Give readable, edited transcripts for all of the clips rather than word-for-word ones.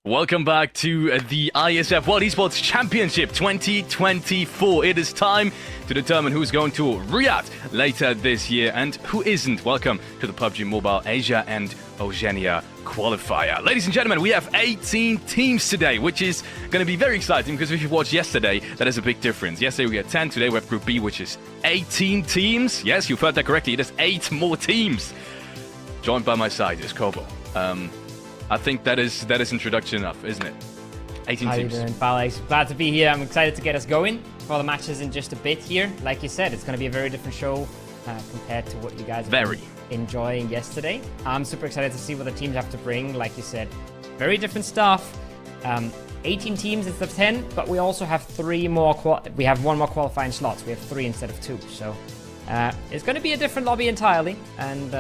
Welcome back to the ISF World Esports Championship 2024. It is time to determine who's going to Riyadh later this year and who isn't. Welcome to the PUBG Mobile Asia and Oceania qualifier. Ladies and gentlemen, we have 18 teams today, which is going to be very exciting because if you watched yesterday, that is a big difference. Yesterday we had 10, today we have Group B, which is 18 teams. Yes, you've heard that correctly. It is 8 more teams. Joined by my side is Kobo. I think that is introduction enough, isn't it? 18 How teams. How you doing, Alex? Glad to be here. I'm excited to get us going for the matches in just a bit here. Like you said, it's going to be a very different show compared to what you guys were enjoying yesterday. I'm super excited to see what the teams have to bring. Like you said, very different stuff. 18 teams instead of 10, but we also have one more qualifying slots. We have 3 instead of 2. So it's going to be a different lobby entirely. And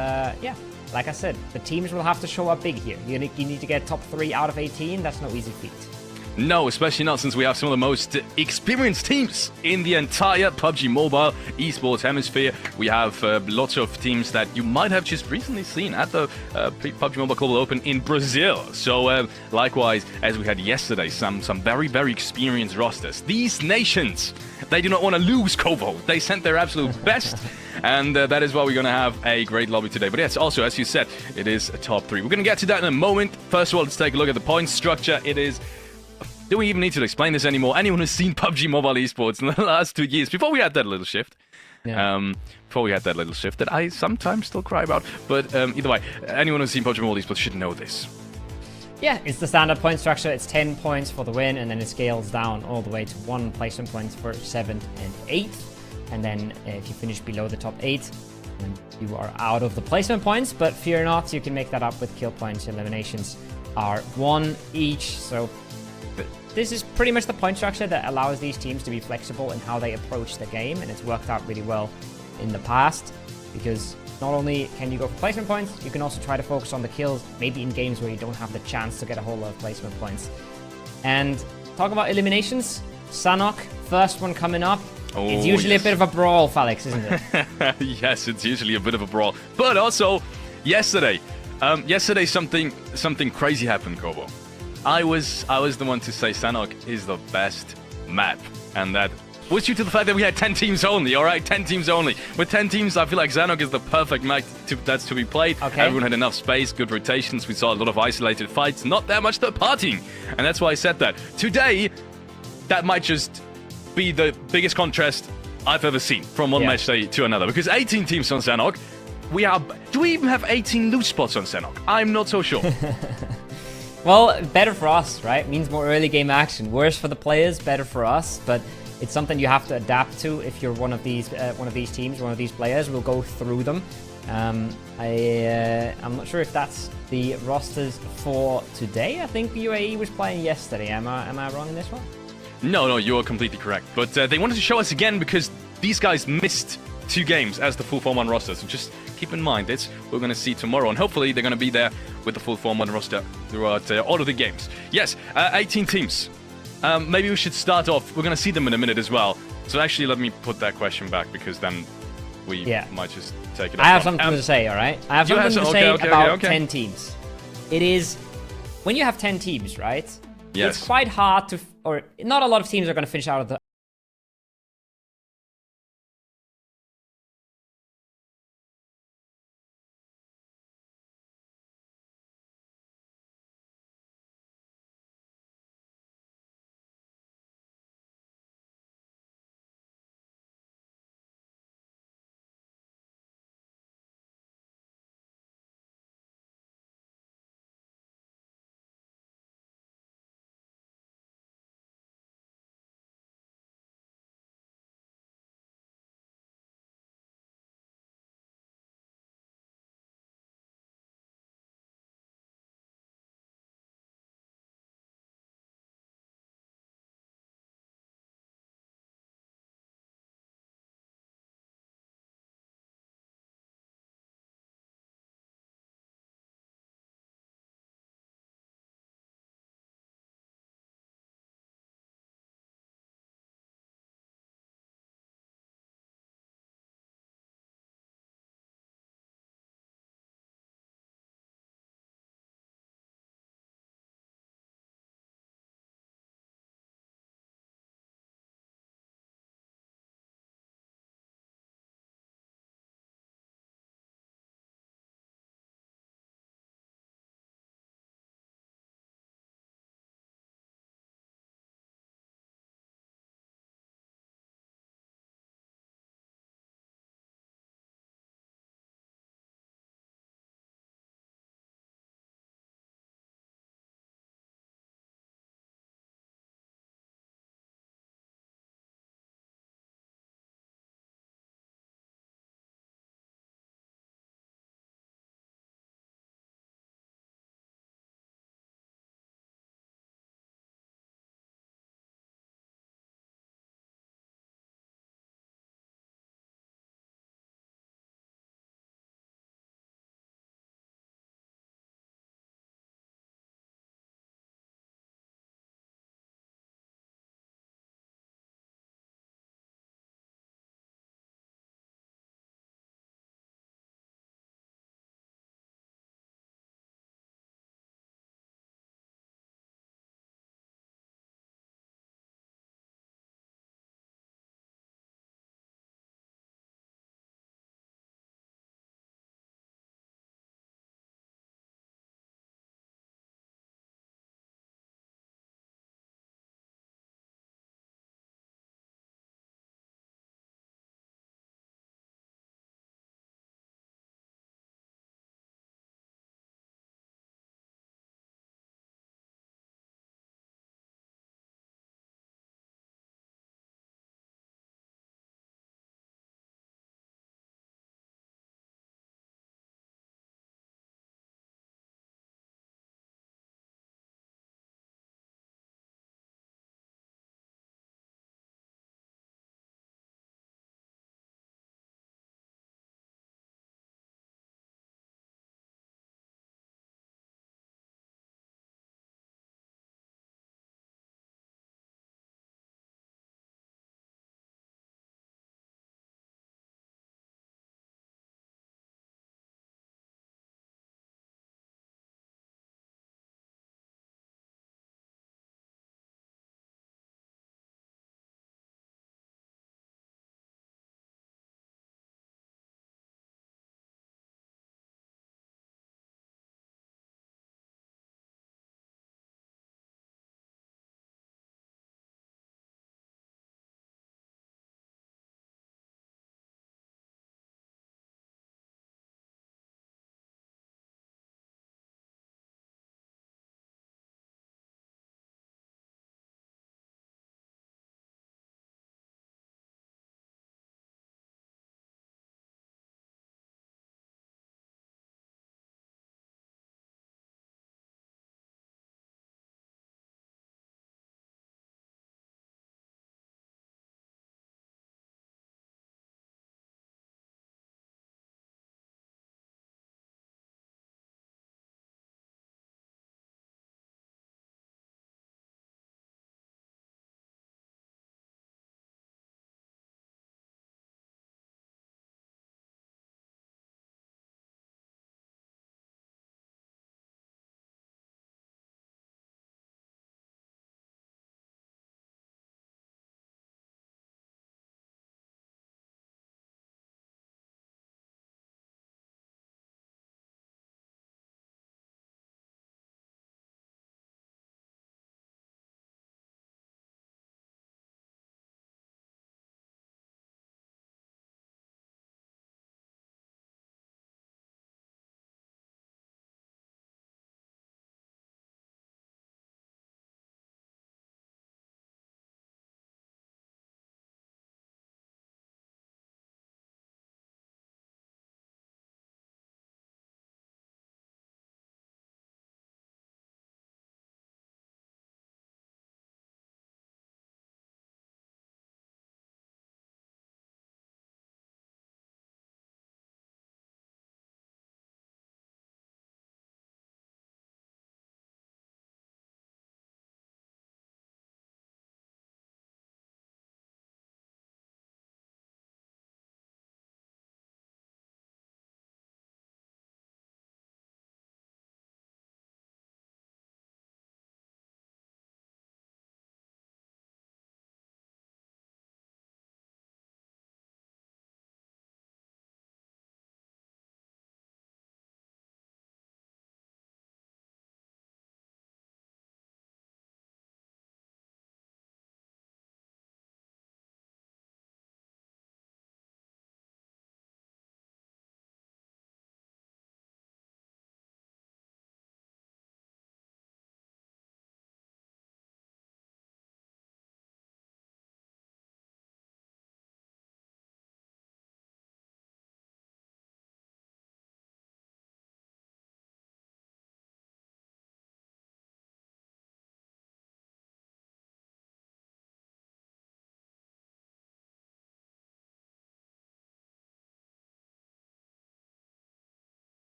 yeah. Like I said, the teams will have to show up big here. You need to get top 3 out of 18. That's no easy feat. No, especially not since we have some of the most experienced teams in the entire PUBG Mobile esports hemisphere. We have lots of teams that you might have just recently seen at the PUBG Mobile Global Open in Brazil. So likewise, as we had yesterday, some very, very experienced rosters. These nations, they do not want to lose, Kovo. They sent their absolute best. And that is why we're going to have a great lobby today. But yes, also, as you said, it is a top 3. We're going to get to that in a moment. First of all, let's take a look at the point structure. It is... Do we even need to explain this anymore? Anyone who's seen PUBG Mobile Esports in the last 2 years, before we had that little shift, that I sometimes still cry about, but either way, anyone who's seen PUBG Mobile Esports should know this. Yeah, it's the standard point structure. It's 10 points for the win, and then it scales down all the way to 1 placement points for 7th and 8th. And then if you finish below the top 8, then you are out of the placement points. But fear not, you can make that up with kill points. Eliminations are 1 each. So this is pretty much the point structure that allows these teams to be flexible in how they approach the game. And it's worked out really well in the past because not only can you go for placement points, you can also try to focus on the kills, maybe in games where you don't have the chance to get a whole lot of placement points. And talk about eliminations, Sanhok, first one coming up. Oh, it's usually a bit of a brawl, Felix, isn't it? Yes, it's usually a bit of a brawl. But also, yesterday something crazy happened, Kobo. I was the one to say Sanhok is the best map, and that was due to the fact that we had 10 teams only. All right, 10 teams only. With 10 teams, I feel like Sanhok is the perfect map that's to be played. Okay. Everyone had enough space, good rotations. We saw a lot of isolated fights, not that much third partying, and that's why I said that. Today, that might just be the biggest contrast I've ever seen from one match day to another, because 18 teams on Sanhok. Do we even have 18 loot spots on Sanhok? I'm not so sure. Well, better for us, right? Means more early game action. Worse for the players, better for us, but it's something you have to adapt to if you're one of these teams, one of these players. We'll go through them. I'm not sure if that's the rosters for today. I think UAE was playing yesterday. Am I wrong in this one? No, you are completely correct. But they wanted to show us again because these guys missed 2 games as the full Form 1 roster. So just keep in mind this. We're going to see tomorrow. And hopefully they're going to be there with the full Form 1 roster throughout all of the games. Yes, 18 teams. Maybe we should start off. We're going to see them in a minute as well. So actually, let me put that question back because then we might just take it. I have something to say, all right? I have something to say about 10 teams. It is, when you have 10 teams, right? Yes. It's quite hard to, or not a lot of teams are going to finish out of the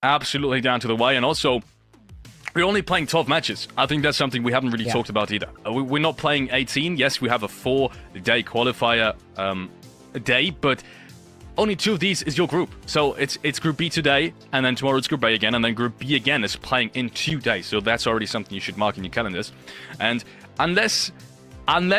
absolutely down to the wire. And also, we're only playing 12 matches. I think that's something we haven't really talked about either. We're not playing 18. Yes, we have a 4-day qualifier a day, but only 2 of these is your group. So it's Group B today, and then tomorrow it's Group A again, and then Group B again is playing in 2 days. So that's already something you should mark in your calendars. And unless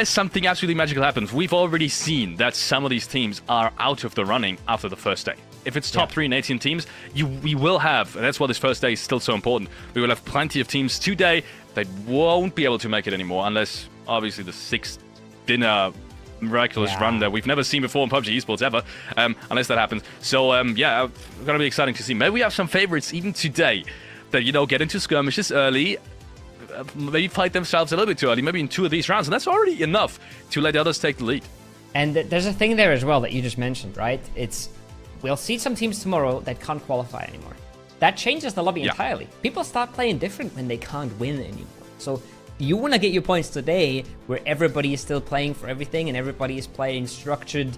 something absolutely magical happens, we've already seen that some of these teams are out of the running after the first day. If it's top 3 in 18 teams, we will have, and that's why this first day is still so important, we will have plenty of teams today that won't be able to make it anymore, unless, obviously, the 6th dinner miraculous run that we've never seen before in PUBG Esports ever, unless that happens. So, yeah, going to be exciting to see. Maybe we have some favorites even today that, get into skirmishes early, maybe fight themselves a little bit too early, maybe in 2 of these rounds, and that's already enough to let the others take the lead. And there's a thing there as well that you just mentioned, right? We'll see some teams tomorrow that can't qualify anymore. That changes the lobby entirely. People start playing different when they can't win anymore. So you want to get your points today where everybody is still playing for everything and everybody is playing structured,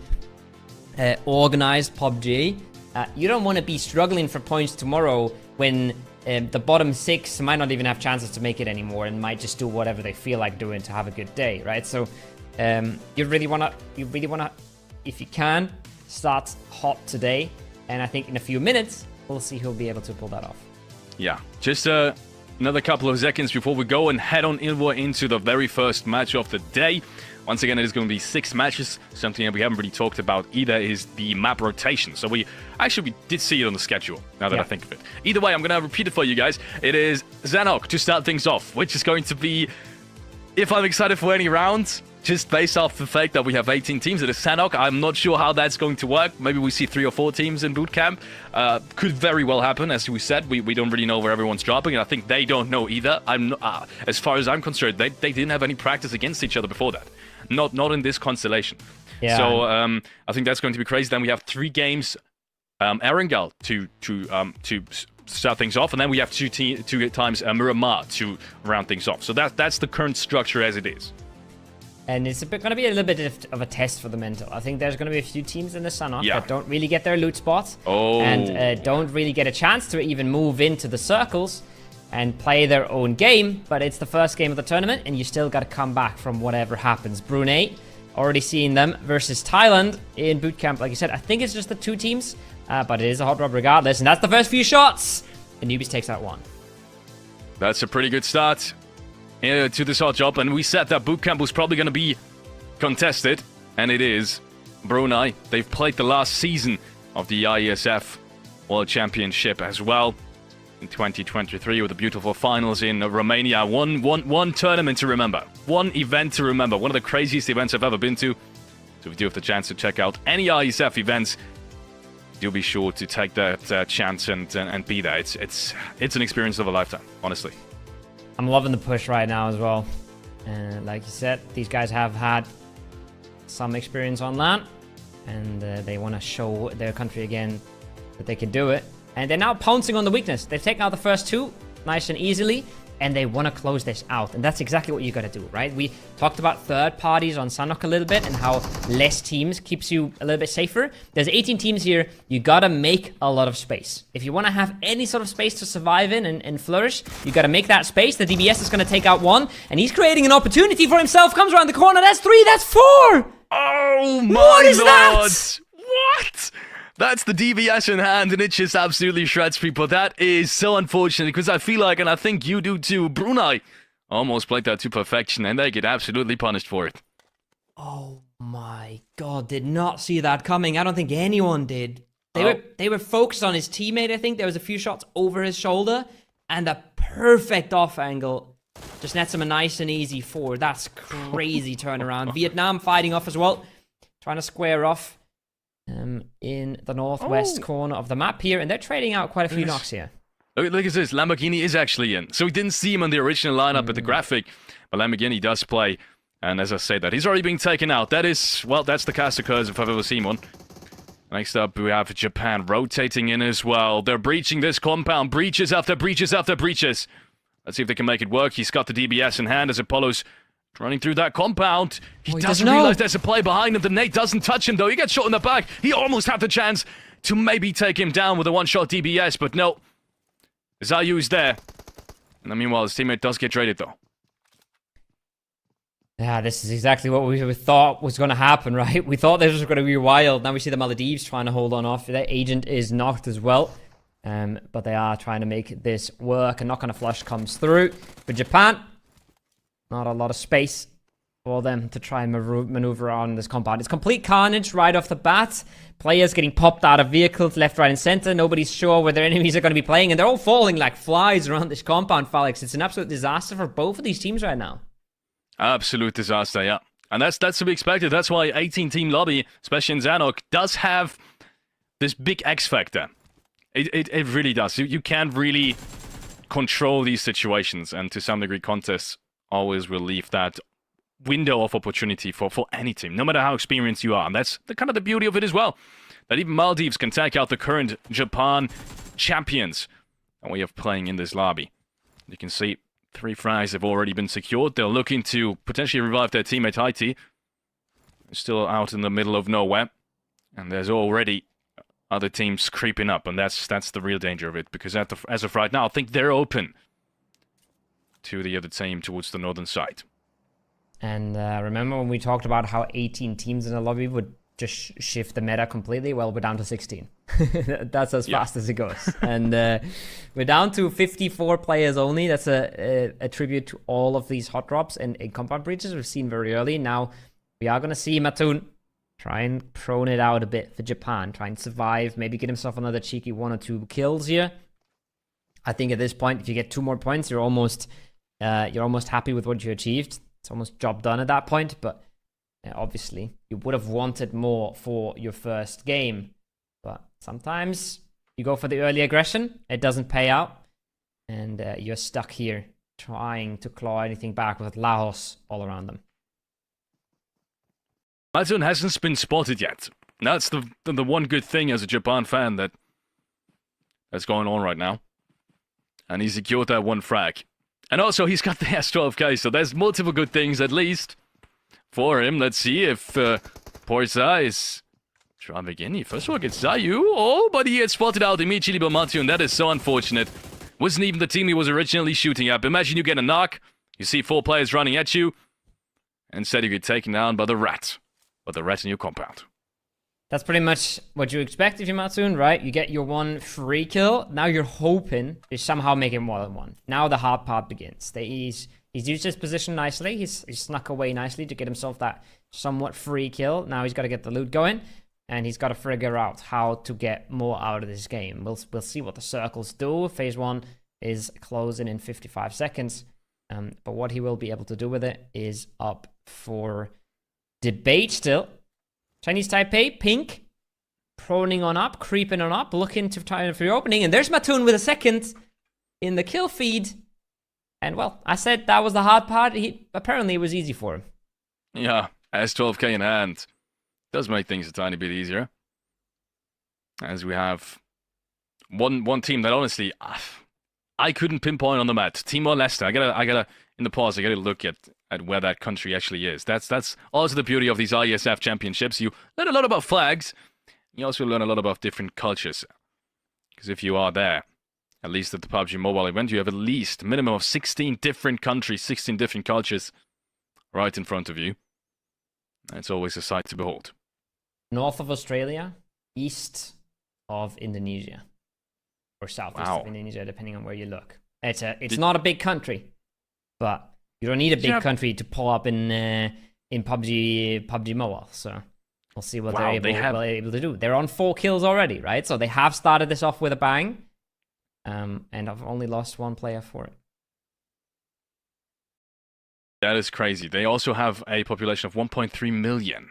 organized PUBG. You don't want to be struggling for points tomorrow when the bottom 6 might not even have chances to make it anymore and might just do whatever they feel like doing to have a good day, right? So you really want to, if you can, start hot today, and I think in a few minutes we'll see who'll be able to pull that off. Yeah, just another couple of seconds before we go and head on into the very first match of the day. Once again, it is going to be 6 matches. Something that we haven't really talked about either is the map rotation. So we did see it on the schedule, now that I think of it. Either way, I'm going to repeat it for you guys. It is Sanhok to start things off, which is going to be, if I'm excited for any rounds, just based off the fact that we have 18 teams, it is Sanhok. I'm not sure how that's going to work. Maybe we see 3 or 4 teams in boot camp. Could very well happen. As we said, we don't really know where everyone's dropping, and I think they don't know either. As far as I'm concerned, they didn't have any practice against each other before that. Not in this constellation. Yeah. So I think that's going to be crazy. Then we have 3 games, Erangel to start things off, and then we have 2 times Miramar to round things off. So that's the current structure as it is. And it's going to be a little bit of a test for the mental. I think there's going to be a few teams in the Sanhok that don't really get their loot spots and don't really get a chance to even move into the circles and play their own game. But it's the first game of the tournament, and you still got to come back from whatever happens. Brunei, already seeing them versus Thailand in boot camp. Like you said, I think it's just the 2 teams, but it is a hot rub regardless. And that's the first few shots. And Newbies takes out 1. That's a pretty good start to this hot job, and we said that bootcamp was probably going to be contested, and it is. Brunei, they've played the last season of the IESF World Championship as well in 2023 with the beautiful finals in Romania. One tournament to remember, one event to remember, one of the craziest events I've ever been to. So if you do have the chance to check out any IESF events, do be sure to take that chance and be there. It's an experience of a lifetime, honestly. I'm loving the push right now as well. And like you said, these guys have had some experience on land, and they want to show their country again that they can do it. And they're now pouncing on the weakness. They've taken out the first 2 nice and easily, and they want to close this out. And that's exactly what you got to do, right? We talked about third parties on Sanhok a little bit and how less teams keeps you a little bit safer. There's 18 teams here. You got to make a lot of space. If you want to have any sort of space to survive in and flourish, you got to make that space. The DBS is going to take out 1, and he's creating an opportunity for himself. Comes around the corner. That's 3. That's 4. Oh my What is lord! that? What? That's the DBS in hand, and it just absolutely shreds people. That is so unfortunate, because I feel like, and I think you do too, Brunei almost played that to perfection, and they get absolutely punished for it. Oh my god, did not see that coming. I don't think anyone did. They were focused on his teammate, I think. There was a few shots over his shoulder, and a perfect off angle just nets him a nice and easy 4. That's crazy turnaround. Vietnam fighting off as well, trying to square off in the northwest corner of the map here, and they're trading out quite a few knocks here. Look at this, Lamborghini is actually in. So we didn't see him on the original lineup at the graphic, but Lamborghini does play, and as I say that, he's already being taken out. That is, well, that's the cast occurs if I've ever seen one. Next up, we have Japan rotating in as well. They're breaching this compound, breaches after breaches after breaches. Let's see if they can make it work. He's got the DBS in hand as Apollo's running through that compound. He doesn't realize there's a play behind him. The nade doesn't touch him, though. He gets shot in the back. He almost had the chance to maybe take him down with a one-shot DBS, but no. Zayu is there. And meanwhile, his teammate does get traded, though. Yeah, this is exactly what we thought was going to happen, right? We thought this was going to be wild. Now we see the Maldives trying to hold on off. Their agent is knocked as well. But they are trying to make this work. A knock on a flush comes through. For Japan, not a lot of space for them to try and maneuver around this compound. It's complete carnage right off the bat. Players getting popped out of vehicles left, right, and center. Nobody's sure where their enemies are going to be playing. And they're all falling like flies around this compound, Felix. It's an absolute disaster for both of these teams right now. Absolute disaster, yeah. And that's to be expected. That's why 18-team lobby, especially in Sanhok, does have this big X factor. It really does. You can't really control these situations, and to some degree, contests always will leave that window of opportunity for any team, no matter how experienced you are. And that's kind of the beauty of it as well, that even Maldives can take out the current Japan champions that we have playing in this lobby. You can see 3 frags have already been secured. They're looking to potentially revive their teammate Haiti. Still out in the middle of nowhere. And there's already other teams creeping up. And that's the real danger of it. Because as of right now, I think they're open to the other team towards the northern side. And remember when we talked about how 18 teams in the lobby would just shift the meta completely? Well, we're down to 16. That's as fast as it goes. And we're down to 54 players only. That's a tribute to all of these hot drops and compound breaches we've seen very early. Now, we are going to see Mattoon try and prone it out a bit for Japan. Try and survive. Maybe get himself another cheeky 1 or 2 kills here. I think at this point, if you get 2 more points, you're almost happy with what you achieved. It's almost job done at that point. But obviously, you would have wanted more for your first game. But sometimes you go for the early aggression, it doesn't pay out, and you're stuck here trying to claw anything back with Laos all around them. Mattoon hasn't been spotted yet. That's the one good thing as a Japan fan that's going on right now. And he secured that 1 frag. And also, he's got the S12K, so there's multiple good things at least for him. Let's see if Porza is trying again. He first of all gets Zayu. But he gets spotted out immediately by Mattoon. That is so unfortunate. Wasn't even the team he was originally shooting at. Imagine you get a knock, you see 4 players running at you, and instead you get taken down by the rat. But the rat in your compound. That's pretty much what you expect if you're Mattoon, right? You get your 1 free kill. Now you're hoping to somehow make it more than 1. Now the hard part begins. He's used his position nicely. He's snuck away nicely to get himself that somewhat free kill. Now he's got to get the loot going. And he's got to figure out how to get more out of this game. We'll see what the circles do. Phase 1 is closing in 55 seconds. But what he will be able to do with it is up for debate still. Chinese Taipei, pink, proning on up, creeping on up, looking to try for your opening. And there's Mattoon with a second in the kill feed. And well, I said that was the hard part. Apparently it was easy for him. Yeah, S12K in hand. Does make things a tiny bit easier. As we have one team that honestly, I couldn't pinpoint on the map. Timor-leste. I gotta in the pause, I gotta look at where that country actually is. That's also the beauty of these ISF championships. You learn a lot about flags. You also learn a lot about different cultures. Because if you are there, at least at the PUBG Mobile event, you have at least a minimum of 16 different countries, 16 different cultures right in front of you. It's always a sight to behold. North of Australia, east of Indonesia. Or southeast of Indonesia, depending on where you look. It's not a big country, but you don't need a big country to pull up in PUBG Mobile. So we'll see what they're able to do. They're on 4 kills already, right? So they have started this off with a bang, and I've only lost 1 player for it. That is crazy. They also have a population of 1.3 million.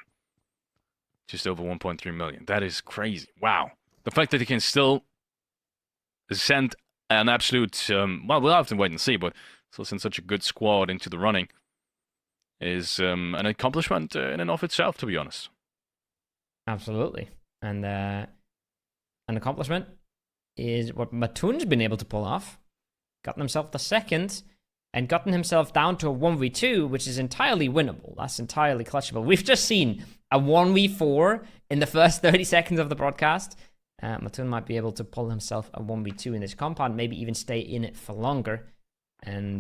Just over 1.3 million. That is crazy. Wow. The fact that they can still send an absolute, well, we'll have to wait and see, but still send such a good squad into the running is an accomplishment in and of itself, to be honest. Absolutely. And an accomplishment is what Mattoon's been able to pull off. Gotten himself the second and gotten himself down to a 1v2, which is entirely winnable. That's entirely clutchable. We've just seen a 1v4 in the first 30 seconds of the broadcast. Matun might be able to pull himself a 1v2 in this compound, maybe even stay in it for longer and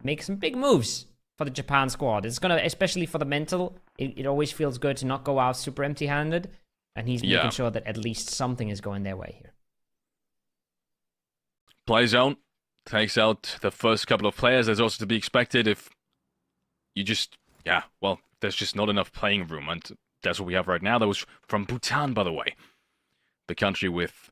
make some big moves for the Japan squad. It's gonna, especially for the mental, it always feels good to not go out super empty-handed, and he's making sure that at least something is going their way here. Play zone takes out the first couple of players. There's also to be expected if you just, well, there's just not enough playing room, and that's what we have right now. That was from Bhutan, by the way. The country with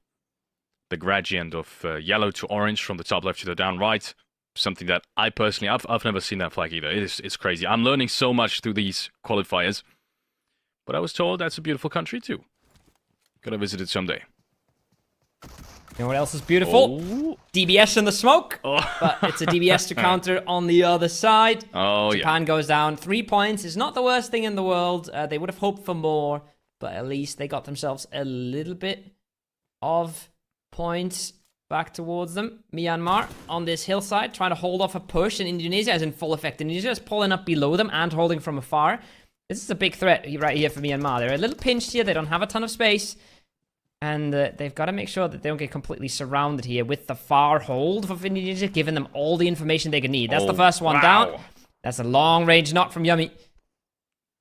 the gradient of yellow to orange from the top left to the down right. Something that I personally, I've never seen that flag either. It's crazy. I'm learning so much through these qualifiers. But I was told that's a beautiful country too. Gotta visit it someday. You know what else is beautiful? Oh. DBS in the smoke. Oh. But it's a DBS to counter on the other side. Oh, Japan goes down. 3 points is not the worst thing in the world. They would have hoped for more, but at least they got themselves a little bit of points back towards them. Myanmar on this hillside trying to hold off a push, and Indonesia is in full effect. Indonesia is pulling up below them and holding from afar. This is a big threat right here for Myanmar. They're a little pinched here. They don't have a ton of space. And they've got to make sure that they don't get completely surrounded here with the far hold of Indonesia, giving them all the information they can need. That's the first one down. That's a long-range knock from Yummy.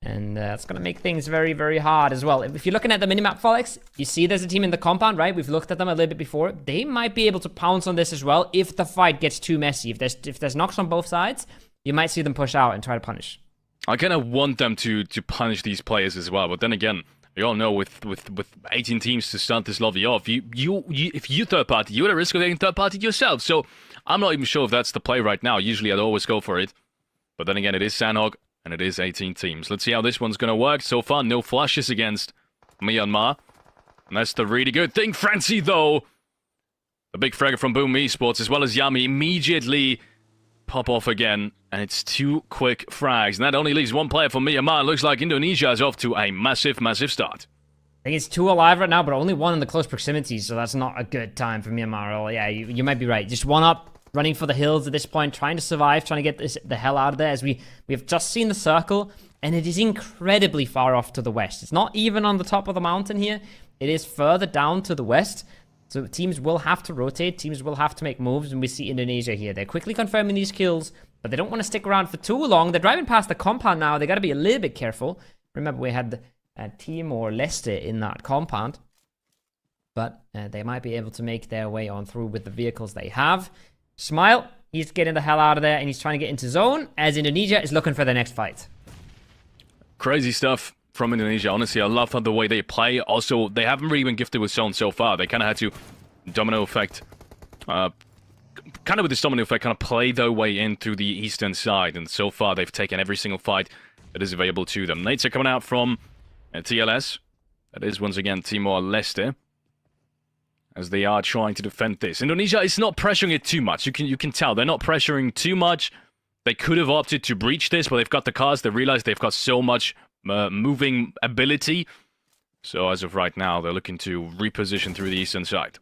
And it's going to make things very, very hard as well. If you're looking at the minimap, Felix, you see there's a team in the compound, right? We've looked at them a little bit before. They might be able to pounce on this as well if the fight gets too messy. If there's knocks on both sides, you might see them push out and try to punish. I kind of want them to punish these players as well, but then again, we all know with 18 teams to start this lobby off, if you third party, you're at risk of getting third party yourself. So I'm not even sure if that's the play right now. Usually I'd always go for it. But then again, it is Sanhok and it is 18 teams. Let's see how this one's going to work. So far, no flashes against Myanmar. And that's the really good thing. Francie, though, the big fragger from Boom Esports, as well as Yami, immediately pop off again. And it's 2 quick frags. And that only leaves 1 player for Myanmar. It looks like Indonesia is off to a massive, massive start. I think it's 2 alive right now, but only 1 in the close proximity, so that's not a good time for Myanmar at all. Yeah, you might be right. Just 1 up, running for the hills at this point, trying to survive, trying to get the hell out of there, as we've just seen the circle, and it is incredibly far off to the west. It's not even on the top of the mountain here. It is further down to the west. So teams will have to rotate, teams will have to make moves, and we see Indonesia here. They're quickly confirming these kills, but they don't want to stick around for too long. They're driving past the compound now. They got to be a little bit careful. Remember, we had Timor-leste in that compound, but they might be able to make their way on through with the vehicles they have. Smile, he's getting the hell out of there, and he's trying to get into zone, as Indonesia is looking for the next fight. Crazy stuff from Indonesia. Honestly, I love the way they play. Also, they haven't really been gifted with zone so far. They kind of had to domino effect, kind of with this domino effect, kind of play their way in through the eastern side. And so far, they've taken every single fight that is available to them. Nades are coming out from TLS. That is, once again, Timor-leste, as they are trying to defend this. Indonesia is not pressuring it too much. You can tell. They're not pressuring too much. They could have opted to breach this, but they've got the cars. They realize they've got so much moving ability. So as of right now, they're looking to reposition through the eastern side.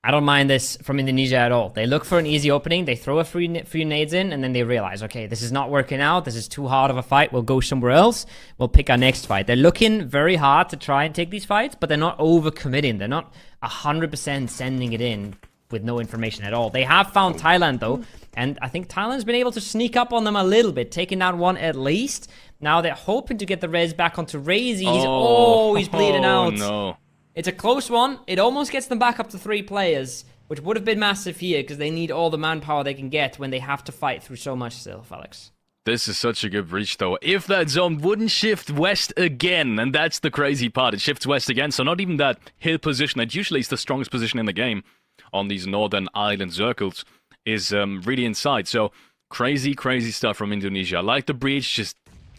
I don't mind this from Indonesia at all. They look for an easy opening, they throw a few nades in, and then they realize, okay, this is not working out, this is too hard of a fight, we'll go somewhere else, we'll pick our next fight. They're looking very hard to try and take these fights, but they're not over-committing. They're not 100% sending it in with no information at all. They have found Thailand, though, and I think Thailand's been able to sneak up on them a little bit, taking down 1 at least. Now they're hoping to get the res back onto Razy. He's bleeding out. No. It's a close one. It almost gets them back up to 3 players, which would have been massive here because they need all the manpower they can get when they have to fight through so much still, Felix. This is such a good breach, though. If that zone wouldn't shift west again, and that's the crazy part, it shifts west again, so not even that hill position that usually is the strongest position in the game on these northern island circles is really inside. So crazy, crazy stuff from Indonesia. I like the breach, just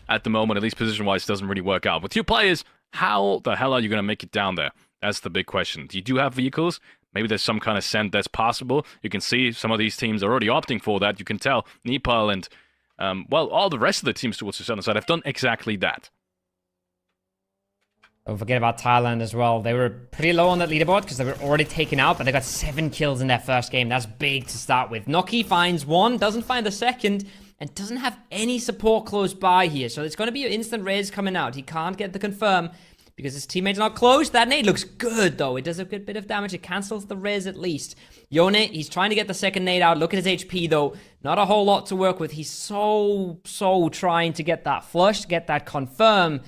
at the moment, at least position-wise, doesn't really work out. With 2 players, how the hell are you going to make it down there? That's the big question. You do have vehicles. Maybe there's some kind of send that's possible. You can see some of these teams are already opting for that. You can tell Nepal and, well, all the rest of the teams towards the southern side have done exactly that. Don't forget about Thailand as well. They were pretty low on that leaderboard because they were already taken out, but they got 7 kills in their first game. That's big to start with. Noki finds 1, doesn't find the second, and doesn't have any support close by here. So it's going to be an instant raise coming out. He can't get the confirm because his teammate's not close. That nade looks good, though. It does a good bit of damage. It cancels the res at least. Yone, he's trying to get the second nade out. Look at his HP, though. Not a whole lot to work with. He's so trying to get that flush, get that confirm.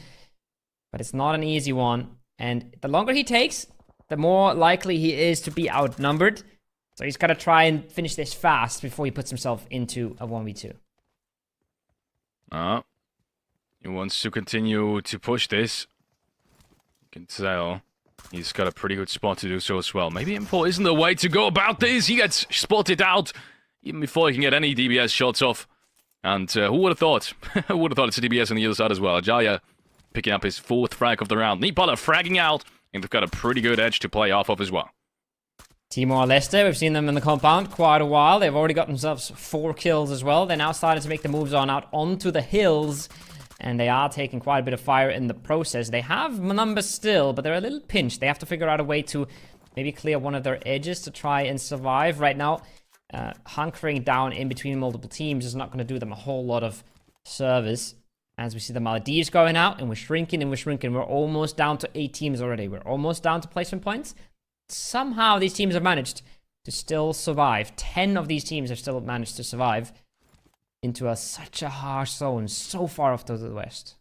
But it's not an easy one. And the longer he takes, the more likely he is to be outnumbered. So he's got to try and finish this fast before he puts himself into a 1v2. He wants to continue to push this. You can tell he's got a pretty good spot to do so as well. Maybe M4 isn't the way to go about this. He gets spotted out even before he can get any DBS shots off. And who would have thought? Who would have thought it's a DBS on the other side as well? Jaya picking up his 4th frag of the round. Nepal are fragging out, and they've got a pretty good edge to play off of as well. Timor-leste, we've seen them in the compound quite a while. They've already got themselves 4 kills as well. They're now starting to make the moves on out onto the hills. And they are taking quite a bit of fire in the process. They have numbers still, but they're a little pinched. They have to figure out a way to maybe clear one of their edges to try and survive. Right now, hunkering down in between multiple teams is not going to do them a whole lot of service. As we see the Maldives going out, and we're shrinking and we're shrinking. We're almost down to 8 teams already. We're almost down to placement points. Somehow these teams have managed to still survive. 10 of these teams have still managed to survive into such a harsh zone, so far off to the west.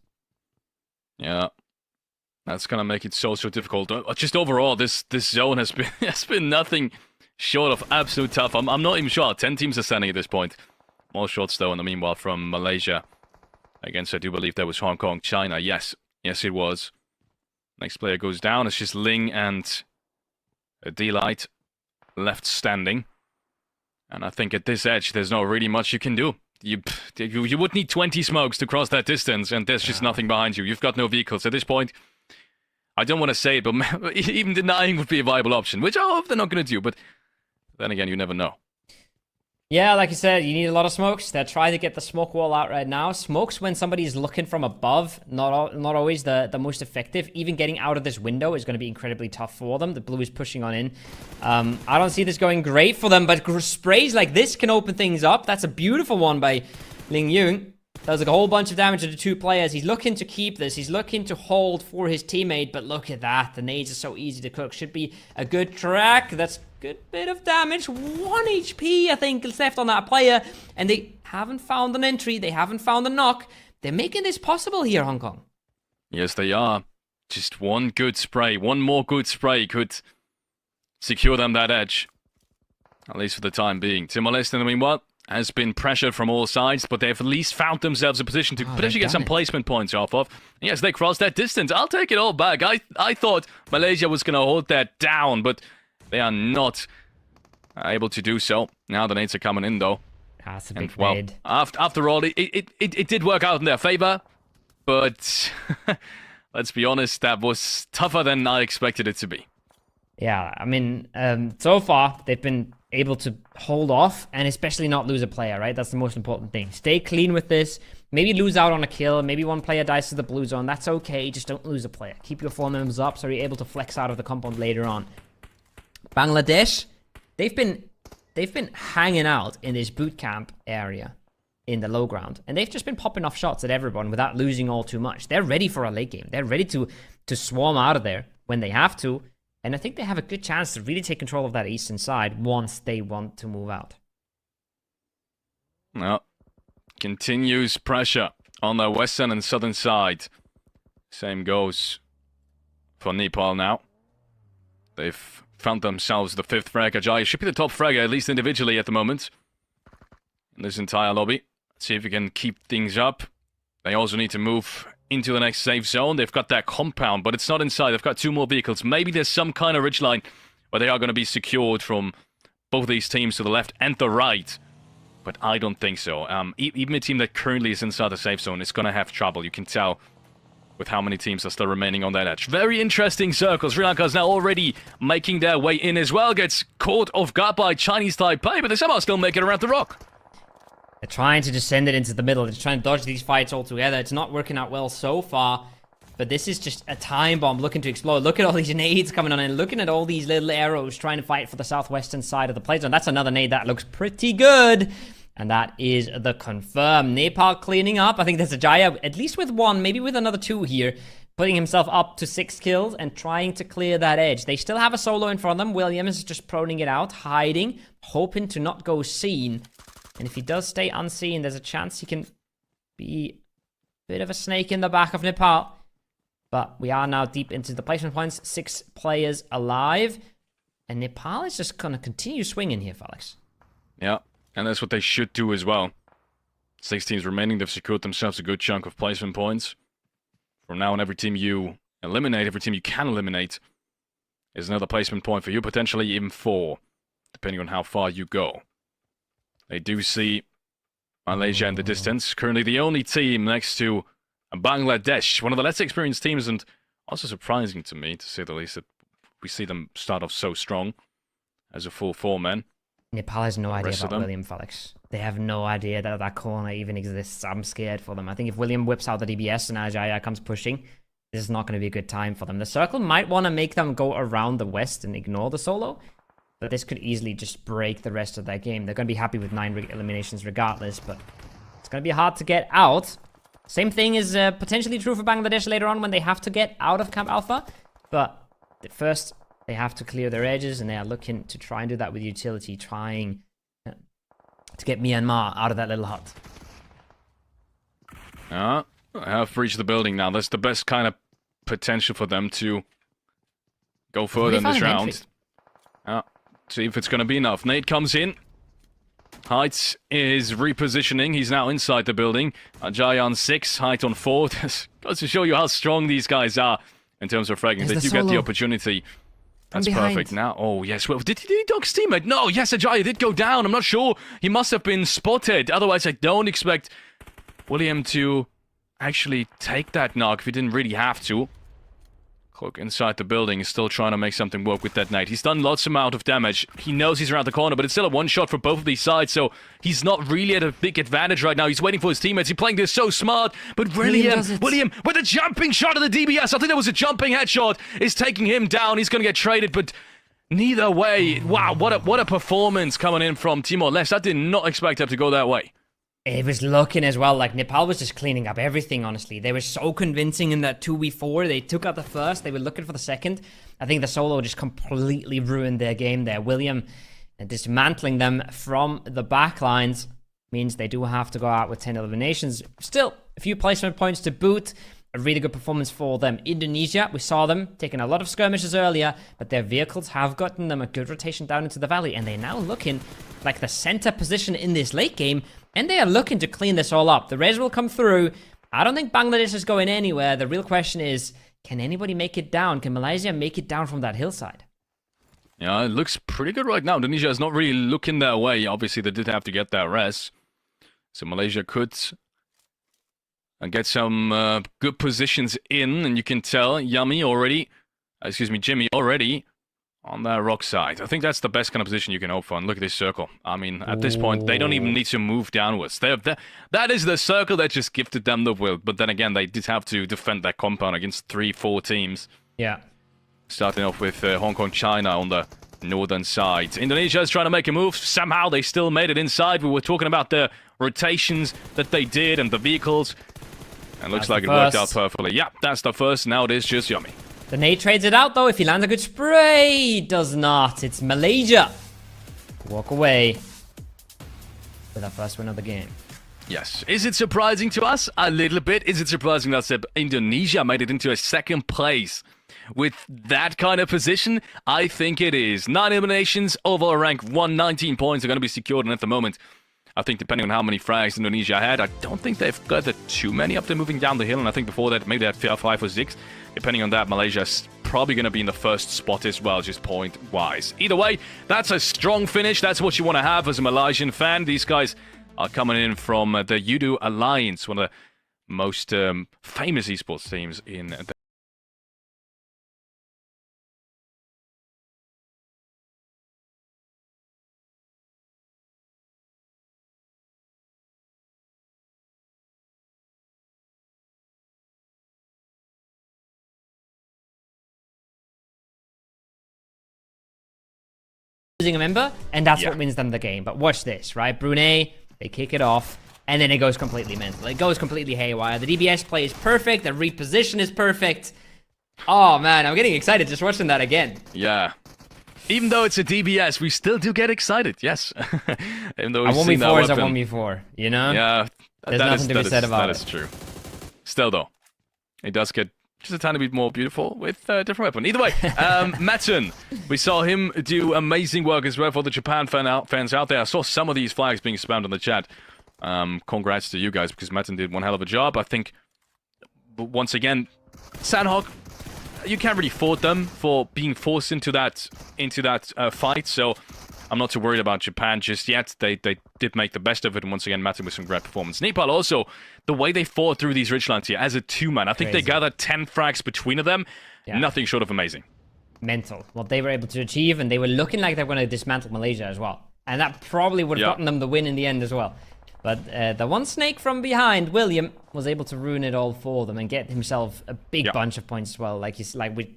Yeah, that's gonna make it so difficult. Just overall, this zone has been nothing short of absolute tough. I'm not even sure. 10 teams are standing at this point. More shots though in the meanwhile from Malaysia. Against, I do believe that was Hong Kong, China. Yes, it was. Next player goes down. It's just Ling and a D-Light left standing. And I think at this edge, there's not really much you can do. You would need 20 smokes to cross that distance, and there's just nothing behind you. You've got no vehicles. At this point, I don't want to say it, but even denying would be a viable option, which I hope they're not going to do, but then again, you never know. Yeah, like you said, you need a lot of smokes. They're trying to get the smoke wall out right now. Smokes when somebody's looking from above, not always the most effective. Even getting out of this window is going to be incredibly tough for them. The blue is pushing on in. I don't see this going great for them, but sprays like this can open things up. That's a beautiful one by Ling Yung. Does like a whole bunch of damage to the 2 players. He's looking to keep this. He's looking to hold for his teammate, but look at that. The nades are so easy to cook. Should be a good track. That's a good bit of damage. 1 HP, I think, is left on that player. And they haven't found an entry. They haven't found a knock. They're making this possible here, Hong Kong. Yes, they are. Just one good spray. One more good spray could secure them that edge. At least for the time being. Timor-leste, I mean, what? Has been pressured from all sides, but they've at least found themselves a position to potentially get some placement points off of. Yes, they crossed that distance. I'll take it all back. I thought Malaysia was going to hold that down, but they are not able to do so. Now the nades are coming in, though. That's a big nade. After all, it did work out in their favor, but let's be honest, that was tougher than I expected it to be. Yeah, I mean, so far, they've been able to hold off and especially not lose a player, right? That's the most important thing. Stay clean with this. Maybe lose out on a kill. Maybe one player dies to the blue zone. That's okay. Just don't lose a player. Keep your 4 members up so you're able to flex out of the compound later on. Bangladesh, they've been hanging out in this boot camp area in the low ground, and they've just been popping off shots at everyone without losing all too much. They're ready for a late game. They're ready to swarm out of there when they have to. And I think they have a good chance to really take control of that eastern side once they want to move out. Well, continues pressure on the western and southern side. Same goes for Nepal now. They've found themselves the 5th frag. Ajay should be the top fragger, at least individually at the moment. In this entire lobby. Let's see if we can keep things up. They also need to move into the next safe zone. They've got that compound, but it's not inside. They've got 2 more vehicles. Maybe there's some kind of ridgeline where they are going to be secured from both these teams to the left and the right. But I don't think so. Even a team that currently is inside the safe zone is going to have trouble. You can tell with how many teams are still remaining on that edge. Very interesting circles. Sri Lanka is now already making their way in as well. Gets caught off guard by Chinese Taipei, but they somehow still make it around the rock. They're trying to just send it into the middle. They're trying to dodge these fights altogether. It's not working out well so far. But this is just a time bomb looking to explode. Look at all these nades coming on in. Looking at all these little arrows trying to fight for the southwestern side of the play zone. That's another nade that looks pretty good. And that is the confirm. Nepal cleaning up. I think there's a Jaya, at least with one, maybe with another two here, putting himself up to 6 kills and trying to clear that edge. They still have a solo in front of them. William is just proning it out, hiding, hoping to not go seen. And if he does stay unseen, there's a chance he can be a bit of a snake in the back of Nepal. But we are now deep into the placement points. 6 players alive. And Nepal is just going to continue swinging here, Felix. Yeah, and that's what they should do as well. 6 teams remaining. They've secured themselves a good chunk of placement points. From now on, every team you eliminate, every team you can eliminate, is another placement point for you, potentially even 4, depending on how far you go. They do see Malaysia in the distance. Currently the only team next to Bangladesh, one of the less experienced teams, and also surprising to me, to say the least, that we see them start off so strong as a full 4-man. Nepal has no idea about William, Felix. They have no idea that that corner even exists. I'm scared for them. I think if William whips out the DBS and Ajaya comes pushing, this is not going to be a good time for them. The circle might want to make them go around the west and ignore the solo, but this could easily just break the rest of their game. They're going to be happy with 9 eliminations regardless, but it's going to be hard to get out. Same thing is potentially true for Bangladesh later on when they have to get out of Camp Alpha, but first they have to clear their edges, and they are looking to try and do that with utility, trying to get Myanmar out of that little hut. I have reached the building now. That's the best kind of potential for them to go further in this round. See if it's going to be enough. Nate comes in. Heights is repositioning. He's now inside the building. Ajay on 6, Height on 4. Goes to show you how strong these guys are in terms of fragging. They do get the opportunity. That's perfect. Now, oh yes. Well, did he dog his teammate? No. Yes, Ajay did go down. I'm not sure. He must have been spotted. Otherwise, I don't expect William to actually take that knock if he didn't really have to. Cloak inside the building is still trying to make something work with that nade. He's done lots amount of damage. He knows he's around the corner, but it's still a one-shot for both of these sides, so he's not really at a big advantage right now. He's waiting for his teammates. He's playing this so smart, but William with a jumping shot of the DBS, I think that was a jumping headshot, is taking him down. He's going to get traded, but neither way. Wow, what a performance coming in from Timor-leste. I did not expect him to go that way. It was looking as well like Nepal was just cleaning up everything, honestly. They were so convincing in that 2v4. They took out the first. They were looking for the second. I think the solo just completely ruined their game there. William dismantling them from the back lines means they do have to go out with 10 eliminations. Still, a few placement points to boot. A really good performance for them. Indonesia, we saw them taking a lot of skirmishes earlier, but their vehicles have gotten them a good rotation down into the valley, and they're now looking like the center position in this late game, and they are looking to clean this all up. The res will come through. I don't think Bangladesh is going anywhere. The real question is, can anybody make it down? Can Malaysia make it down from that hillside? Yeah, it looks pretty good right now. Indonesia is not really looking their way. Obviously, they did have to get that res. So Malaysia could get some good positions in, and you can tell Jimmy already on that rock side. I think that's the best kind of position you can hope for. And look at this circle. I mean, at this point, they don't even need to move downwards. That is the circle that just gifted them the will. But then again, they did have to defend that compound against 3-4 teams. Yeah. Starting off with Hong Kong, China on the northern side. Indonesia is trying to make a move. Somehow they still made it inside. We were talking about the rotations that they did and the vehicles. And looks like it worked out perfectly. Yeah, that's the first. Now it is just Yummy. The nade trades it out, though. If he lands a good spray, does not. It's Malaysia. Walk away with our first win of the game. Yes. Is it surprising to us? A little bit. Is it surprising that Indonesia made it into a second place with that kind of position? I think it is. 9 eliminations, overall rank 119 points are going to be secured, and at the moment, I think depending on how many frags Indonesia had, I don't think they've got too many of them moving down the hill, and I think before that, maybe they had 5 or 6. Depending on that, Malaysia's probably going to be in the first spot as well, just point-wise. Either way, that's a strong finish. That's what you want to have as a Malaysian fan. These guys are coming in from the Yudu Alliance, one of the most famous esports teams in the losing a member, and that's what wins them the game. But watch this, right? Brunei They kick it off, and then it goes completely mental. It goes completely haywire. The DBS play is perfect. The reposition is perfect. Oh, man, I'm getting excited just watching that again. Yeah. Even though it's a DBS, we still do get excited, yes. Even though a 1v4 is a 1v4, you know? Yeah. There's nothing to be said about it. That is true. Still, though, it does get just a tiny bit more beautiful with a different weapon. Either way, Matten, we saw him do amazing work as well for the Japan fans out there. I saw some of these flags being spammed on the chat. Congrats to you guys, because Matten did one hell of a job. I think, once again, Sanhok, you can't really fault them for being forced into that fight, so I'm not too worried about Japan just yet. They did make the best of it, and once again, Matten with some great performance. Nepal also, the way they fought through these ridgelines here as a two-man, I think they gathered 10 frags between of them. Yeah. Nothing short of amazing. Mental. What they were able to achieve, and they were looking like they were going to dismantle Malaysia as well. And that probably would have gotten them the win in the end as well. But the one snake from behind, William, was able to ruin it all for them and get himself a big bunch of points as well. Like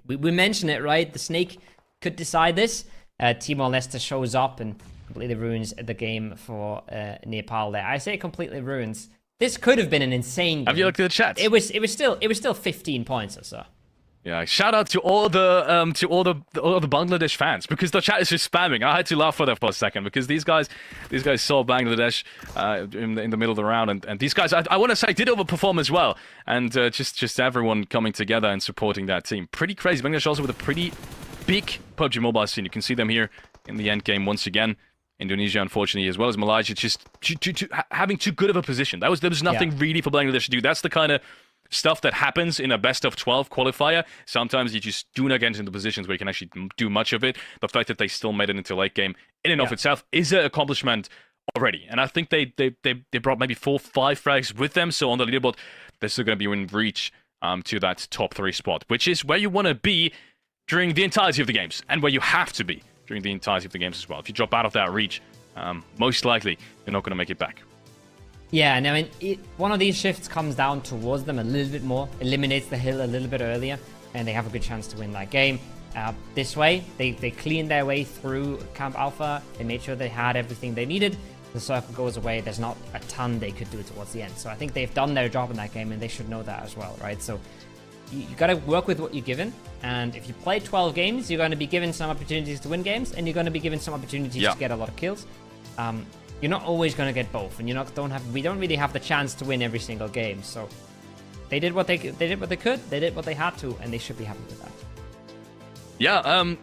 we mentioned it, right? The snake could decide this. Timor-leste shows up and completely ruins the game for Nepal there. I say completely ruins. This could have been an insane game. Have you looked at the chat? It was still 15 points or so. Yeah, shout out to all the Bangladesh fans, because the chat is just spamming. I had to laugh for that for a second, because these guys saw Bangladesh in the middle of the round, and these guys, I want to say, did overperform as well, and just everyone coming together and supporting that team. Pretty crazy. Bangladesh also with a pretty big PUBG Mobile scene. You can see them here in the end game once again. Indonesia, unfortunately, as well as Malaysia, just having too good of a position. There was nothing really for Bangladesh to do. That's the kind of stuff that happens in a best of 12 qualifier. Sometimes you just do not get into the positions where you can actually do much of it. The fact that they still made it into late game in and of itself is an accomplishment already. And I think they brought maybe 4 or 5 frags with them. So on the leaderboard, they're still going to be in reach to that top 3 spot, which is where you want to be during the entirety of the games, and where you have to be during the entirety of the games as well. If you drop out of that reach, most likely you're not going to make it back. Yeah, and I mean, one of these shifts comes down towards them a little bit more, eliminates the hill a little bit earlier, and they have a good chance to win that game. This way, they cleaned their way through Camp Alpha. They made sure they had everything they needed. The circle goes away. There's not a ton they could do towards the end. So I think they've done their job in that game, and they should know that as well, right? So you got to work with what you're given. And if you play 12 games, you're going to be given some opportunities to win games, and you're going to be given some opportunities to get a lot of kills. You're not always going to get both, and we don't really have the chance to win every single game. So they did what they could, they did what they had to, and they should be happy with that. Yeah,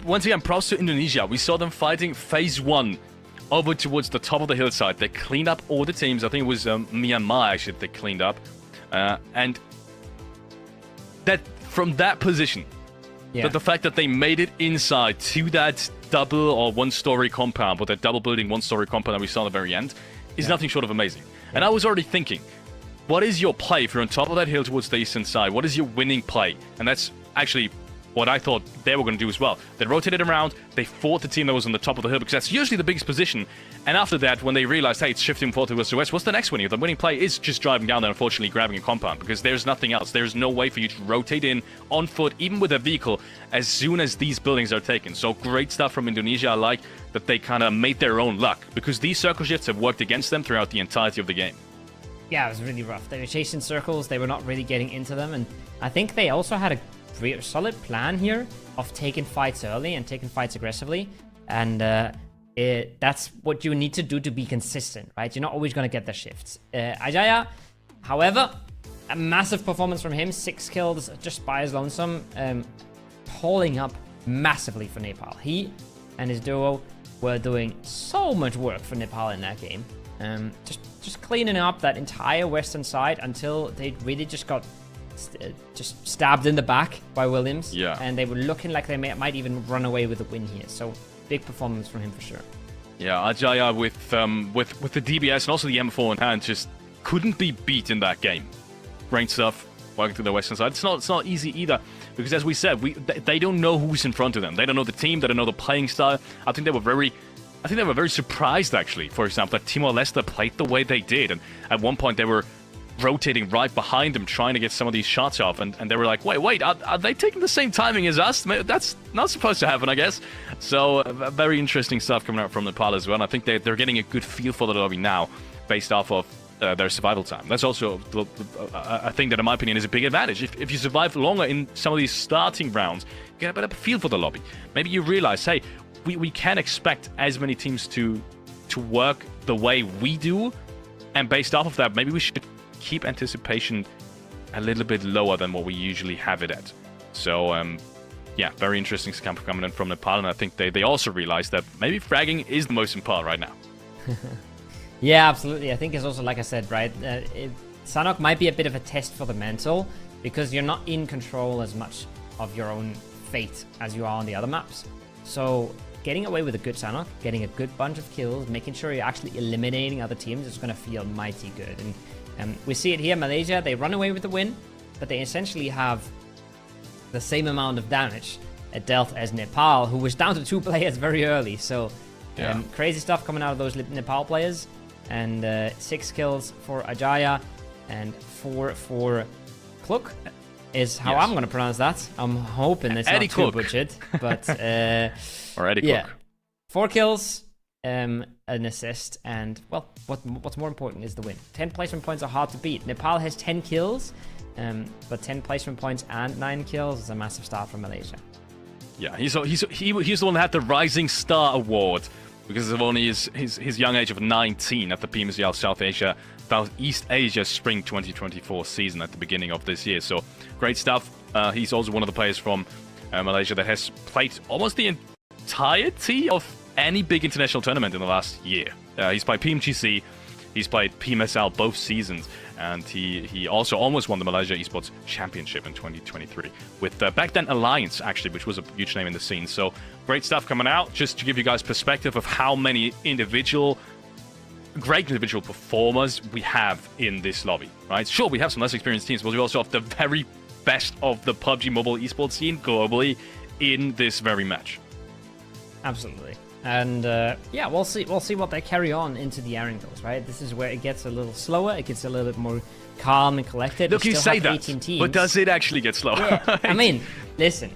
once again, props to Indonesia. We saw them fighting phase 1 over towards the top of the hillside. They cleaned up all the teams. I think it was Myanmar, actually, they cleaned up. And that from that position, that the fact that they made it inside to that double or one-story compound, or that double building one-story compound that we saw at the very end, is nothing short of amazing. And I was already thinking, what is your play if you're on top of that hill towards the eastern side? What is your winning play? And that's actually what I thought they were going to do as well. They rotated around, they fought the team that was on the top of the hill, because that's usually the biggest position. And after that, when they realized, hey, it's shifting forward towards the west, what's the next winning? The winning play is just driving down there, unfortunately grabbing a compound, because there's nothing else. There's no way for you to rotate in on foot, even with a vehicle, as soon as these buildings are taken. So great stuff from Indonesia. I like that they kind of made their own luck, because these circle shifts have worked against them throughout the entirety of the game. Yeah, it was really rough. They were chasing circles, they were not really getting into them, and I think they also had a solid plan here of taking fights early and taking fights aggressively, and that's what you need to do to be consistent, right? You're not always going to get the shifts. Ajaya, however, a massive performance from him, 6 kills just by his lonesome, pulling up massively for Nepal. He and his duo were doing so much work for Nepal in that game, just cleaning up that entire western side until they really just got just stabbed in the back by Williams, and they were looking like they might even run away with a win here. So big performance from him for sure. Yeah, Ajaya with the DBS and also the M4 in hand just couldn't be beat in that game. Great stuff working through the western side. It's not easy either, because as we said, they don't know who's in front of them. They don't know the team. They don't know the playing style. I think they were very surprised, actually, for example, that Timor-leste played the way they did, and at one point they were rotating right behind them, trying to get some of these shots off, and they were like, wait, are they taking the same timing as us? That's not supposed to happen, I guess. So very interesting stuff coming out from Nepal as well, and I think they're getting a good feel for the lobby now, based off of their survival time. That's also a thing that, in my opinion, is a big advantage. If you survive longer in some of these starting rounds, you get a better feel for the lobby. Maybe you realize, hey, we can't expect as many teams to work the way we do, and based off of that, maybe we should keep anticipation a little bit lower than what we usually have it at. So, yeah, very interesting stuff coming in from Nepal, and I think they also realize that maybe fragging is the most important right now. Yeah, absolutely. I think it's also, like I said, right, Sanhok might be a bit of a test for the mental, because you're not in control as much of your own fate as you are on the other maps. So getting away with a good Sanhok, getting a good bunch of kills, making sure you're actually eliminating other teams is going to feel mighty good. And we see it here, Malaysia, they run away with the win, but they essentially have the same amount of damage dealt as Nepal, who was down to 2 players very early. So crazy stuff coming out of those Nepal players. And 6 kills for Ajaya and 4 for Kluk is how I'm going to pronounce that. I'm hoping it's Eddie not too Kluk. butchered, but Or Eddie yeah, Kluk. 4 kills, an assist, and well, what's more important is the win. 10 placement points are hard to beat. Nepal has 10 kills, but 10 placement points and 9 kills is a massive start from Malaysia. Yeah, he's the one that had the Rising Star Award because of only his young age of 19 at the PMCL Southeast Asia Spring 2024 season at the beginning of this year. So great stuff. He's also one of the players from Malaysia that has played almost the entirety of any big international tournament in the last year. He's played PMGC, he's played PMSL both seasons, and he also almost won the Malaysia Esports Championship in 2023 with back then Alliance, actually, which was a huge name in the scene. So great stuff coming out, just to give you guys perspective of how many great individual performers we have in this lobby, right? Sure, we have some less experienced teams, but we also have the very best of the PUBG Mobile esports scene globally in this very match. Absolutely. And yeah, we'll see what they carry on into the Erangels, right? This is where it gets a little slower, it gets a little bit more calm and collected. Look, you say that, 18 teams. but does it actually get slower? Yeah. I mean, listen,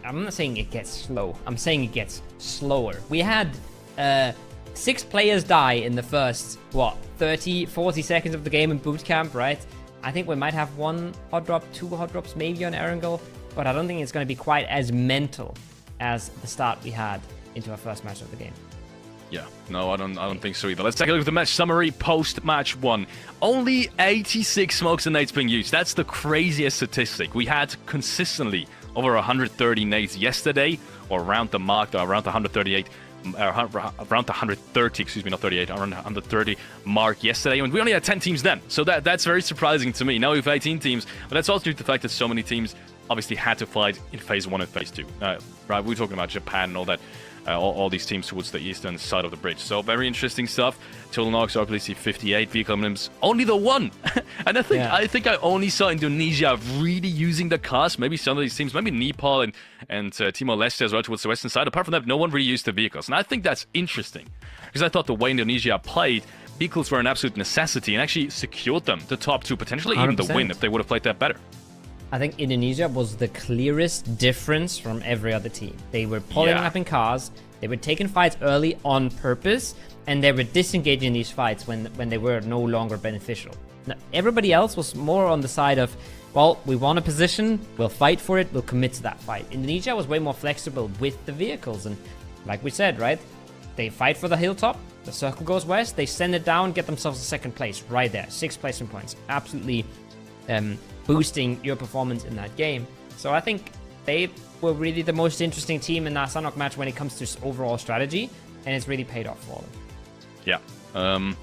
I'm not saying it gets slow, I'm saying it gets slower. We had 6 players die in the first, 30, 40 seconds of the game in boot camp, right? I think we might have 1 hot drop, 2 hot drops maybe on Erangel, but I don't think it's going to be quite as mental as the start we had into our first match of the game. Yeah, no, I don't think so either. Let's take a look at the match summary post-match 1. Only 86 smokes and nades being used. That's the craziest statistic. We had consistently over 130 nades yesterday, or around the mark, around the 138, around the 130, excuse me, not 38, around the 130 mark yesterday, and we only had 10 teams then. So that's very surprising to me. Now we have 18 teams, but that's also due to the fact that so many teams obviously had to fight in Phase 1 and Phase 2. Right, we were talking about Japan and all that. All these teams towards the eastern side of the bridge. So very interesting stuff. Total knocks, obviously 58 vehicle minimums, only the 1. And I think I only saw Indonesia really using the cars. Maybe some of these teams, maybe Nepal and Timor-leste as well towards the western side. Apart from that, no one really used the vehicles. And I think that's interesting because I thought the way Indonesia played, vehicles were an absolute necessity and actually secured them the top 2, potentially even 100%. the win if they would have played that better. I think Indonesia was the clearest difference from every other team. They were pulling up in cars, they were taking fights early on purpose, and they were disengaging these fights when they were no longer beneficial. Now, everybody else was more on the side of, well, we want a position, we'll fight for it, we'll commit to that fight. Indonesia was way more flexible with the vehicles, and like we said, right, they fight for the hilltop, the circle goes west, they send it down, get themselves a second place right there, 6 placement points. Absolutely boosting your performance in that game. So I think they were really the most interesting team in that Sanhok match when it comes to overall strategy, and it's really paid off for them. Yeah.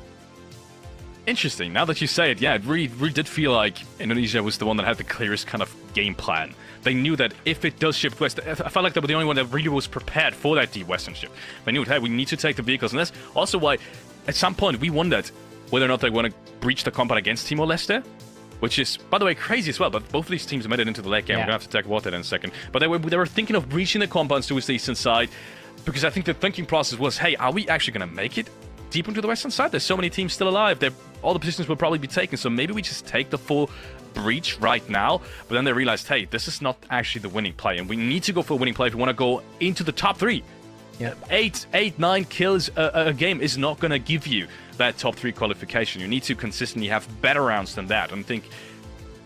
Interesting. Now that you say it, yeah, it really did feel like Indonesia was the one that had the clearest kind of game plan. They knew that if it does shift west, I felt like they were the only one that really was prepared for that deep western shift. They knew, hey, we need to take the vehicles, and that's also why at some point we wondered whether or not they want to breach the combat against Timor-leste, which is, by the way, crazy as well. But both of these teams made it into the late game. Yeah. We're going to have to take water in a second. But they were thinking of breaching the compounds towards the eastern side, because I think the thinking process was, hey, are we actually going to make it deep into the western side? There's so many teams still alive. They're all the positions will probably be taken. So maybe we just take the full breach right now. But then they realized, hey, this is not actually the winning play, and we need to go for a winning play if we want to go into the top 3. Yeah. 9 kills a game is not going to give you that top 3 qualification. You need to consistently have better rounds than that. And I think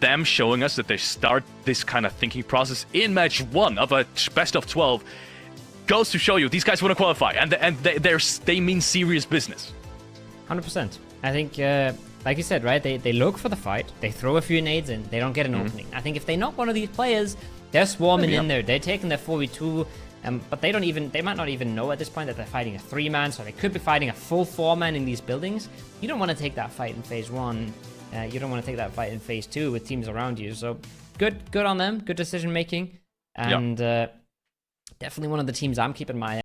them showing us that they start this kind of thinking process in match 1 of a best of 12 goes to show you these guys want to qualify, and they mean serious business. 100%. I think, like you said, right? They look for the fight. They throw a few nades in. They don't get an opening. I think if they knock one of these players, they're swarming in there. They're taking their 4v2. But they might not even know at this point that they're fighting a 3-man, so they could be fighting a full 4-man in these buildings. You don't want to take that fight in phase 1. You don't want to take that fight in phase 2 with teams around you. So good on them. Good decision making. And definitely one of the teams I'm keeping my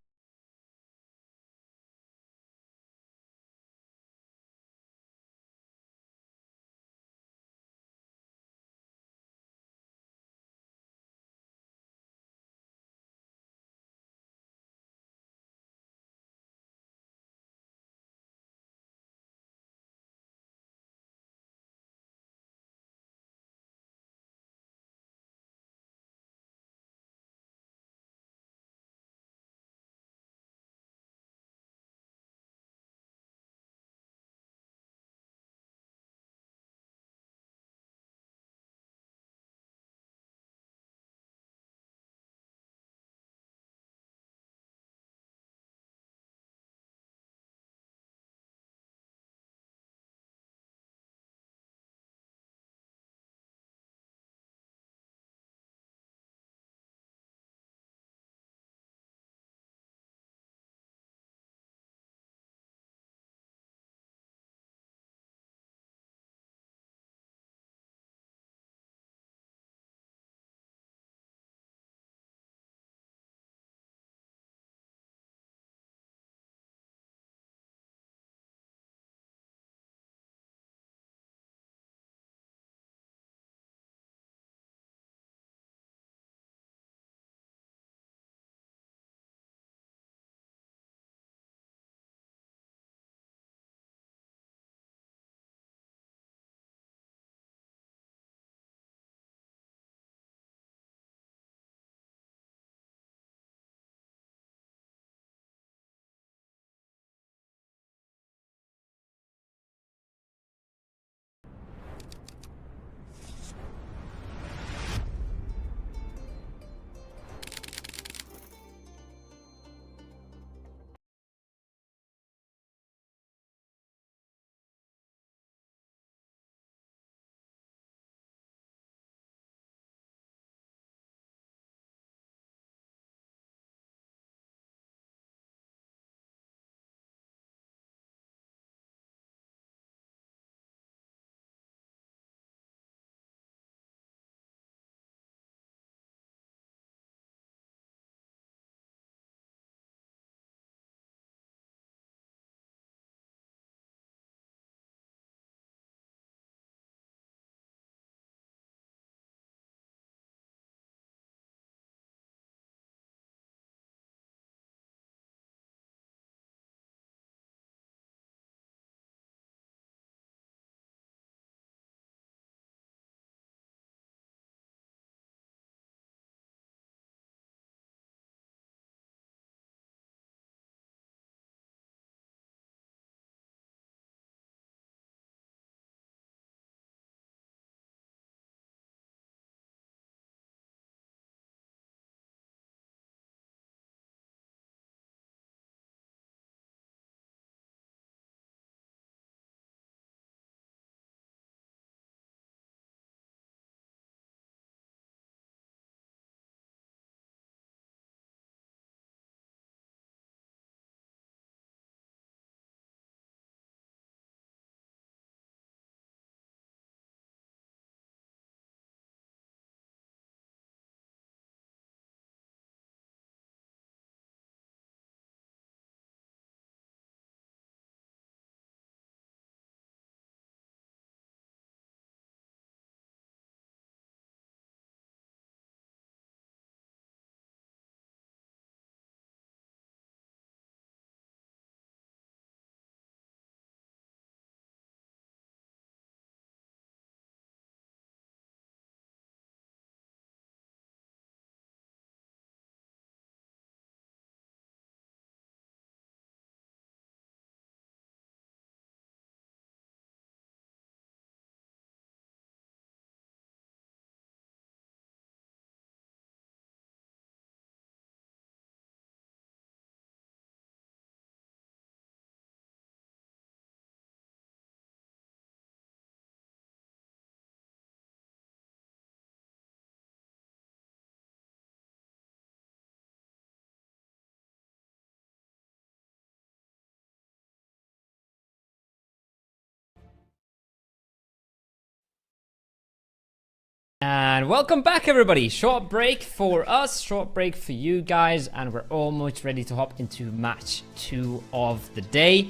And welcome back, everybody. Short break for us, short break for you guys, and we're almost ready to hop into match 2 of the day.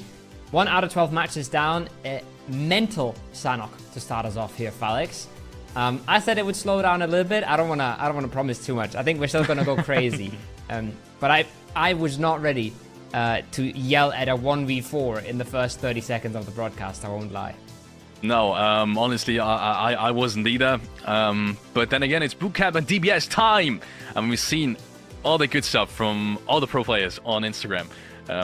1 out of 12 matches down. Mental Sanhok to start us off here, Felix. I said it would slow down a little bit. I don't wanna promise too much. I think we're still gonna go crazy. But I was not ready to yell at a 1v4 in the first 30 seconds of the broadcast. I won't lie. No, honestly, I wasn't either. But then again, it's bootcamp and DBS time, and we've seen all the good stuff from all the pro players on Instagram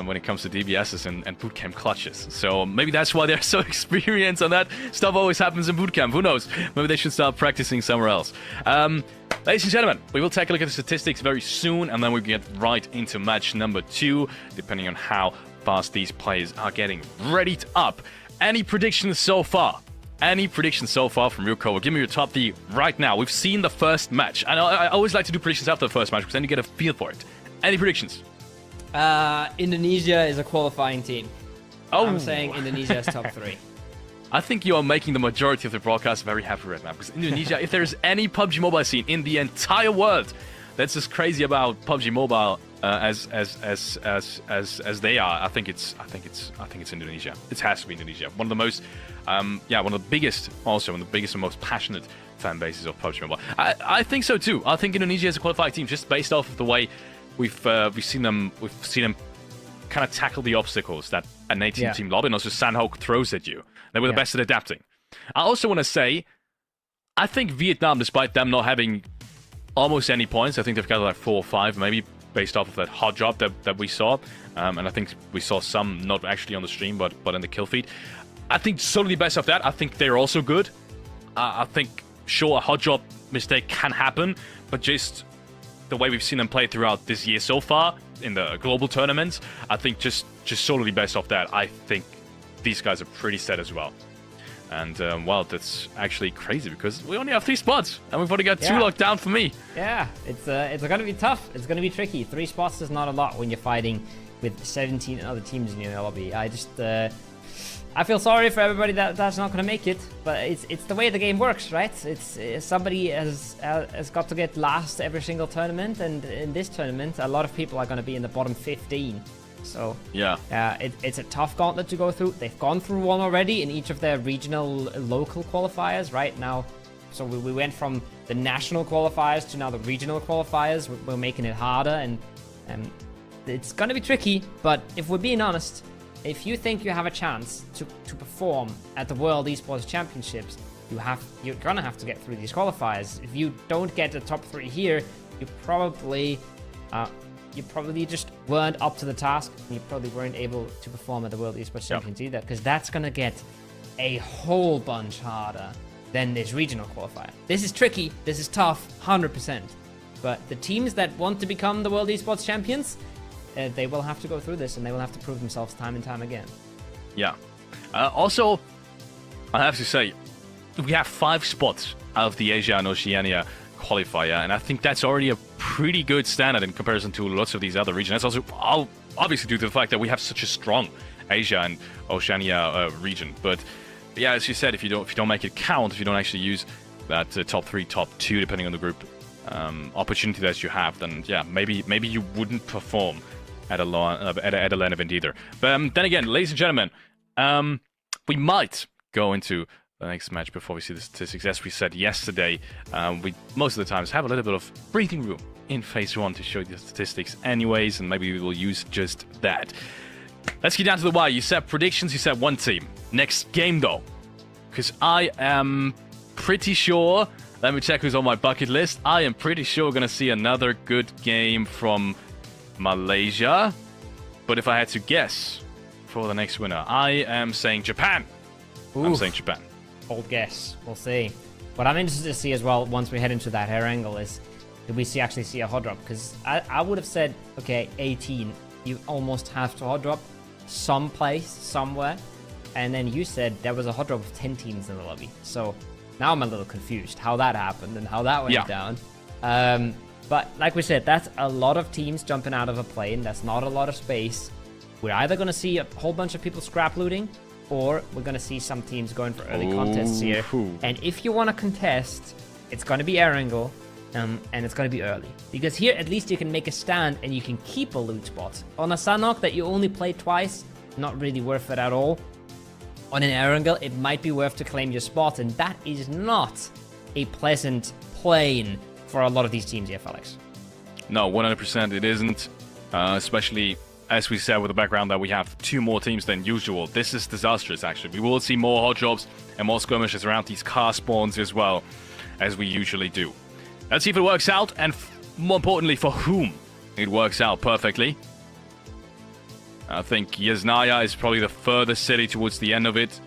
when it comes to DBSs and bootcamp clutches. So maybe that's why they're so experienced, and that stuff always happens in bootcamp. Who knows? Maybe they should start practicing somewhere else. Ladies and gentlemen, we will take a look at the statistics very soon, and then we'll get right into match number 2, depending on how fast these players are getting readied up. Any predictions so far? Any predictions so far from your cover? Give me your top 3 right now. We've seen the first match. I always like to do predictions after the first match because then you get a feel for it. Any predictions? Indonesia is a qualifying team. Oh, I'm saying Indonesia is top 3. I think you are making the majority of the broadcast very happy right now, because Indonesia, if there's any PUBG Mobile scene in the entire world that's as crazy about PUBG Mobile as they are, I think it's Indonesia. It has to be Indonesia. One of the most, one of the biggest, also one of the biggest and most passionate fan bases of PUBG Mobile. I think so too. I think Indonesia is a qualified team just based off of the way we've seen them kind of tackle the obstacles that an 18-team lobby and also Sanhok throws at you. They were the best at adapting. I also want to say, I think Vietnam, despite them not having almost any points, I think they've got like 4 or 5 maybe, based off of that hot job that we saw. And I think we saw some, not actually on the stream, but in the kill feed. I think solely based off that, I think they're also good. I think, sure, a hot job mistake can happen, but just the way we've seen them play throughout this year so far in the global tournaments, I think just solely based off that, I think these guys are pretty set as well. And, well, that's actually crazy because we only have 3 spots and we've only got 2 locked down for me. Yeah, it's going to be tough. It's going to be tricky. 3 spots is not a lot when you're fighting with 17 other teams in your lobby. I feel sorry for everybody that's not going to make it, but it's the way the game works, right? It's somebody has got to get last every single tournament, and in this tournament, a lot of people are going to be in the bottom 15. So it's a tough gauntlet to go through. They've gone through one already in each of their regional local qualifiers right now. So we went from the national qualifiers to now the regional qualifiers. We're making it harder, and it's going to be tricky. But if we're being honest, if you think you have a chance to perform at the World Esports Championships, you're going to have to get through these qualifiers. If you don't get the top 3 here, you probably just weren't up to the task, and you probably weren't able to perform at the World Esports Champions either, because that's going to get a whole bunch harder than this regional qualifier. This is tricky, this is tough, 100%. But the teams that want to become the World Esports Champions, they will have to go through this, and they will have to prove themselves time and time again. Yeah. Also, I have to say, we have 5 spots out of the Asia and Oceania qualifier, and I think that's already a pretty good standard in comparison to lots of these other regions. That's also obviously due to the fact that we have such a strong Asia and Oceania region. But yeah, as you said, if you don't make it count, if you don't actually use that top 3, top 2, depending on the group opportunity that you have, then yeah, maybe you wouldn't perform at a LAN event either. But then again, ladies and gentlemen, we might go into the next match before we see the statistics. As we said yesterday, we most of the times have a little bit of breathing room in phase 1 to show you the statistics anyways, and maybe we will use just that. Let's get down to the wire. You said predictions, you said 1 team. Next game though, because I am pretty sure, let me check who's on my bucket list. I am pretty sure we're going to see another good game from Malaysia. But if I had to guess for the next winner, I am saying Japan. I'm saying Japan. Bold guess. We'll see. What I'm interested to see as well, once we head into that Erangel, is did we actually see a hot drop? Because I would have said, okay, 18, you almost have to hot drop someplace, somewhere. And then you said there was a hot drop of 10 teams in the lobby. So now I'm a little confused how that happened and how that went down. But like we said, that's a lot of teams jumping out of a plane. That's not a lot of space. We're either going to see a whole bunch of people scrap looting, or we're going to see some teams going for early contests here. And if you want to contest, it's going to be Erangel, and it's going to be early. Because here, at least you can make a stand and you can keep a loot spot. On a Sanhok that you only played twice, not really worth it at all. On an Erangel, it might be worth to claim your spot, and that is not a pleasant plane for a lot of these teams here, Felix. No, 100% it isn't, especially as we said with the background that we have 2 more teams than usual. This is disastrous, actually. We will see more hot drops and more skirmishes around these car spawns as well, as we usually do. Let's see if it works out, and more importantly, for whom it works out perfectly. I think Yasnaya is probably the furthest city towards the end of it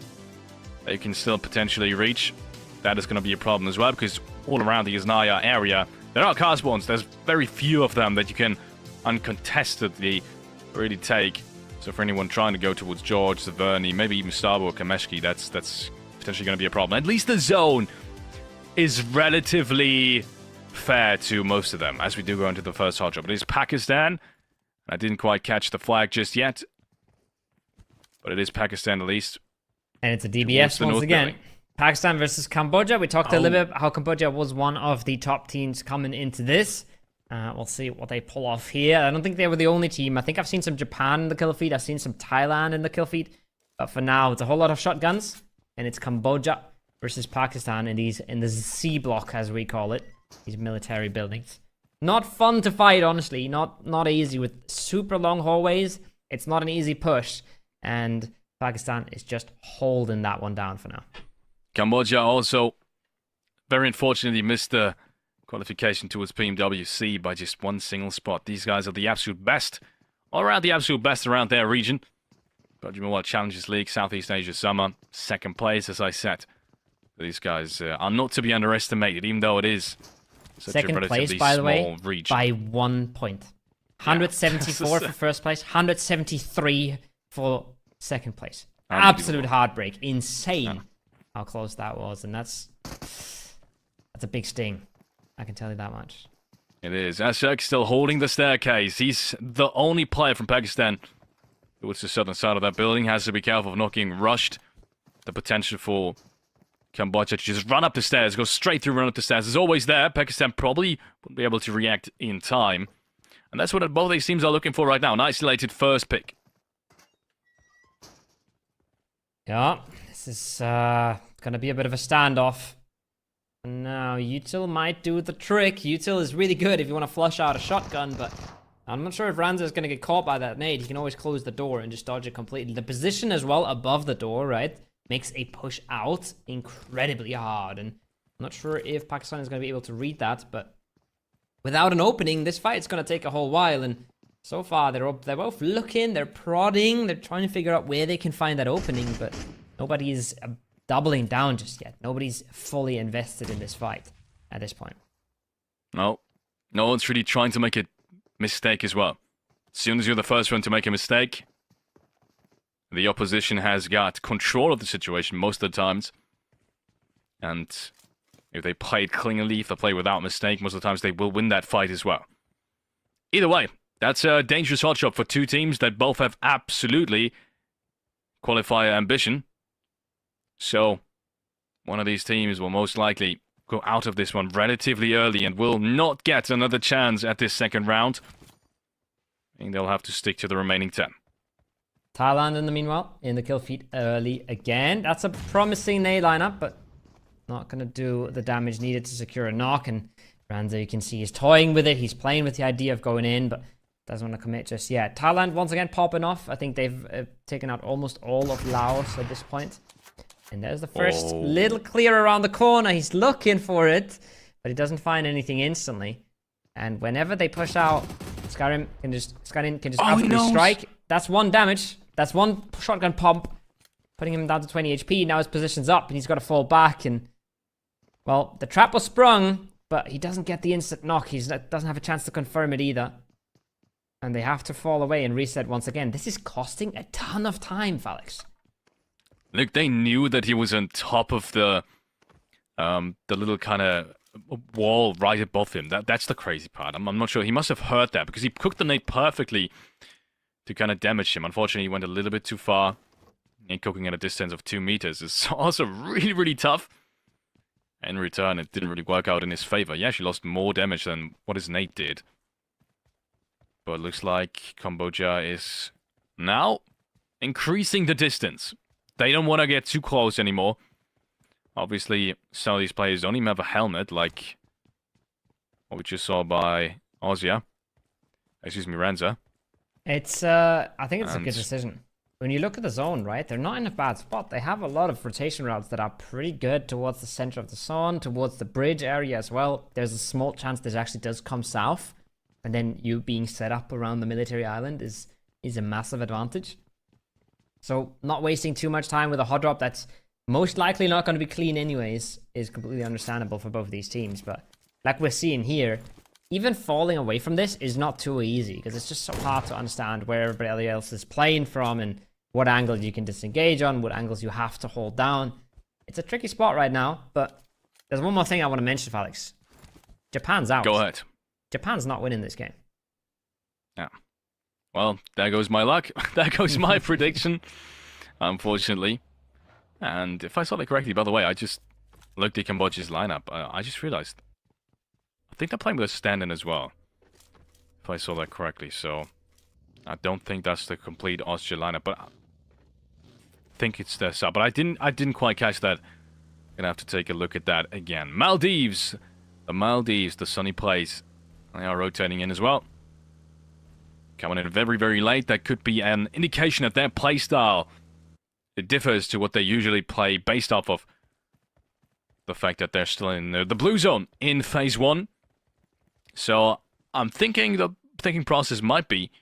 that you can still potentially reach. That is going to be a problem as well, because all around the Yasnaya area, there are car spawns. There's very few of them that you can uncontestedly really take. So for anyone trying to go towards George, Severny, maybe even Stabo or Kameshki, that's potentially going to be a problem. At least the zone is relatively fair to most of them, as we do go into the first hot drop. It is Pakistan. I didn't quite catch the flag just yet, but it is Pakistan at least. And it's a DBS once again. Building. Pakistan versus Cambodia. We talked a little bit how Cambodia was one of the top teams coming into this. We'll see what they pull off here. I don't think they were the only team. I think I've seen some Japan in the kill feed. I've seen some Thailand in the kill feed. But for now, it's a whole lot of shotguns. And it's Cambodia versus Pakistan in the C block, as we call it. These military buildings. Not fun to fight, honestly. Not easy with super long hallways. It's not an easy push. And Pakistan is just holding that one down for now. Cambodia also, very unfortunately, missed the qualification towards PMWC by just one single spot. These guys are the absolute best, all around the absolute best around their region. PUBG Mobile Challenges League, Southeast Asia Summer, 2nd place, as I said. These guys are not to be underestimated, even though it is such a relatively place, by the way, region. By 1 point. 174 for first place, 173 for second place. Absolute heartbreak. Insane how close that was, and that's a big sting. I can tell you that much. It is. ASagi8 still holding the staircase. He's the only player from Pakistan towards the southern side of that building. Has to be careful of not getting rushed. The potential for Cambodia to just run up the stairs, go straight through, run up the stairs is always there. Pakistan probably wouldn't be able to react in time. And that's what both these teams are looking for right now. An isolated first pick. Yeah, this is going to be a bit of a standoff. Now, Util might do the trick. Util is really good if you want to flush out a shotgun, but I'm not sure if Ranza is going to get caught by that nade. He can always close the door and just dodge it completely. The position as well above the door, right, makes a push out incredibly hard. And I'm not sure if Pakistan is going to be able to read that, but without an opening, this fight's going to take a whole while. And so far, they're both looking, they're prodding, they're trying to figure out where they can find that opening, but nobody's doubling down just yet. Nobody's fully invested in this fight at this point. No one's really trying to make a mistake as well. As soon as you're the first one to make a mistake, the opposition has got control of the situation most of the times. And if they play it cleanly, if they play without mistake, most of the times they will win that fight as well. Either way, that's a dangerous hot shot for 2 teams that both have absolutely qualifier ambition. So, one of these teams will most likely go out of this one relatively early and will not get another chance at this second round. I think they'll have to stick to the remaining 10. Thailand, in the meanwhile, in the kill feed early again. That's a promising nade lineup, but not going to do the damage needed to secure a knock. And Ranza, you can see, he's toying with it. He's playing with the idea of going in, but doesn't want to commit just yet. Thailand, once again, popping off. I think they've taken out almost all of Laos at this point. And there's the first little clear around the corner. He's looking for it, but he doesn't find anything instantly. And whenever they push out, Skyrim can just absolutely strike. That's 1 damage. That's 1 shotgun pump, putting him down to 20 HP. Now his position's up, and he's got to fall back. And, well, the trap was sprung, but he doesn't get the instant knock. He doesn't have a chance to confirm it either. And they have to fall away and reset once again. This is costing a ton of time, Felix. Look, they knew that he was on top of the little kind of wall right above him. That's the crazy part. I'm not sure. He must have heard that because he cooked the nade perfectly to kind of damage him. Unfortunately, he went a little bit too far. And cooking at a distance of 2 meters is also really, really tough. In return, it didn't really work out in his favor. He actually lost more damage than what his nade did. But it looks like Cambodia is now increasing the distance. They don't want to get too close anymore. Obviously, some of these players don't even have a helmet, like what we just saw by Ozia. Excuse me, Ranza. It's, I think it's a good decision. When you look at the zone, right, they're not in a bad spot. They have a lot of rotation routes that are pretty good towards the center of the zone, towards the bridge area as well. There's a small chance this actually does come south. And then you being set up around the military island is a massive advantage. So not wasting too much time with a hot drop that's most likely not going to be clean anyways is completely understandable for both of these teams. But like we're seeing here, even falling away from this is not too easy because it's just so hard to understand where everybody else is playing from and what angles you can disengage on, what angles you have to hold down. It's a tricky spot right now, but there's one more thing I want to mention, Felix. Japan's out. Go ahead. Japan's not winning this game. Yeah. Well, there goes my luck. There goes my prediction, unfortunately. And if I saw that correctly, by the way, I just looked at Cambodia's lineup. I just realized. I think they're playing with a stand-in as well. If I saw that correctly, so I don't think that's the complete Austria lineup, but I think it's their sub. But I didn't quite catch that. Gonna have to take a look at that again. Maldives, the sunny place. They are rotating in as well. Coming in very, very late. That could be an indication of their playstyle. It differs to what they usually play based off of the fact that they're still in the blue zone in phase 1. So I'm thinking the thinking process might be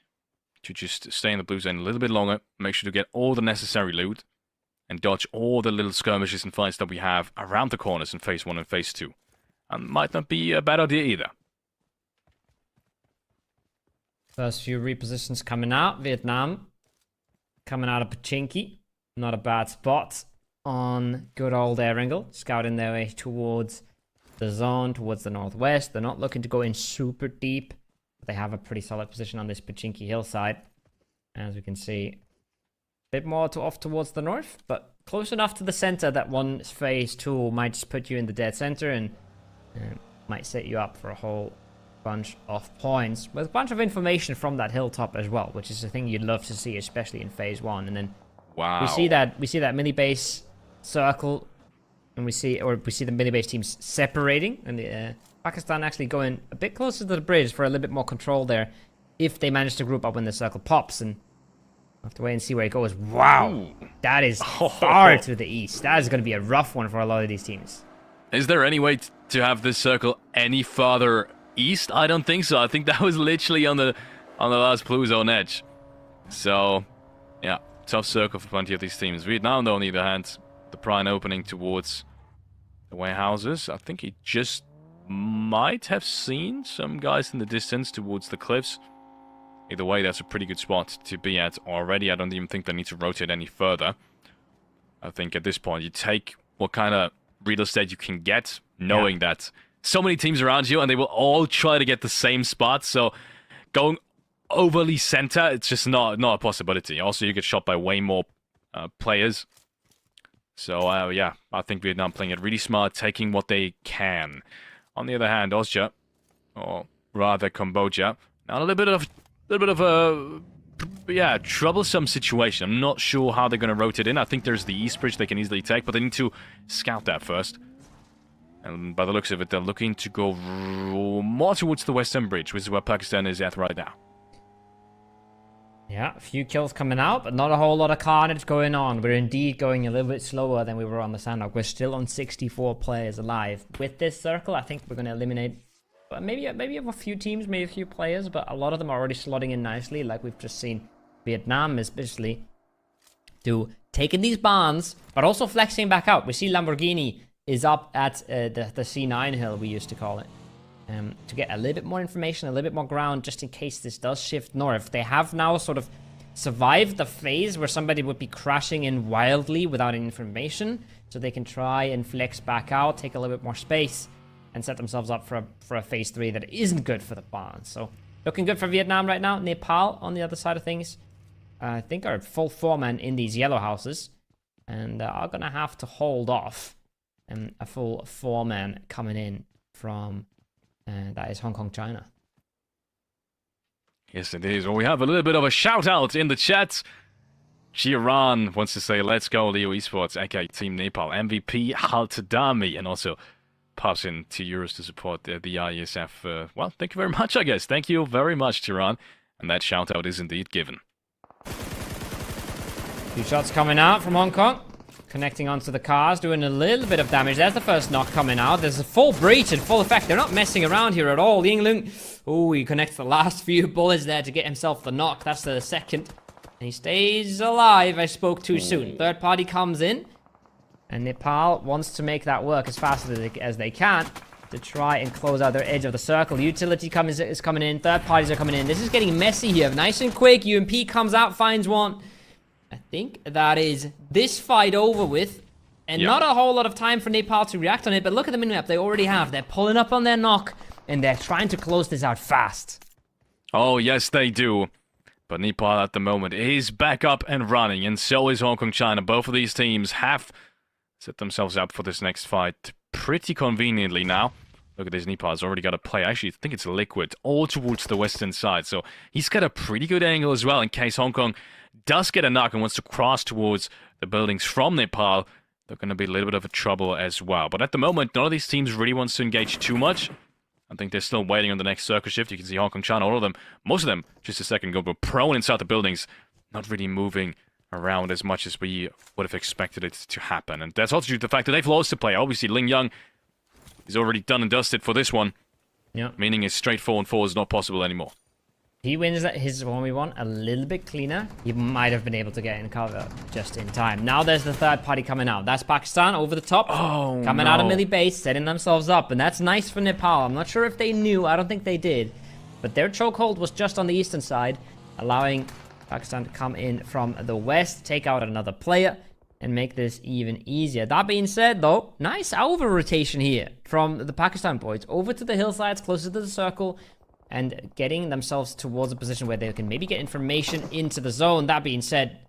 to just stay in the blue zone a little bit longer, make sure to get all the necessary loot, and dodge all the little skirmishes and fights that we have around the corners in phase 1 and phase 2. And might not be a bad idea either. First few repositions coming out. Vietnam coming out of Pachinki. Not a bad spot on good old Erangel. Scouting their way towards the zone, towards the northwest. They're not looking to go in super deep. They have a pretty solid position on this Pachinki hillside. As we can see, a bit more off towards the north, but close enough to the center that one phase 2 might just put you in the dead center and might set you up for a whole bunch of points with a bunch of information from that hilltop as well, which is the thing you'd love to see, especially in phase 1. And then wow, we see that mini base circle, and we see the mini base teams separating, and Pakistan actually going a bit closer to the bridge for a little bit more control there if they manage to group up when the circle pops. And we'll have to wait and see where it goes. Wow, ooh, that is far to the east. That is going to be a rough one for a lot of these teams. Is there any way to have this circle any farther east? I don't think so. I think that was literally on the last blue zone edge. So yeah, tough circle for plenty of these teams. Vietnam, though, on the other hand, the prime opening towards the warehouses. I think he just might have seen some guys in the distance towards the cliffs. Either way, that's a pretty good spot to be at already. I don't even think they need to rotate any further. I think at this point, you take what kind of real estate you can get, knowing that so many teams around you, and they will all try to get the same spot. So going overly center, it's just not a possibility. Also, you get shot by way more players. So yeah, I think Vietnam playing it really smart, taking what they can. On the other hand, Austria, or rather Cambodia, now a little bit of a troublesome situation. I'm not sure how they're going to rotate in. I think there's the east bridge they can easily take, but they need to scout that first. And by the looks of it, they're looking to go more towards the western bridge, which is where Pakistan is at right now. Yeah, a few kills coming out, but not a whole lot of carnage going on. We're indeed going a little bit slower than we were on the Sanhok. We're still on 64 players alive. With this circle, I think we're going to eliminate maybe a few teams, maybe a few players, but a lot of them are already slotting in nicely, like we've just seen Vietnam especially do, taking these barns, but also flexing back out. We see Lamborghini is up at the C9 hill, we used to call it. To get a little bit more information, a little bit more ground, just in case this does shift north. They have now sort of survived the phase where somebody would be crashing in wildly without any information, so they can try and flex back out, take a little bit more space, and set themselves up for a phase 3 that isn't good for the barns. So looking good for Vietnam right now. Nepal on the other side of things, I think, are full 4-man in these yellow houses, and are gonna have to hold off a full 4-man coming in from, that is Hong Kong, China. Yes, it is. Well, we have a little bit of a shout out in the chat. Jiran wants to say, let's go, Leo Esports, aka Team Nepal, MVP Haltadami, and also pops in €2 to support the ISF. Well, thank you very much, I guess. Thank you very much, Jiran. And that shout out is indeed given. 2 shots coming out from Hong Kong. Connecting onto the cars, doing a little bit of damage. There's the first knock coming out. There's a full breach in full effect. They're not messing around here at all. Yinglung, oh, he connects the last few bullets there to get himself the knock. That's the second. And he stays alive. I spoke too soon. Third party comes in. And Nepal wants to make that work as fast as they can to try and close out their edge of the circle. Utility is coming in. Third parties are coming in. This is getting messy here. Nice and quick. UMP comes out, finds one. I think that is this fight over with. And not a whole lot of time for Nepal to react on it. But look at the minimap they already have. They're pulling up on their knock. And they're trying to close this out fast. Oh, yes, they do. But Nepal at the moment is back up and running. And so is Hong Kong, China. Both of these teams have set themselves up for this next fight pretty conveniently now. Look at this, Nepal's already got a play. Actually, I think it's Liquid, all towards the western side. So he's got a pretty good angle as well in case Hong Kong does get a knock and wants to cross towards the buildings from Nepal. They're going to be a little bit of a trouble as well. But at the moment, none of these teams really wants to engage too much. I think they're still waiting on the next circle shift. You can see Hong Kong, China, all of them, most of them, just a second ago, were prone inside the buildings, not really moving around as much as we would have expected it to happen. And that's also due to the fact that they've lost the play. Obviously, Ling Yang is already done and dusted for this one. Yeah. Meaning his straight 4-on-4 is not possible anymore. He wins his 1v1 a little bit cleaner. He might have been able to get in cover just in time. Now there's the third party coming out. That's Pakistan over the top. Oh, coming out of Millie base, setting themselves up. And that's nice for Nepal. I'm not sure if they knew. I don't think they did. But their chokehold was just on the eastern side, allowing Pakistan to come in from the west, take out another player, and make this even easier. That being said, though, nice over rotation here from the Pakistan boys over to the hillsides, closer to the circle, and getting themselves towards a position where they can maybe get information into the zone. That being said,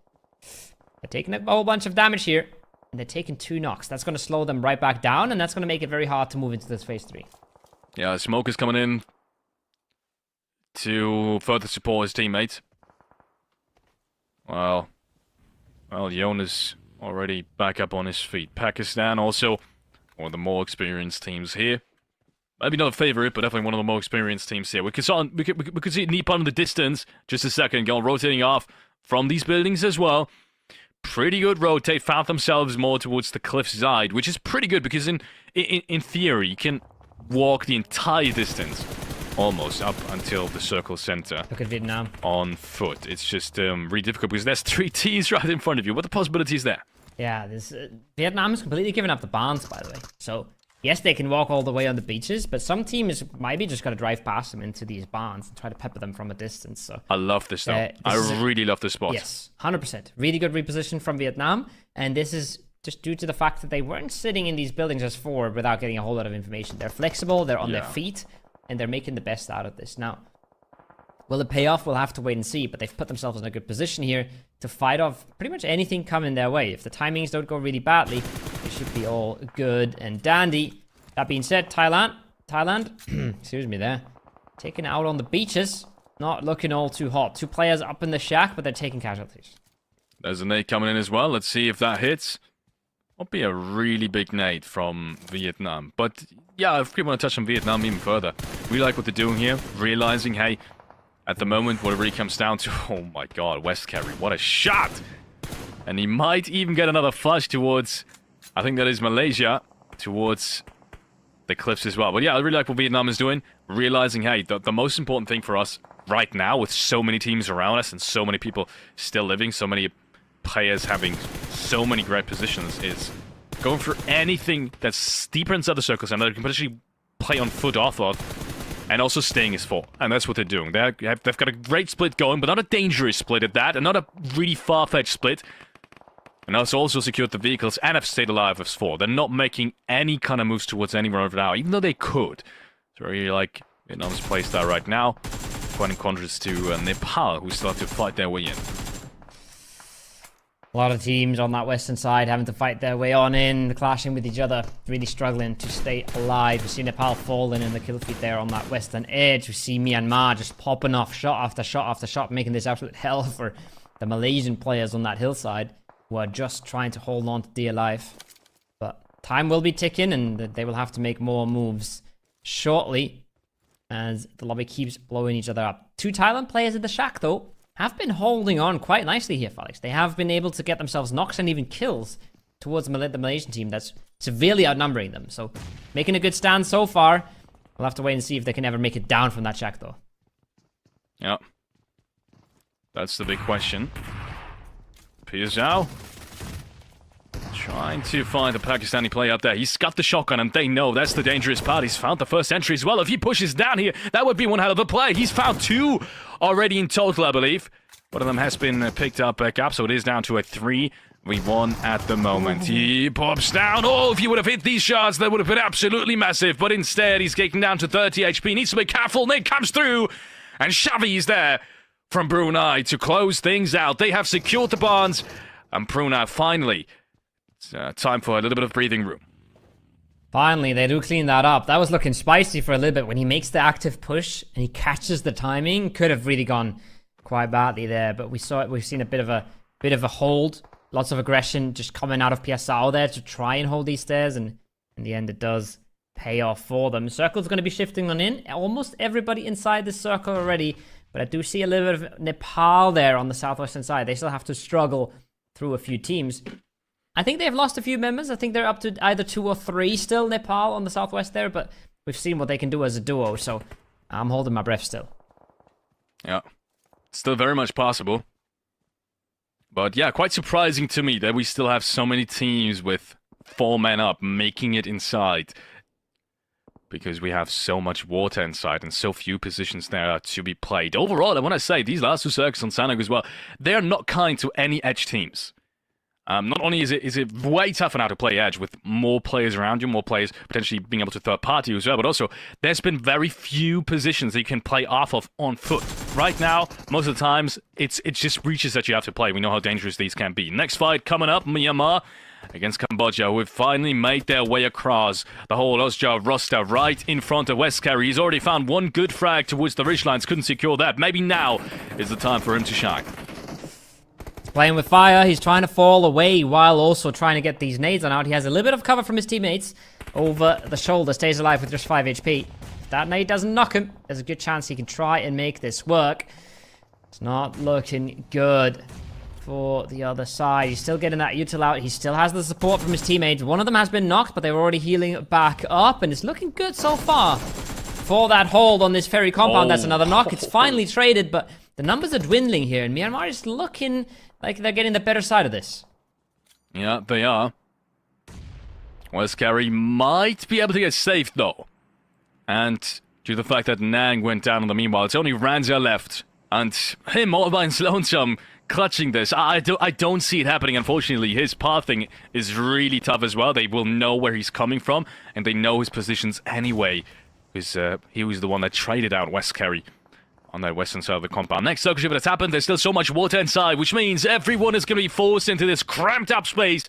they're taking a whole bunch of damage here, and they're taking 2 knocks. That's going to slow them right back down, and that's going to make it very hard to move into this phase 3. Yeah, Smoke is coming in to further support his teammates. Well, Jonas already back up on his feet. Pakistan also one of the more experienced teams here. Maybe not a favorite, but definitely one of the more experienced teams here. We could see Nepal in the distance. Just a second ago, rotating off from these buildings as well. Pretty good rotate. Found themselves more towards the cliff side, which is pretty good because in theory, you can walk the entire distance almost up until the circle center. Look at Vietnam. On foot. It's just really difficult because there's 3 Ts right in front of you. What are the possibilities there? Yeah, this Vietnam is completely giving up the barns, by the way. So yes, they can walk all the way on the beaches, but some teams might be just going to drive past them into these barns and try to pepper them from a distance. So I love this though. I really love this spot. Yes, 100%. Really good reposition from Vietnam, and this is just due to the fact that they weren't sitting in these buildings as forward without getting a whole lot of information. They're flexible, they're on their feet, and they're making the best out of this. Now, will it pay off? We'll have to wait and see, but they've put themselves in a good position here to fight off pretty much anything coming their way. If the timings don't go really badly, it should be all good and dandy. That being said, Thailand, excuse me there, taken out on the beaches, not looking all too hot. 2 players up in the shack, but they're taking casualties. There's a nade coming in as well. Let's see if that hits. Won't be a really big nade from Vietnam. But yeah, if we want to touch on Vietnam even further, we like what they're doing here, realizing, hey, at the moment, what it really comes down to, oh my god, West carry, what a shot! And he might even get another flush towards, I think that is Malaysia, towards the cliffs as well. But yeah, I really like what Vietnam is doing, realizing, hey, the most important thing for us right now, with so many teams around us and so many people still living, so many players having so many great positions, is going for anything that's deeper inside the circle center that you can potentially play on foot off of, and also staying as 4. And that's what they're doing. They've got a great split going, but not a dangerous split at that, and not a really far-fetched split. And also secured the vehicles and have stayed alive as 4. They're not making any kind of moves towards anywhere over now, even though they could. So I really like Vietnam's playstyle right now. Quite in contrast to Nepal, who still have to fight their way in. A lot of teams on that western side having to fight their way on in, clashing with each other, really struggling to stay alive. We see Nepal falling in the kill feed there on that western edge. We see Myanmar just popping off shot after shot after shot, making this absolute hell for the Malaysian players on that hillside who are just trying to hold on to dear life. But time will be ticking and they will have to make more moves shortly as the lobby keeps blowing each other up. 2 Thailand players at the shack though have been holding on quite nicely here, Felix. They have been able to get themselves knocks and even kills towards the Malaysian team that's severely outnumbering them. So, making a good stand so far. We'll have to wait and see if they can ever make it down from that shack, though. Yeah. That's the big question. Pia Zhao trying to find the Pakistani player up there. He's got the shotgun, and they know that's the dangerous part. He's found the first entry as well. If he pushes down here, that would be one hell of a play. He's found 2 already in total, I believe. One of them has been picked up back up, so it is down to a 3v1 at the moment. He pops down. Oh, if he would have hit these shots, that would have been absolutely massive. But instead, he's getting down to 30 HP. Needs to be careful. Nick comes through, and Xavi is there from Brunei to close things out. They have secured the bonds, and Brunei finally... time for a little bit of breathing room. Finally, they do clean that up. That was looking spicy for a little bit when he makes the active push and he catches the timing. Could have really gone quite badly there, but we've seen a bit of a hold. Lots of aggression just coming out of PSAO there to try and hold these stairs, and in the end it does pay off for them. Circle's going to be shifting on in. Almost everybody inside the circle already, but I do see a little bit of Nepal there on the southwestern side. They still have to struggle through a few teams. I think they've lost a few members. I think they're up to either 2 or 3 still, Nepal on the southwest there, but we've seen what they can do as a duo, so I'm holding my breath still. Yeah, still very much possible. But yeah, quite surprising to me that we still have so many teams with 4 men up making it inside. Because we have so much water inside and so few positions there to be played. Overall, I want to say, these last 2 circles on Sanhok as well, they are not kind to any edge teams. Not only is it way tougher now to play edge with more players around you, more players potentially being able to third party as well, but also there's been very few positions that you can play off of on foot. Right now, most of the times, it's just reaches that you have to play. We know how dangerous these can be. Next fight coming up, Myanmar against Cambodia, who have finally made their way across the whole Osja roster right in front of Westcarry. He's already found 1 good frag towards the ridgelines, couldn't secure that. Maybe now is the time for him to shine. Playing with fire, he's trying to fall away while also trying to get these nades on out. He has a little bit of cover from his teammates over the shoulder, stays alive with just 5 HP. If that nade doesn't knock him, there's a good chance he can try and make this work. It's not looking good for the other side. He's still getting that util out. He still has the support from his teammates. One of them has been knocked, but they're already healing back up, and it's looking good so far for that hold on this ferry compound. That's another knock. It's finally traded, but the numbers are dwindling here, and Myanmar is looking like they're getting the better side of this. Yeah, they are. Westcarry might be able to get safe, though. And due to the fact that Nang went down in the meanwhile, it's only Erangel left. And him all by his lonesome clutching this. I don't see it happening, unfortunately. His pathing is really tough as well. They will know where he's coming from, and they know his positions anyway. Because he was the one that traded out Westcarry on that western side of the compound. Next circle shift that's happened, there's still so much water inside, which means everyone is going to be forced into this cramped up space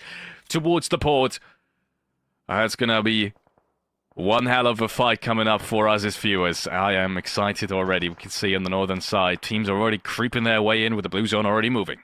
towards the port. That's going to be one hell of a fight coming up for us as viewers. I am excited already. We can see on the northern side, teams are already creeping their way in with the blue zone already moving.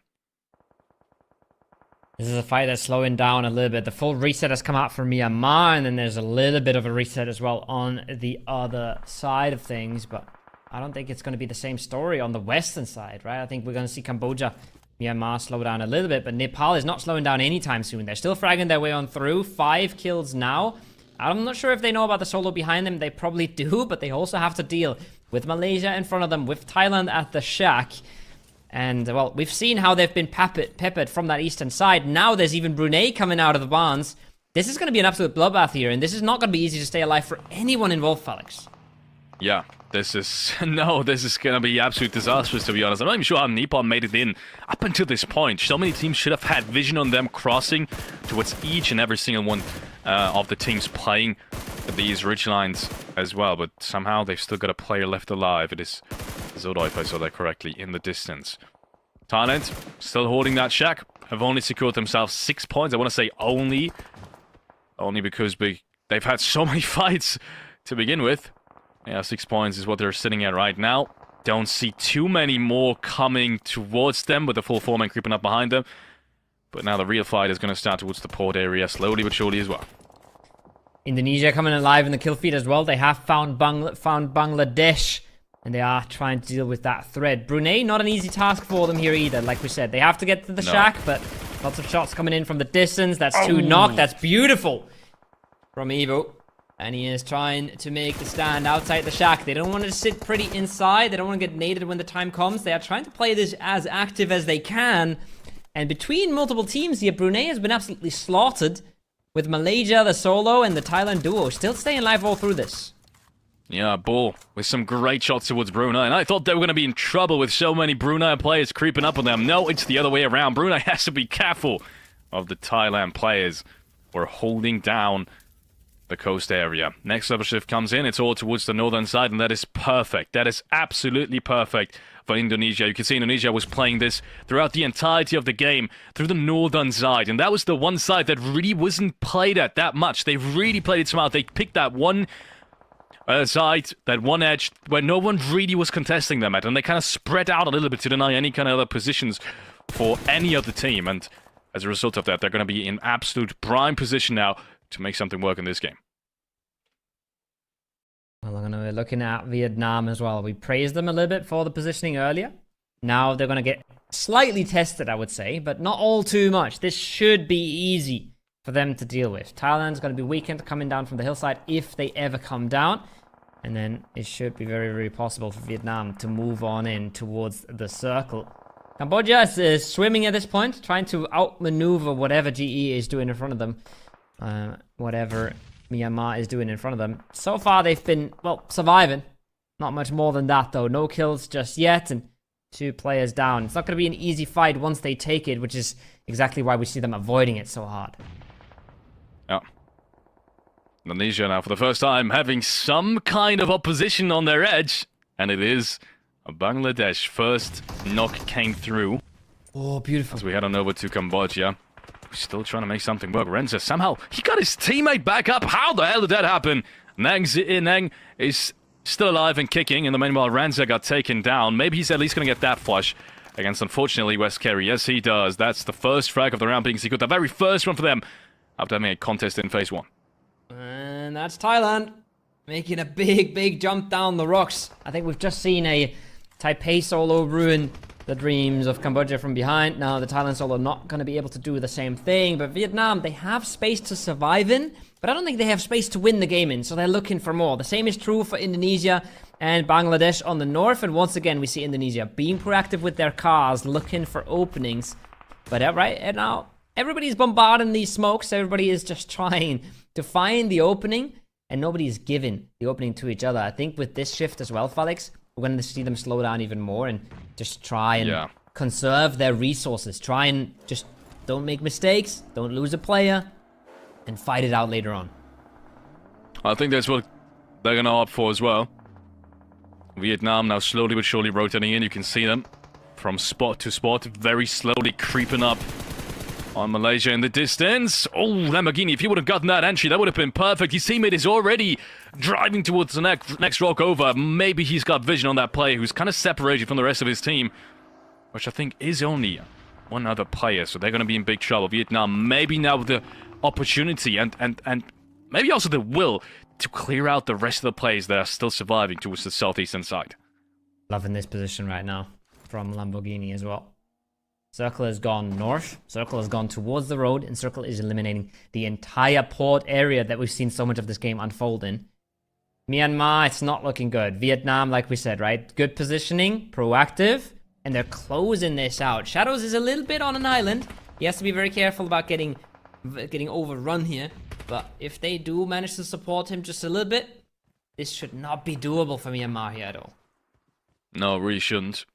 This is a fight that's slowing down a little bit. The full reset has come out for Myanmar, and then there's a little bit of a reset as well on the other side of things, but I don't think it's going to be the same story on the western side, right? I think we're going to see Cambodia, Myanmar slow down a little bit, but Nepal is not slowing down anytime soon. They're still fragging their way on through. 5 kills now. I'm not sure if they know about the solo behind them. They probably do, but they also have to deal with Malaysia in front of them, with Thailand at the shack. And, well, we've seen how they've been peppered from that eastern side. Now there's even Brunei coming out of the bonds. This is going to be an absolute bloodbath here, and this is not going to be easy to stay alive for anyone involved, Felix. Yeah, this is going to be absolute disastrous, to be honest. I'm not even sure how Nepal made it in up until this point. So many teams should have had vision on them crossing towards each and every single one of the teams playing these ridgelines as well. But somehow they've still got a player left alive. It is Zodo, if I saw that correctly, in the distance. Thailand still holding that shack. Have only secured themselves 6 points. I want to say only because they've had so many fights to begin with. Yeah, 6 points is what they're sitting at right now. Don't see too many more coming towards them with the full four-man creeping up behind them. But now the real fight is going to start towards the port area, slowly but surely as well. Indonesia coming alive in the kill feed as well. They have found Bangladesh, and they are trying to deal with that threat. Brunei, not an easy task for them here either. Like we said, they have to get to the shack, but lots of shots coming in from the distance. That's 2 knock. That's beautiful from Evo. And he is trying to make the stand outside the shack. They don't want to sit pretty inside. They don't want to get naded when the time comes. They are trying to play this as active as they can. And between multiple teams here, Brunei has been absolutely slaughtered. With Malaysia, the solo, and the Thailand duo still staying alive all through this. Yeah, Bull with some great shots towards Brunei. And I thought they were going to be in trouble with so many Brunei players creeping up on them. No, it's the other way around. Brunei has to be careful of the Thailand players who are holding down the coast area. Next level shift comes in. It's all towards the northern side, and that is perfect. That is absolutely perfect for Indonesia. You can see Indonesia was playing this throughout the entirety of the game through the northern side, and that was the one side that really wasn't played at that much. They really played it smart. They picked that one side, that one edge where no one really was contesting them at, and they kind of spread out a little bit to deny any kind of other positions for any other team, and as a result of that, they're going to be in absolute prime position now to make something work in this game. Well, I'm going to be looking at Vietnam as well. We praised them a little bit for the positioning earlier. Now they're going to get slightly tested, I would say, but not all too much. This should be easy for them to deal with. Thailand's going to be weakened coming down from the hillside if they ever come down. And then it should be very, very possible for Vietnam to move on in towards the circle. Cambodia is swimming at this point, trying to outmaneuver whatever GE is doing in front of them. Whatever Myanmar is doing in front of them. So far, they've been, well, surviving. Not much more than that, though. No kills just yet, and 2 players down. It's not going to be an easy fight once they take it, which is exactly why we see them avoiding it so hard. Yeah. Indonesia now, for the first time, having some kind of opposition on their edge, and it is a Bangladesh. First knock came through. Oh, beautiful. As we head on over to Cambodia. Still trying to make something work. Renza, somehow, he got his teammate back up. How the hell did that happen? Nang is still alive and kicking, and the meanwhile, Renza got taken down. Maybe he's at least going to get that flush against, unfortunately, West Kerry. Yes, he does. That's the first frag of the round being secured. The very first one for them after having a contest in phase 1. And that's Thailand making a big, big jump down the rocks. I think we've just seen a Taipei solo ruin the dreams of Cambodia from behind. Now the Thailand solo not going to be able to do the same thing, but Vietnam, they have space to survive in, but I don't think they have space to win the game in, so they're looking for more. The same is true for Indonesia and Bangladesh on the north, and once again we see Indonesia being proactive with their cars, looking for openings. But right and now, everybody's bombarding these smokes, everybody is just trying to find the opening, and nobody's giving the opening to each other. I think with this shift as well, Felix, we're going to see them slow down even more and just try and conserve their resources. Try and just don't make mistakes, don't lose a player, and fight it out later on. I think that's what they're going to opt for as well. Vietnam now slowly but surely rotating in. You can see them from spot to spot, very slowly creeping up on Malaysia in the distance. Oh, Lamborghini, if he would have gotten that entry, that would have been perfect. His teammate is already driving towards the next rock over. Maybe he's got vision on that player who's kind of separated from the rest of his team, which I think is only one other player, so they're going to be in big trouble. Vietnam, maybe now with the opportunity and maybe also the will to clear out the rest of the players that are still surviving towards the southeastern side. Loving this position right now from Lamborghini as well. Circle has gone north, Circle has gone towards the road, and Circle is eliminating the entire port area that we've seen so much of this game unfold in. Myanmar, it's not looking good. Vietnam, like we said, right? Good positioning, proactive, and they're closing this out. Shadows is a little bit on an island. He has to be very careful about getting overrun here. But if they do manage to support him just a little bit, this should not be doable for Myanmar here at all. No, really shouldn't.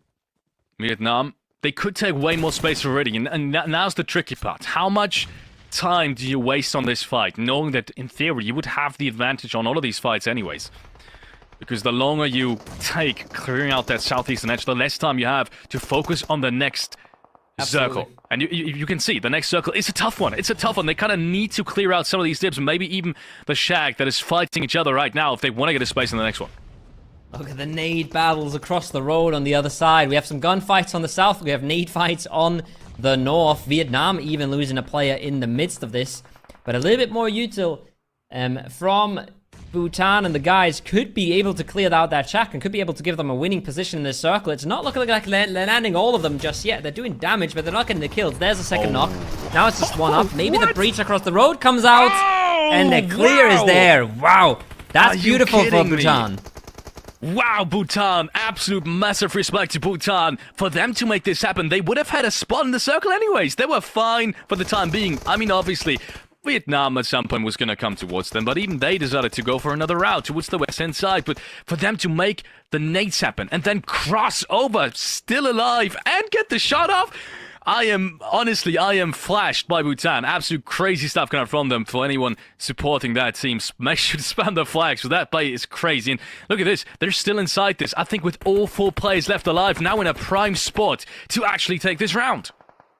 Vietnam, they could take way more space already, and now's the tricky part. How much time do you waste on this fight, knowing that, in theory, you would have the advantage on all of these fights anyways? Because the longer you take clearing out that southeastern edge, the less time you have to focus on the next circle. And you can see the next circle is a tough one. It's a tough one. They kind of need to clear out some of these dips, maybe even the Shag that is fighting each other right now if they want to get a space in the next one. Look at the nade battles across the road on the other side. We have some gunfights on the south. We have nade fights on the north. Vietnam even losing a player in the midst of this. But a little bit more util from Bhutan, and the guys could be able to clear out that shack and could be able to give them a winning position in this circle. It's not looking like they're landing all of them just yet. They're doing damage, but they're not getting the kills. There's a second knock. Now it's just one up. Maybe the breach across the road comes out, and the clear is there. Wow, that's beautiful for Bhutan. Wow, Bhutan. Absolute massive respect to Bhutan. For them to make this happen, they would have had a spot in the circle anyways. They were fine for the time being. I mean, obviously, Vietnam at some point was going to come towards them, but even they decided to go for another route towards the west-hand side. But for them to make the nades happen and then cross over, still alive, and get the shot off, I am flashed by Bhutan. Absolute crazy stuff coming from them. For anyone supporting that team, make sure to spam the flags. So that play is crazy. And look at this. They're still inside this. I think with all 4 players left alive, now in a prime spot to actually take this round.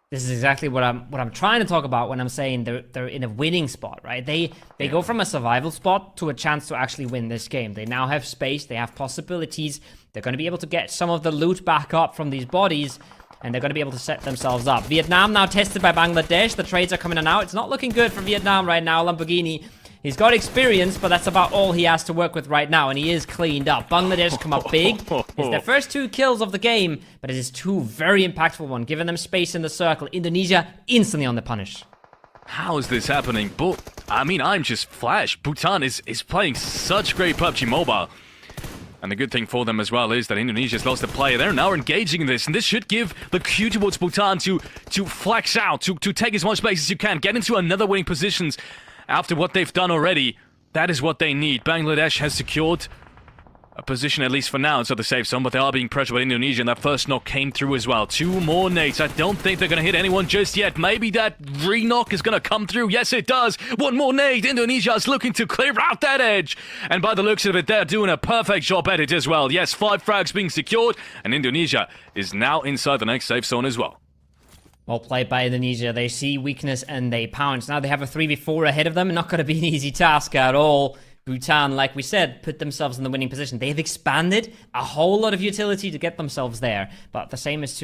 This is exactly what I'm trying to talk about when I'm saying they're in a winning spot, right? They go from a survival spot to a chance to actually win this game. They now have space, they have possibilities. They're going to be able to get some of the loot back up from these bodies, and they're going to be able to set themselves up. Vietnam now tested by Bangladesh. The trades are coming in now. It's not looking good for Vietnam right now. Lamborghini, he's got experience, but that's about all he has to work with right now, and he is cleaned up. Bangladesh come up big. It's their first 2 kills of the game, but it is 2 very impactful ones, giving them space in the circle. Indonesia instantly on the punish. How is this happening? I mean, I'm just flashed. Bhutan is playing such great PUBG Mobile. And the good thing for them as well is that Indonesia's lost a player. They're now engaging in this, and this should give the cue towards Bhutan to flex out, to take as much space as you can, get into another winning positions. After what they've done already, that is what they need. Bangladesh has secured a position, at least for now, inside the safe zone, but they are being pressured by Indonesia, and that first knock came through as well. 2 more nades. I don't think they're going to hit anyone just yet. Maybe that re-knock is going to come through. Yes, it does. 1 more nade. Indonesia is looking to clear out that edge. And by the looks of it, they're doing a perfect job at it as well. Yes, 5 frags being secured, and Indonesia is now inside the next safe zone as well. Well played by Indonesia. They see weakness and they pounce. Now they have a 3v4 ahead of them. Not going to be an easy task at all. Bhutan, like we said, put themselves in the winning position. They've expanded a whole lot of utility to get themselves there. But the same is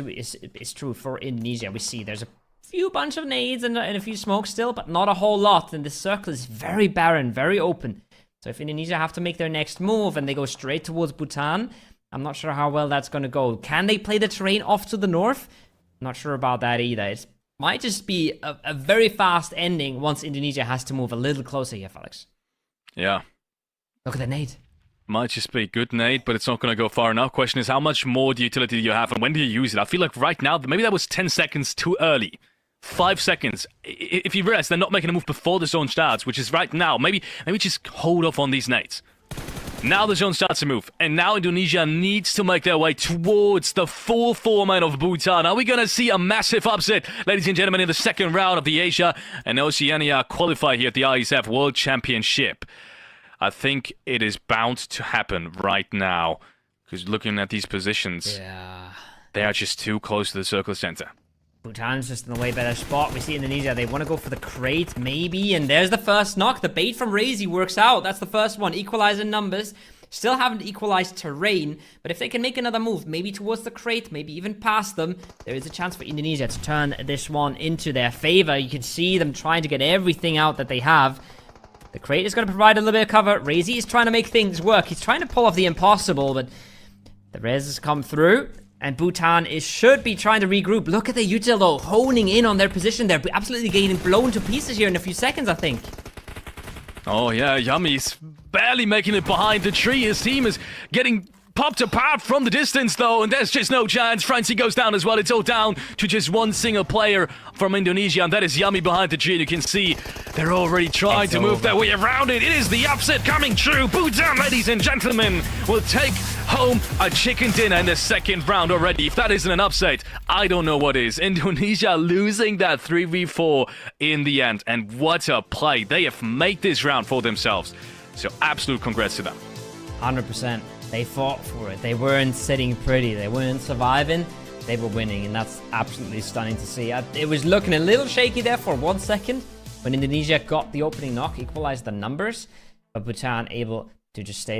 true for Indonesia. We see there's a few bunch of nades and a few smokes still, but not a whole lot. And this circle is very barren, very open. So if Indonesia have to make their next move and they go straight towards Bhutan, I'm not sure how well that's going to go. Can they play the terrain off to the north? Not sure about that either. It might just be a very fast ending once Indonesia has to move a little closer here, Felix. Yeah. Look at the nade. Might just be a good nade, but it's not going to go far enough. Question is, how much more utility do you have, and when do you use it? I feel like right now, maybe that was 10 seconds too early. 5 seconds. If you realize they're not making a move before the zone starts, which is right now, maybe just hold off on these nades. Now the zone starts to move, and now Indonesia needs to make their way towards the full format of Bhutan. Are we going to see a massive upset, ladies and gentlemen, in the second round of the Asia and Oceania qualifier here at the ISF World Championship? I think it is bound to happen right now, because looking at these positions, they are just too close to the circle center. Bhutan's just in a way better spot. We see Indonesia, they want to go for the crate, maybe, and there's the first knock. The bait from Razy works out. That's the first one. Equalizing numbers. Still haven't equalized terrain, but if they can make another move, maybe towards the crate, maybe even past them, there is a chance for Indonesia to turn this one into their favor. You can see them trying to get everything out that they have. The crate is going to provide a little bit of cover. Razy is trying to make things work. He's trying to pull off the impossible, but the res has come through. And Bhutan should be trying to regroup. Look at the util though, honing in on their position. They're absolutely getting blown to pieces here in a few seconds, I think. Oh yeah, Yummy's barely making it behind the tree. His team is getting popped apart from the distance though, and there's just no chance. Francie goes down as well. It's all down to just one single player from Indonesia, and that is Yummy behind the tree. You can see they're already trying to move their way around it. It is the upset coming true. Bhutan, ladies and gentlemen, will take home a chicken dinner in the second round already. If that isn't an upset, I don't know what is. Indonesia losing that 3v4 in the end, and what a play. They have made this round for themselves. So absolute congrats to them. 100%. They fought for it. They weren't sitting pretty. They weren't surviving. They were winning, and that's absolutely stunning to see. It was looking a little shaky there for 1 second when Indonesia got the opening knock, equalized the numbers, but Bhutan able to just stay.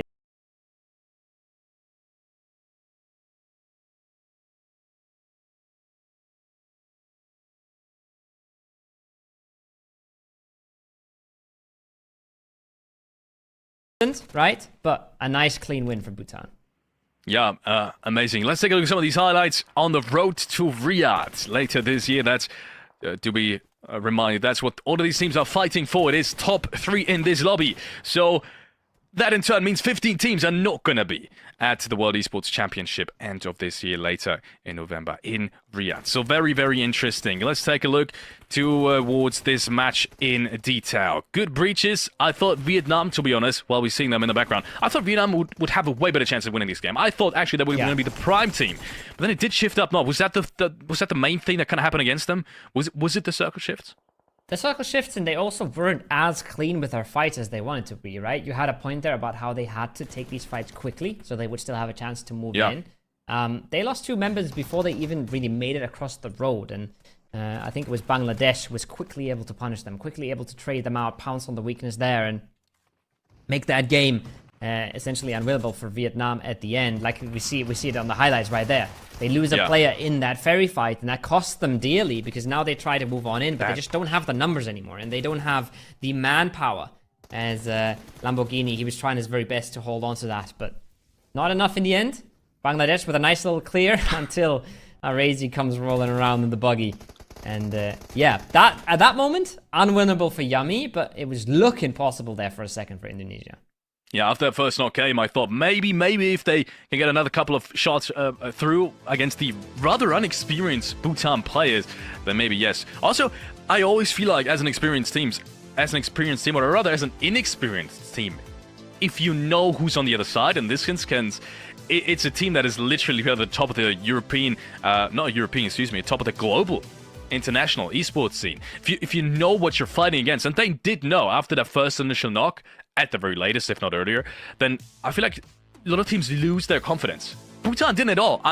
Right? But a nice clean win for Bhutan. Yeah, amazing. Let's take a look at some of these highlights on the road to Riyadh later this year. That's to be reminded, that's what all of these teams are fighting for. It is top 3 in this lobby. So that in turn means 15 teams are not going to be at the World Esports Championship end of this year later in November in Riyadh. So very, very interesting. Let's take a look towards this match in detail. Good breaches. I thought Vietnam, to be honest, while we're seeing them in the background, I thought Vietnam would have a way better chance of winning this game. I thought actually that we were going to be the prime team. But then it did shift up north. Was that the main thing that kind of happened against them? Was it the circle shifts? The circle shifts, and they also weren't as clean with their fights as they wanted to be, right? You had a point there about how they had to take these fights quickly so they would still have a chance to move in. They lost 2 members before they even really made it across the road, and I think it was Bangladesh was quickly able to punish them, quickly able to trade them out, pounce on the weakness there, and make that game essentially unwinnable for Vietnam at the end. Like we see it on the highlights right there. They lose a player in that ferry fight, and that costs them dearly because now they try to move on in, but they just don't have the numbers anymore, and they don't have the manpower. As Lamborghini, he was trying his very best to hold on to that, but not enough in the end. Bangladesh with a nice little clear until Arazi comes rolling around in the buggy. And yeah, that at that moment, unwinnable for Yummy, but it was looking possible there for a second for Indonesia. Yeah, after that first knock came, I thought maybe if they can get another couple of shots through against the rather unexperienced Bhutan players, then maybe yes. Also, I always feel like as an experienced team, or rather as an inexperienced team, if you know who's on the other side, in this instance, it's a team that is literally at the top of the top of the global international esports scene. If you know what you're fighting against, and they did know after that first initial knock, at the very latest, if not earlier, then I feel like a lot of teams lose their confidence. Bhutan didn't at all.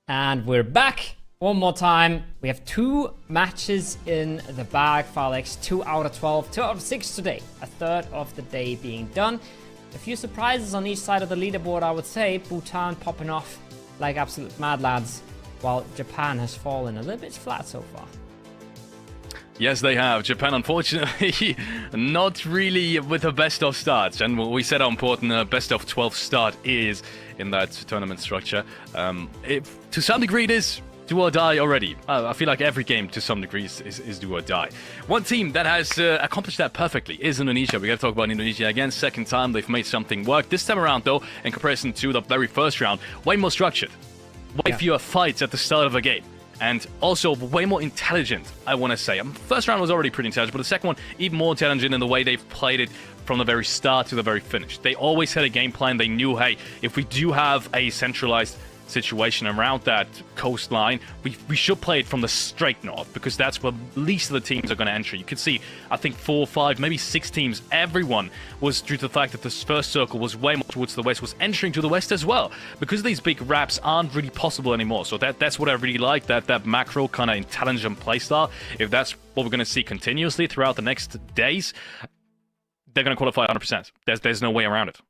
And we're back one more time. We have 2 matches in the bag, Falex. 2 out of 12, 2 out of 6 today. A third of the day being done. A few surprises on each side of the leaderboard, I would say. Bhutan popping off like absolute mad lads, while Japan has fallen a little bit flat so far. Yes, they have. Japan, unfortunately, not really with the best of starts. And we said how important a best of 12 start is in that tournament structure. To some degree, it is do or die already. I feel like every game, to some degree, is do or die. One team that has accomplished that perfectly is Indonesia. We got to talk about Indonesia again. Second time they've made something work. This time around, though, in comparison to the very first round, way more structured. Way fewer fights at the start of a game. And also way more intelligent, I want to say. First round was already pretty intelligent, but the second one, even more intelligent in the way they've played it from the very start to the very finish. They always had a game plan. They knew, hey, if we do have a centralized situation around that coastline, we should play it from the straight north, because that's where least of the teams are going to enter. You could see, I think 4, 5, maybe 6 teams, everyone was, due to the fact that this first circle was way more towards the west, was entering to the west as well, because these big wraps aren't really possible anymore. So that's what I really like, that macro kind of intelligent playstyle. If that's what we're going to see continuously throughout the next days, they're going to qualify 100%. There's no way around it.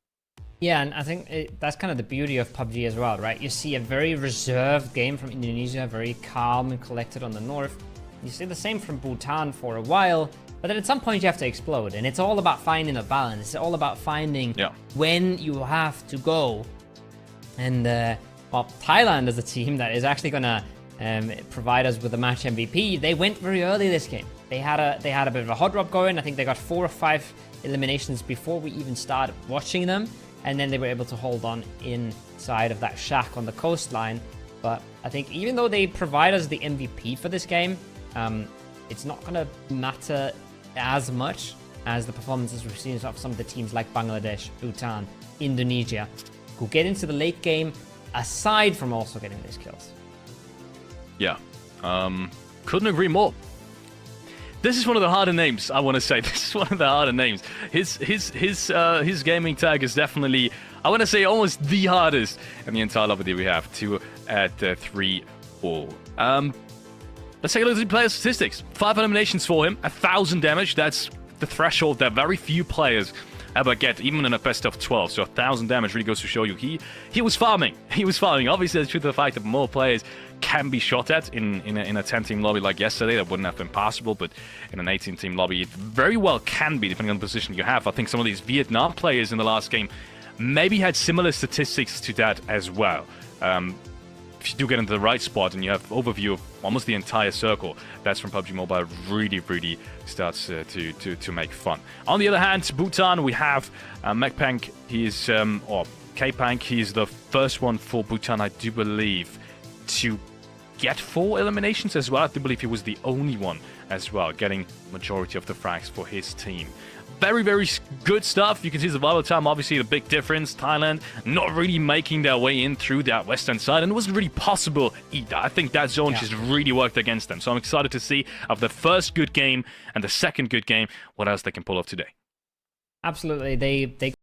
Yeah, and I think that's kind of the beauty of PUBG as well, right? You see a very reserved game from Indonesia, very calm and collected on the north. You see the same from Bhutan for a while, but then at some point you have to explode, and it's all about finding a balance. It's all about finding when you have to go. And well, Thailand is a team that is actually going to provide us with a match MVP. They went very early this game. They had a bit of a hot drop going. I think they got 4 or 5 eliminations before we even started watching them. And then they were able to hold on inside of that shack on the coastline. But I think even though they provide us the MVP for this game, it's not going to matter as much as the performances we've seen of some of the teams like Bangladesh, Bhutan, Indonesia, who get into the late game aside from also getting these kills. Yeah, couldn't agree more. This is one of the harder names, I want to say. This is one of the harder names. His gaming tag is definitely, I want to say, almost the hardest in the entire lobby that we have. 2 at 3 all. Let's take a look at the player statistics. 5 eliminations for him, 1,000 damage. That's the threshold that very few players ever get, even in a best of 12. So 1,000 damage really goes to show you he was farming. He was farming. Obviously, it's true to the fact that more players can be shot at in a 10-team lobby like yesterday. That wouldn't have been possible, but in an 18-team lobby, it very well can be, depending on the position you have. I think some of these Vietnam players in the last game maybe had similar statistics to that as well. If you do get into the right spot and you have overview of almost the entire circle, that's when PUBG Mobile really starts to make fun. On the other hand, Bhutan, we have Mekpank. He's or Kpank. He's the first one for Bhutan, I do believe, to get 4 eliminations as well. I do believe he was the only one as well, getting majority of the frags for his team. Very good stuff. You can see survival time, obviously the big difference. Thailand not really making their way in through that western side, and it wasn't really possible either. I think that zone just really worked against them. So I'm excited to see of the first good game and the second good game, what else they can pull off today. Absolutely. They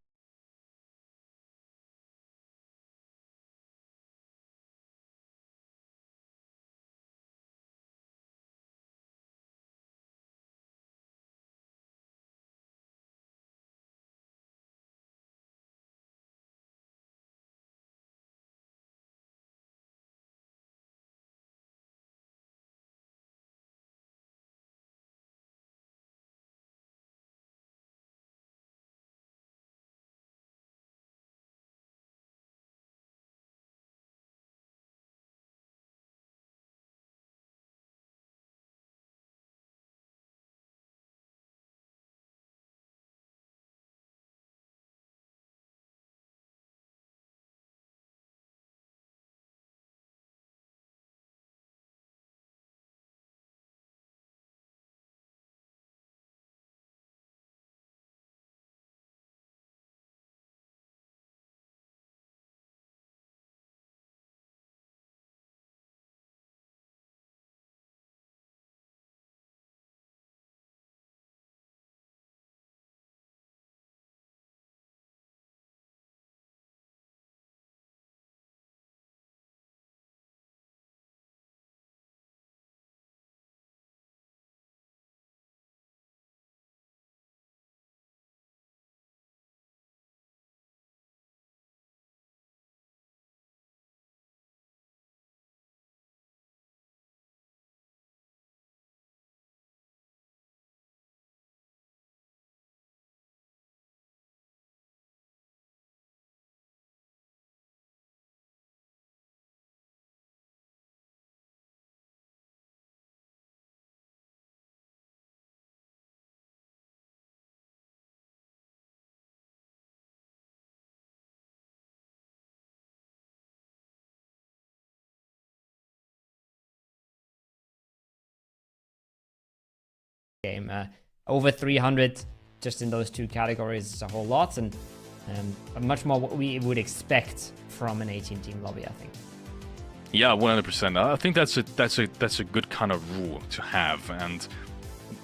game. Over 300 just in those two categories is a whole lot, and much more what we would expect from an 18-team lobby, I think. Yeah, 100%. I think that's a good kind of rule to have, and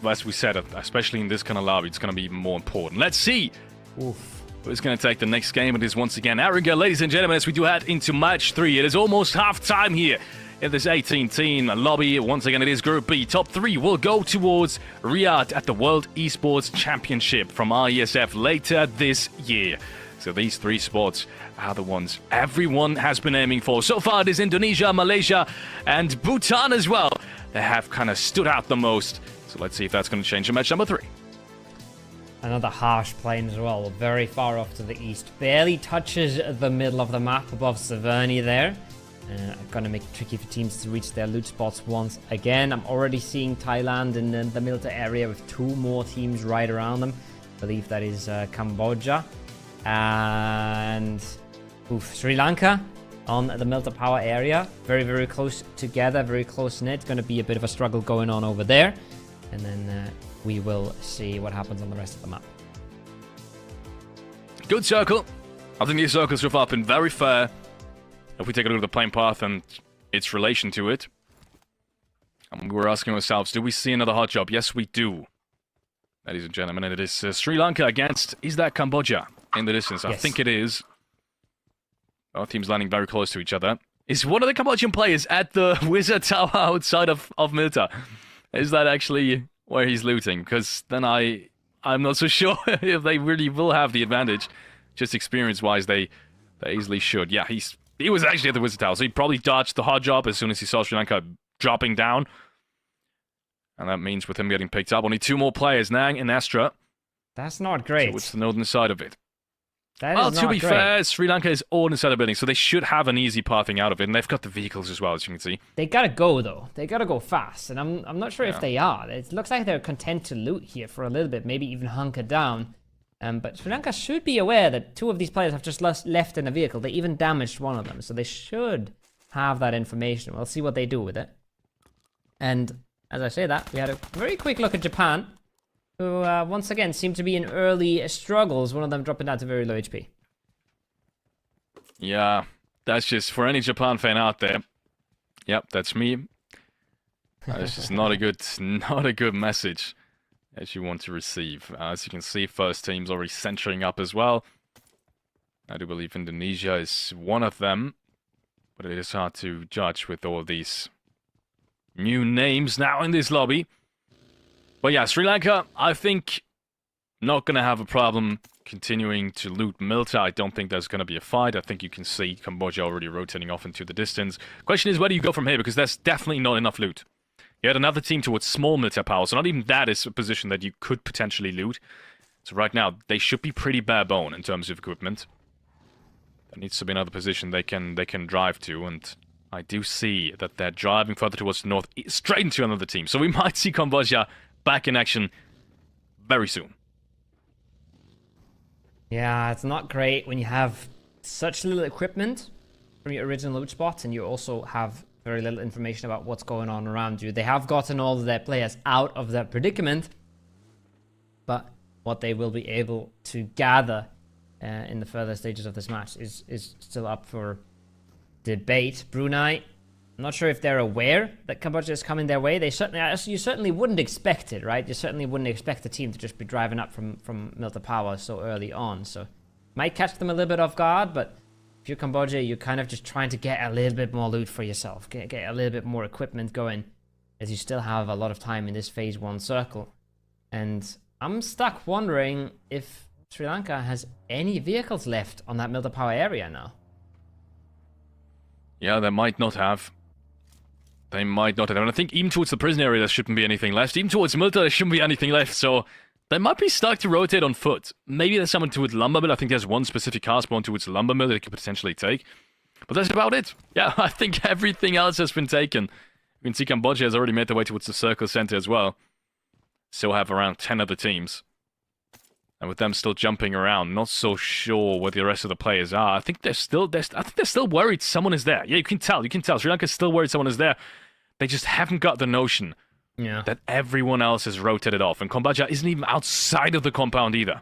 as we said, especially in this kind of lobby, it's going to be more important. Let's see who's going to take the next game. It is once again Erangel, ladies and gentlemen, as we do head into match 3. It is almost half-time here in this 18-team lobby. Once again, it is Group B. Top 3 will go towards Riyadh at the World Esports Championship from IESF later this year. So these 3 spots are the ones everyone has been aiming for. So far, it is Indonesia, Malaysia, and Bhutan as well. They have kind of stood out the most. So let's see if that's going to change in match number 3. Another harsh plane as well, very far off to the east. Barely touches the middle of the map above Severny there. Going to make it tricky for teams to reach their loot spots once again. I'm already seeing Thailand in the Milta area with 2 more teams right around them. I believe that is Cambodia. And Sri Lanka on the Milta Power area. Very, very close together, very close knit. Going to be a bit of a struggle going on over there. And then we will see what happens on the rest of the map. Good circle. I think these circles so far have been very fair. If we take a look at the playing path and its relation to it, we're asking ourselves, do we see another hot job? Yes, we do. Ladies and gentlemen, and it is Sri Lanka against, is that Cambodia in the distance? Yes. I think it is. Our teams landing very close to each other. Is one of the Cambodian players at the Wizard Tower outside of Milta? Is that actually where he's looting? Because then I'm not so sure if they really will have the advantage. Just experience-wise, they easily should. Yeah, he was actually at the Wizard Tower, so he probably dodged the hard job as soon as he saw Sri Lanka dropping down. And that means with him getting picked up, only 2 more players, Nang and Astra. That's not great. So it's the northern side of it. That Well, is to not be great. fair, Sri Lanka is all inside the building, so they should have an easy pathing out of it. And they've got the vehicles as well, as you can see. They gotta go though. They gotta go fast, and I'm not sure if they are. It looks like they're content to loot here for a little bit, maybe even hunker down. But Sri Lanka should be aware that 2 of these players have just left in a vehicle. They even damaged one of them, so they should have that information. We'll see what they do with it. And as I say that, we had a very quick look at Japan, who once again seem to be in early struggles. One of them dropping down to very low HP. Yeah, that's just for any Japan fan out there. Yep, that's me. That's just not a good message as you want to receive. As you can see, first team's already centering up as well. I do believe Indonesia is one of them, but it is hard to judge with all these new names now in this lobby. But yeah, Sri Lanka, I think, not going to have a problem continuing to loot Milta. I don't think there's going to be a fight. I think you can see Cambodia already rotating off into the distance. Question is, where do you go from here? Because there's definitely not enough loot. You had another team towards small Milta power, so not even that is a position that you could potentially loot. So right now, they should be pretty bare bone in terms of equipment. There needs to be another position they can drive to, and I do see that they're driving further towards the north, straight into another team. So we might see Cambodia back in action very soon. Yeah, it's not great when you have such little equipment from your original loot spot, and you also have very little information about what's going on around you. They have gotten all of their players out of that predicament, but what they will be able to gather in the further stages of this match is still up for debate. Brunei, I'm not sure if they're aware that Cambodia is coming their way. You certainly wouldn't expect it, right? You certainly wouldn't expect the team to just be driving up from Milta Power so early on. So might catch them a little bit off guard, but if you're Cambodia, you're kind of just trying to get a little bit more loot for yourself, get a little bit more equipment going, as you still have a lot of time in this phase 1 circle. And I'm stuck wondering if Sri Lanka has any vehicles left on that Milta Power area now. Yeah, they might not have. They might not have. And I think even towards the prison area, there shouldn't be anything left. Even towards Milta, there shouldn't be anything left. So they might be stuck to rotate on foot. Maybe there's someone towards Lumber Mill. I think there's one specific car spawn towards Lumber Mill that they could potentially take. But that's about it. Yeah, I think everything else has been taken. You can see Cambodia has already made their way towards the circle center as well. Still have around 10 other teams. And with them still jumping around, not so sure where the rest of the players are. I think they're still worried someone is there. Yeah, you can tell. Sri Lanka's still worried someone is there. They just haven't got the notion Yeah. that everyone else has rotated off. And Cambodia isn't even outside of the compound either.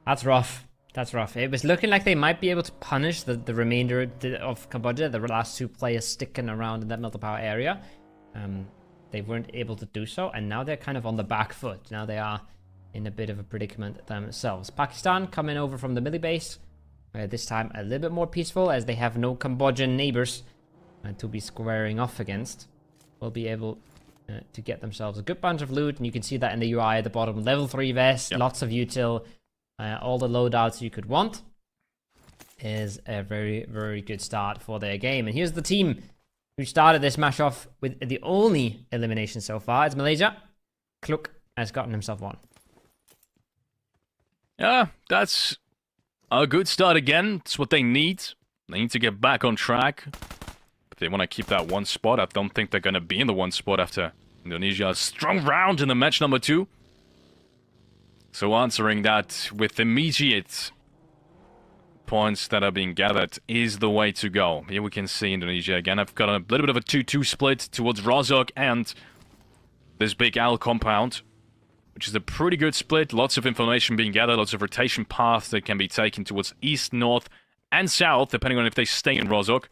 That's rough. That's rough. It was looking like they might be able to punish the remainder of Cambodia, the last 2 players sticking around in that military power area. They weren't able to do so, and now they're kind of on the back foot. Now they are in a bit of a predicament themselves. Pakistan coming over from the military base. This time a little bit more peaceful, as they have no Cambodian neighbors to be squaring off against. Will be able to get themselves a good bunch of loot, and you can see that in the UI at the bottom. Level 3 vest, lots of util, all the loadouts you could want. Is a very, very good start for their game. And here's the team who started this match off with the only elimination so far. It's Malaysia. Kluk has gotten himself one. Yeah, that's a good start again. It's what they need. They need to get back on track. But they want to keep that 1 spot. I don't think they're going to be in the 1 spot after Indonesia's strong round in the match number 2. So answering that with immediate points that are being gathered is the way to go. Here we can see Indonesia again. I've got a little bit of a 2-2 split towards Rozok and this big Al compound, which is a pretty good split. Lots of information being gathered, lots of rotation paths that can be taken towards east, north, and south, depending on if they stay in Rozok.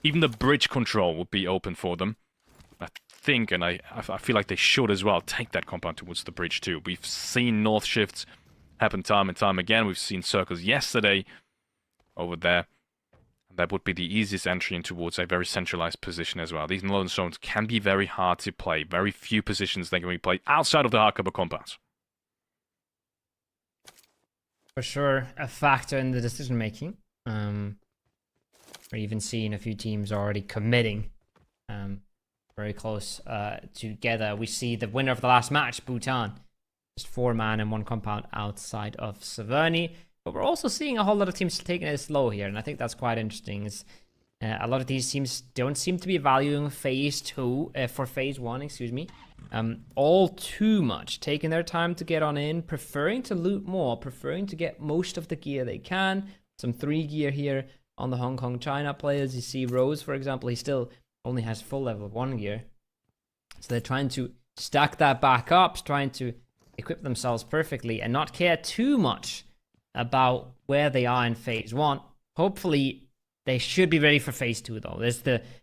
Even the bridge control will be open for them. I think, and I feel like they should as well, take that compound towards the bridge too. We've seen north shifts happen time and time again. We've seen circles yesterday over there. That would be the easiest entry in towards a very centralized position as well. These northern zones can be very hard to play. Very few positions that can be played outside of the hardcover compounds. For sure, a factor in the decision making. We're even seeing a few teams already committing very close together. We see the winner of the last match, Bhutan. Just 4-man and 1 compound outside of Severny. But we're also seeing a whole lot of teams taking it slow here, and I think that's quite interesting. Is a lot of these teams don't seem to be valuing phase 2 for phase 1, excuse me, all too much, taking their time to get on in, preferring to loot more, preferring to get most of the gear they can. Some 3 gear here on the Hong Kong China players. You see Rose, for example, he still only has full level 1 gear, so they're trying to stack that back up, trying to equip themselves perfectly and not care too much about where they are in phase 1. Hopefully they should be ready for phase 2 though.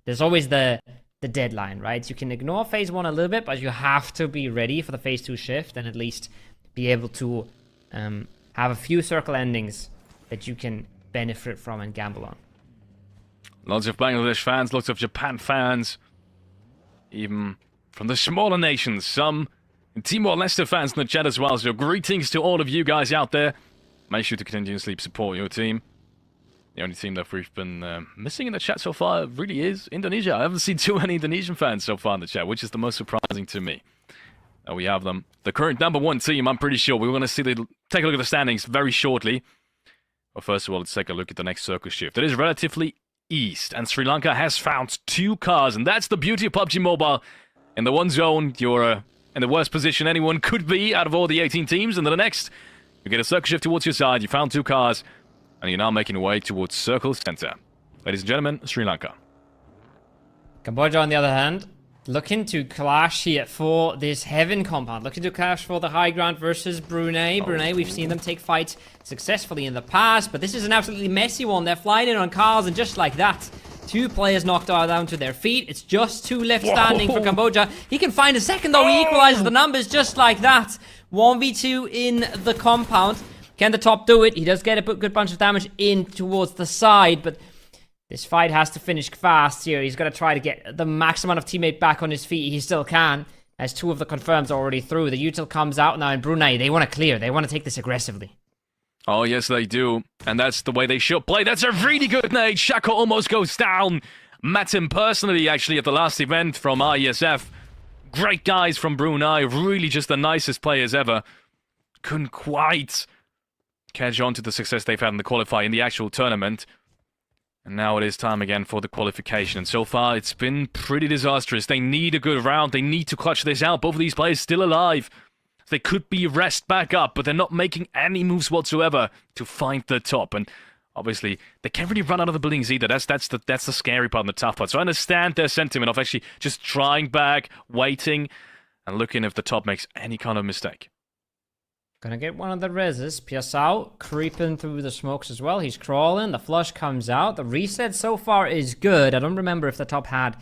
There's always the deadline, right? You can ignore phase 1 a little bit, but you have to be ready for the phase 2 shift and at least be able to have a few circle endings that you can benefit from and gamble on. Lots of Bangladesh fans, lots of Japan fans, even from the smaller nations, some Timor-leste fans in the chat as well. So greetings to all of you guys out there. Make sure to continuously support your team. The only team that we've been missing in the chat so far really is Indonesia. I haven't seen too many Indonesian fans so far in the chat, which is the most surprising to me. We have them. The current number 1 team, I'm pretty sure. We're going to take a look at the standings very shortly. But first of all, let's take a look at the next circle shift. It is relatively east, and Sri Lanka has found 2 cars, and that's the beauty of PUBG Mobile. In the 1 zone, you're in the worst position anyone could be out of all the 18 teams, and then the next, you get a circle shift towards your side, you found 2 cars, and you're now making your way towards circle center. Ladies and gentlemen, Sri Lanka. Cambodia, on the other hand, looking to clash here for this heaven compound. Looking to clash for the high ground versus Brunei. Brunei, we've seen them take fights successfully in the past, but this is an absolutely messy one. They're flying in on cars, and just like that, 2 players knocked down to their feet. It's just 2 left standing for Cambodia. He can find a second though. He equalizes the numbers just like that. 1v2 in the compound. Can the top do it? He does get a good bunch of damage in towards the side, but this fight has to finish fast here. He's got to try to get the max amount of teammate back on his feet. He still can, as 2 of the confirms are already through. The util comes out now in Brunei. They want to clear. They want to take this aggressively. Oh, yes, they do. And that's the way they should play. That's a really good nade. Shako almost goes down. Met him personally, actually, at the last event from ISF. Great guys from Brunei. Really just the nicest players ever. Couldn't quite catch on to the success they've had in the qualifier in the actual tournament. And now it is time again for the qualification. And so far, it's been pretty disastrous. They need a good round. They need to clutch this out. Both of these players still alive. They could be rest back up, but they're not making any moves whatsoever to find the top. And obviously, they can't really run out of the buildings either. That's the scary part and the tough part. So I understand their sentiment of actually just trying back, waiting, and looking if the top makes any kind of mistake. Gonna get one of the reses. Piasau creeping through the smokes as well. He's crawling. The flush comes out. The reset so far is good. I don't remember if the top had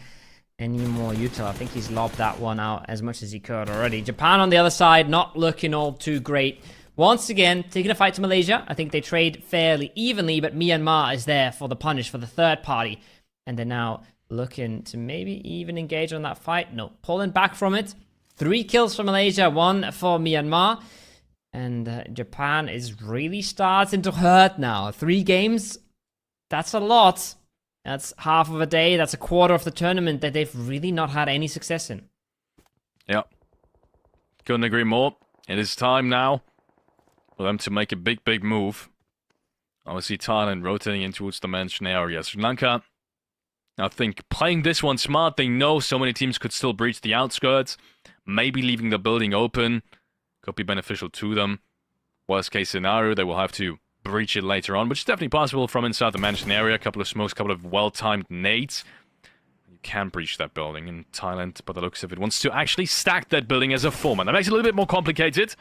any more util. I think he's lobbed that one out as much as he could already. Japan on the other side, not looking all too great. Once again, taking a fight to Malaysia. I think they trade fairly evenly, but Myanmar is there for the punish for the third party. And they're now looking to maybe even engage on that fight. No, pulling back from it. 3 kills for Malaysia, 1 for Myanmar. And Japan is really starting to hurt now. 3 games, that's a lot. That's half of a day. That's a quarter of the tournament that they've really not had any success in. Yeah. Couldn't agree more. It is time now for them to make a big move. Obviously, Thailand rotating in towards the mentioned area. Sri Lanka, I think, playing this one smart. They know so many teams could still breach the outskirts. Maybe leaving the building open could be beneficial to them. Worst case scenario, they will have to breach it later on, which is definitely possible from inside the mentioned area. A couple of smokes, a couple of well-timed nades. You can breach that building, and Thailand, by the looks of it, wants to actually stack that building as a foreman. That makes it a little bit more complicated,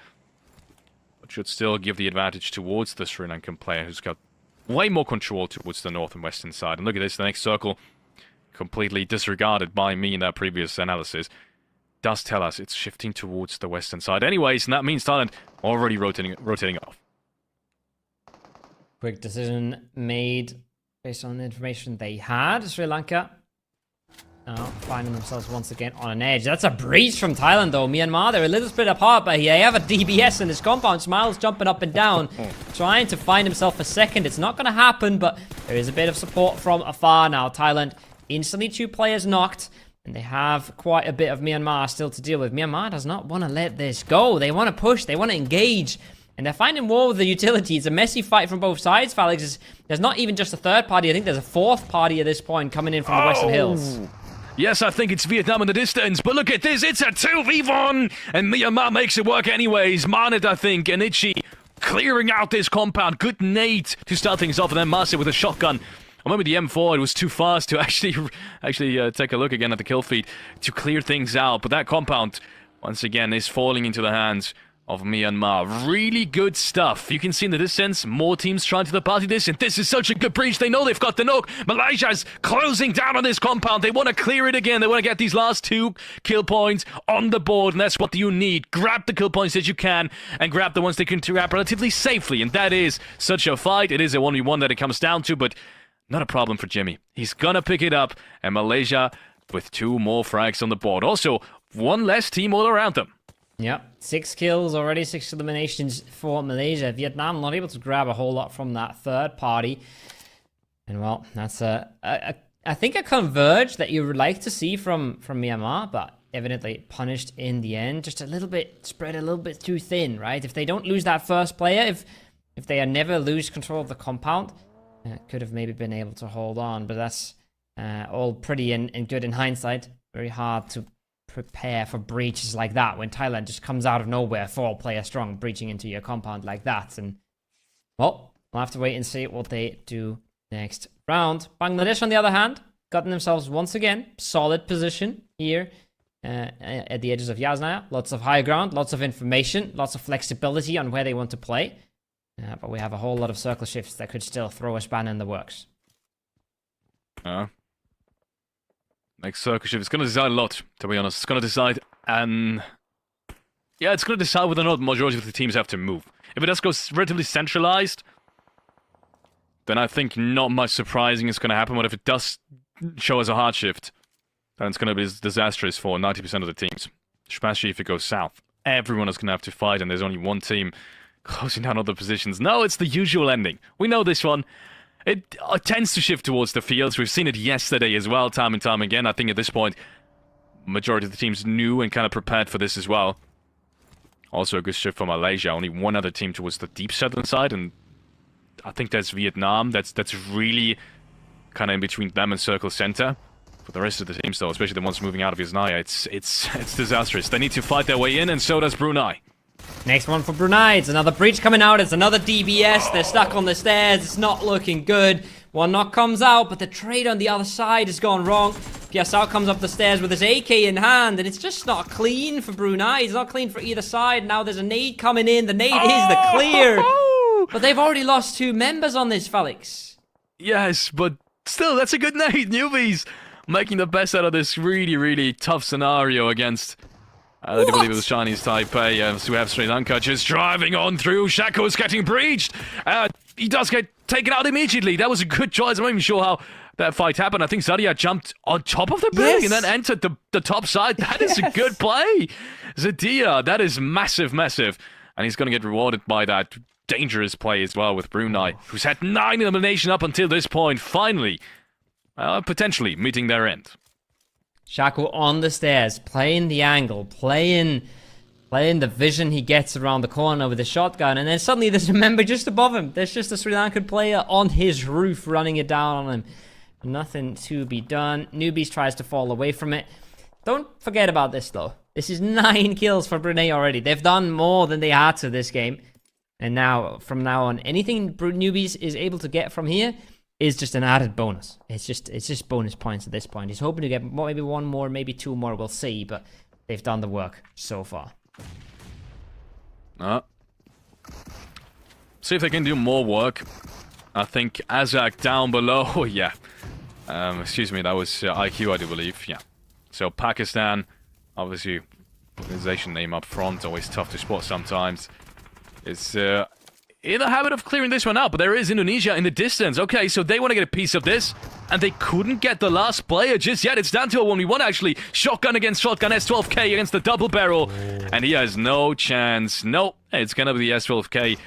but should still give the advantage towards the Sri Lankan player, who's got way more control towards the north and western side. And look at this, the next circle, completely disregarded by me in that previous analysis, does tell us it's shifting towards the western side anyways, and that means Thailand already rotating off. Quick decision made based on the information they had. Sri Lanka now finding themselves once again on an edge. That's a breach from Thailand though. Myanmar, they're a little split apart, but they have a DBS in this compound. Smiles jumping up and down, trying to find himself a second. It's not going to happen, but there is a bit of support from afar now. Thailand instantly 2 players knocked. And they have quite a bit of Myanmar still to deal with. Myanmar does not want to let this go. They want to push. They want to engage. And they're finding war with the utility. It's a messy fight from both sides, Felix. There's not even just a third party. I think there's a 4th party at this point coming in from the Western Hills. Yes, I think it's Vietnam in the distance, but look at this. It's a 2v1, and Myanmar makes it work anyways. Manit, I think, and Ichi clearing out this compound. Good nade to start things off, and then Mase with a shotgun. Or maybe the M4, it was too fast to actually take a look again at the kill feed to clear things out. But that compound, once again, is falling into the hands of Myanmar. Really good stuff. You can see in the distance, more teams trying to party this, and this is such a good breach. They know they've got the knock. Malaysia's closing down on this compound. They want to clear it again. They want to get these last 2 kill points on the board, and that's what you need. Grab the kill points that you can, and grab the ones they can grab relatively safely, and that is such a fight. It is a 1v1 that it comes down to, but not a problem for Jimmy. He's gonna pick it up, and Malaysia with 2 more frags on the board. Also, 1 less team all around them. Yep, 6 kills already, 6 eliminations for Malaysia. Vietnam not able to grab a whole lot from that third party. And well, that's I think a converge that you would like to see from Myanmar, but evidently punished in the end. Just a little bit, spread a little bit too thin, right? If they don't lose that first player, if they never lose control of the compound, could have maybe been able to hold on, but that's all pretty and good in hindsight. Very hard to prepare for breaches like that when Thailand just comes out of nowhere, 4 player strong, breaching into your compound like that. And well, we'll have to wait and see what they do next round. Bangladesh, on the other hand, gotten themselves once again solid position here at the edges of Yasnaya. Lots of high ground, lots of information, lots of flexibility on where they want to play. But we have a whole lot of circle shifts that could still throw a spanner in the works. Next circle shift, it's going to decide a lot, to be honest. It's going to decide, and yeah, it's going to decide whether or not the majority of the teams have to move. If it does go relatively centralized, then I think not much surprising is going to happen. But if it does show as a hard shift, then it's going to be disastrous for 90% of the teams. Especially if it goes south. Everyone is going to have to fight, and there's only one team closing down other positions. No, it's the usual ending. We know this one. It tends to shift towards the fields. We've seen it yesterday as well, time and time again. I think at this point, majority of the teams knew and kind of prepared for this as well. Also a good shift for Malaysia. Only 1 other team towards the deep southern side, and I think that's Vietnam. That's really kind of in between them and Circle Center. For the rest of the teams, though, especially the ones moving out of Yasnaya, it's disastrous. They need to fight their way in, and so does Brunei. Next one for Brunei. It's another breach coming out. It's another DBS. They're stuck on the stairs. It's not looking good. One knock comes out, but the trade on the other side has gone wrong. PSL comes up the stairs with his AK in hand, and it's just not clean for Brunei. It's not clean for either side. Now there's a nade coming in. The nade is the clear. But they've already lost 2 members on this, Felix. Yes, but still, that's a good nade. Newbies making the best out of this really, really tough scenario against... I do believe it was Chinese Taipei. So we have Sri Lanka just driving on through. Shaco's getting breached. He does get taken out immediately. That was a good choice. I'm not even sure how that fight happened. I think Zadia jumped on top of the building and then entered the top side. That is a good play. Zadia, that is massive, massive. And he's going to get rewarded by that dangerous play as well with Brunei, who's had 9 elimination up until this point. Finally, potentially meeting their end. Shaco on the stairs, playing the angle, playing the vision he gets around the corner with the shotgun, and then suddenly there's a member just above him. There's just a Sri Lankan player on his roof running it down on him. Nothing to be done. Newbies tries to fall away from it. Don't forget about this though. This is 9 kills for Brunei already. They've done more than they had to this game. And now, from now on, anything Newbies is able to get from here is just an added bonus. It's just bonus points at this point. He's hoping to get maybe 1 more, maybe 2 more. We'll see, but they've done the work so far. See if they can do more work. I think ASag down below. Yeah. Excuse me, that was IQ, I do believe. Yeah. So Pakistan, obviously, organization name up front, always tough to spot sometimes. It's in the habit of clearing this one out, but there is Indonesia in the distance. Okay, so they want to get a piece of this, and they couldn't get the last player just yet. It's down to a 1v1, actually. Shotgun against shotgun, S12K against the double barrel, and he has no chance. No, it's going to be the S12K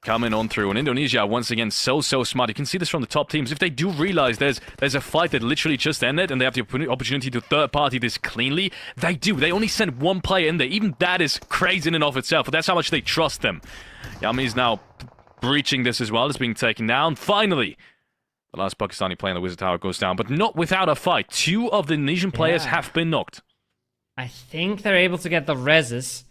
coming on through. And Indonesia, once again, so smart. You can see this from the top teams. If they do realize there's a fight that literally just ended, and they have the opportunity to third-party this cleanly, they do. They only send 1 player in there. Even that is crazy in and of itself, but that's how much they trust them. Yami's now breaching this as well. It's being taken down. Finally, the last Pakistani player in the Wizard Tower goes down, but not without a fight. 2 of the Indonesian players have been knocked. I think they're able to get the reses,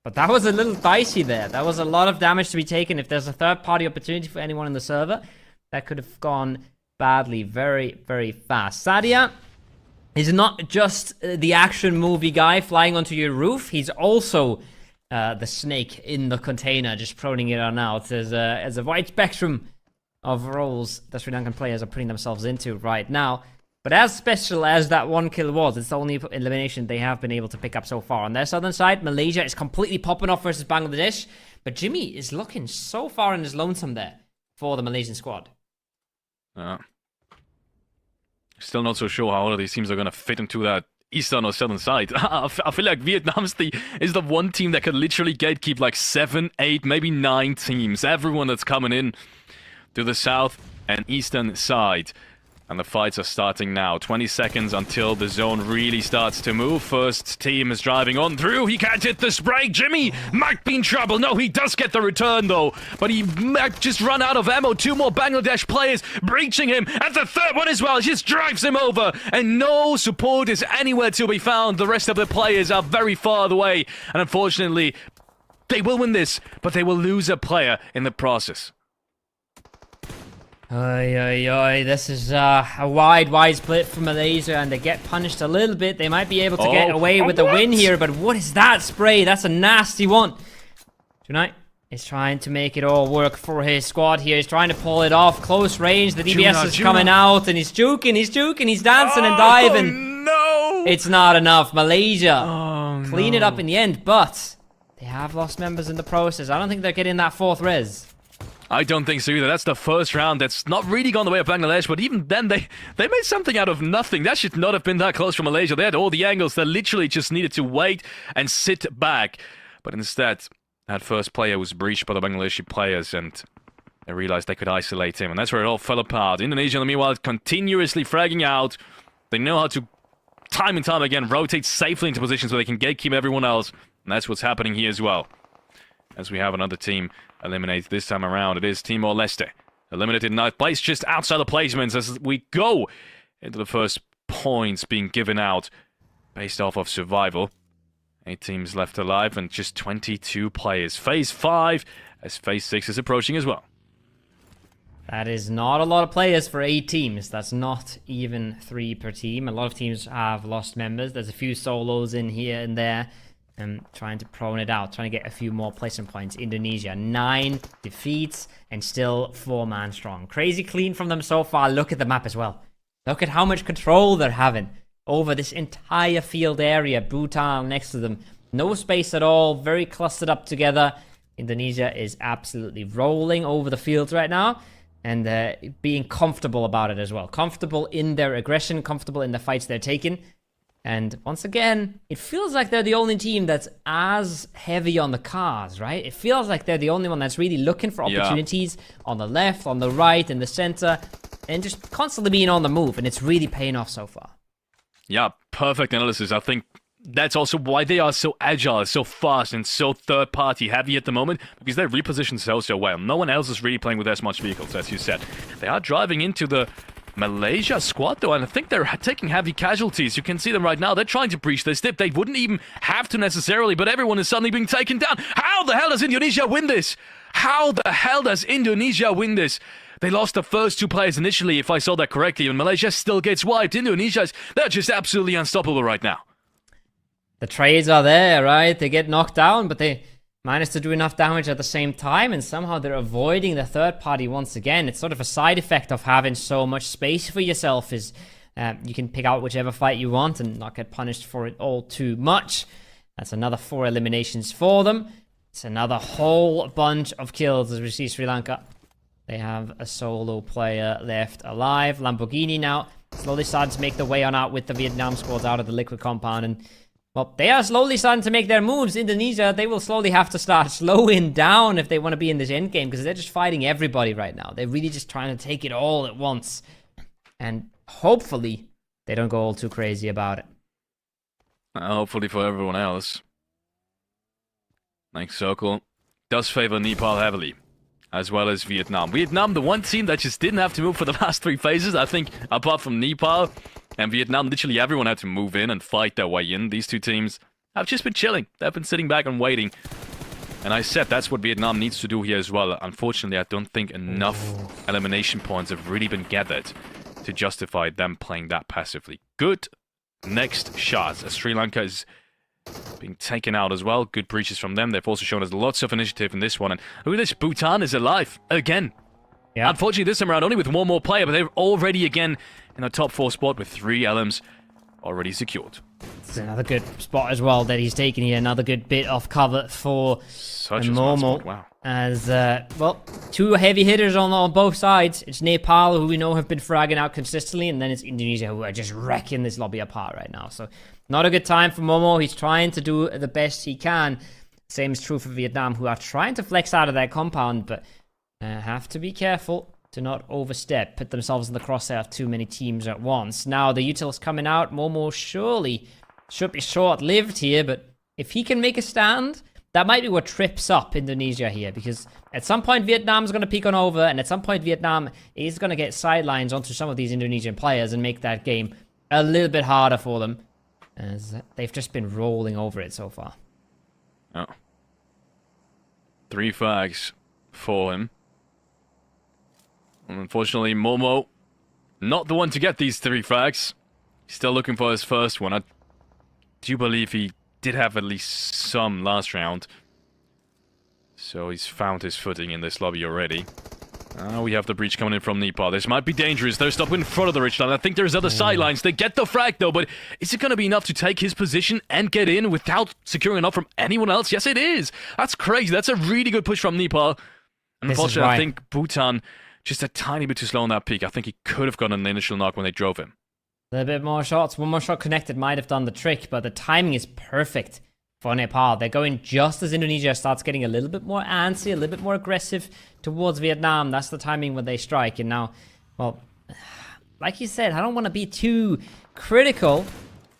but that was a little dicey there. That was a lot of damage to be taken. If there's a third-party opportunity for anyone in the server, that could have gone badly very, very fast. Sadia is not just the action movie guy flying onto your roof. He's also the snake in the container, just proning it on out. There's a wide spectrum of roles that Sri Lankan players are putting themselves into right now. But as special as that 1 kill was, it's the only elimination they have been able to pick up so far. On their southern side, Malaysia is completely popping off versus Bangladesh. But Jimmy is looking so far in his lonesome there for the Malaysian squad. Still not so sure how all of these teams are going to fit into that eastern or southern side. I feel like Vietnam is the one team that could literally gatekeep like 7, 8, maybe 9 teams. Everyone that's coming in to the south and eastern side. And the fights are starting now. 20 seconds until the zone really starts to move. First team is driving on through. He can't hit the spray. Jimmy might be in trouble. No, he does get the return though. But he might just run out of ammo. 2 more Bangladesh players breaching him. And the third one as well just drives him over. And no support is anywhere to be found. The rest of the players are very far away. And unfortunately, they will win this, but they will lose a player in the process. This is a wide split for Malaysia, and they get punished a little bit. They might be able to get away with the win here, but what is that spray? That's a nasty one. Tonight is trying to make it all work for his squad here. He's trying to pull it off. Close range. The DBS is coming out, and he's juking, he's dancing and diving. No! It's not enough. Malaysia clean it up in the end, but they have lost members in the process. I don't think they're getting that 4th res. I don't think so either. That's the first round that's not really gone the way of Bangladesh, but even then they made something out of nothing. That should not have been that close for Malaysia. They had all the angles. They literally just needed to wait and sit back. But instead, that first player was breached by the Bangladeshi players, and they realized they could isolate him, and that's where it all fell apart. Indonesia, meanwhile, continuously fragging out. They know how to, time and time again, rotate safely into positions where they can gatekeep everyone else, and that's what's happening here as well. As we have another team eliminated this time around. It is Timor-leste. Eliminated in 9th place, just outside the placements as we go into the first points being given out based off of survival. 8 teams left alive and just 22 players. Phase 5 as Phase 6 is approaching as well. That is not a lot of players for 8 teams. That's not even 3 per team. A lot of teams have lost members. There's a few solos in here and there. Trying to prone it out, trying to get a few more placement points. Indonesia, 9 defeats and still 4-man strong. Crazy clean from them so far. Look at the map as well. Look at how much control they're having over this entire field area. Bhutan next to them. No space at all. Very clustered up together. Indonesia is absolutely rolling over the fields right now. And being comfortable about it as well. Comfortable in their aggression. Comfortable in the fights they're taking. And once again, it feels like they're the only team that's as heavy on the cars, right? It feels like they're the only one that's really looking for opportunities on the left, on the right, in the center, and just constantly being on the move. And it's really paying off so far. Yeah, perfect analysis. I think that's also why they are so agile, so fast, and so third-party heavy at the moment, because they reposition so well. No one else is really playing with as much vehicles, as you said. They are driving into the Malaysia squad, though, and I think they're taking heavy casualties. You can see them right now. They're trying to breach this dip. They wouldn't even have to necessarily, but everyone is suddenly being taken down. How the hell does Indonesia win this? How the hell does Indonesia win this? They lost the first 2 players initially, if I saw that correctly, and Malaysia still gets wiped. They're just absolutely unstoppable right now. The trades are there, right? They get knocked down, but they manage to do enough damage at the same time, and somehow they're avoiding the third party once again. It's sort of a side effect of having so much space for yourself, is you can pick out whichever fight you want and not get punished for it all too much. That's another 4 eliminations for them. It's another whole bunch of kills as we see Sri Lanka. They have a solo player left alive. Lamborghini now slowly starting to make their way on out with the Vietnam squads out of the liquid compound, and well, they are slowly starting to make their moves. Indonesia, they will slowly have to start slowing down if they want to be in this endgame, because they're just fighting everybody right now. They're really just trying to take it all at once. And hopefully, they don't go all too crazy about it. Hopefully for everyone else. Next circle does favor Nepal heavily, as well as Vietnam. Vietnam, the one team that just didn't have to move for the last 3 phases, I think, apart from Nepal and Vietnam, literally everyone had to move in and fight their way in. These 2 teams have just been chilling. They've been sitting back and waiting. And I said that's what Vietnam needs to do here as well. Unfortunately, I don't think enough elimination points have really been gathered to justify them playing that passively. Good next shots, as Sri Lanka is being taken out as well. Good breaches from them. They've also shown us lots of initiative in this one. And look at this, Bhutan is alive again. Yeah. Unfortunately, this time around only with 1 more player, but they're already again in the top 4 spot with 3 LMs already secured. It's another good spot as well that he's taken here. Another good bit of cover for Momo. Wow. As, well, 2 heavy hitters on both sides. It's Nepal, who we know have been fragging out consistently, and then it's Indonesia, who are just wrecking this lobby apart right now. So, not a good time for Momo. He's trying to do the best he can. Same is true for Vietnam, who are trying to flex out of their compound, but have to be careful to not overstep, put themselves in the crosshair of too many teams at once. Now, the util's coming out. Momo surely should be short-lived here, but if he can make a stand, that might be what trips up Indonesia here, because at some point Vietnam's going to peek on over, and at some point Vietnam is going to get sidelines onto some of these Indonesian players and make that game a little bit harder for them, as they've just been rolling over it so far. Oh. 3 frags for him. Unfortunately, Momo, not the one to get these 3 frags. He's still looking for his first one. I do believe he did have at least some last round. So he's found his footing in this lobby already. We have the breach coming in from Nepal. This might be dangerous. They're stopping in front of the ridgeline. I think there's other sidelines. They get the frag, though, but is it going to be enough to take his position and get in without securing enough from anyone else? Yes, it is. That's crazy. That's a really good push from Nepal. And unfortunately, I think Bhutan just a tiny bit too slow on that peak. I think he could have gotten an initial knock when they drove him. A little bit more shots. 1 more shot connected might have done the trick, but the timing is perfect for Nepal. They're going just as Indonesia starts getting a little bit more antsy, a little bit more aggressive towards Vietnam. That's the timing when they strike. And now, well, like you said, I don't want to be too critical,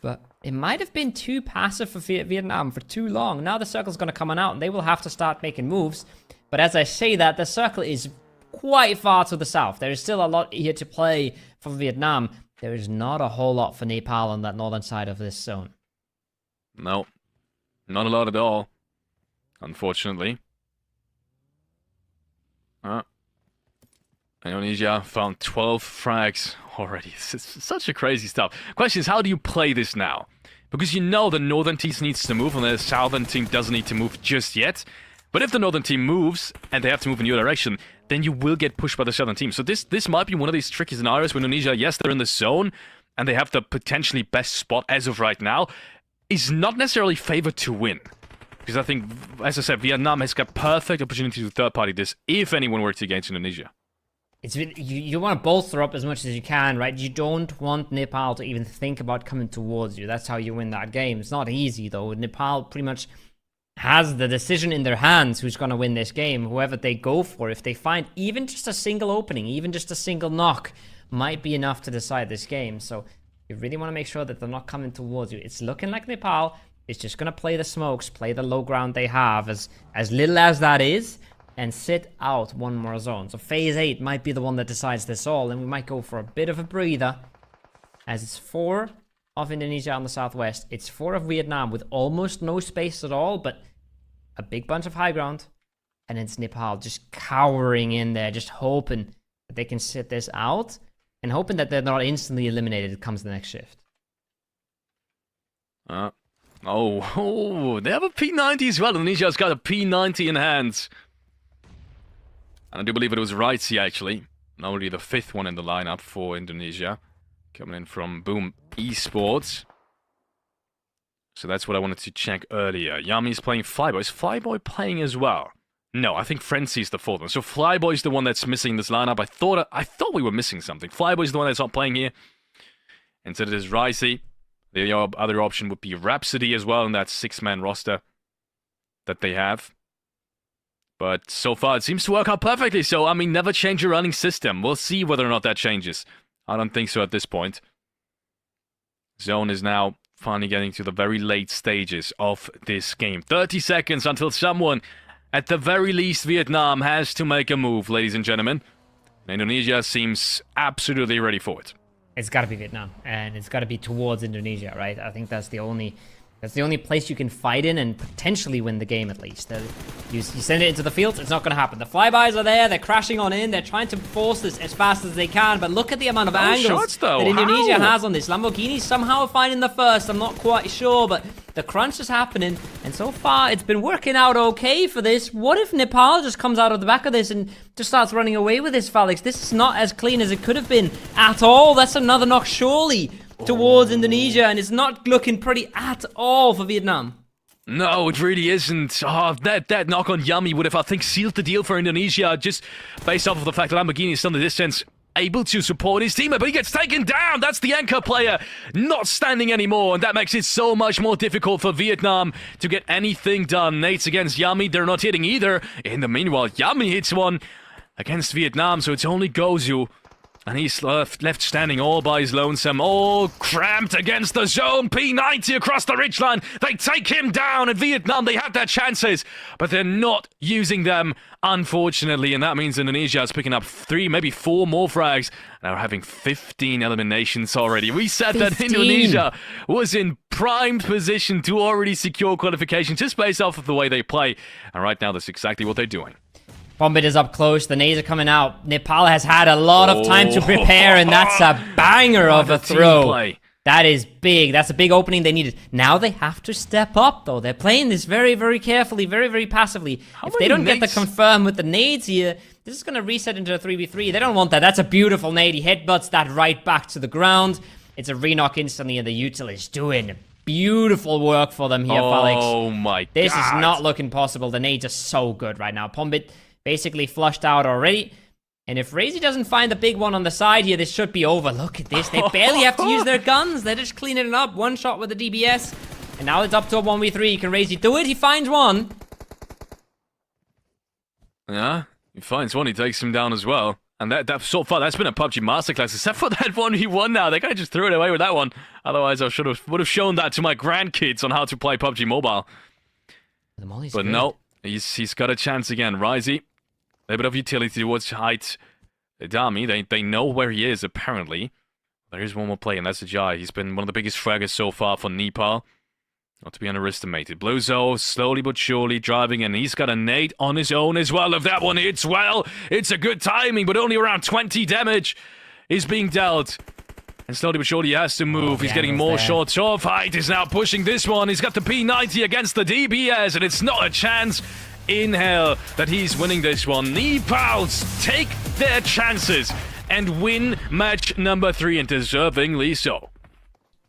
but it might have been too passive for Vietnam for too long. Now the circle's going to come on out, and they will have to start making moves. But as I say that, the circle is quite far to the south. There is still a lot here to play for Vietnam. There is not a whole lot for Nepal on that northern side of this zone. No. Not a lot at all, unfortunately. Indonesia found 12 frags already. It's such a crazy stuff. Question is, how do you play this now? Because you know the northern team needs to move and the southern team doesn't need to move just yet. But if the northern team moves and they have to move in your direction, then you will get pushed by the southern team. So this might be one of these tricky scenarios where Indonesia, yes, they're in the zone and they have the potentially best spot as of right now, is not necessarily favored to win. Because I think, as I said, Vietnam has got perfect opportunity to third-party this if anyone were to against Indonesia. You want to bolster up as much as you can, right? You don't want Nepal to even think about coming towards you. That's how you win that game. It's not easy, though. Nepal pretty much has the decision in their hands who's going to win this game. Whoever they go for, if they find even just a single opening, even just a single knock, might be enough to decide this game. So you really want to make sure that they're not coming towards you. It's looking like Nepal is just going to play the smokes, play the low ground they have, as little as that is, and sit out one more zone. So phase 8 might be the one that decides this all, and we might go for a bit of a breather, as it's 4 of Indonesia on the southwest. It's 4 of Vietnam with almost no space at all, but a big bunch of high ground. And it's Nepal just cowering in there, just hoping that they can sit this out, and hoping that they're not instantly eliminated comes the next shift. They have a P90 as well. Indonesia's got a P90 in hands. And I do believe it was Rightsy, actually. Already the 5th one in the lineup for Indonesia. Coming in from Boom Esports. So that's what I wanted to check earlier. Yami's playing Flyboy. Is Flyboy playing as well? No, I think Frenzy's the 4th one. So Flyboy's the one that's missing this lineup. I thought we were missing something. Flyboy's the one that's not playing here. Instead it is Rightsy. The other option would be Rhapsody as well in that 6-man roster that they have. But so far, it seems to work out perfectly. So, I mean, never change your running system. We'll see whether or not that changes. I don't think so at this point. Zone is now finally getting to the very late stages of this game. 30 seconds until someone, at the very least Vietnam, has to make a move, ladies and gentlemen. Indonesia seems absolutely ready for it. It's got to be Vietnam, and it's got to be towards Indonesia, right? I think that's the only place you can fight in and potentially win the game, at least. You send it into the field, it's not going to happen. The flybys are there, they're crashing on in, they're trying to force this as fast as they can, but look at the amount of angles that Indonesia has on this. Lamborghini somehow finding the first, I'm not quite sure, but the crunch is happening, and so far it's been working out okay for this. What if Nepal just comes out of the back of this and just starts running away with this, Felix? This is not as clean as it could have been at all. That's another knock, surely, towards Indonesia, and it's not looking pretty at all for Vietnam. No, it really isn't. Oh, that knock on Yami would have, I think, sealed the deal for Indonesia, just based off of the fact that Lamborghini is still in the distance, able to support his teammate, but he gets taken down. That's the anchor player not standing anymore, and that makes it so much more difficult for Vietnam to get anything done. Nades against Yami, they're not hitting either. In the meanwhile, Yami hits one against Vietnam, so it's only Gozu. And he's left standing all by his lonesome, all cramped against the zone. P90 across the ridgeline. They take him down. In Vietnam, they had their chances, but they're not using them, unfortunately. And that means Indonesia is picking up 3, maybe 4 more frags. Now having 15 eliminations already. We said 15. That Indonesia was in prime position to already secure qualification just based off of the way they play. And right now, that's exactly what they're doing. Bombit is up close. The nades are coming out. Nepal has had a lot of time to prepare, and that's a banger of a throw. That is big. That's a big opening they needed. Now they have to step up, though. They're playing this very, very carefully, very, very passively. If they don't get the confirm with the nades here, this is going to reset into a 3v3. They don't want that. That's a beautiful nade. He headbutts that right back to the ground. It's a re-knock instantly, and the util is doing beautiful work for them here, Felix. Oh my god. This is not looking possible. The nades are so good right now. Pombit basically flushed out already. And if Razy doesn't find the big one on the side here, this should be over. Look at this. They barely have to use their guns. They're just cleaning it up. One shot with the DBS. And now it's up to a 1v3. Can Razy do it? He finds one. Yeah, he finds one. He takes him down as well. And that so far, that's been a PUBG masterclass. Except for that 1v1 now. They kind of just threw it away with that one. Otherwise, I would have shown that to my grandkids on how to play PUBG Mobile. But good. No, he's got a chance again. Razy. A bit of utility towards height. Dami, they know where he is, apparently. There is one more play, and that's Ajay. He's been one of the biggest fraggers so far for Nepal. Not to be underestimated. Bluzo slowly but surely driving, and he's got a nade on his own as well. If that one hits well, it's a good timing, but only around 20 damage is being dealt. And slowly but surely he has to move. He's getting more shots off. Height is now pushing this one. He's got the P90 against the DBS, and it's not a chance in hell that he's winning this one. Nepal's take their chances and win match number 3, and deservingly so.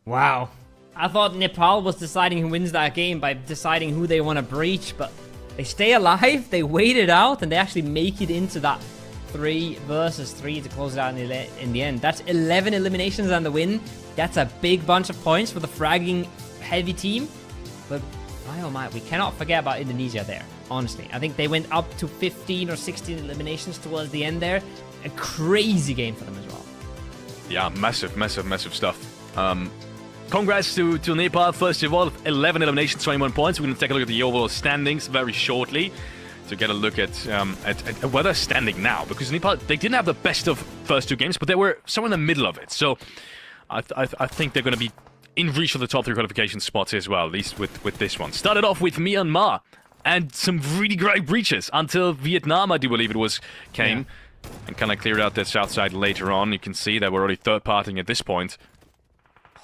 Wow. I thought Nepal was deciding who wins that game by deciding who they want to breach, but they stay alive, they wait it out, and they actually make it into that 3 versus 3 to close it out in the end. That's 11 eliminations and the win. That's a big bunch of points for the fragging heavy team. But my oh my, we cannot forget about Indonesia there, honestly. I think they went up to 15 or 16 eliminations towards the end there. A crazy game for them as well. Yeah, massive stuff. Congrats to Nepal, first of all. 11 eliminations, 21 points. We're going to take a look at the overall standings very shortly to get a look at where they're standing now. Because Nepal, they didn't have the best of first 2 games, but they were somewhere in the middle of it. So I think they're going to be in reach of the top 3 qualification spots as well, at least with this one. Started off with Myanmar and some really great breaches until Vietnam, I do believe it was, came and kind of cleared out their south side later on. You can see they were already third-partying at this point.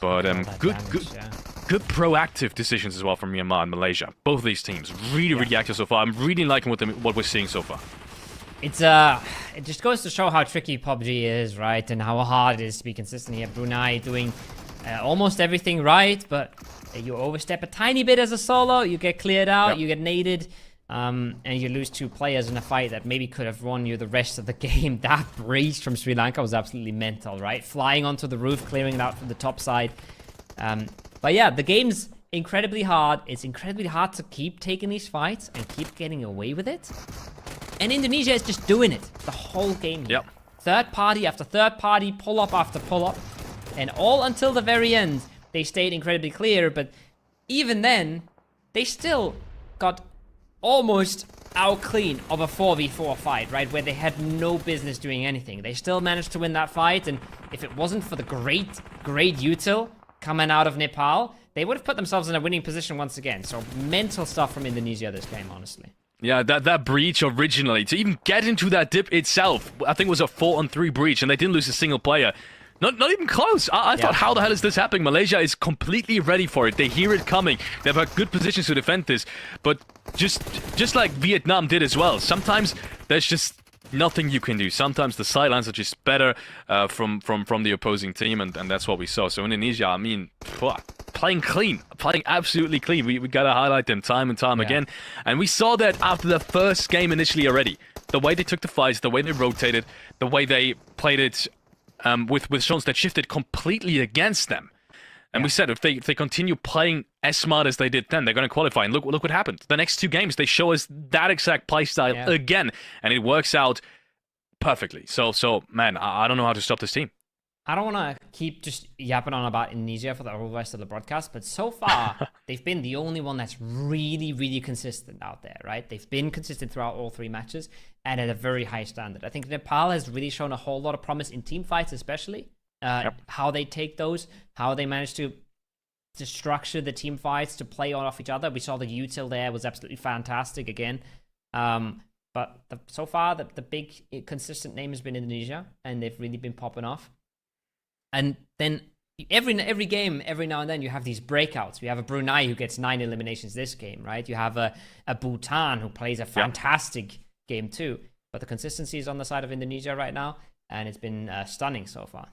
But good proactive decisions as well from Myanmar and Malaysia. Both of these teams really active so far. I'm really liking what we're seeing so far. It's it just goes to show how tricky PUBG is, right? And how hard it is to be consistent here. Brunei doing almost everything right, but you overstep a tiny bit as a solo, you get cleared out, you get naded, and you lose 2 players in a fight that maybe could have won you the rest of the game. That breach from Sri Lanka was absolutely mental, right? Flying onto the roof, clearing it out from the top side. But yeah, the game's incredibly hard. It's incredibly hard to keep taking these fights and keep getting away with it. And Indonesia is just doing it the whole game here. Third party after third party, pull-up after pull-up. And all until the very end, they stayed incredibly clear. But even then, they still got almost out clean of a 4v4 fight, right? Where they had no business doing anything. They still managed to win that fight, and if it wasn't for the great util coming out of Nepal, they would have put themselves in a winning position once again. So mental stuff from Indonesia this game, honestly. Yeah, that breach originally, to even get into that dip itself, I think it was a 4-on-3 breach, and they didn't lose a single player. Not even close. I thought, how the hell is this happening? Malaysia is completely ready for it. They hear it coming. They've had good positions to defend this. But just like Vietnam did as well, sometimes there's just nothing you can do. Sometimes the sidelines are just better from the opposing team, and that's what we saw. So Indonesia, I mean, playing clean, playing absolutely clean. We got to highlight them time and time again. And we saw that after the first game initially already. The way they took the fights, the way they rotated, the way they played it with shots that shifted completely against them. And we said if they continue playing as smart as they did then, they're going to qualify. And look what happened. The next 2 games, they show us that exact play style again. And it works out perfectly. So man, I don't know how to stop this team. I don't want to keep just yapping on about Indonesia for the whole rest of the broadcast, but so far, they've been the only one that's really consistent out there, right? They've been consistent throughout all 3 matches and at a very high standard. I think Nepal has really shown a whole lot of promise in team fights, especially. How they take those, how they manage to structure the team fights to play off each other. We saw the util there was absolutely fantastic again. But so far, the big consistent name has been Indonesia, and they've really been popping off. And then every game, every now and then, you have these breakouts. We have a Brunei who gets 9 eliminations this game, right? You have a Bhutan who plays a fantastic game too. But the consistency is on the side of Indonesia right now, and it's been stunning so far.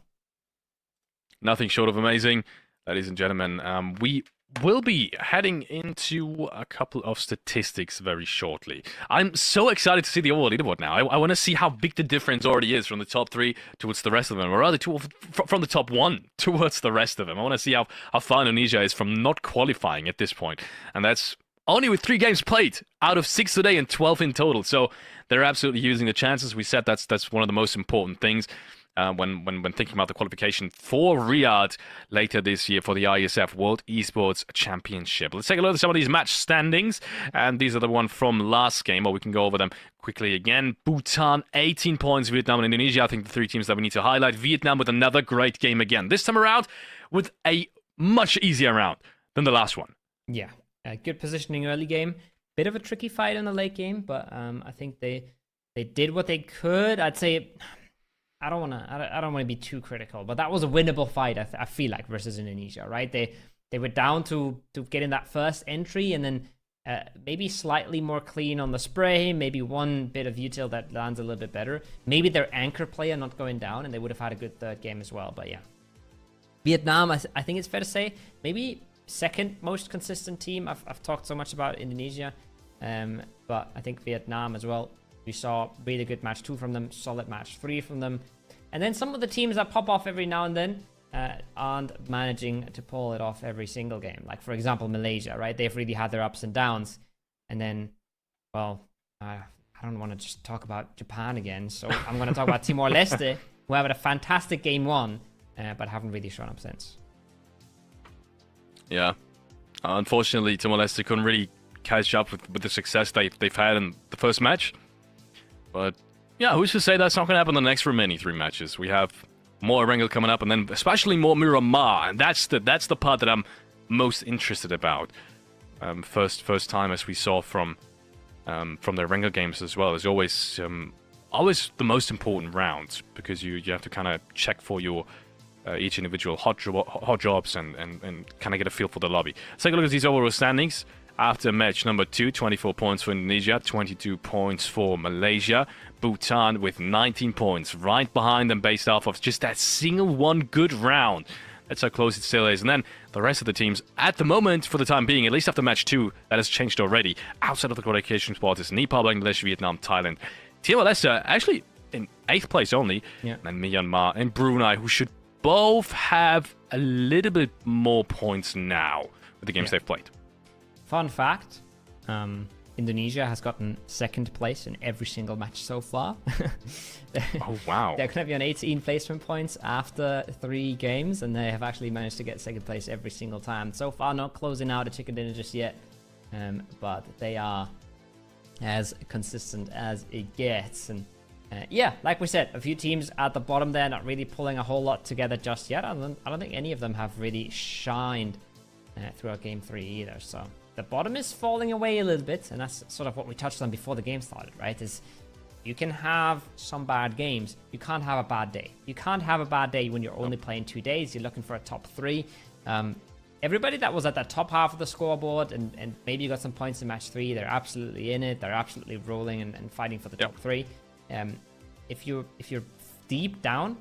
Nothing short of amazing, ladies and gentlemen. We will be heading into a couple of statistics very shortly. I'm so excited to see the overall leaderboard now. I want to see how big the difference already is from the top 3 towards the rest of them, or rather from the top 1 towards the rest of them. I want to see how far Indonesia is from not qualifying at this point. And that's only with 3 games played out of 6 today and 12 in total. So they're absolutely using the chances. We said that's one of the most important things. When thinking about the qualification for Riyadh later this year for the ISF World Esports Championship. Let's take a look at some of these match standings, and these are the one from last game, but we can go over them quickly again. Bhutan, 18 points, Vietnam and Indonesia, I think the 3 teams that we need to highlight. Vietnam with another great game again. This time around with a much easier round than the last one. Yeah, good positioning early game. Bit of a tricky fight in the late game, but I think they did what they could. I'd say I don't want to be too critical, but that was a winnable fight. I feel like versus Indonesia, right? They were down to get in that first entry, and then maybe slightly more clean on the spray, maybe one bit of util that lands a little bit better. Maybe their anchor player not going down, and they would have had a good third game as well. But yeah, Vietnam, I think it's fair to say, maybe second most consistent team. I've talked so much about Indonesia, but I think Vietnam as well. We saw really good match 2 from them, solid match 3 from them. And then some of the teams that pop off every now and then aren't managing to pull it off every single game. Like, for example, Malaysia, right? They've really had their ups and downs. And then, well, I don't want to just talk about Japan again. So I'm going to talk about Timor-leste, who have had a fantastic game 1, but haven't really shown up since. Yeah. Unfortunately, Timor-leste couldn't really catch up with the success they've had in the first match. But yeah, who's to say that's not going to happen in the next remaining 3 matches? We have more Erangel coming up, and then especially more Miramar, and that's the part that I'm most interested about. First time, as we saw from the Erangel games as well, is always the most important round, because you have to kind of check for your each individual hot jobs and kind of get a feel for the lobby. Let's take a look at these overall standings. After match number 2, 24 points for Indonesia, 22 points for Malaysia. Bhutan with 19 points, right behind them based off of just that single one good round. That's how close it still is. And then the rest of the teams, at the moment, for the time being, at least after match 2, that has changed already. Outside of the qualification spot is Nepal, Bangladesh, Vietnam, Thailand. Timor-leste actually in 8th place only. Yeah. And Myanmar and Brunei, who should both have a little bit more points now with the games they've played. Fun fact, Indonesia has gotten 2nd place in every single match so far. Oh, wow. They're going to be on 18 placement points after 3 games, and they have actually managed to get 2nd place every single time. So far, not closing out a chicken dinner just yet, but they are as consistent as it gets. And yeah, like we said, a few teams at the bottom there not really pulling a whole lot together just yet. I don't think any of them have really shined throughout game 3 either, so the bottom is falling away a little bit, and that's sort of what we touched on before the game started, right? Is you can have some bad games. You can't have a bad day. You can't have a bad day when you're only playing 2 days. You're looking for a top 3. Everybody that was at the top half of the scoreboard and maybe you got some points in match 3, they're absolutely in it. They're absolutely rolling and fighting for the top 3. If you're deep down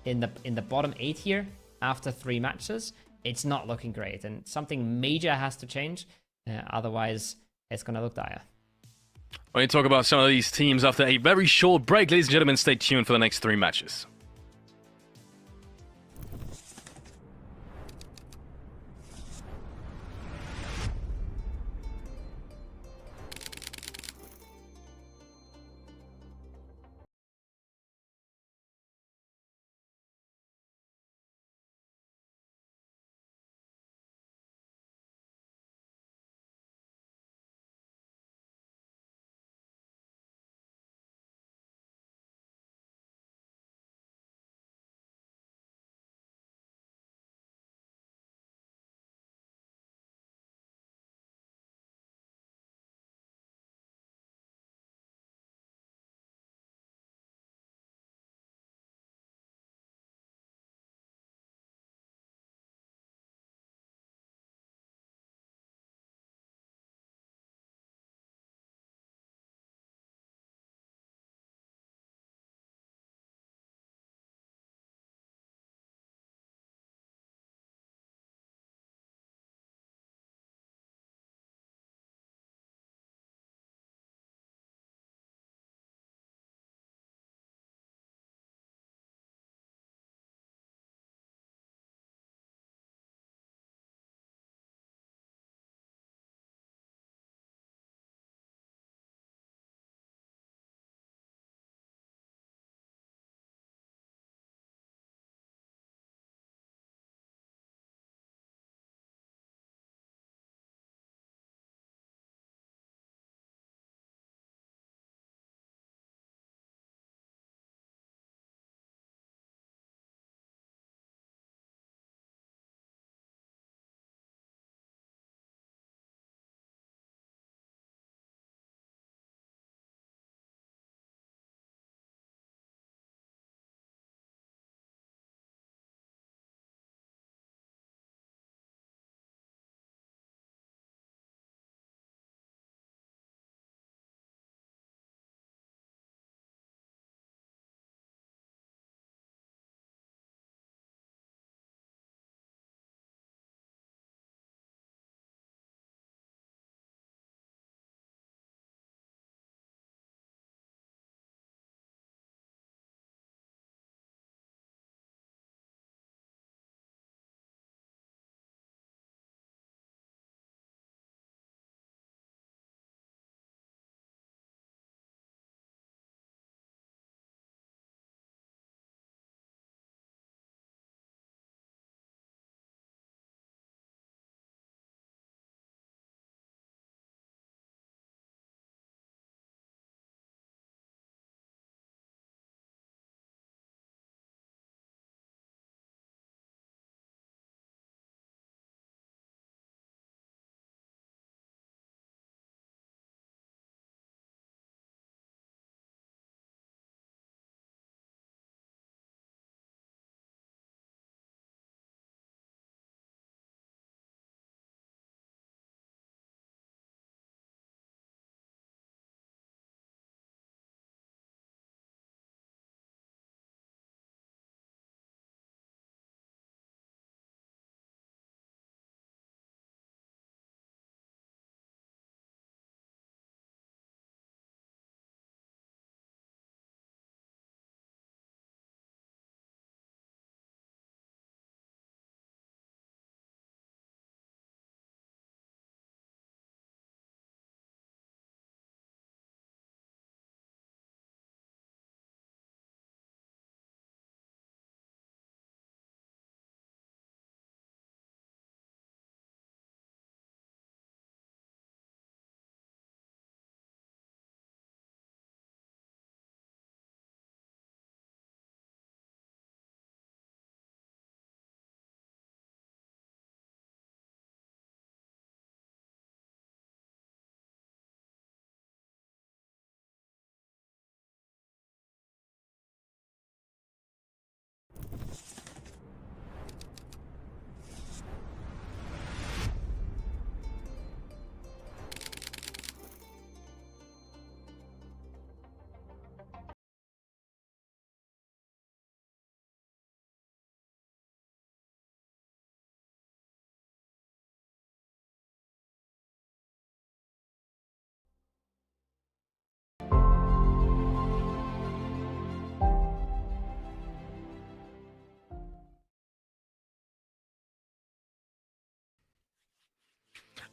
in the bottom 8 here after 3 matches, it's not looking great, and something major has to change. Otherwise, it's going to look dire. When you talk about some of these teams after a very short break, ladies and gentlemen, stay tuned for the next 3 matches.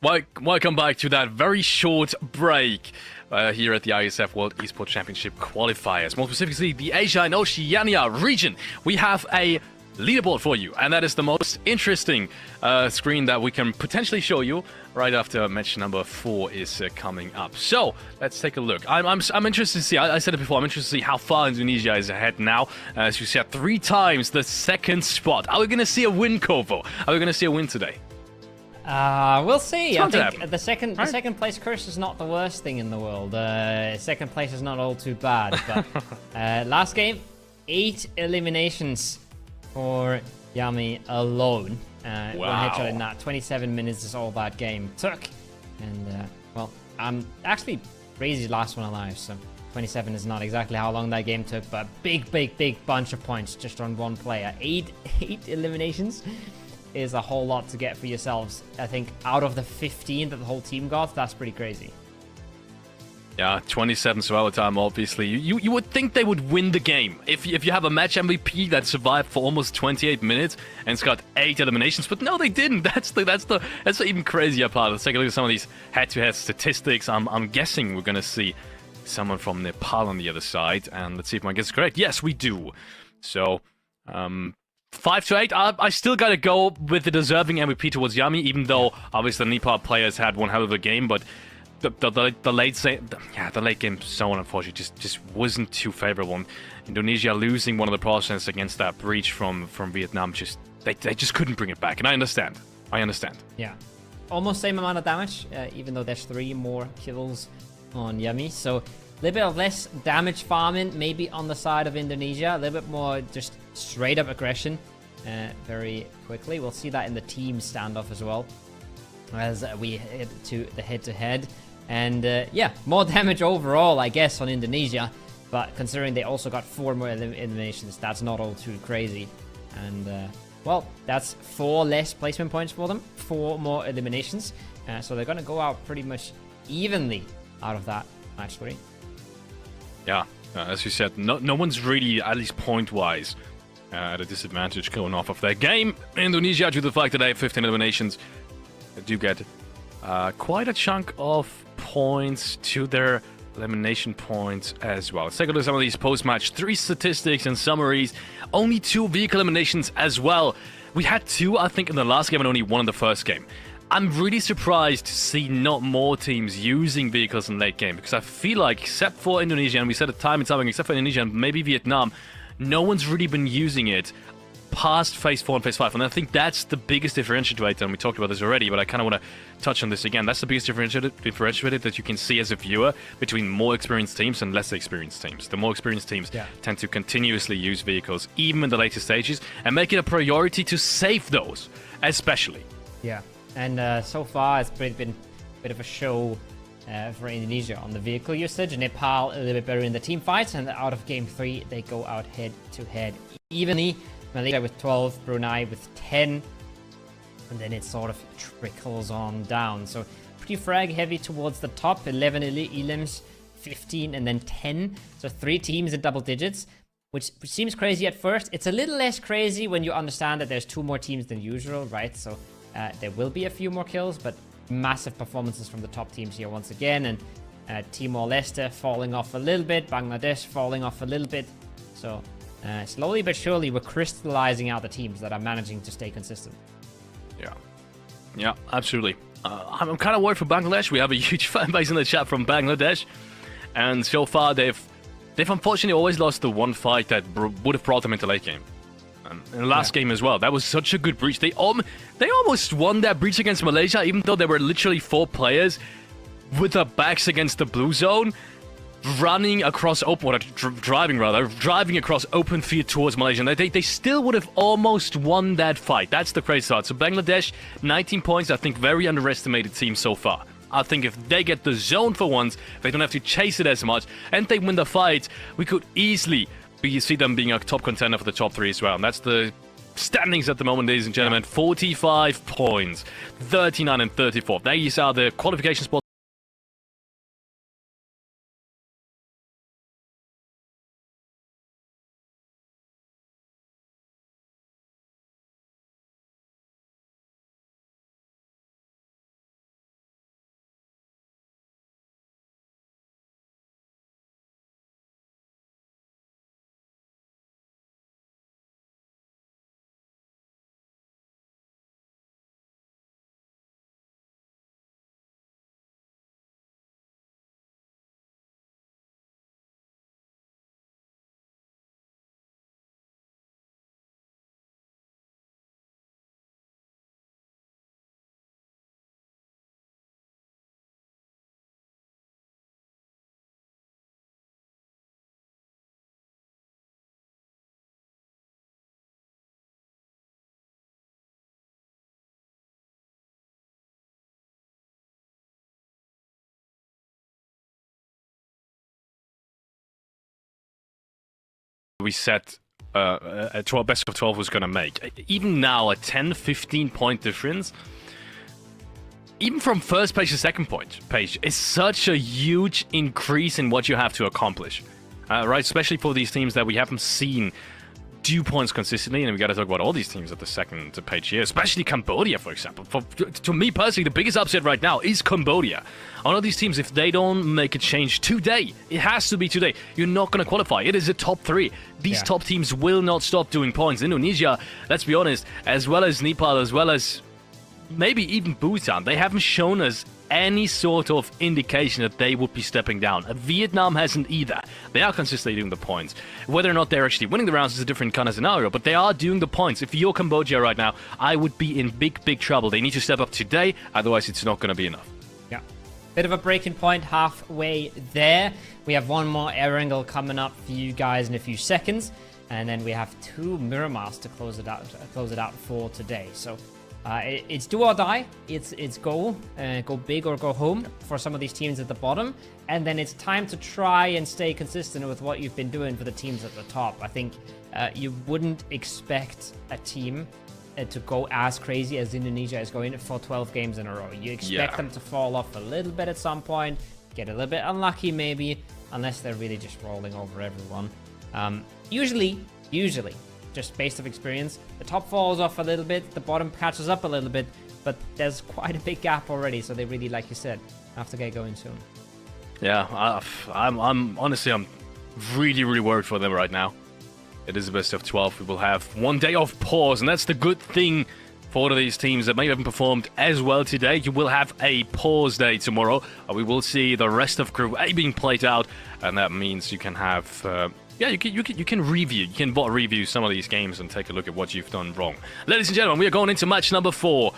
Welcome back to that very short break here at the ISF World Esports Championship Qualifiers. More specifically, the Asia and Oceania region. We have a leaderboard for you, and that is the most interesting screen that we can potentially show you right after match number 4 is coming up. So let's take a look. I'm interested to see. I said it before. I'm interested to see how far Indonesia is ahead now. As you said, 3 times the second spot. Are we going to see a win, Kovo? Are we going to see a win today? We'll see. I think the second place curse is not the worst thing in the world. Second place is not all too bad. But last game, 8 eliminations for Yami alone. Wow. One headshot in that. 27 minutes is all that game took. And, well, I'm actually Crazy's last one alive, so 27 is not exactly how long that game took, but big bunch of points just on one player. 8 eliminations is a whole lot to get for yourselves. I think out of the 15 that the whole team got, that's pretty crazy. Yeah, 27 survival time, obviously. You would think they would win the game. If you have a match MVP that survived for almost 28 minutes and it's got 8 eliminations, but no, they didn't. That's the even crazier part. Let's take a look at some of these head-to-head statistics. I'm guessing we're gonna see someone from Nepal on the other side, and let's see if my guess is correct. Yes, we do. So, 5 to 8. I still gotta go with the deserving MVP towards Yami, even though obviously the Nepal players had one hell of a game, but the late game zone unfortunately just wasn't too favorable. And Indonesia losing one of the process against that breach from Vietnam, they just couldn't bring it back, and I understand. Yeah, almost same amount of damage, even though there's 3 more kills on Yami. So a little bit of less damage farming maybe on the side of Indonesia, a little bit more just straight up aggression very quickly. We'll see that in the team standoff as well as we head to the head-to-head. And yeah, more damage overall, I guess, on Indonesia. But considering they also got 4 more eliminations, that's not all too crazy. And, well, that's 4 less placement points for them. 4 more eliminations. So they're going to go out pretty much evenly out of that match 3. Yeah, as you said, no one's really, at least point-wise, at a disadvantage going off of their game. Indonesia, due to the fact that they have 15 eliminations, do get quite a chunk of points to their elimination points as well. Let's take a look at some of these post-match 3 statistics and summaries. Only 2 vehicle eliminations as well. We had 2, I think, in the last game and only 1 in the first game. I'm really surprised to see not more teams using vehicles in late game, because I feel like, except for Indonesia, and we said it time and time again, except for Indonesia and maybe Vietnam, no one's really been using it past phase 4 and phase 5, and I think that's the biggest differentiator, and we talked about this already, but I kind of want to touch on this again. That's the biggest differentiator that you can see as a viewer between more experienced teams and less experienced teams. The more experienced teams tend to continuously use vehicles, even in the later stages, and make it a priority to save those, especially. Yeah, and so far it's been a bit of a show for Indonesia on the vehicle usage. Nepal a little bit better in the team fights, and out of game 3 they go out head-to-head evenly. Malaysia with 12, Brunei with 10, and then it sort of trickles on down. So pretty frag heavy towards the top, 11 elims, 15, and then 10. So 3 teams in double digits, which seems crazy at first. It's a little less crazy when you understand that there's 2 more teams than usual, right? So there will be a few more kills, but massive performances from the top teams here once again. And Timor-leste falling off a little bit, Bangladesh falling off a little bit. So slowly but surely, we're crystallizing out the teams that are managing to stay consistent. Yeah, absolutely. I'm kind of worried for Bangladesh. We have a huge fan base in the chat from Bangladesh, and so far they've unfortunately always lost the one fight that would have brought them into late game. In the last game as well, that was such a good breach. They almost won that breach against Malaysia, even though there were literally 4 players with their backs against the blue zone, driving across open field towards Malaysia. They still would have almost won that fight. That's the crazy part. So Bangladesh, 19 points. I think very underestimated team so far. I think if they get the zone for once, they don't have to chase it as much, and they win the fight, we could easily see them being a top contender for the top 3 as well. And that's the standings at the moment, ladies and gentlemen. 45 points, 39 and 34. These are the qualification spots. we said a 12, best of 12 was going to make. Even now, a 10-15 point difference, even from first page to second page, is such a huge increase in what you have to accomplish. Right, especially for these teams that we haven't seen do points consistently, and we got to talk about all these teams at the second page here, especially Cambodia, for example. To me personally, the biggest upset right now is Cambodia. All of these teams, if they don't make a change today, it has to be today, you're not going to qualify. It is a top 3. These top teams will not stop doing points. Indonesia, let's be honest, as well as Nepal, as well as maybe even Bhutan, they haven't shown us any sort of indication that they would be stepping down. Vietnam hasn't either. They are consistently doing the points. Whether or not they're actually winning the rounds is a different kind of scenario, but they are doing the points. If you're Cambodia right now, I would be in big trouble. They need to step up today, otherwise it's not going to be enough. Yeah. Bit of a breaking point halfway there. We have one more Erangel coming up for you guys in a few seconds, and then we have 2 Miramars to close it out for today. So it's do or die. It's go big or go home for some of these teams at the bottom, and then it's time to try and stay consistent with what you've been doing for the teams at the top. I think you wouldn't expect a team to go as crazy as Indonesia is going for 12 games in a row. You expect them to fall off a little bit at some point, get a little bit unlucky maybe, unless they're really just rolling over everyone. Usually, just based off experience, the top falls off a little bit, the bottom catches up a little bit, but there's quite a big gap already, so they really, like you said, have to get going soon. Yeah, I'm honestly, I'm really worried for them right now. It is the best of 12. We will have one day of pause, and that's the good thing for these teams that may haven't performed as well today. You will have a pause day tomorrow. We will see the rest of Group A being played out, and that means you can have you can review some of these games and take a look at what you've done wrong. Ladies and gentlemen, we are going into match number 4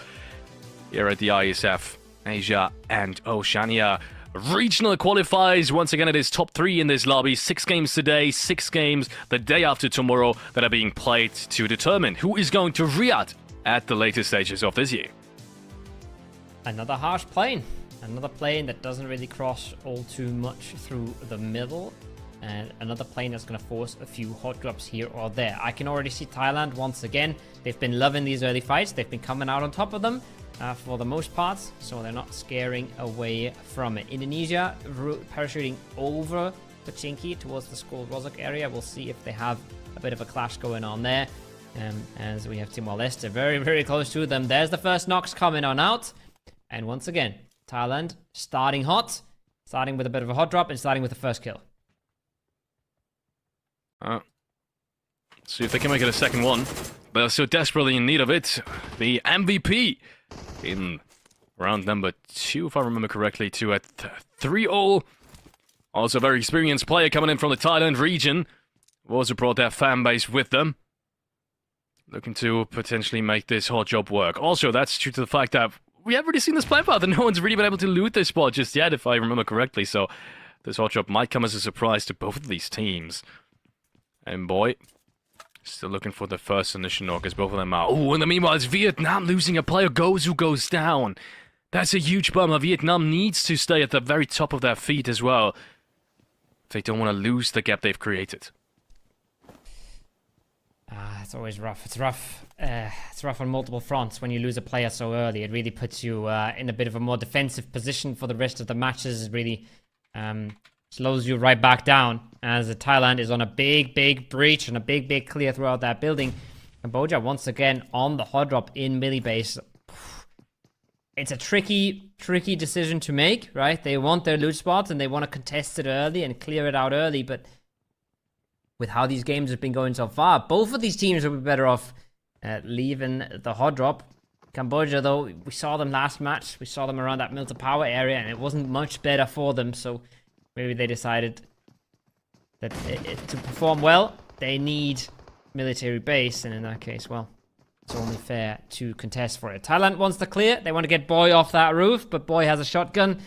here at the ISF Asia and Oceania Regional Qualifiers. Once again, it is top 3 in this lobby. 6 games today, 6 games the day after tomorrow that are being played to determine who is going to Riyadh at the later stages of this year. Another harsh plane. Another plane that doesn't really cross all too much through the middle. And another plane that's going to force a few hot drops here or there. I can already see Thailand once again. They've been loving these early fights. They've been coming out on top of them for the most part, so they're not scaring away from it. Indonesia parachuting over Pachinki towards the Skol Rozak area. We'll see if they have a bit of a clash going on there. As we have Timor-leste very close to them. There's the first knocks coming on out. And once again, Thailand starting hot, starting with a bit of a hot drop and starting with the first kill. See if they can make it a second one. They're so desperately in need of it. The MVP in round number 2, if I remember correctly, to at 3-0. Also a very experienced player coming in from the Thailand region. Also brought their fan base with them. Looking to potentially make this hot job work. Also, that's due to the fact that we haven't really seen this play path and no one's really been able to loot this spot just yet, if I remember correctly. So this hot job might come as a surprise to both of these teams. And boy, still looking for the first initial knock as both of them are. Oh, in the meanwhile, it's Vietnam losing a player. Gozu goes down. That's a huge bummer. Vietnam needs to stay at the very top of their feet as well. They don't want to lose the gap they've created. It's always rough. It's rough. It's rough on multiple fronts when you lose a player so early. It really puts you in a bit of a more defensive position for the rest of the matches. It really slows you right back down, as Thailand is on a big breach and a big clear throughout that building. Cambodia once again on the hot drop in Millie base. It's a tricky decision to make, right? They want their loot spots and they want to contest it early and clear it out early, but with how these games have been going so far, both of these teams will be better off leaving the hot drop. Cambodia, though, we saw them last match. We saw them around that Milta Power area, and it wasn't much better for them, so maybe they decided that to perform well, they need military base, and in that case, well, it's only fair to contest for it. Thailand wants to clear. They want to get Boy off that roof, but Boy has a shotgun,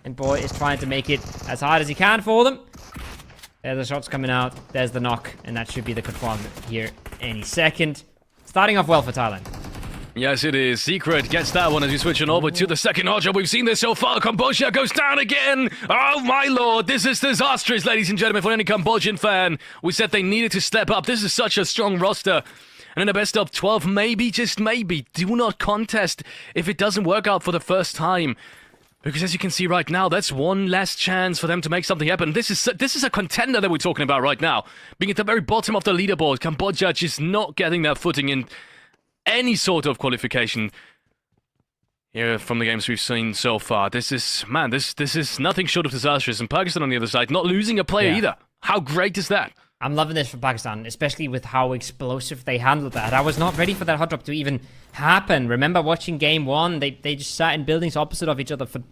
and Boy is trying to make it as hard as he can for them. There's the shots coming out. There's the knock, and that should be the confirm here any second. Starting off well for Thailand. Yes, it is. Secret gets that one as we switch on over to the second hotshot. We've seen this so far. Cambodia goes down again. Oh, my lord. This is disastrous, ladies and gentlemen, for any Cambodian fan. We said they needed to step up. This is such a strong roster. And in a best of 12, maybe, just maybe, do not contest if it doesn't work out for the first time. Because as you can see right now, that's one last chance for them to make something happen. This is a contender that we're talking about right now. Being at the very bottom of the leaderboard, Cambodia just not getting their footing in any sort of qualification here from the games we've seen so far. This is nothing short of disastrous. And Pakistan on the other side, not losing a player either. How great is that? I'm loving this for Pakistan, especially with how explosive they handled that. I was not ready for that hot drop to even happen. Remember watching game one, they just sat in buildings opposite of each other for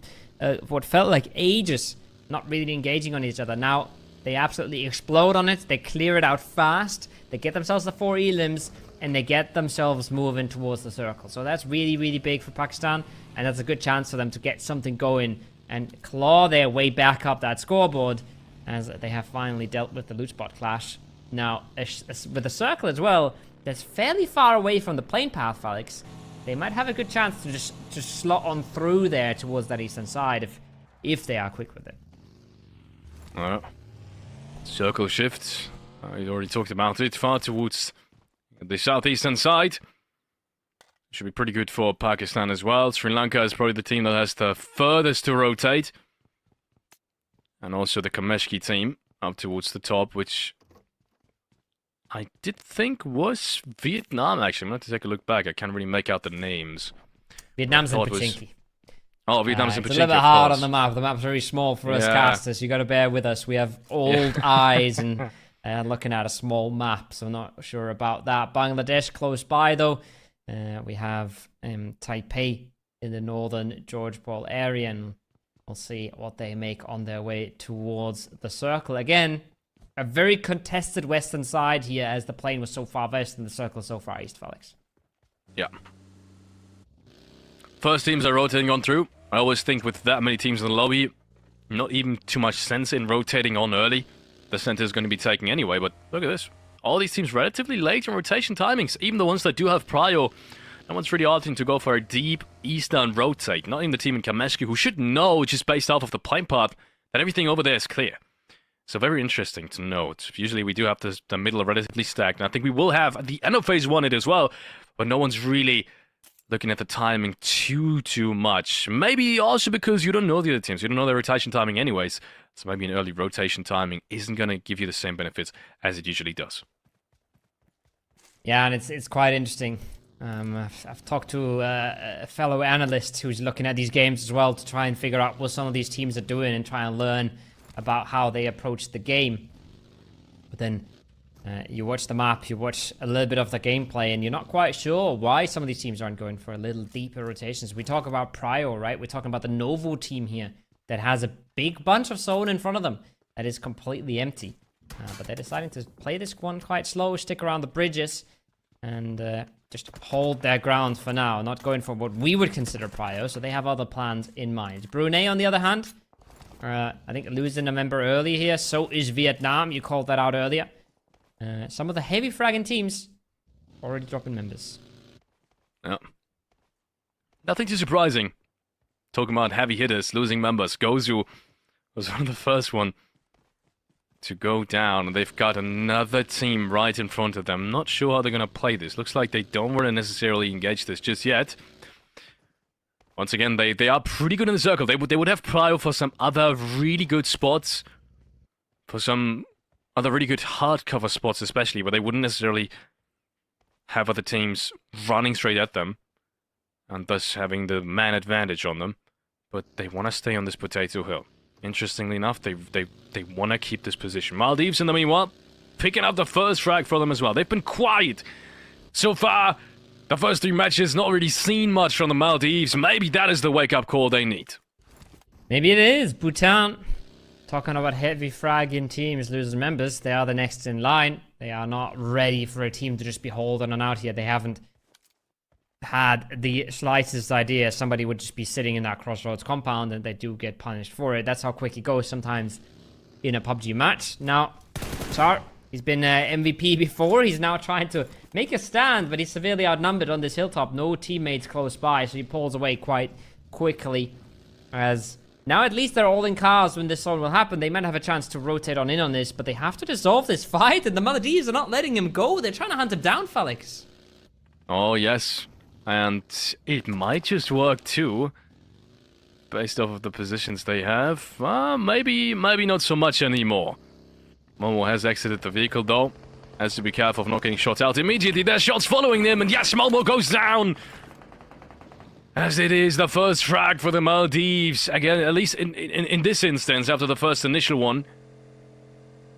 what felt like ages, not really engaging on each other. Now, they absolutely explode on it. They clear it out fast. They get themselves the 4 elims, and they get themselves moving towards the circle. So that's really, really big for Pakistan, and that's a good chance for them to get something going and claw their way back up that scoreboard, as they have finally dealt with the loot spot clash. Now, with the circle as well, that's fairly far away from the plane path, Felix. They might have a good chance to just slot on through there towards that eastern side if they are quick with it. Circle shift. I already talked about it. Far towards the southeastern side. Should be pretty good for Pakistan as well. Sri Lanka is probably the team that has the furthest to rotate. And also the Kameshki team up towards the top, which I did think was Vietnam, actually. I'm going to take a look back. I can't really make out the names. Vietnam's in Pochinki. Oh, Vietnam's in Pochinki, it's a little bit hard on the map. The map's very small for us casters. You got to bear with us. We have old eyes and looking at a small map, so I'm not sure about that. Bangladesh close by, though. We have Taipei in the northern George Paul area, and we'll see what they make on their way towards the circle. Again, a very contested western side here, as the plane was so far west and the circle so far east, Felix. Yeah. First teams are rotating on through. I always think with that many teams in the lobby, not even too much sense in rotating on early. The center is going to be taken anyway, but look at this. All these teams relatively late in rotation timings. Even the ones that do have prio, no one's really opting to go for a deep eastern rotate. Not even the team in Kameshki, who should know, just based off of the plane path, that everything over there is clear. So very interesting to note. Usually we do have the middle relatively stacked, and I think we will have at the end of phase 1 it as well, but no one's really looking at the timing too much. Maybe also because you don't know the other teams. You don't know their rotation timing anyways. So maybe an early rotation timing isn't going to give you the same benefits as it usually does. Yeah, and it's quite interesting. I've talked to a fellow analyst who's looking at these games as well to try and figure out what some of these teams are doing and try and learn about how they approach the game. But then you watch the map, you watch a little bit of the gameplay, and you're not quite sure why some of these teams aren't going for a little deeper rotations. We talk about Prio, right? We're talking about the Novo team here that has a big bunch of zone in front of them that is completely empty. But they're deciding to play this one quite slow, stick around the bridges, and just hold their ground for now, not going for what we would consider Prio, so they have other plans in mind. Brunei, on the other hand, I think losing a member early here, so is Vietnam. You called that out earlier. Some of the heavy fragging teams already dropping members. Yeah. Nothing too surprising. Talking about heavy hitters, losing members. Gozu was one of the first one to go down. They've got another team right in front of them. Not sure how they're going to play this. Looks like they don't want to necessarily engage this just yet. Once again, they are pretty good in the circle. They would have prio for some other really good spots. For some other really good hardcover spots especially, but they wouldn't necessarily have other teams running straight at them. And thus having the man advantage on them. But they want to stay on this potato hill. Interestingly enough, they want to keep this position. Maldives, in the meanwhile, picking up the first frag for them as well. They've been quiet so far. The first 3 matches, not really seen much from the Maldives. Maybe that is the wake-up call they need. Maybe it is. Bhutan, talking about heavy fragging teams losing members. They are the next in line. They are not ready for a team to just be holding on out here. They haven't had the slightest idea somebody would just be sitting in that crossroads compound, and they do get punished for it. That's how quick it goes sometimes in a PUBG match. Now, Char He's been MVP before. He's now trying to make a stand, but he's severely outnumbered on this hilltop. No teammates close by, so he pulls away quite quickly. As now at least they're all in cars when this zone will happen. They might have a chance to rotate on in on this, but they have to dissolve this fight, and the Maldives are not letting him go. They're trying to hunt him down, Felix. Oh, yes. And it might just work too. Based off of the positions they have. Maybe not so much anymore. Momo has exited the vehicle though. Has to be careful of not getting shot out immediately. There's shots following them, and yes, Momo goes down! As it is the first frag for the Maldives. Again, at least in this instance, after the first initial one.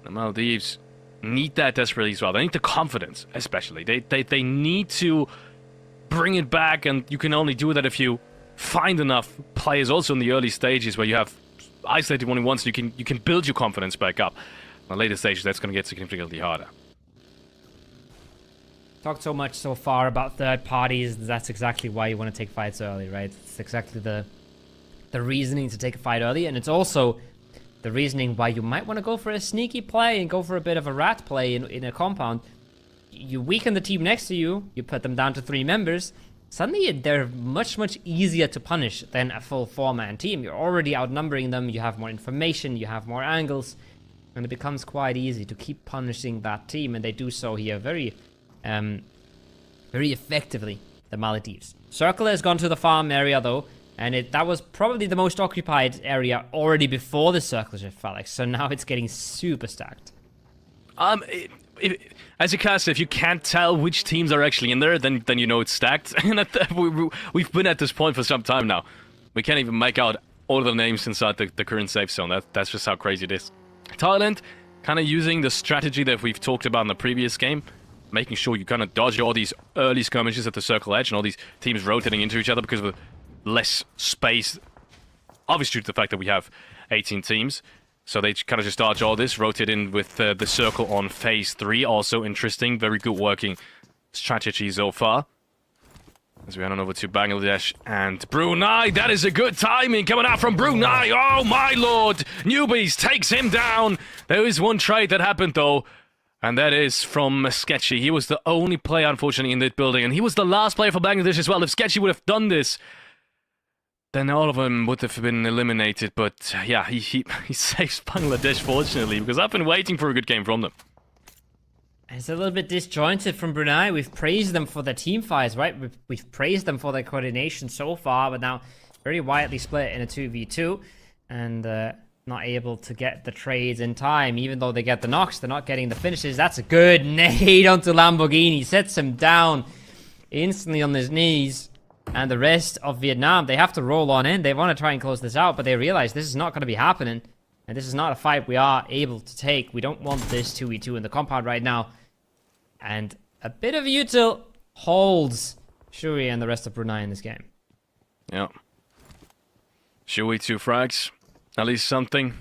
The Maldives need that desperately as well. They need the confidence, especially. They need to bring it back, and you can only do that if you find enough players also in the early stages where you have isolated one once, you can build your confidence back up. In the later stages, that's going to get significantly harder. Talked so much so far about third parties. That's exactly why you want to take fights early, right? It's exactly the reasoning to take a fight early, and it's also the reasoning why you might want to go for a sneaky play and go for a bit of a rat play in a compound. You weaken the team next to you, you put them down to 3 members, suddenly they're much easier to punish than a full 4-man team. You're already outnumbering them, you have more information, you have more angles, and it becomes quite easy to keep punishing that team, and they do so here very effectively, the Maldives. Circle has gone to the farm area though, and that was probably the most occupied area already before the circle shift, Felix, so now it's getting super stacked. As a caster, if you can't tell which teams are actually in there, then you know it's stacked. And we've been at this point for some time now. We can't even make out all of the names inside the current safe zone. That's just how crazy it is. Thailand, kind of using the strategy that we've talked about in the previous game, making sure you kind of dodge all these early skirmishes at the circle edge and all these teams rotating into each other because of the less space. Obviously, due to the fact that we have 18 teams. So they kind of just dodge all this, rotate in with the circle on phase 3. Also interesting, very good working strategy so far. As we head on over to Bangladesh and Brunei. That is a good timing coming out from Brunei. Oh my lord! Newbies takes him down. There is one trade that happened though. And that is from Sketchy. He was the only player, unfortunately, in that building. And he was the last player for Bangladesh as well. If Sketchy would have done this, then all of them would have been eliminated. But yeah, he saves Bangladesh, fortunately, because I've been waiting for a good game from them. It's a little bit disjointed from Brunei. We've praised them for their team fights, right? We've praised them for their coordination so far, but now very widely split in a 2v2. And not able to get the trades in time. Even though they get the knocks, they're not getting the finishes. That's a good nade onto Lamborghini. Sets him down instantly on his knees. And the rest of Vietnam, they have to roll on in. They want to try and close this out, but they realize this is not going to be happening. And this is not a fight we are able to take. We don't want this 2v2 in the compound right now. And a bit of util holds Shui and the rest of Brunei in this game. Yeah. Shui 2 frags. At least something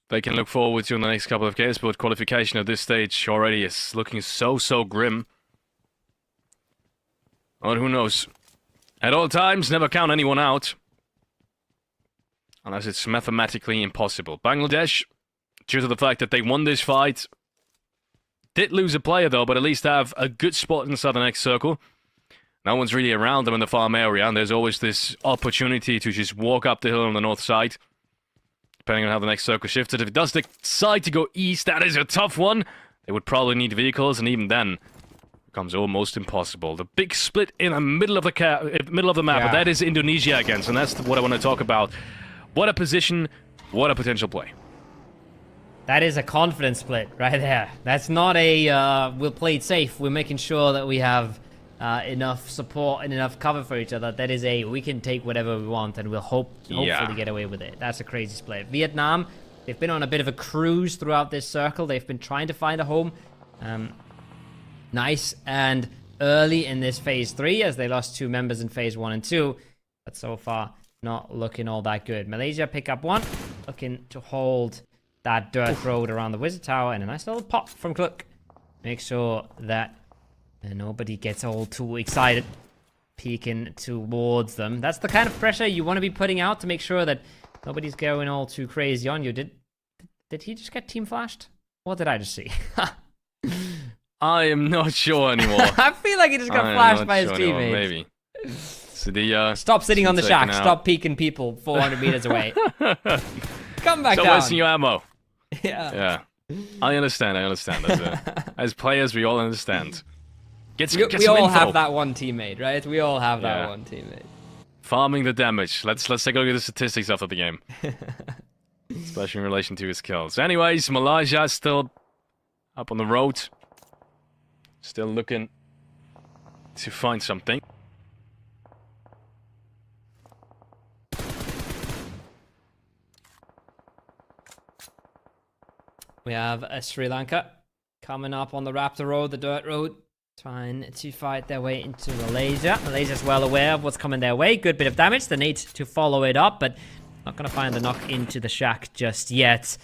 they can look forward to in the next couple of games, but qualification at this stage already is looking so grim. But who knows? At all times, never count anyone out. Unless it's mathematically impossible. Bangladesh, due to the fact that they won this fight, did lose a player though, but at least have a good spot inside the next circle. No one's really around them in the farm area, and there's always this opportunity to just walk up the hill on the north side. Depending on how the next circle shifted. If it does decide to go east, that is a tough one. They would probably need vehicles, and even then, it becomes almost impossible. The big split in the middle of the map, but that is Indonesia again, and that's what I want to talk about. What a position, what a potential play. That is a confidence split right there. That's not a, we'll play it safe. We're making sure that we have enough support and enough cover for each other. That is a, we can take whatever we want and we'll hopefully get away with it. That's a crazy split. Vietnam, they've been on a bit of a cruise throughout this circle. They've been trying to find a home. Nice and early in this phase 3 as they lost 2 members in phase 1 and 2. But so far, not looking all that good. Malaysia pick up 1. Looking to hold that dirt road around the wizard tower, and a nice little pop from Cluck. Make sure that nobody gets all too excited peeking towards them. That's the kind of pressure you want to be putting out to make sure that nobody's going all too crazy on you. Did he just get team flashed? What did I just see? I am not sure anymore. I feel like he just got flashed by his teammate. Maybe. So the Stop sitting on the shack. out. Stop peeking people 400 meters away. Come back Stop down. wasting your ammo. Yeah. Yeah. I understand. As players, we all understand. Get We some all info. have that one teammate, right? We all have that Yeah. one teammate. Farming the damage. Let's take a look at the statistics after the game. Especially in relation to his kills. Anyways, Malaysia is still up on the road. Still looking to find something. We have Sri Lanka coming up on the Raptor Road, the dirt road, trying to fight their way into Malaysia. Malaysia's well aware of what's coming their way. Good bit of damage. They need to follow it up, but not going to find the knock into the shack just yet.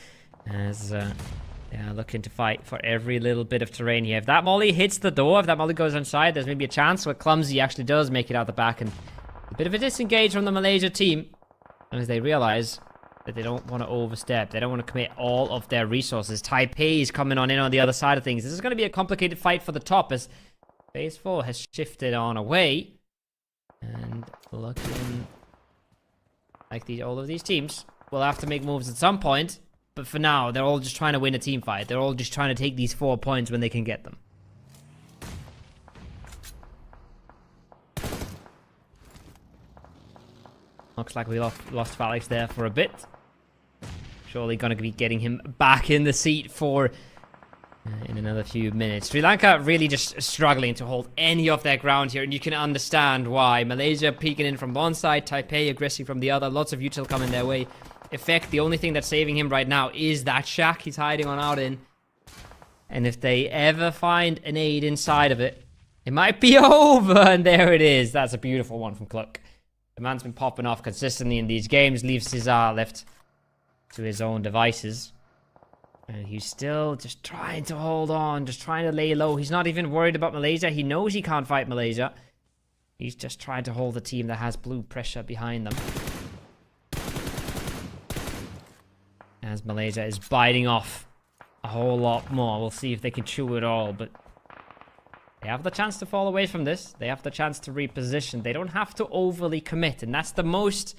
As they are looking to fight for every little bit of terrain here. If that molly hits the door, if that molly goes inside, there's maybe a chance where Clumsy actually does make it out the back. And a bit of a disengage from the Malaysia team as they realize that they don't want to overstep. They don't want to commit all of their resources. Taipei is coming on in on the other side of things. This is going to be a complicated fight for the top as Phase 4 has shifted on away. And looking like all of these teams will have to make moves at some point. But for now, they're all just trying to win a team fight. They're all just trying to take these 4 points when they can get them. Looks like we lost Felix there for a bit. Surely going to be getting him back in the seat for in another few minutes. Sri Lanka really just struggling to hold any of their ground here, and you can understand why. Malaysia peeking in from one side, Taipei aggressing from the other. Lots of util coming their way. Effect, the only thing that's saving him right now is that shack he's hiding on out in. And if they ever find an aid inside of it, it might be over. And there it is. That's a beautiful one from Cluck. The man's been popping off consistently in these games. Leaves Cesar left to his own devices. And he's still just trying to hold on. Just trying to lay low. He's not even worried about Malaysia. He knows he can't fight Malaysia. He's just trying to hold the team that has blue pressure behind them. As Malaysia is biting off a whole lot more. We'll see if they can chew it all, but they have the chance to fall away from this. They have the chance to reposition. They don't have to overly commit, and that's the most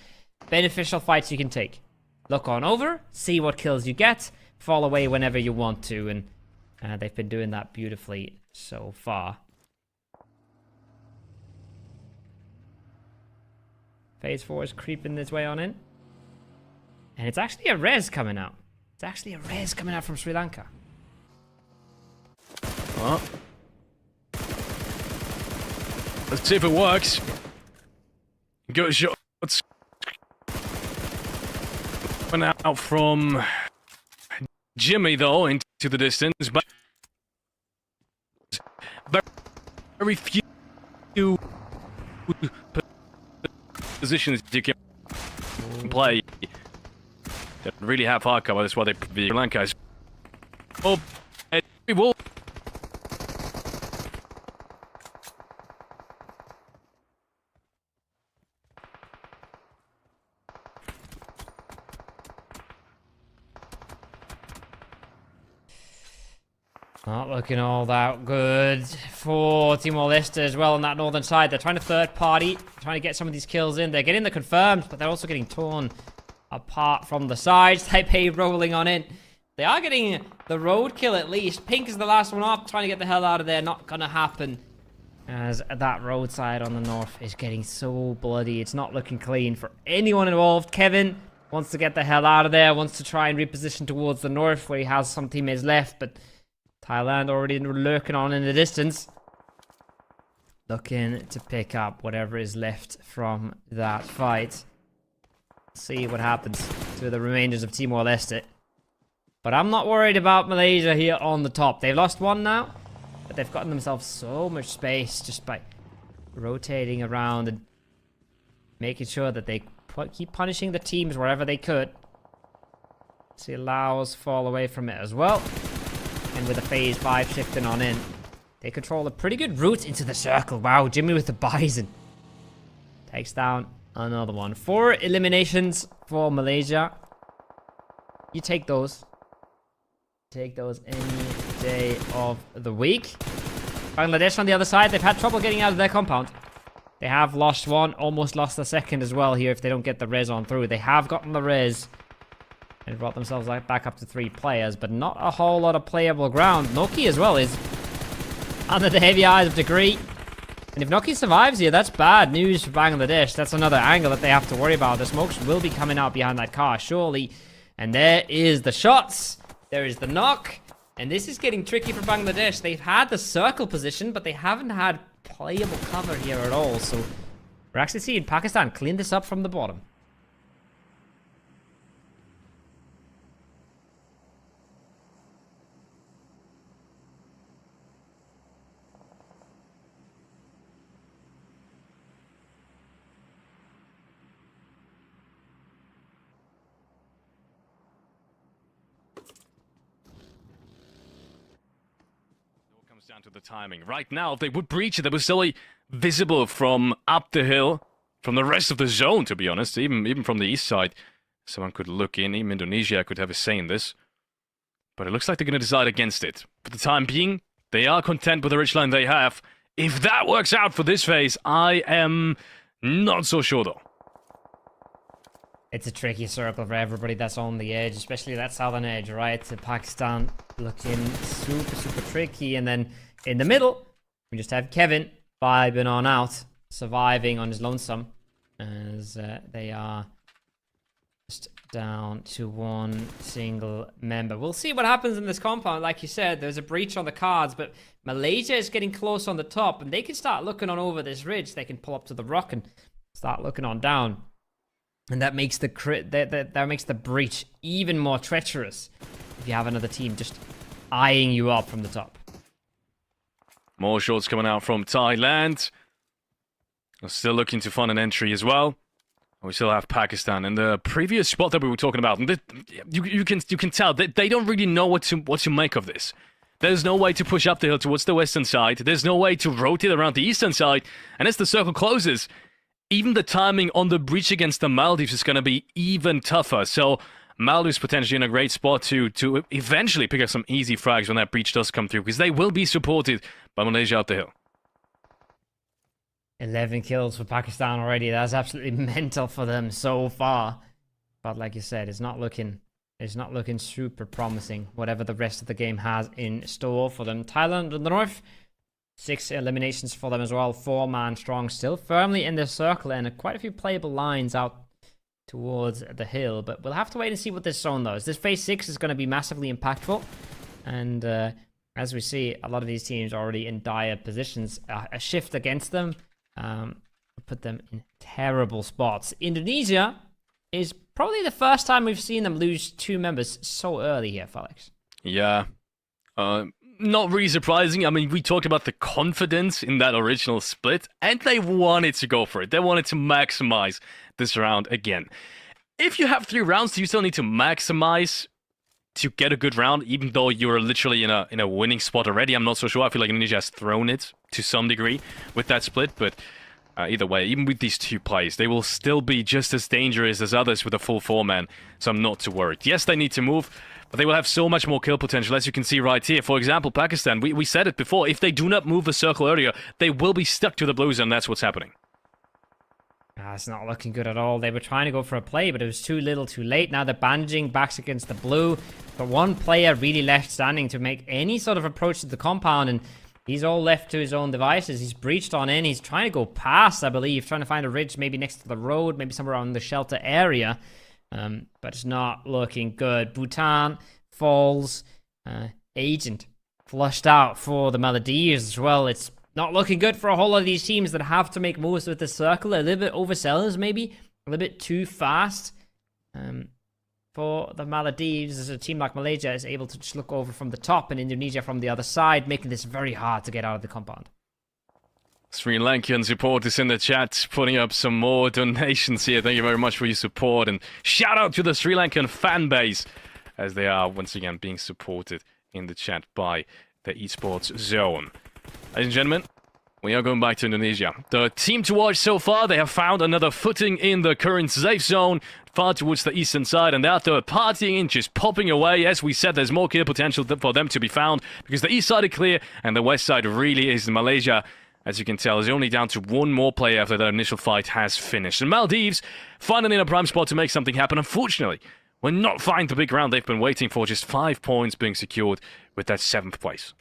beneficial fights you can take. Look on over, see what kills you get, fall away whenever you want to, and they've been doing that beautifully so far. Phase 4 is creeping its way on in. And it's actually a res coming out. It's actually a res coming out from Sri Lanka. Well, let's see if it works. Good shots. Went out from Jimmy, though, into the distance. But very few positions you can play. They really have hard cover. That's why the Sri Lanka is. Oh, we will. Not looking all that good for Timor-leste as well on that northern side. They're trying to third party, trying to get some of these kills in. They're getting the confirmed, but they're also getting torn apart from the sides. Taipei rolling on in. They are getting the roadkill at least. Pink is the last one off, trying to get the hell out of there. Not gonna happen. As that roadside on the north is getting so bloody. It's not looking clean for anyone involved. Kevin wants to get the hell out of there. Wants to try and reposition towards the north where he has some teammates left. But Thailand already lurking on in the distance. Looking to pick up whatever is left from that fight. See what happens to the remainders of Timor-leste. But I'm not worried about Malaysia here on the top. They've lost one now, but they've gotten themselves so much space just by rotating around and making sure that they keep punishing the teams wherever they could. See Laos fall away from it as well. And with a phase 5 shifting on in, they control a pretty good route into the circle. Wow, Jimmy with the bison. Takes down another one. 4 eliminations for Malaysia. You take those. Take those any day of the week. Bangladesh on the other side, they've had trouble getting out of their compound. They have lost one, almost lost the second as well here if they don't get the res on through. They have gotten the res and brought themselves back up to 3 players, but not a whole lot of playable ground. Noki as well is under the heavy eyes of Degree. And if Noki survives here, that's bad news for Bangladesh. That's another angle that they have to worry about. The smokes will be coming out behind that car, surely. And there is the shots. There is the knock. And this is getting tricky for Bangladesh. They've had the circle position, but they haven't had playable cover here at all. So we're actually seeing Pakistan clean this up from the bottom. Down to the timing. Right now, if they would breach it, they would still be visible from up the hill, from the rest of the zone, to be honest, even from the east side. Someone could look in, even Indonesia could have a say in this. But it looks like they're going to decide against it. For the time being, they are content with the ridgeline they have. If that works out for this phase, I am not so sure, though. It's a tricky circle for everybody that's on the edge, especially that southern edge, right? To Pakistan looking super tricky. And then in the middle, we just have Kevin vibing on out, surviving on his lonesome, as they are just down to 1 single member. We'll see what happens in this compound. Like you said, there's a breach on the cards, but Malaysia is getting close on the top, and they can start looking on over this ridge. They can pull up to the rock and start looking on down. And that makes that makes the breach even more treacherous if you have another team just eyeing you up from the top. More shots coming out from Thailand. They're still looking to find an entry as well. We still have Pakistan in the previous spot that we were talking about. And you can tell that they don't really know what to make of this. There's no way to push up the hill towards the western side. There's no way to rotate around the eastern side. And as the circle closes, even the timing on the breach against the Maldives is going to be even tougher. So Maldives potentially in a great spot to eventually pick up some easy frags when that breach does come through, because they will be supported by Malaysia up the hill. 11 kills for Pakistan already. That's absolutely mental for them so far. But like you said, it's not looking super promising, whatever the rest of the game has in store for them. Thailand in the north, 6 eliminations for them as well. 4-man strong, still firmly in their circle, and quite a few playable lines out towards the hill. But we'll have to wait and see what this zone does. This phase 6 is going to be massively impactful. And as we see, a lot of these teams are already in dire positions. A shift against them put them in terrible spots. Indonesia is probably the first time we've seen them lose 2 members so early here, Felix. Yeah. Not really surprising. I mean, we talked about the confidence in that original split, and they wanted to go for it. They wanted to maximize this round again. If you have 3 rounds, you still need to maximize to get a good round, even though you're literally in a winning spot already. I'm not so sure. I feel like Indonesia has thrown it to some degree with that split, but either way, even with these 2 plays, they will still be just as dangerous as others with a full 4-man, so I'm not too worried. Yes, they need to move, but they will have so much more kill potential, as you can see right here. For example, Pakistan, we said it before, if they do not move the circle earlier, they will be stuck to the blue zone. That's what's happening. It's not looking good at all. They were trying to go for a play, but it was too little too late. Now they're bandaging backs against the blue, but 1 player really left standing to make any sort of approach to the compound, and he's all left to his own devices. He's breached on in. He's trying to go past, I believe, trying to find a ridge maybe next to the road, maybe somewhere on the shelter area. But it's not looking good. Bhutan falls. Agent flushed out for the Maldives as well. It's not looking good for a whole lot of these teams that have to make moves with the circle. A little bit overzealous, maybe. A little bit too fast. For the Maldives, as a team like Malaysia is able to just look over from the top and Indonesia from the other side, making this very hard to get out of the compound. Sri Lankan supporters in the chat putting up some more donations here. Thank you very much for your support, and shout out to the Sri Lankan fan base as they are once again being supported in the chat by the esports zone. Ladies and gentlemen, We are going back to Indonesia. The team to watch so far, they have found another footing in the current safe zone, far towards the eastern side, and they're partying, just popping away. As we said, there's more kill potential for them to be found, because the east side is clear, and the west side really is Malaysia. As you can tell, is only down to one more player after that initial fight has finished. And Maldives, finally in a prime spot to make something happen. Unfortunately, we're not finding the big round they've been waiting for, just 5 points being secured with that 7th place.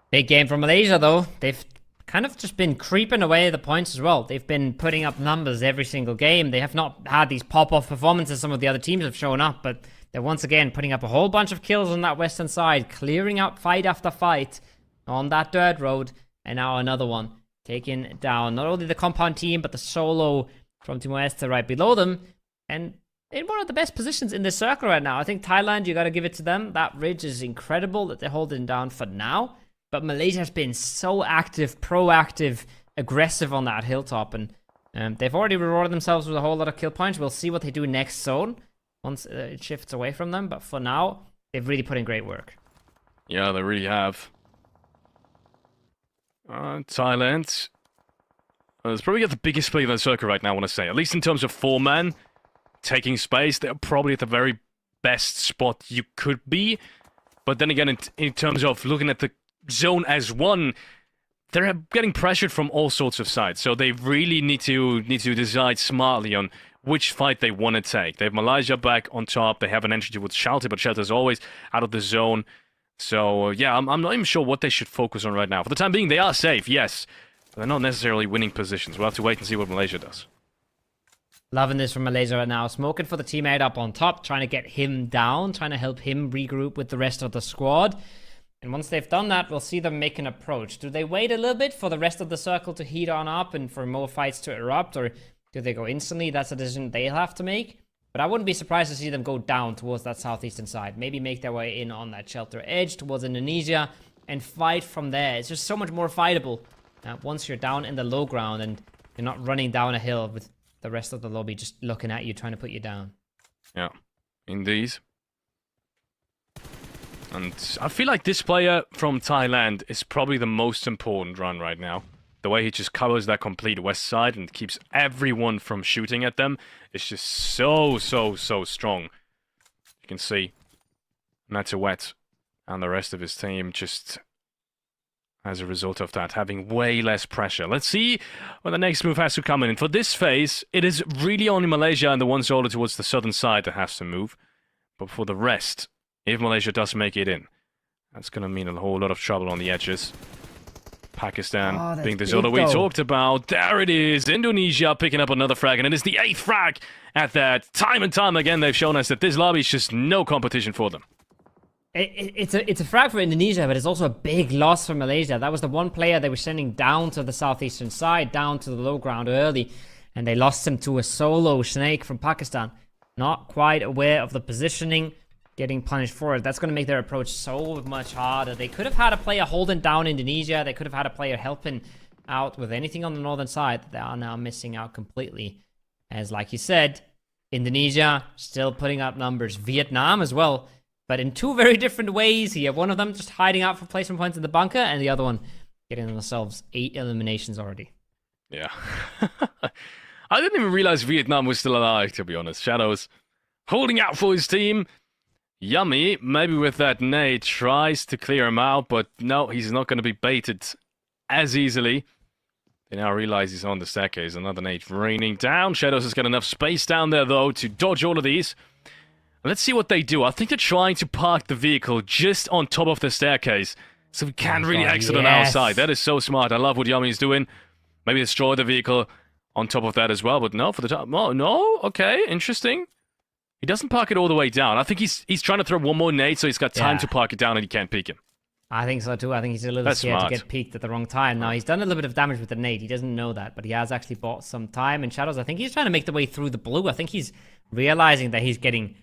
Big game for Malaysia, though. They've kind of just been creeping away the points as well. They've been putting up numbers every single game. They have not had these pop-off performances some of the other teams have shown up, but they're once again putting up a whole bunch of kills on that western side, clearing out fight after fight on that dirt road, and now another one taking down not only the compound team, but the solo from Timor-leste right below them, and in one of the best positions in this circle right now. I think Thailand, you got to give it to them. That ridge is incredible that they're holding down for now. But Malaysia has been so active, proactive, aggressive on that hilltop. And they've already rewarded themselves with a whole lot of kill points. We'll see what they do next zone once it shifts away from them. But for now, they've really put in great work. Yeah, they really have. Thailand. It's probably got the biggest play in the circle right now, I want to say. At least in terms of 4-man. Taking space, they're probably at the very best spot you could be. But then again, in terms of looking at the zone as one, they're getting pressured from all sorts of sides. So they really need to decide smartly on which fight they want to take. They have Malaysia back on top. They have an entry towards Shelter, but Shelter's always out of the zone. So yeah, I'm not even sure what they should focus on right now. For the time being, they are safe, yes. But they're not necessarily winning positions. We'll have to wait and see what Malaysia does. Loving this from Malaysia right now. Smoking for the teammate up on top, trying to get him down, trying to help him regroup with the rest of the squad. And once they've done that, we'll see them make an approach. Do they wait a little bit for the rest of the circle to heat on up and for more fights to erupt? Or do they go instantly? That's a decision they'll have to make. But I wouldn't be surprised to see them go down towards that southeastern side. Maybe make their way in on that shelter edge towards Indonesia and fight from there. It's just so much more fightable once you're down in the low ground and you're not running down a hill with the rest of the lobby just looking at you, trying to put you down. Yeah, indeed. And I feel like this player from Thailand is probably the most important run right now. The way he just covers that complete west side and keeps everyone from shooting at them is just so strong. You can see Natawet and the rest of his team just, as a result of that, having way less pressure. Let's see when the next move has to come in. And for this phase, it is really only Malaysia and the one solo towards the southern side that has to move. But for the rest, if Malaysia does make it in, that's going to mean a whole lot of trouble on the edges. Pakistan being the zone we talked about. There it is. Indonesia picking up another frag, and it is the 8th frag at that. Time and time again, they've shown us that this lobby is just no competition for them. It's a frag for Indonesia, but it's also a big loss for Malaysia. That was the one player they were sending down to the southeastern side, down to the low ground early, and they lost him to a solo snake from Pakistan. Not quite aware of the positioning, getting punished for it. That's going to make their approach so much harder. They could have had a player holding down Indonesia. They could have had a player helping out with anything on the northern side. They are now missing out completely. As like you said, Indonesia still putting up numbers. Vietnam as well, but in two very different ways here. One of them just hiding out for placement points in the bunker, and the other one getting themselves 8 eliminations already. Yeah. I didn't even realize Vietnam was still alive, to be honest. Shadows holding out for his team. Yummy, maybe with that nade, tries to clear him out, but no, he's not going to be baited as easily. They now realize he's on the staircase. Another nade raining down. Shadows has got enough space down there, though, to dodge all of these. Let's see what they do. I think they're trying to park the vehicle just on top of the staircase, so we can't really exit on our side. That is so smart. I love what Yummy is doing. Maybe destroy the vehicle on top of that as well, but no, for the top. Oh, no? Okay, interesting. He doesn't park it all the way down. I think he's trying to throw one more nade, so he's got time to park it down and he can't peek him. I think so too. I think he's a little scared to get peeked at the wrong time. Now, he's done a little bit of damage with the nade. He doesn't know that, but he has actually bought some time. And Shadows, I think he's trying to make the way through the blue. I think he's realizing that he's getting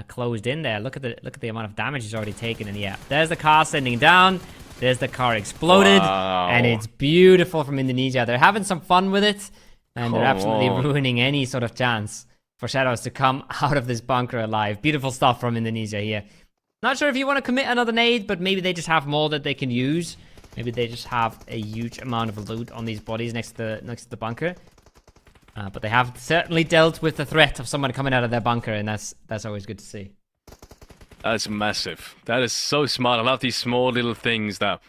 closed in there. Look at the amount of damage he's already taken. And yeah, there's the car sending down. There's the car exploded. Wow. And it's beautiful from Indonesia. They're having some fun with it. And they're absolutely ruining any sort of chance for Shadows to come out of this bunker alive. Beautiful stuff from Indonesia here. Not sure if you want to commit another nade, but maybe they just have more that they can use. Maybe they just have a huge amount of loot on these bodies next to the bunker. But they have certainly dealt with the threat of someone coming out of their bunker, and that's always good to see. That's massive. That is so smart. I love these small little things that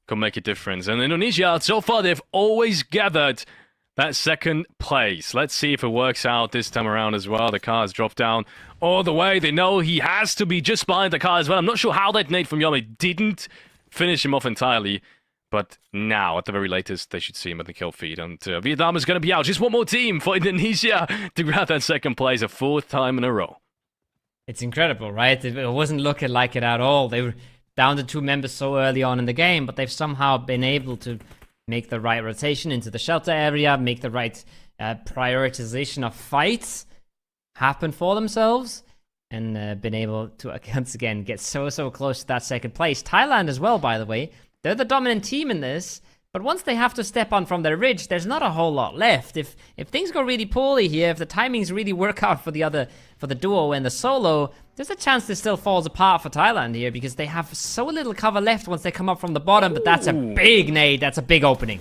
can make a difference. And Indonesia, so far, they've always gathered that second place. Let's see if it works out this time around as well. The car has dropped down all the way. They know he has to be just behind the car as well. I'm not sure how that nade from Yomi didn't finish him off entirely. But now, at the very latest, they should see him at the kill feed. And Vietnam is going to be out. Just one more team for Indonesia to grab that second place a fourth time in a row. It's incredible, right? It wasn't looking like it at all. They were down to 2 members so early on in the game, but they've somehow been able to make the right rotation into the shelter area, make the right prioritization of fights happen for themselves, and been able to, once again, get so close to that second place. Thailand as well, by the way. They're the dominant team in this, but once they have to step on from their ridge, there's not a whole lot left. If things go really poorly here, if the timings really work out for the duo and the solo, there's a chance this still falls apart for Thailand here because they have so little cover left once they come up from the bottom, but that's a big nade, that's a big opening.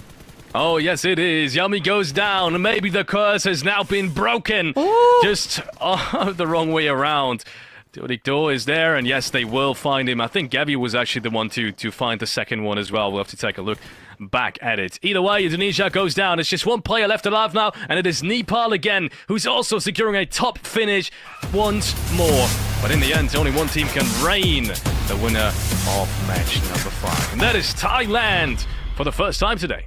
Oh, yes, it is. Yummy goes down. Maybe the curse has now been broken. Just the wrong way around. Dodikdo is there, and yes, they will find him. I think Gavi was actually the one to find the second one as well. We'll have to take a look back at it. Either way, Indonesia goes down. It's just one player left alive now, and it is Nepal again, who's also securing a top finish once more. But in the end, only one team can reign the winner of match number 5. And that is Thailand for the first time today.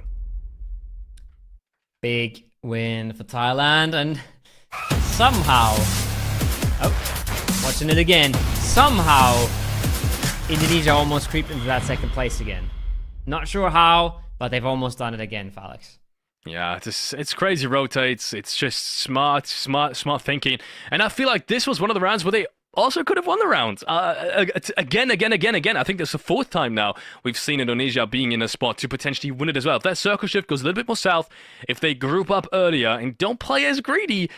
Big win for Thailand, and somehow... watching it again. Somehow, Indonesia almost creeped into that second place again. Not sure how, but they've almost done it again, Felix. Yeah, it's crazy rotates. It's just smart thinking. And I feel like this was one of the rounds where they also could have won the round. Again. I think that's the 4th time now we've seen Indonesia being in a spot to potentially win it as well. If that circle shift goes a little bit more south, if they group up earlier and don't play as greedy,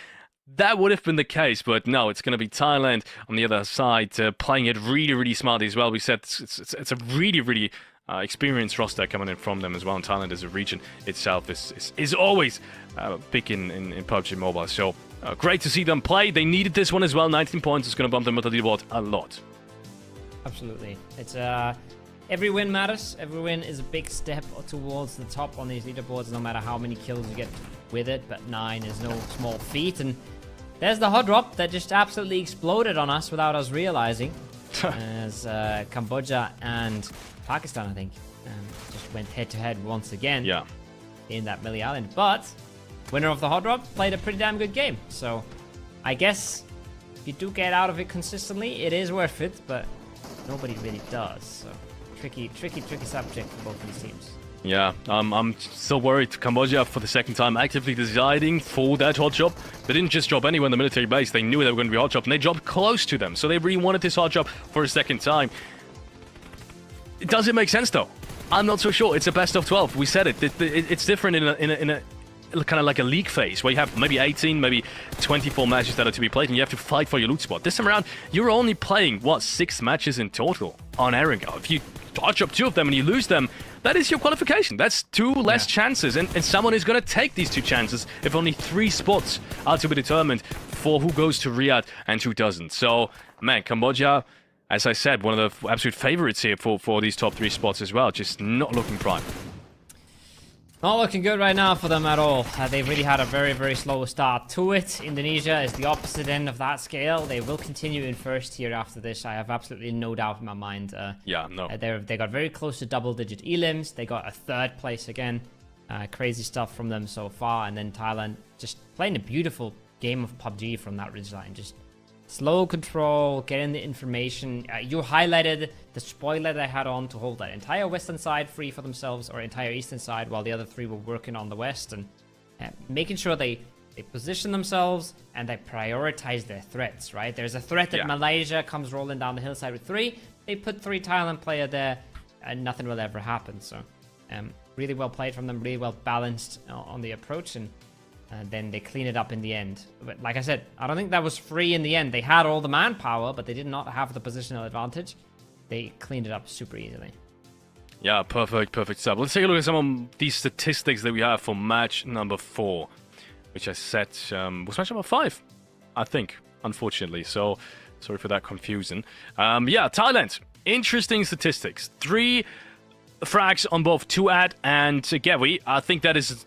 that would have been the case, but no, it's going to be Thailand on the other side, playing it really smartly as well. We said it's a really experienced roster coming in from them as well, and Thailand as a region itself is always big in PUBG Mobile. So great to see them play. They needed this one as well. 19 points is going to bump them up the leaderboard a lot. Absolutely. It's every win matters. Every win is a big step towards the top on these leaderboards, no matter how many kills you get with it, but 9 is no small feat. And there's the hot drop that just absolutely exploded on us without us realizing. As Cambodia and Pakistan, I think, just went head-to-head once again in that Millie Island. But winner of the hot drop played a pretty damn good game. So I guess if you do get out of it consistently, it is worth it, but nobody really does. So tricky subject for both these teams. Yeah, I'm still worried. Cambodia, for the second time, actively deciding for that hot drop. They didn't just drop anywhere in the military base. They knew they were going to be hot drop, and they dropped close to them. So they really wanted this hot drop for a second time. Does it make sense, though? I'm not so sure. It's a best of 12. We said it. It's different in a kind of like a league phase, where you have maybe 18, maybe 24 matches that are to be played, and you have to fight for your loot spot. This time around, you're only playing, 6 matches in total on Erangel. If you hot drop 2 of them and you lose them, that is your qualification. That's 2 less chances, and someone is going to take these 2 chances if only 3 spots are to be determined for who goes to Riyadh and who doesn't. So, man, Cambodia, as I said, one of the absolute favorites here for these top 3 spots as well. Just not looking prime. Not looking good right now for them at all. They've really had a very slow start to it. Indonesia is the opposite end of that scale. They will continue in first here after this. I have absolutely no doubt in my mind. They got very close to double-digit elims. They got a 3rd place again. Crazy stuff from them so far. And then Thailand just playing a beautiful game of PUBG from that ridgeline. Just slow control, getting the information. You highlighted the spoiler they had on to hold that entire western side free for themselves, or entire eastern side, while the other 3 were working on the west, and making sure they position themselves and they prioritize their threats, right? There's a threat that Malaysia comes rolling down the hillside with 3. They put 3 Thailand player there, and nothing will ever happen. So really well played from them, really well balanced on the approach, and then they clean it up in the end. But like I said, I don't think that was free in the end. They had all the manpower, but they did not have the positional advantage. They cleaned it up super easily. Yeah, perfect stuff. Let's take a look at some of these statistics that we have for match number 4, which I said was match number 5, I think, unfortunately. So, sorry for that confusion. Yeah, Thailand. Interesting statistics. 3 frags on both Tuat and Gewi. I think that is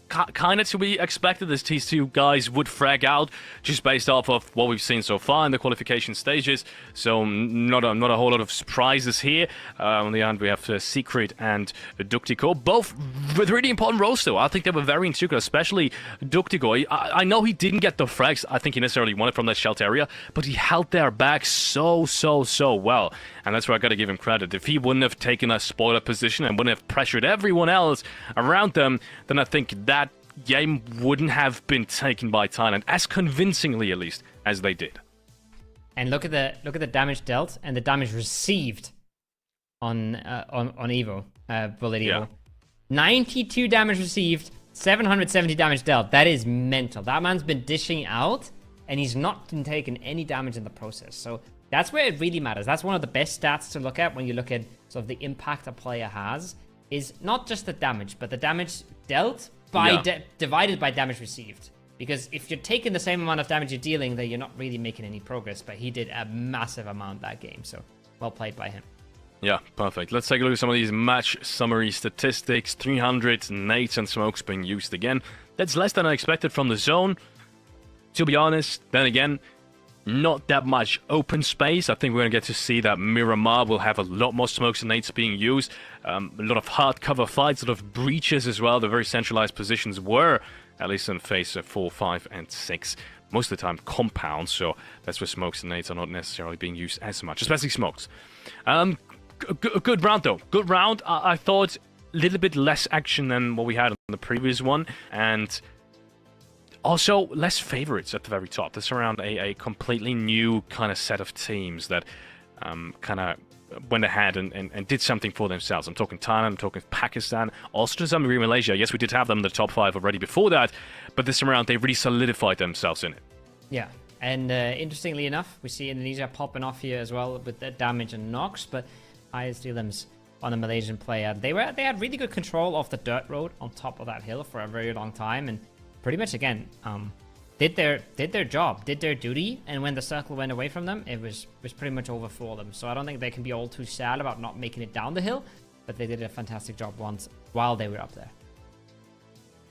kind of to be expected, as these two guys would frag out just based off of what we've seen so far in the qualification stages. So not a whole lot of surprises here. On the end, we have Secret and Duktiko, both with really important roles though. I think they were very integral, especially Duktiko. I know he didn't get the frags I think he necessarily wanted from that shelter area, but he held their back so well. And that's where I got to give him credit. If he wouldn't have taken a spoiler position and wouldn't have pressured everyone else around them, then I think that game wouldn't have been taken by Thailand as convincingly, at least, as they did. And look at the damage dealt and the damage received on Evo, Bullet Evo. Yeah. 92 damage received, 770 damage dealt. That is mental. That man's been dishing out, and he's not been taking any damage in the process. So that's where it really matters. That's one of the best stats to look at when you look at sort of the impact a player has, is not just the damage, but the damage dealt by divided by damage received. Because if you're taking the same amount of damage you're dealing, then you're not really making any progress. But he did a massive amount that game, so well played by him. Yeah, perfect. Let's take a look at some of these match summary statistics. 300 nades and smokes being used again. That's less than I expected from the zone. To be honest, then again, not that much open space. I think we're going to get to see that Miramar will have a lot more smokes and nades being used. A lot of hard cover fights, a lot of breaches as well. The very centralized positions were, at least in phase 4, 5, and 6, most of the time compounds. So that's where smokes and nades are not necessarily being used as much, especially smokes. Good round though. Good round. I thought a little bit less action than what we had on the previous one. And also, less favorites at the very top. This is around a completely new kind of set of teams that kind of went ahead and did something for themselves. I'm talking Thailand, I'm talking Pakistan, also to some degree Malaysia. Yes, we did have them in the top 5 already before that, but this time around, they really solidified themselves in it. Yeah. And interestingly enough, we see Indonesia popping off here as well with the damage and knocks, but highest elims on a Malaysian player. They had really good control of the dirt road on top of that hill for a very long time, and pretty much again did their job, did their duty, and when the circle went away from them, it was pretty much over for them. So I don't think they can be all too sad about not making it down the hill, but they did a fantastic job once while they were up there.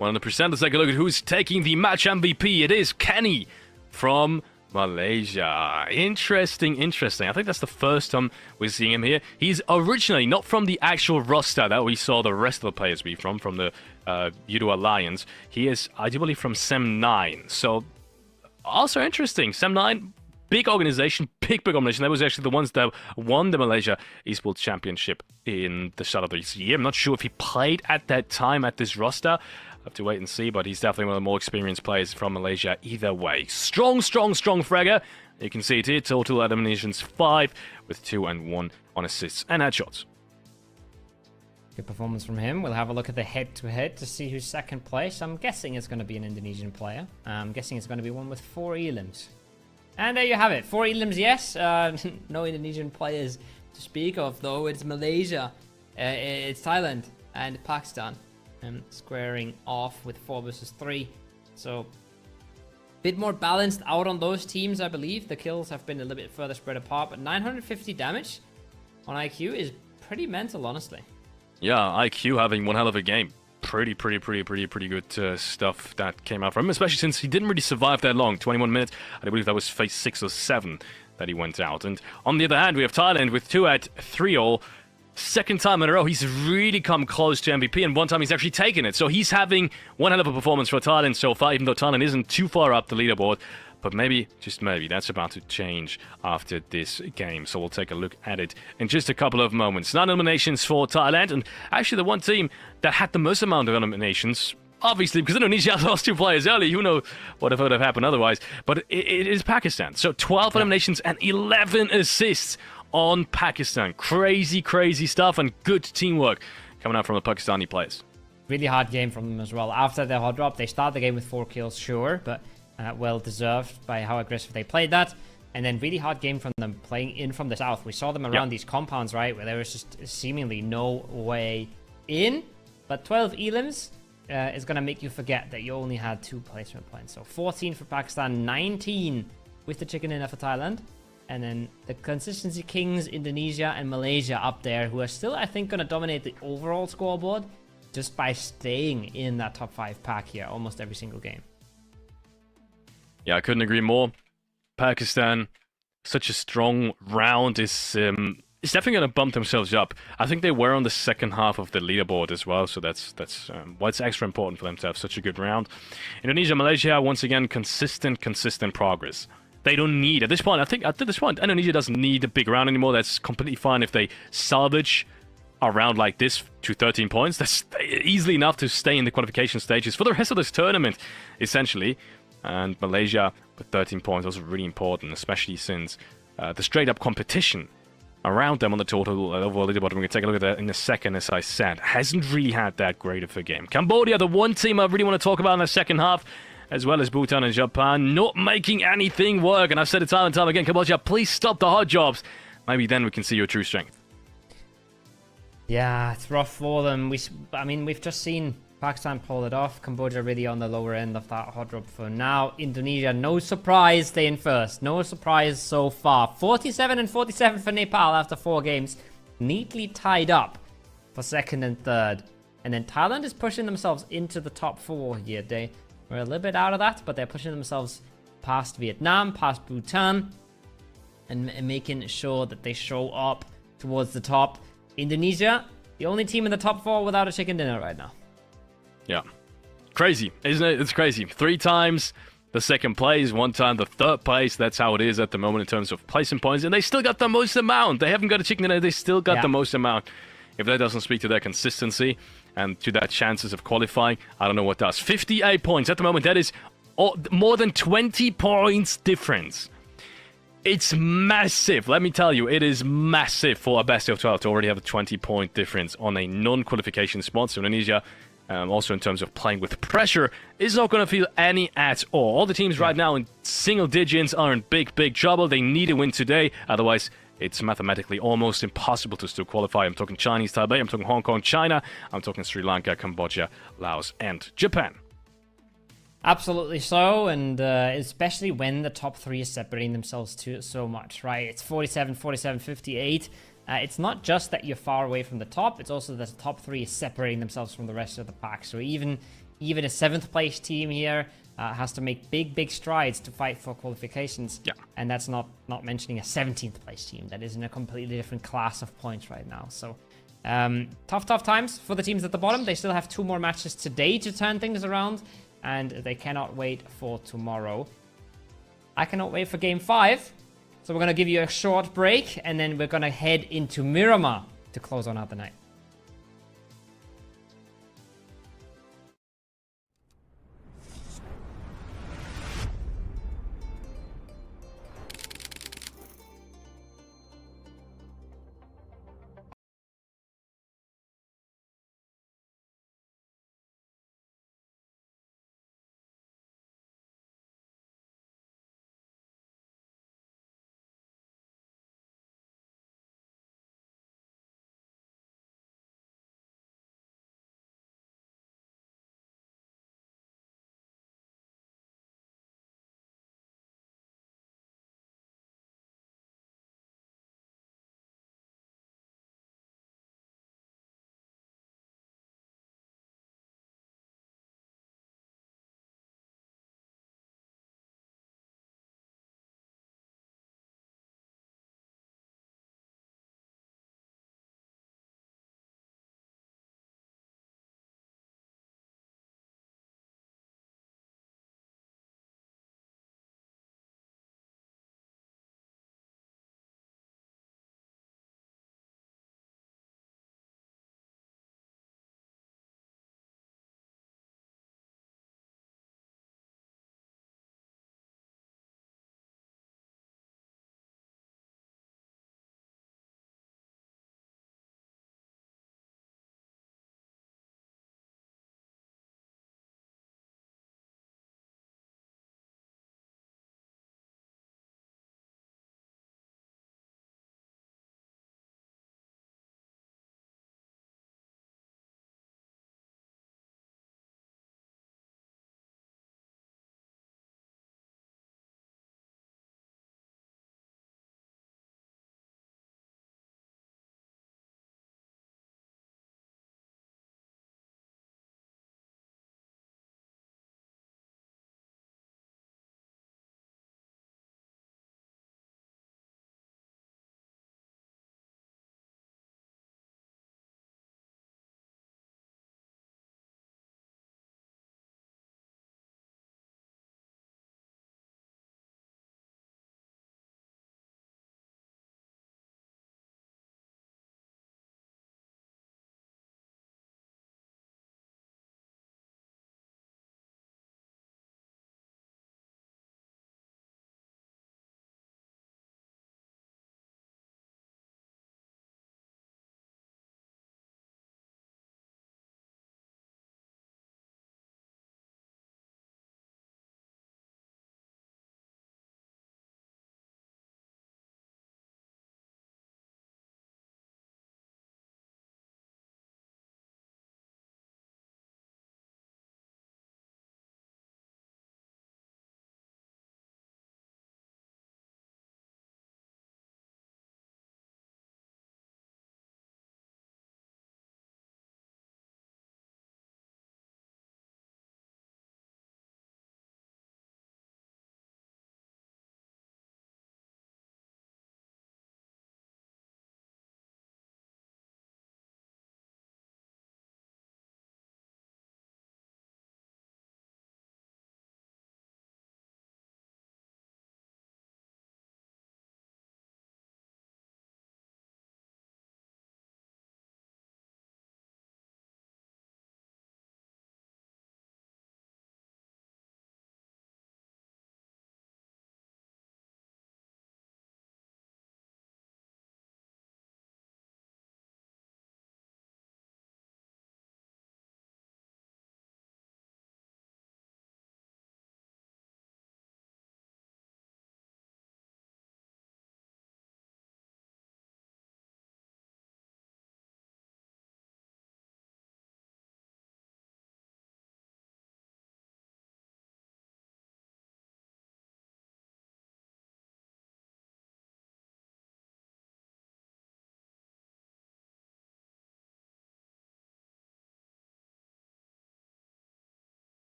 100%. Let's take a look at who's taking the match MVP. It is Kenny from Malaysia. Interesting. I think that's the first time we're seeing him here. He's originally not from the actual roster that we saw the rest of the players be from the Yudo Alliance. He is, I do believe, from Sem9. So, also interesting. Sem9, big organization, big organization. That was actually the ones that won the Malaysia Esports Championship in the start of this year. I'm not sure if he played at that time at this roster. Have to wait and see, but he's definitely one of the more experienced players from Malaysia either way. Strong fragger. You can see it here. Total eliminations 5 with 2 and 1 on assists and headshots. Good performance from him. We'll have a look at the head-to-head to see who's second place. I'm guessing it's going to be an Indonesian player. I'm guessing it's going to be one with 4 elims. And there you have it. 4 elims, yes. No Indonesian players to speak of, though. It's Malaysia. It's Thailand and Pakistan. Squaring off with 4 versus 3. So, a bit more balanced out on those teams, I believe. The kills have been a little bit further spread apart, but 950 damage on IQ is pretty mental, honestly. Yeah, IQ having one hell of a game. Pretty good stuff that came out from him, especially since he didn't really survive that long. 21 minutes, I believe that was phase 6 or 7 that he went out. And on the other hand, we have Thailand with 2 at 3-all. Second time in a row, he's really come close to MVP, and one time he's actually taken it. So he's having one hell of a performance for Thailand so far, even though Thailand isn't too far up the leaderboard. But maybe, just maybe, that's about to change after this game. So we'll take a look at it in just a couple of moments. 9 eliminations for Thailand, and actually the one team that had the most amount of eliminations, obviously, because Indonesia lost 2 players early. Who knows what would have happened otherwise. But it is Pakistan. So 12 eliminations and 11 assists on Pakistan. Crazy stuff and good teamwork coming out from the Pakistani players. Really hard game from them as well. After their hot drop, they start the game with 4 kills, sure, but well deserved by how aggressive they played that. And then really hard game from them playing in from the south. We saw them around these compounds, right, where there was just seemingly no way in. But 12 elims is going to make you forget that you only had 2 placement points. So 14 for Pakistan, 19 with the chicken dinner for Thailand. And then the consistency kings, Indonesia and Malaysia up there, who are still, I think, going to dominate the overall scoreboard just by staying in that top 5 pack here almost every single game. Yeah, I couldn't agree more. Pakistan, such a strong round, is definitely going to bump themselves up. I think they were on the second half of the leaderboard as well, so that's why it's extra important for them to have such a good round. Indonesia, Malaysia, once again, consistent progress. They don't need, at this point, I think at this point, Indonesia doesn't need a big round anymore. That's completely fine if they salvage a round like this to 13 points. That's easily enough to stay in the qualification stages for the rest of this tournament, essentially. And Malaysia with 13 points also really important, especially since the straight-up competition around them on the total overall leaderboard, we're going to take a look at that in a second, as I said, hasn't really had that great of a game. Cambodia, the one team I really want to talk about in the second half, as well as Bhutan and Japan, not making anything work. And I've said it time and time again, Cambodia, please stop the hard jobs. Maybe then we can see your true strength. Yeah, it's rough for them. I mean, we've just seen Pakistan pull it off. Cambodia really on the lower end of that hot drop for now. Indonesia, no surprise, staying first. No surprise so far. 47 and 47 for Nepal after 4 games. Neatly tied up for second and third. And then Thailand is pushing themselves into the top 4 here. They were a little bit out of that, but they're pushing themselves past Vietnam, past Bhutan, and making sure that they show up towards the top. Indonesia, the only team in the top 4 without a chicken dinner right now. Yeah. Crazy, isn't it? It's crazy. 3 times the second place, 1 time the third place. That's how it is at the moment in terms of placing points. And they still got the most amount. They haven't got a chicken dinner. They still got the most amount. If that doesn't speak to their consistency and to their chances of qualifying, I don't know what does. 58 points at the moment. That is more than 20 points difference. It's massive. Let me tell you, it is massive for a best of 12 to already have a 20-point difference on a non-qualification spot. So Indonesia, also in terms of playing with pressure, is not going to feel any at all. All the teams right now in single digits are in big trouble. They need a win today. Otherwise, it's mathematically almost impossible to still qualify. I'm talking Chinese Taipei, I'm talking Hong Kong, China, I'm talking Sri Lanka, Cambodia, Laos, and Japan. Absolutely so, and especially when the top 3 is separating themselves so much, right? It's 47, 47, 58. It's not just that you're far away from the top, it's also that the top 3 is separating themselves from the rest of the pack. So even a 7th place team here has to make big strides to fight for qualifications. Yeah. And that's not mentioning a 17th place team. That is in a completely different class of points right now. So tough times for the teams at the bottom. They still have 2 more matches today to turn things around, and they cannot wait for tomorrow. I cannot wait for game 5. So we're going to give you a short break, and then we're going to head into Miramar to close on out the night.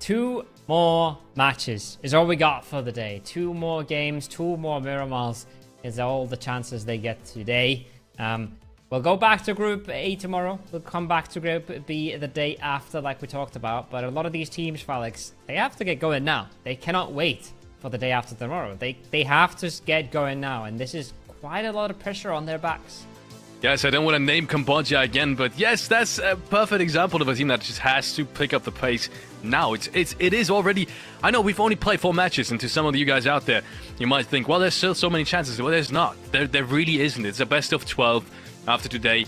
2 more matches is all we got for the day. 2 more games, 2 more Miramars is all the chances they get today. We'll go back to Group A tomorrow. We'll come back to Group B the day after, like we talked about. But a lot of these teams, Felix, they have to get going now. They cannot wait for the day after tomorrow. They have to get going now, and this is quite a lot of pressure on their backs. Yes, I don't want to name Cambodia again, but yes, that's a perfect example of a team that just has to pick up the pace now. It is already... I know we've only played 4 matches, and to some of you guys out there, you might think, well, there's still so many chances. Well, there's not. There really isn't. It's a best of 12 after today.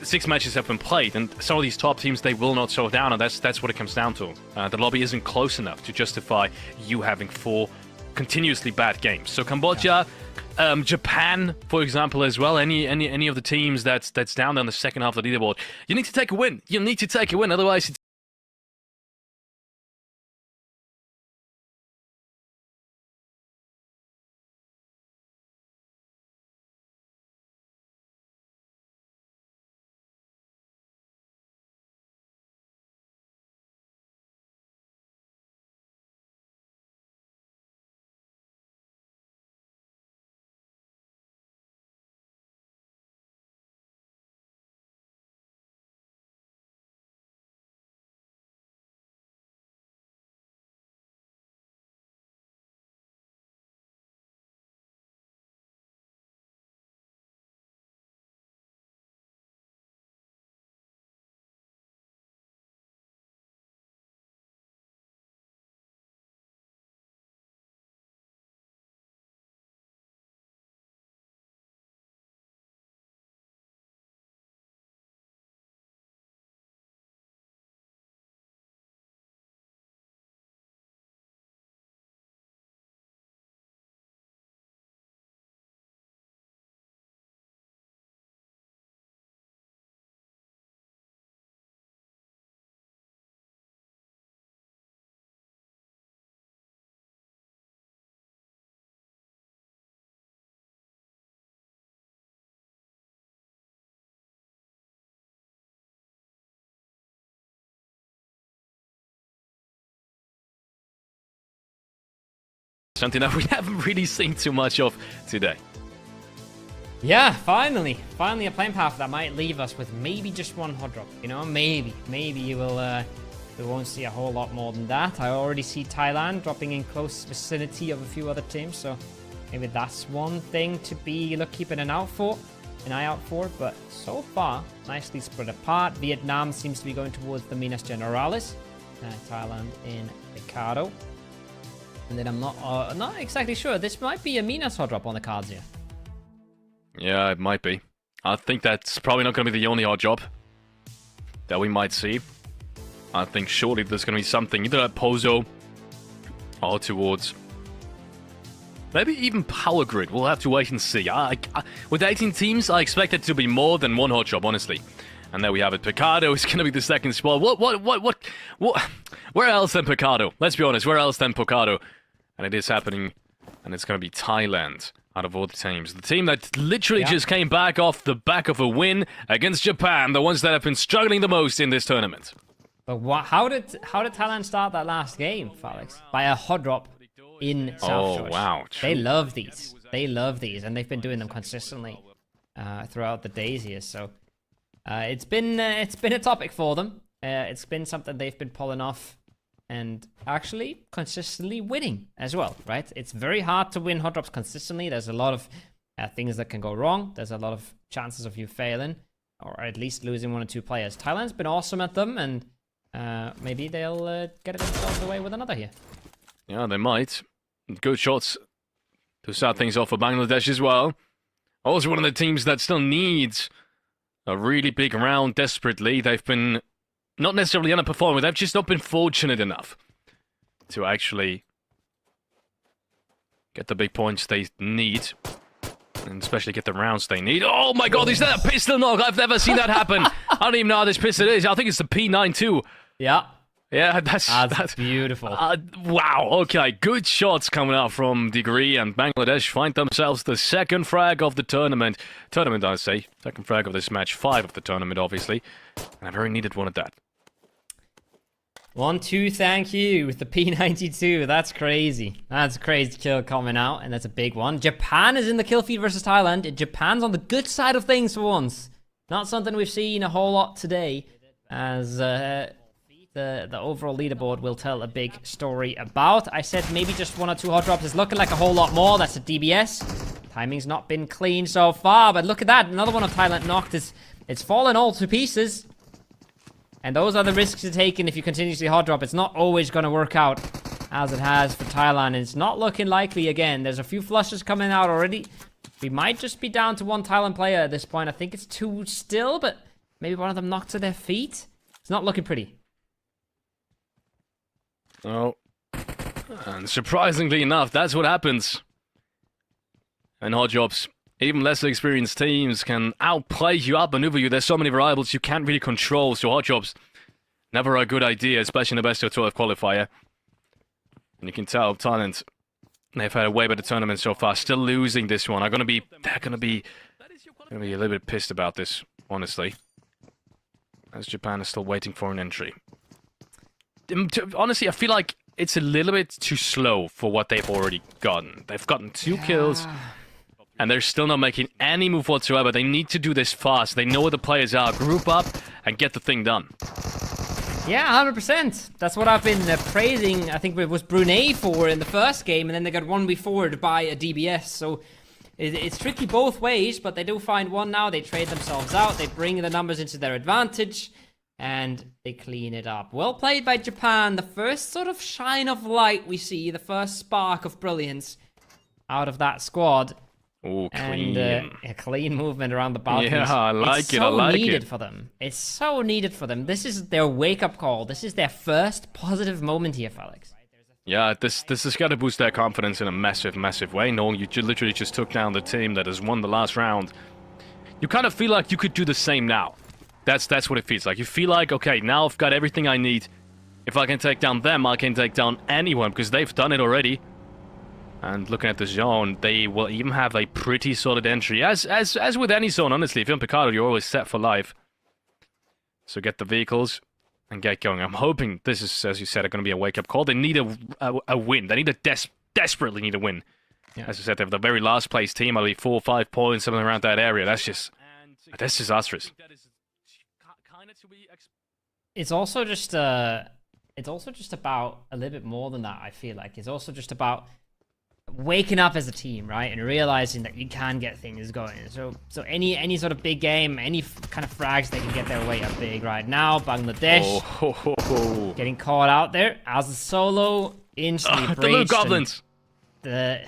6 matches have been played, and some of these top teams, they will not slow down, and that's what it comes down to. The lobby isn't close enough to justify you having 4 continuously bad games. So Cambodia... Japan, for example, as well. Any of the teams that's down there in the second half of the leaderboard, you need to take a win. You need to take a win, otherwise it's something that we haven't really seen too much of today. Yeah, finally a playing path that might leave us with maybe just 1 hot drop. You know, maybe you will. We won't see a whole lot more than that. I already see Thailand dropping in close vicinity of a few other teams, so maybe that's one thing to be keeping an eye out for. But so far, nicely spread apart. Vietnam seems to be going towards the Minas Generalis. Thailand in Ricardo. And then I'm not exactly sure. This might be a Minas hot drop on the cards here. Yeah, it might be. I think that's probably not going to be the only hot job that we might see. I think surely there's going to be something either at Pozo or towards maybe even Power Grid. We'll have to wait and see. With 18 teams, I expect it to be more than 1 hot job, honestly. And there we have it. Picado is going to be the second spot. What? Where else than Picado? Let's be honest. Where else than Picado? And it is happening. And it's going to be Thailand out of all the teams. The team that literally just came back off the back of a win against Japan. The ones that have been struggling the most in this tournament. But how did Thailand start that last game, Felix? By a hot drop in South Georgia. Wow. They love these. And they've been doing them consistently throughout the days here. So it's been a topic for them. It's been something they've been pulling off and actually consistently winning as well, right? It's very hard to win hot drops consistently. There's a lot of things that can go wrong. There's a lot of chances of you failing or at least losing 1 or 2 players. Thailand's been awesome at them, and maybe they'll get themselves away with another here. Yeah, they might. Good shots to start things off for Bangladesh as well. Also one of the teams that still needs a really big round desperately. They've been not necessarily underperforming, they've just not been fortunate enough to actually get the big points they need. And especially get the rounds they need. Oh my god, is that a pistol knock? I've never seen that happen. I don't even know how this pistol is. I think it's the P92. Yeah. Yeah, that's beautiful. Wow, okay, good shots coming out from Degree, and Bangladesh find themselves the second frag of the tournament. I say. Second frag of this match, 5 of the tournament, obviously. And a very needed one at that. 1-2, thank you, with the P92. That's crazy. That's a crazy kill coming out, and that's a big one. Japan is in the kill feed versus Thailand. Japan's on the good side of things for once. Not something we've seen a whole lot today, as the overall leaderboard will tell a big story about. I said maybe just 1 or 2 hot drops. It's looking like a whole lot more. That's a DBS. Timing's not been clean so far, but look at that. Another one of Thailand knocked. It's fallen all to pieces. And those are the risks you're taking if you continuously hot drop. It's not always going to work out as it has for Thailand. And it's not looking likely again. There's a few flushes coming out already. We might just be down to 1 Thailand player at this point. I think it's 2 still, but maybe one of them knocked to their feet. It's not looking pretty. Oh. And surprisingly enough, that's what happens. And hot drops. Even less experienced teams can outplay you, outmaneuver you. There's so many variables you can't really control, so hot drops, never a good idea, especially in the best of 12 qualifier. And you can tell Thailand, they've had a way better tournament so far. Still losing this one. They're gonna be a little bit pissed about this, honestly. As Japan is still waiting for an entry. Honestly, I feel like it's a little bit too slow for what they've already gotten. They've gotten 2 kills. And they're still not making any move whatsoever. They need to do this fast. They know where the players are. Group up and get the thing done. Yeah, 100%. That's what I've been praising, I think it was Brunei for in the first game, and then they got 1v4'd by a DBS. So it's tricky both ways, but they do find one now. They trade themselves out. They bring the numbers into their advantage, and they clean it up. Well played by Japan. The first sort of shine of light we see, the first spark of brilliance out of that squad. Oh, clean. And a clean movement around the balconies. Yeah, I like it. I like it. It's so needed for them. It's so needed for them. This is their wake-up call. This is their first positive moment here, Felix. Yeah, this has got to boost their confidence in a massive, massive way. Knowing you literally just took down the team that has won the last round. You kind of feel like you could do the same now. That's what it feels like. You feel like, okay, now I've got everything I need. If I can take down them, I can take down anyone, because they've done it already. And looking at the zone, they will even have a pretty solid entry. As with any zone, honestly, if you're in Picardo, you're always set for life. So get the vehicles and get going. I'm hoping this is, as you said, going to be a wake-up call. They need a win. They need desperately need a win. Yeah. As I said, they have the very last place team, I believe 4 or 5 points, something around that area. That's disastrous. It's also just about a little bit more than that, I feel like. It's also just about waking up as a team, right, and realizing that you can get things going. So any sort of big game, any kind of frags, they can get their way up big right now. Bangladesh getting caught out there as a solo instantly breached. The Blue Goblins. Nepal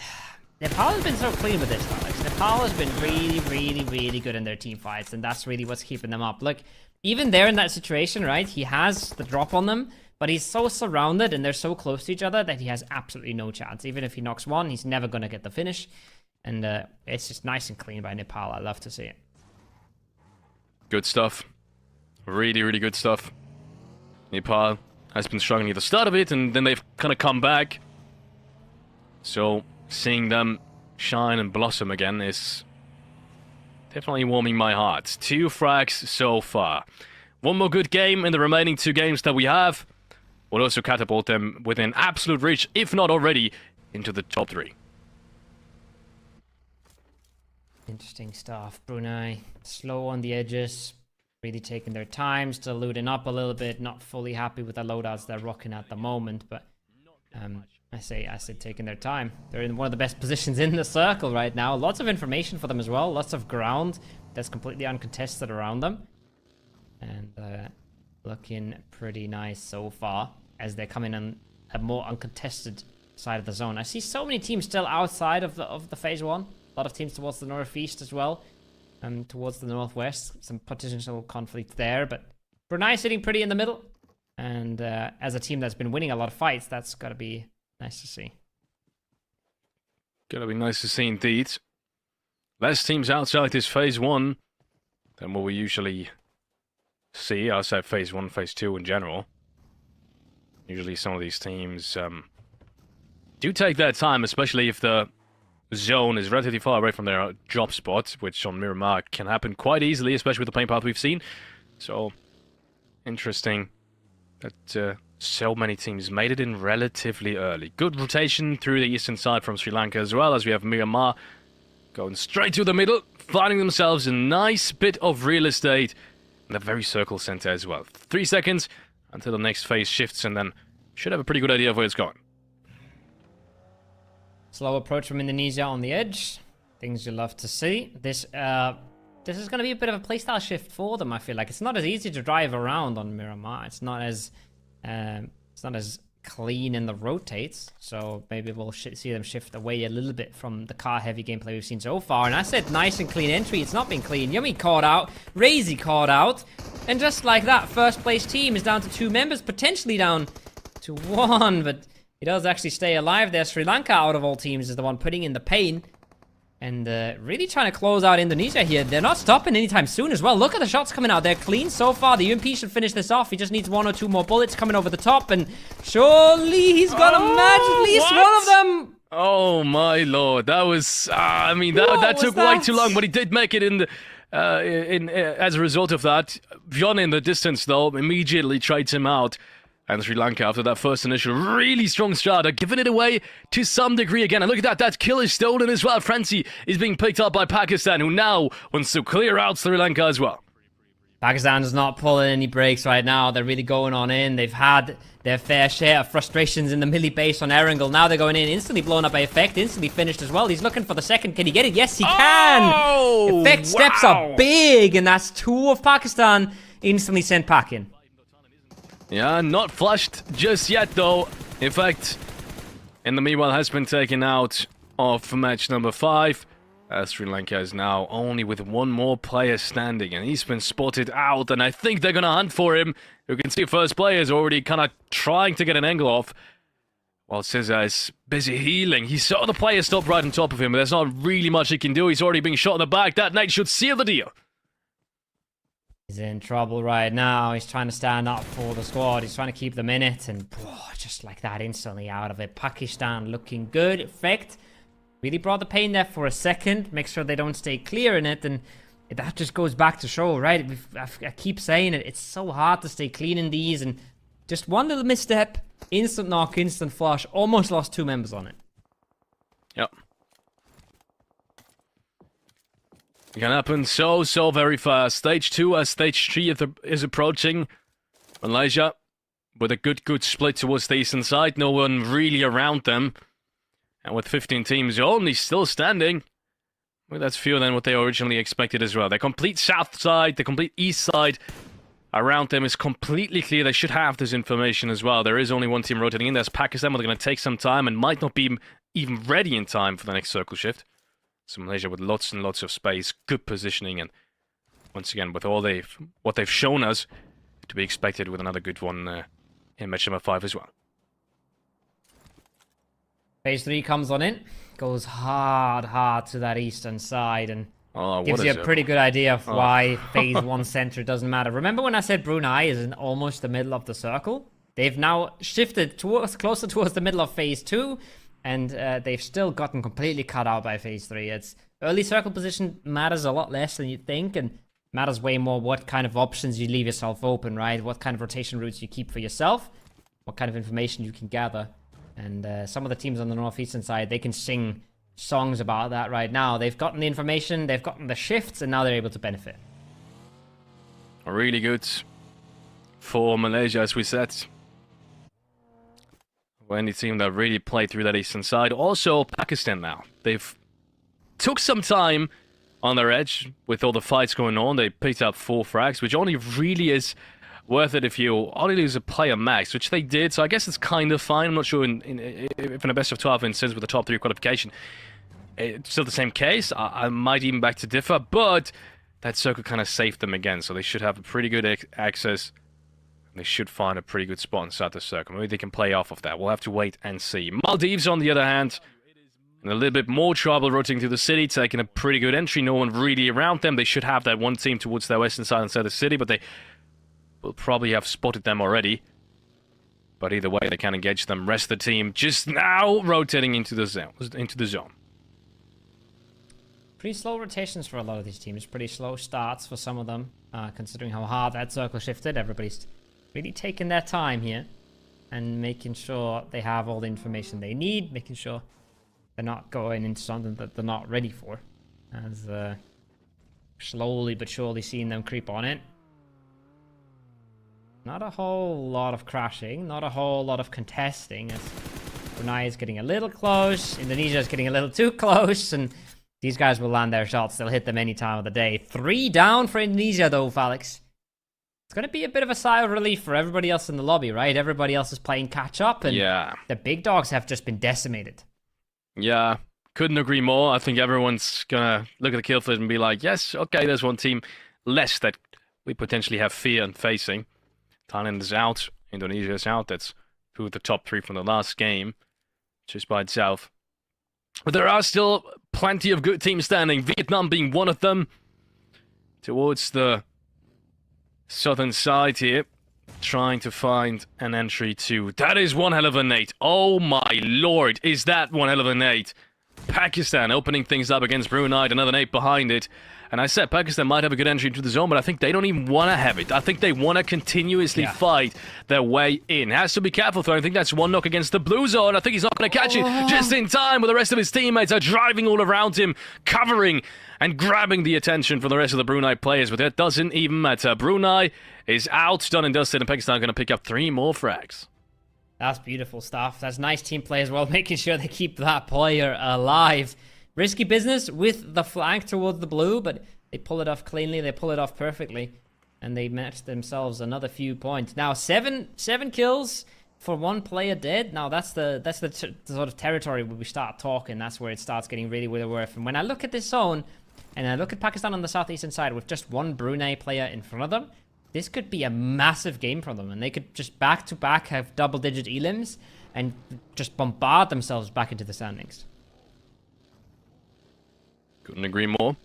has been so clean with this, Alex. Nepal has been really, really, really good in their team fights, and that's really what's keeping them up. Look, even there in that situation, right, he has the drop on them, but he's so surrounded and they're so close to each other that he has absolutely no chance. Even if he knocks one, he's never going to get the finish. And it's just nice and clean by Nepal. I love to see it. Good stuff. Really, really good stuff. Nepal has been struggling at the start of it, and then they've kind of come back. So seeing them shine and blossom again is definitely warming my heart. 2 frags so far. One more good game in the remaining 2 games that we have will also catapult them within absolute reach, if not already, into the top 3. Interesting stuff. Brunei, slow on the edges, really taking their time, still looting up a little bit, not fully happy with the loadouts they're rocking at the moment, but I say taking their time. They're in one of the best positions in the circle right now. Lots of information for them as well, lots of ground that's completely uncontested around them. And looking pretty nice so far as they're coming on a more uncontested side of the zone. I see so many teams still outside of the phase 1. A lot of teams towards the northeast as well, and towards the northwest. Some potential conflict there, but Brunei sitting pretty in the middle. And as a team that's been winning a lot of fights, that's got to be nice to see. Gotta be nice to see indeed. Less teams outside this phase 1 than what we usually see outside phase 1, phase 2 in general. Usually some of these teams do take their time, especially if the zone is relatively far away from their drop spot, which on Miramar can happen quite easily, especially with the playing path we've seen. So, interesting that So many teams made it in relatively early. Good rotation through the eastern side from Sri Lanka as well, as we have Miramar going straight to the middle, finding themselves a nice bit of real estate in the very circle center as well. 3 seconds until the next phase shifts, and then should have a pretty good idea of where it's going. Slow approach from Indonesia on the edge. Things you love to see. This is going to be a bit of a playstyle shift for them, I feel like. It's not as easy to drive around on Miramar. It's not as clean in the rotates. So maybe we'll see them shift away a little bit from the car-heavy gameplay we've seen so far. And I said nice and clean entry. It's not been clean. Yummy caught out. Razy caught out. And just like that, first place team is down to 2 members, potentially down to 1. But he does actually stay alive there. Sri Lanka, out of all teams, is the one putting in the pain. And really trying to close out Indonesia here. They're not stopping anytime soon as well. Look at the shots coming out. They're clean so far. The UMP should finish this off. He just needs 1 or 2 more bullets coming over the top. And surely he's going to match at least one of them. Oh, my lord. That was... I mean, that took way too long. But he did make it in the... as a result of that. Vion in the distance, though, immediately trades him out. And Sri Lanka, after that first initial really strong start, are giving it away to some degree again. And look at that, that kill is stolen as well. Francie is being picked up by Pakistan, who now wants to clear out Sri Lanka as well. Pakistan is not pulling any breaks right now. They're really going on in. They've had their fair share of frustrations in the melee base on Erangel. Now they're going in, instantly blown up by Effect, instantly finished as well. He's looking for the second. Can he get it? Yes, he can! Effect steps up big, and that's 2 of Pakistan instantly sent packing. Yeah, not flushed just yet, though. In fact, in the meanwhile, has been taken out of match number 5. Sri Lanka is now only with 1 more player standing, and he's been spotted out, and I think they're going to hunt for him. You can see first player is already kind of trying to get an angle off, while Cesar is busy healing. He saw the player stop right on top of him, but there's not really much he can do. He's already being shot in the back. That nade should seal the deal. He's in trouble right now. He's trying to stand up for the squad. He's trying to keep them in it. And just like that, instantly out of it. Pakistan looking good. Effect really brought the pain there for a second. Make sure they don't stay clear in it. And that just goes back to show, right? I keep saying it. It's so hard to stay clean in these. And just one little misstep. Instant knock, instant flush. Almost lost 2 members on it. Yep. It can happen so very fast. Stage 2 as Stage 3 is approaching. Malaysia with a good split towards the eastern side. No one really around them. And with 15 teams only still standing, well, that's fewer than what they originally expected as well. The complete south side, the complete east side around them is completely clear. They should have this information as well. There is only 1 team rotating in. That's Pakistan, but they're going to take some time and might not be even ready in time for the next circle shift. So Malaysia with lots and lots of space, good positioning, and once again, with all what they've shown us, to be expected with another good one in match number 5 as well. Phase 3 comes on in, goes hard to that eastern side, and gives you a pretty good idea of why Phase 1 center doesn't matter. Remember when I said Brunei is in almost the middle of the circle? They've now shifted closer towards the middle of Phase 2, and they've still gotten completely cut out by Phase 3. It's early circle position matters a lot less than you think, and matters way more what kind of options you leave yourself open, right? What kind of rotation routes you keep for yourself, what kind of information you can gather. And some of the teams on the northeastern side, they can sing songs about that right now. They've gotten the information, they've gotten the shifts, and now they're able to benefit. Really good for Malaysia, as we said. Any team that really played through that eastern side. Also, Pakistan now. They've took some time on their edge with all the fights going on. They picked up 4 frags, which only really is worth it if you only lose a player max, which they did. So I guess it's kind of fine. I'm not sure if in a best of 12 instance with the top 3 qualification, it's still the same case. I might even back to differ, but that circle kind of saved them again. So they should have a pretty good access. They should find a pretty good spot inside the circle. Maybe they can play off of that. We'll have to wait and see. Maldives, on the other hand, in a little bit more trouble rotating through the city, taking a pretty good entry. No one really around them. They should have that 1 team towards their western side inside the city, but they will probably have spotted them already. But either way, they can engage them. Rest of the team just now rotating into the zone. Pretty slow rotations for a lot of these teams. Pretty slow starts for some of them, considering how hard that circle shifted. Everybody's really taking their time here. and making sure they have all the information they need, making sure they're not going into something that they're not ready for. As slowly but surely seeing them creep on it. Not a whole lot of crashing, not a whole lot of contesting, as Brunei is getting a little close, Indonesia is getting a little too close, and these guys will land their shots. They'll hit them any time of the day. 3 down for Indonesia, though, Felix. It's going to be a bit of a sigh of relief for everybody else in the lobby, right? Everybody else is playing catch-up, and the big dogs have just been decimated. Yeah, couldn't agree more. I think everyone's going to look at the kill feed and be like, yes, okay, there's one team less that we potentially have fear in facing. Thailand is out. Indonesia is out. That's 2 of the top 3 from the last game, just by itself. But there are still plenty of good teams standing. Vietnam being one of them. Towards the southern side here. Trying to find an entry to... That is one hell of a nade. Oh my lord. Is that one hell of a nade. Pakistan opening things up against Brunei. Another nade behind it. And I said Pakistan might have a good entry into the zone, but I think they don't even want to have it. I think they want to continuously fight their way in. Has to be careful, though. I think that's one knock against the blue zone. I think he's not going to catch it just in time, where the rest of his teammates are driving all around him, covering and grabbing the attention from the rest of the Brunei players. But that doesn't even matter. Brunei is out, done and dusted, and Pakistan are going to pick up 3 more frags. That's beautiful stuff. That's nice team play as well, making sure they keep that player alive. Risky business with the flank towards the blue, but they pull it off cleanly, they pull it off perfectly, and they match themselves another few points. Now, seven kills for 1 player dead. Now, that's the sort of territory where we start talking. That's where it starts getting really worth. And when I look at this zone, and I look at Pakistan on the southeastern side with just 1 Brunei player in front of them, this could be a massive game for them, and they could just back-to-back have double-digit elims and just bombard themselves back into the standings. Couldn't agree more.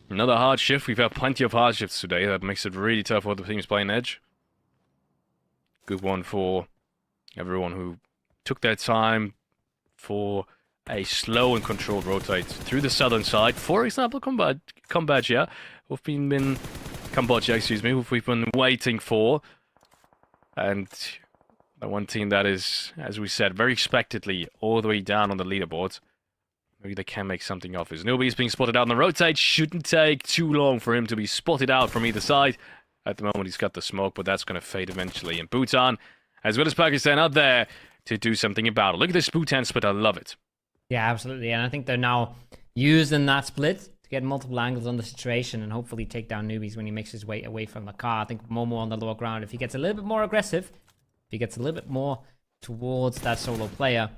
Another hard shift. We've had plenty of hard shifts today. That makes it really tough for the teams playing edge. Good one for everyone who took their time for a slow and controlled rotate through the southern side. For example, Cambodia. We've been waiting for. And the one team that is, as we said, very expectedly all the way down on the leaderboard. Maybe they can make something of it. Nobody's being spotted out on the rotate. Shouldn't take too long for him to be spotted out from either side. At the moment, he's got the smoke, but that's going to fade eventually. And Bhutan, as well as Pakistan, out there to do something about it. Look at this Bhutan split. I love it. Yeah, absolutely. And I think they're now using that split to get multiple angles on the situation and hopefully take down newbies when he makes his way away from the car. I think Momo on the lower ground, if he gets a little bit more aggressive, if he gets a little bit more towards that solo player,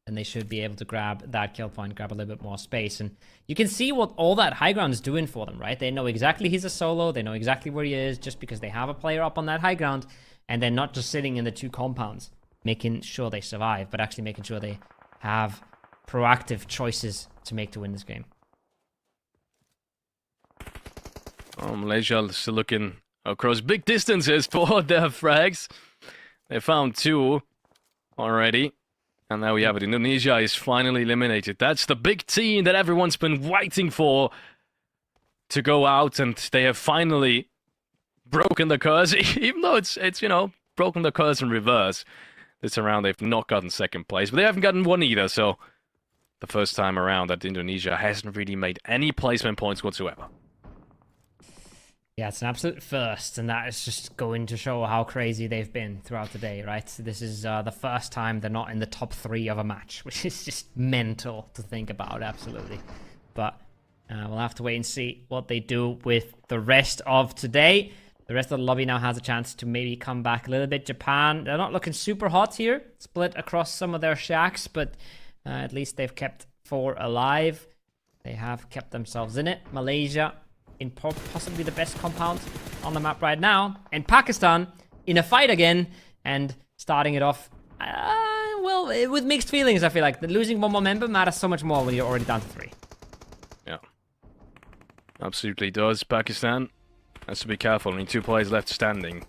and they should be able to grab that kill point, grab a little bit more space. And you can see what all that high ground is doing for them, right? They know exactly he's a solo. They know exactly where he is just because they have a player up on that high ground, and they're not just sitting in the 2 compounds, making sure they survive, but actually making sure they have proactive choices to make to win this game. Oh, Malaysia still looking across big distances for their frags. They found 2 already. And now we have it. Indonesia is finally eliminated. That's the big team that everyone's been waiting for to go out, and they have finally broken the curse. Even though it's broken the curse in reverse. This round they've not gotten 2nd place, but they haven't gotten 1 either. So the first time around that Indonesia hasn't really made any placement points whatsoever. Yeah, it's an absolute first, and that is just going to show how crazy they've been throughout the day, right? This is the first time they're not in the top 3 of a match, which is just mental to think about, absolutely. But we'll have to wait and see what they do with the rest of today. The rest of the lobby now has a chance to maybe come back a little bit. Japan, they're not looking super hot here, split across some of their shacks, but at least they've kept 4 alive. They have kept themselves in it. Malaysia in possibly the best compound on the map right now. And Pakistan in a fight again and starting it off, well, with mixed feelings, I feel like. Losing 1 more member matters so much more when you're already down to 3. Yeah. Absolutely does. Pakistan has to be careful. I mean, 2 players left standing.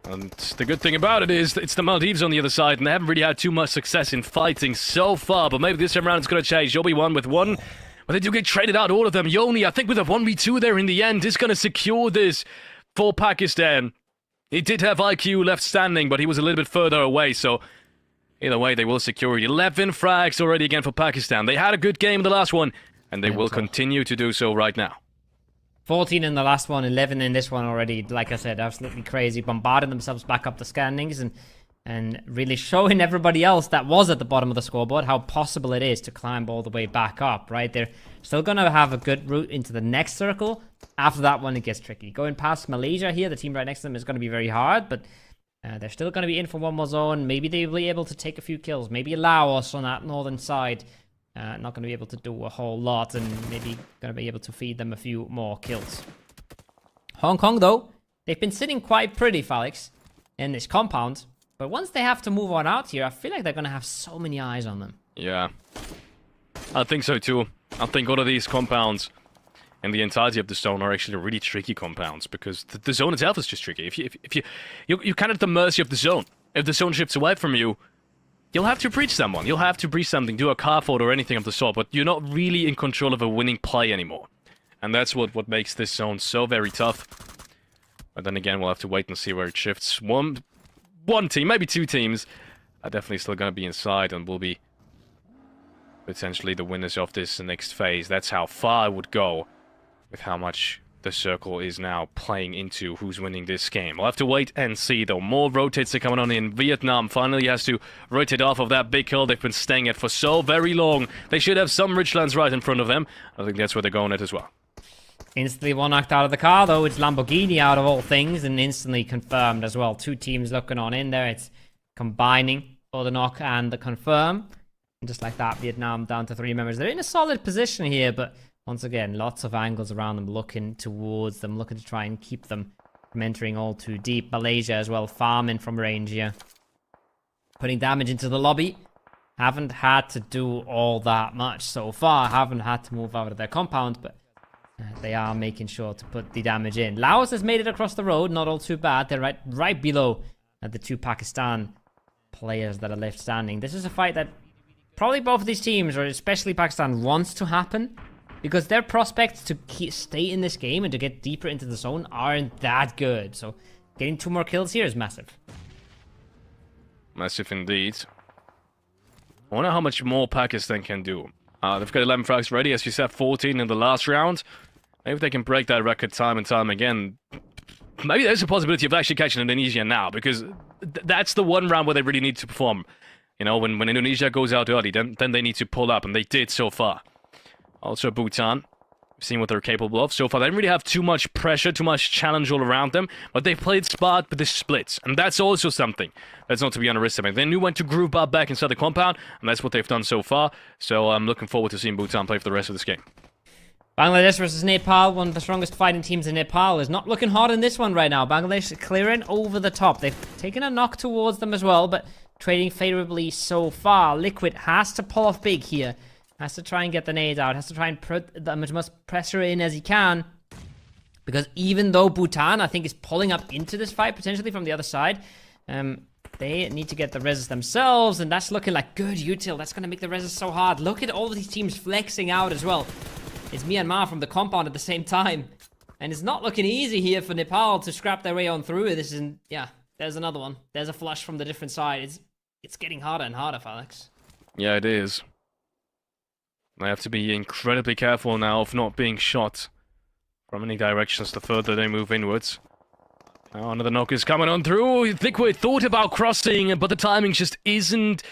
And the good thing about it is it's the Maldives on the other side, and they haven't really had too much success in fighting so far. But maybe this time around it's going to change. You'll be 1 with 1. But they do get traded out, all of them. Yoni, I think with a 1v2 there in the end, is going to secure this for Pakistan. He did have IQ left standing, but he was a little bit further away, so either way, they will secure it. 11 frags already again for Pakistan. They had a good game in the last one, and they will continue to do so right now. 14 in the last one, 11 in this one already. Like I said, absolutely crazy. Bombarding themselves back up the standings and really showing everybody else that was at the bottom of the scoreboard how possible it is to climb all the way back up, right? They're still going to have a good route into the next circle. After that one, it gets tricky. Going past Malaysia here, the team right next to them, is going to be very hard, but they're still going to be in for one more zone. Maybe they'll be able to take a few kills. Maybe Laos on that northern side. Not going to be able to do a whole lot, and maybe going to be able to feed them a few more kills. Hong Kong, though, they've been sitting quite pretty, Felix, in this compound. But once they have to move on out here, I feel like they're going to have so many eyes on them. Yeah, I think so too. I think all of these compounds and the entirety of the zone are actually really tricky compounds, because the zone itself is just tricky. You're kind of at the mercy of the zone. If the zone shifts away from you, you'll have to breach someone. You'll have to breach something, do a car fort or anything of the sort, but you're not really in control of a winning play anymore. And that's what makes this zone so very tough. But then again, we'll have to wait and see where it shifts. One team, maybe two teams, are definitely still going to be inside and will be potentially the winners of this next phase. That's how far I would go with how much the circle is now playing into who's winning this game. We'll have to wait and see, though. More rotates are coming on in. Vietnam finally has to rotate off of that big hill they've been staying at for so very long. They should have some ridgelands right in front of them. I think that's where they're going at as well. Instantly one knocked out of the car, though. It's Lamborghini out of all things, and instantly confirmed as well. Two teams looking on in there. It's combining for the knock and the confirm. And just like that, Vietnam down to 3 members. They're in a solid position here, but once again, lots of angles around them, looking towards them, looking to try and keep them from entering all too deep. Malaysia as well, farming from range here. Putting damage into the lobby. Haven't had to do all that much so far. Haven't had to move out of their compound, but they are making sure to put the damage in. Laos has made it across the road, not all too bad. They're right below the two Pakistan players that are left standing. This is a fight that probably both of these teams, or especially Pakistan, wants to happen, because their prospects to stay in this game and to get deeper into the zone aren't that good. So getting 2 more kills here is massive. Massive indeed. I wonder how much more Pakistan can do. They've got 11 frags ready, as you said, 14 in the last round. Maybe they can break that record time and time again. Maybe there's a possibility of actually catching Indonesia now, because that's the one round where they really need to perform. You know, when Indonesia goes out early, then they need to pull up, and they did so far. Also Bhutan, we've seen what they're capable of so far. They didn't really have too much pressure, too much challenge all around them, but they played smart with the splits, and that's also something that's not to be underestimated. They knew when to group up back inside the compound, and that's what they've done so far. So I'm looking forward to seeing Bhutan play for the rest of this game. Bangladesh versus Nepal, one of the strongest fighting teams in Nepal, is not looking hot in this one right now. Bangladesh clearing over the top. They've taken a knock towards them as well, but trading favorably so far. Liquid has to pull off big here. Has to try and get the nades out. Has to try and put as much pressure in as he can. Because even though Bhutan, I think, is pulling up into this fight, potentially from the other side, they need to get the reses themselves, and that's looking like good util. That's going to make the reses so hard. Look at all of these teams flexing out as well. It's Myanmar from the compound at the same time. And it's not looking easy here for Nepal to scrap their way on through. This is, yeah, there's another one. There's a flush from the different side. It's getting harder and harder, Alex. Yeah, it is. They have to be incredibly careful now of not being shot from any directions the further they move inwards. Now another knock is coming on through. Liquid thought about crossing, but the timing just isn't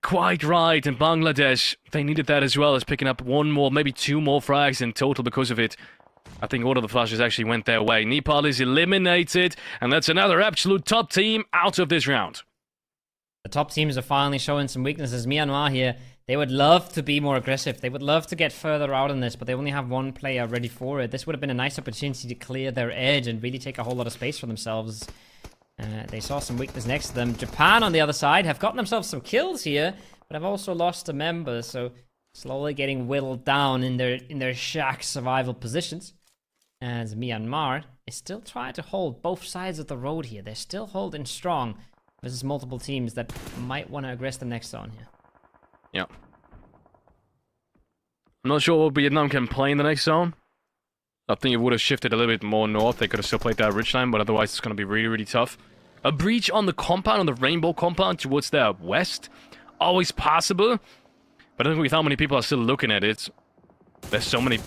quite right. And Bangladesh, they needed that as well as picking up 1 more, maybe 2 more frags in total because of it. I think all of the flashes actually went their way. Nepal is eliminated, and that's another absolute top team out of this round. The top teams are finally showing some weaknesses. Myanmar here, they would love to be more aggressive. They would love to get further out in this, but they only have 1 player ready for it. This would have been a nice opportunity to clear their edge and really take a whole lot of space for themselves. They saw some weakness next to them. Japan, on the other side, have gotten themselves some kills here, but have also lost a member, so slowly getting whittled down in their shack survival positions. As Myanmar is still trying to hold both sides of the road here. They're still holding strong versus multiple teams that might want to aggress the next zone here. Yeah. I'm not sure what Vietnam can play in the next zone. I think it would have shifted a little bit more north. They could have still played that ridgeline, but otherwise it's going to be really, really tough. A breach on the compound, on the rainbow compound towards the west. Always possible. But I think with how many people are still looking at it, there's so many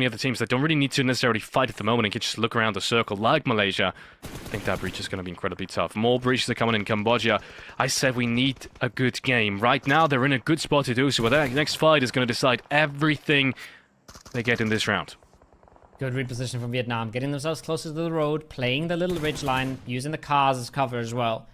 other teams that don't really need to necessarily fight at the moment and can just look around the circle like Malaysia. I think that breach is going to be incredibly tough. More breaches are coming in Cambodia. I said we need a good game. Right now, they're in a good spot to do so. Their next fight is going to decide everything they get in this round. Good reposition from Vietnam, getting themselves closer to the road, playing the little ridge line, using the cars as cover as well,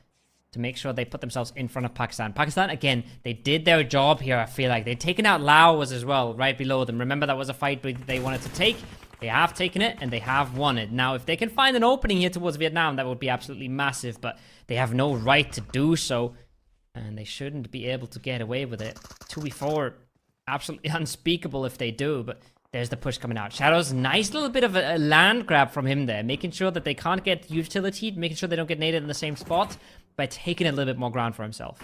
to make sure they put themselves in front of Pakistan. Pakistan, again, they did their job here, I feel like. They'd taken out Laos as well, right below them. Remember, that was a fight they wanted to take. They have taken it, and they have won it. Now, if they can find an opening here towards Vietnam, that would be absolutely massive, but they have no right to do so, and they shouldn't be able to get away with it. 2v4, absolutely unspeakable if they do, but there's the push coming out. Shadows, nice little bit of a land grab from him there, making sure that they can't get utility, making sure they don't get naded in the same spot, by taking a little bit more ground for himself.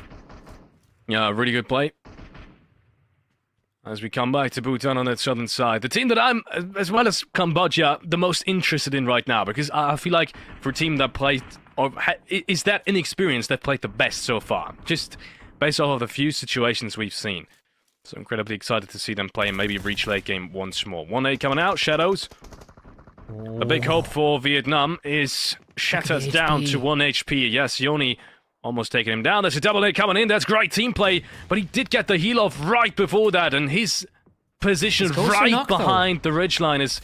Yeah, really good play. As we come back to Bhutan on that southern side. The team that I'm, as well as Cambodia, the most interested in right now, because I feel like for a team that played, or is that inexperienced that played the best so far, just based off of the few situations we've seen. So incredibly excited to see them play and maybe reach late game once more. 1-8 coming out, Shadows. A big hope for Vietnam is shattered down to 1 HP. Yes, Yoni almost taking him down. There's a double hit coming in. That's great team play. But he did get the heal off right before that. And his position right behind the ridgeline is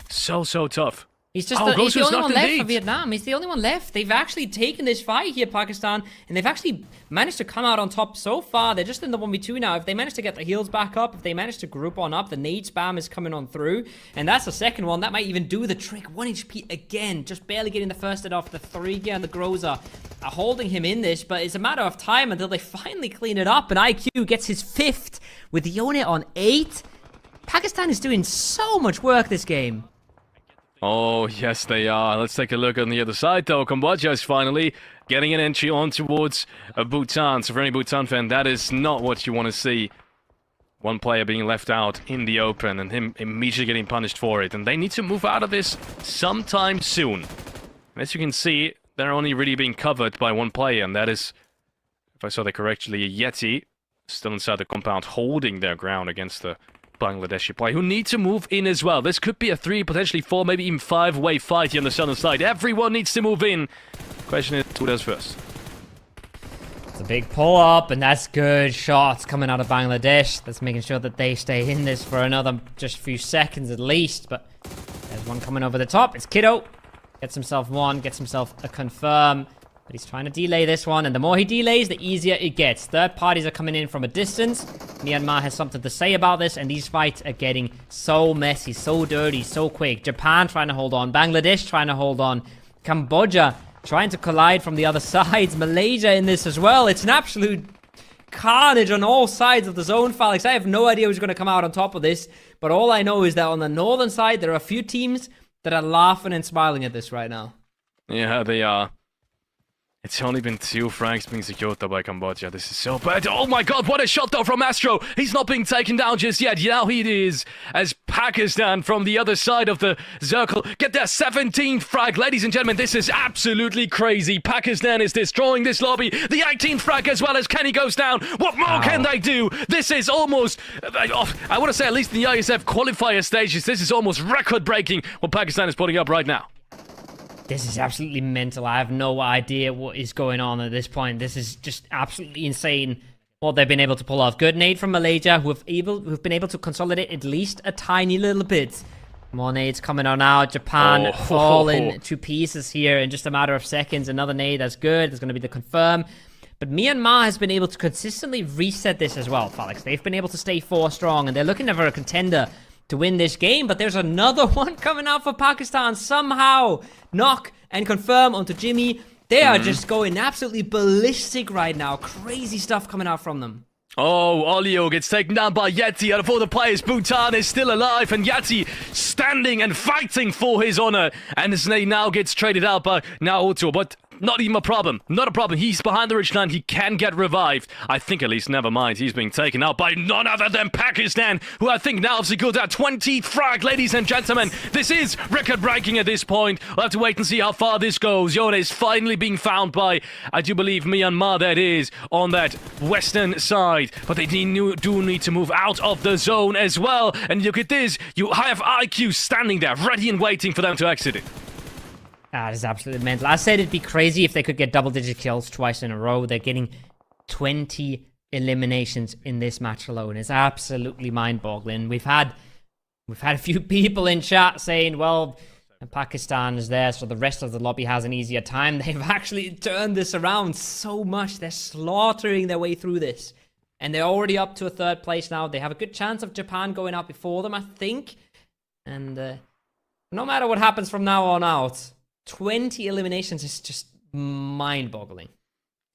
so tough. He's just he's the only one left for Vietnam. He's the only one left. They've actually taken this fight here, Pakistan, and they've actually managed to come out on top so far. They're just in the 1v2 now. If they manage to get the heals back up, if they manage to group on up, the nade spam is coming on through, and that's the second one. That might even do the trick. 1 HP again, just barely getting the first hit off. The 3 gear and the Groza are holding him in this, but it's a matter of time until they finally clean it up, and IQ gets his 5th with the unit on 8. Pakistan is doing so much work this game. Oh, yes, they are. Let's take a look on the other side, though. Cambodia is finally getting an entry on towards Bhutan. So for any Bhutan fan, that is not what you want to see. One player being left out in the open and him immediately getting punished for it. And they need to move out of this sometime soon. As you can see, they're only really being covered by one player, and that is, if I saw that correctly, a Yeti still inside the compound holding their ground against the Bangladeshi player who need to move in as well. This could be a 3, potentially 4, maybe even 5-way fight here on the southern side. Everyone needs to move in. Question is, who does first? It's a big pull up, and that's good shots coming out of Bangladesh. That's making sure that they stay in this for another just few seconds at least. But there's one coming over the top. It's Kiddo. Gets himself one, gets himself a confirm. But he's trying to delay this one, and the more he delays, the easier it gets. Third parties are coming in from a distance. Myanmar has something to say about this, and these fights are getting so messy, so dirty, so quick. Japan trying to hold on. Bangladesh trying to hold on. Cambodia trying to collide from the other sides. Malaysia in this as well. It's an absolute carnage on all sides of the zone, Felix. I have no idea who's going to come out on top of this, but all I know is that on the northern side, there are a few teams that are laughing and smiling at this right now. Yeah, they are. It's only been 2 frags being secured though by Cambodia. This is so bad. Oh my god, what a shot though from Astro. He's not being taken down just yet. Now he is, as Pakistan from the other side of the circle get their 17th frag. Ladies and gentlemen, this is absolutely crazy. Pakistan is destroying this lobby. The 18th frag as well as Kenny goes down. What more can they do? This is almost, I want to say at least in the ISF qualifier stages, this is almost record-breaking what Pakistan is putting up right now. This is absolutely mental. I have no idea what is going on at this point. This is just absolutely insane what they've been able to pull off. Good nade from Malaysia, who've been able to consolidate at least a tiny little bit. More nades coming on now. Japan falling to pieces here in just a matter of seconds. Another nade, that's good. There's going to be the confirm. But Myanmar has been able to consistently reset this as well, Felix. They've been able to stay 4 strong, and they're looking for a contender to win this game, but there's another one coming out for Pakistan somehow. Knock and confirm onto Jimmy. They are just going absolutely ballistic right now. Crazy stuff coming out from them. Oh, Olio gets taken down by Yeti. Out of all the players, Bhutan is still alive, and Yeti standing and fighting for his honor. And his name now gets traded out by Naoto. But Not even a problem. Not a problem. He's behind the ridgeline. He can get revived. I think at least, never mind. He's being taken out by none other than Pakistan, who I think now have secured that 20th frag, ladies and gentlemen. This is record breaking at this point. We'll have to wait and see how far this goes. Yone is finally being found by, I do believe, Myanmar, that is, on that western side. But they do need to move out of the zone as well. And look at this. You have IQ standing there, ready and waiting for them to exit it. That is absolutely mental. I said it'd be crazy if they could get double-digit kills twice in a row. They're getting 20 eliminations in this match alone. It's absolutely mind-boggling. We've had a few people in chat saying, well, Pakistan is there, so the rest of the lobby has an easier time. They've actually turned this around so much. They're slaughtering their way through this. And they're already up to a third place now. They have a good chance of Japan going out before them, I think. And no matter what happens from now on out, 20 eliminations is just mind-boggling.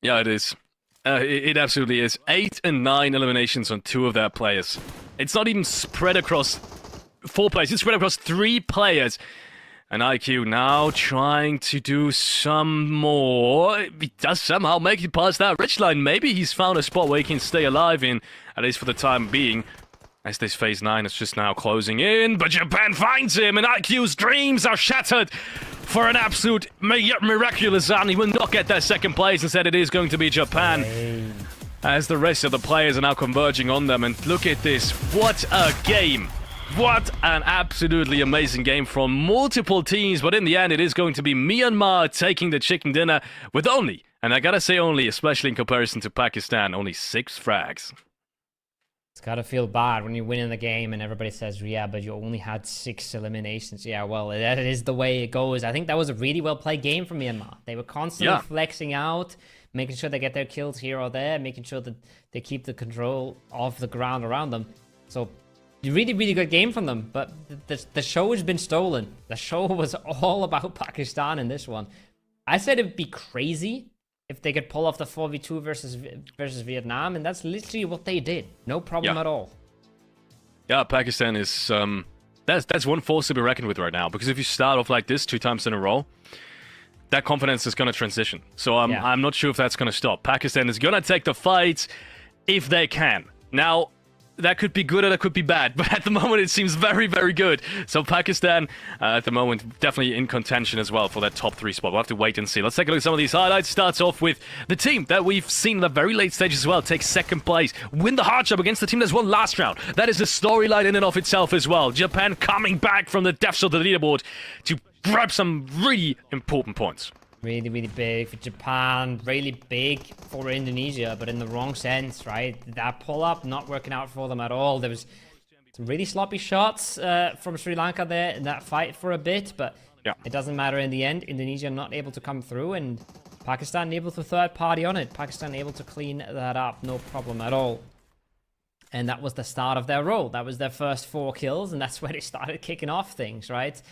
Yeah, it is. It absolutely is. 8 and 9 eliminations on 2 of their players. It's not even spread across 4 players. It's spread across 3 players. And IQ now trying to do some more. He does somehow make it past that ridgeline. Maybe he's found a spot where he can stay alive in, at least for the time being. As this phase 9 is just now closing in, but Japan finds him, and IQ's dreams are shattered for an absolute miraculous run. He will not get that second place. Instead, it is going to be Japan. As the rest of the players are now converging on them. And look at this. What a game. What an absolutely amazing game from multiple teams. But in the end, it is going to be Myanmar taking the chicken dinner with only, and I gotta say only, especially in comparison to Pakistan, only 6 frags. It's gotta feel bad when you win in the game and everybody says, yeah, but you only had 6 eliminations. Yeah, well, that is the way it goes. I think that was a really well-played game from Myanmar. They were constantly flexing out, making sure they get their kills here or there, making sure that they keep the control of the ground around them. So, really, really good game from them. But the show has been stolen. The show was all about Pakistan in this one. I said it'd be crazy if they could pull off the 4v2 versus Vietnam, and that's literally what they did. No problem at all. Yeah, Pakistan is that's one force to be reckoned with right now, because if you start off like this 2 times in a row, that confidence is going to transition. So I'm not sure if that's going to stop. Pakistan is going to take the fight if they can. Now, that could be good or that could be bad, but at the moment it seems very, very good. So Pakistan, at the moment, definitely in contention as well for that top 3 spot. We'll have to wait and see. Let's take a look at some of these highlights. Starts off with the team that we've seen in the very late stages as well take second place, win the hard job against the team that's won last round. That is a storyline in and of itself as well. Japan coming back from the depths of the leaderboard to grab some really important points. Really, really big for Japan, really big for Indonesia, but in the wrong sense, right? That pull-up not working out for them at all. There was some really sloppy shots from Sri Lanka there in that fight for a bit, but it doesn't matter in the end. Indonesia not able to come through, and Pakistan able to third party on it. Pakistan able to clean that up, no problem at all. And that was the start of their roll. That was their first 4 kills, and that's where they started kicking off things, right?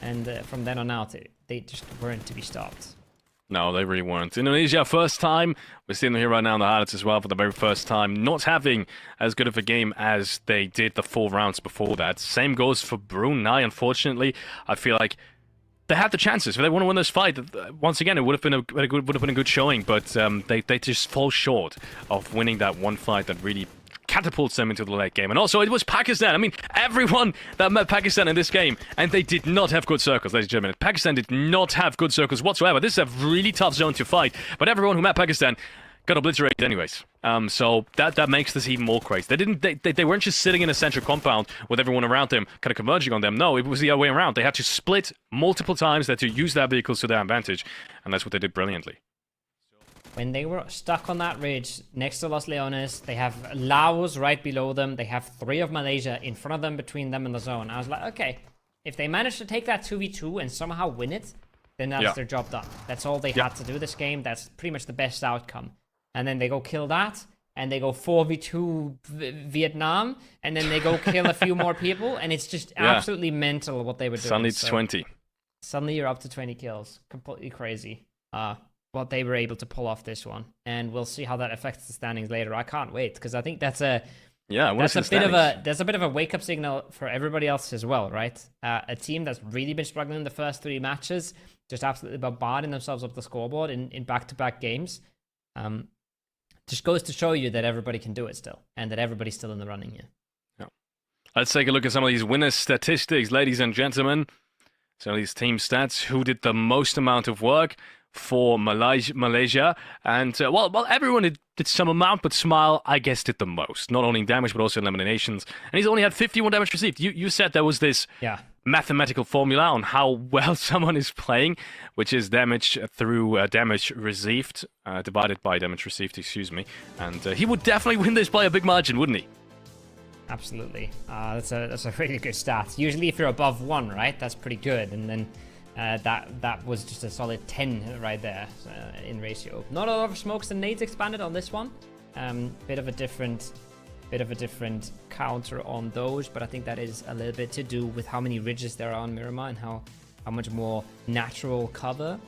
And from then on out, they just weren't to be stopped. No, they really weren't. Indonesia, first time. We're seeing them here right now in the highlights as well for the very first time. Not having as good of a game as they did the 4 rounds before that. Same goes for Brunei, unfortunately. I feel like they had the chances. If they want to win this fight, once again, it would have been a good showing. But they just fall short of winning that one fight that really catapults them into the late game. And also, it was Pakistan. I mean, everyone that met Pakistan in this game, and they did not have good circles, ladies and gentlemen. Pakistan did not have good circles whatsoever. This is a really tough zone to fight, but everyone who met Pakistan got obliterated anyways. So that makes this even more crazy. They weren't just sitting in a central compound with everyone around them kind of converging on them. No, it was the other way around. They had to split multiple times. They had to use their vehicles to their advantage, and that's what they did brilliantly. When they were stuck on that ridge next to Los Leones, they have Laos right below them. They have 3 of Malaysia in front of them, between them and the zone. I was like, okay, if they manage to take that 2v2 and somehow win it, then that's their job done. That's all they had to do this game. That's pretty much the best outcome. And then they go kill that, and they go 4v2 Vietnam, and then they go kill a few more people, and it's just absolutely mental what they were doing. Suddenly it's 20. Suddenly you're up to 20 kills. Completely crazy. What they were able to pull off this one, and we'll see how that affects the standings later. I can't wait, because I think that's a bit of a wake up signal for everybody else as well, right? A team that's really been struggling in the first 3 matches just absolutely bombarding themselves up the scoreboard in back-to-back games. Just goes to show you that everybody can do it still, and that everybody's still in the running here. Yeah. Let's take a look at some of these winner statistics, ladies and gentlemen. Some of these team stats. Who did the most amount of work for Malaysia? And, well, everyone did some amount, but Smile, I guess, did the most. Not only in damage, but also in eliminations. And he's only had 51 damage received. You said there was this mathematical formula on how well someone is playing, which is damage through damage received, divided by damage received, excuse me. And he would definitely win this by a big margin, wouldn't he? Absolutely. That's a really good stat. Usually if you're above 1, right, that's pretty good. And then that was just a solid 10 right there in ratio. Not a lot of smokes and nades expanded on this one. Bit of a different counter on those, but I think that is a little bit to do with how many ridges there are on Miramar and how much more natural cover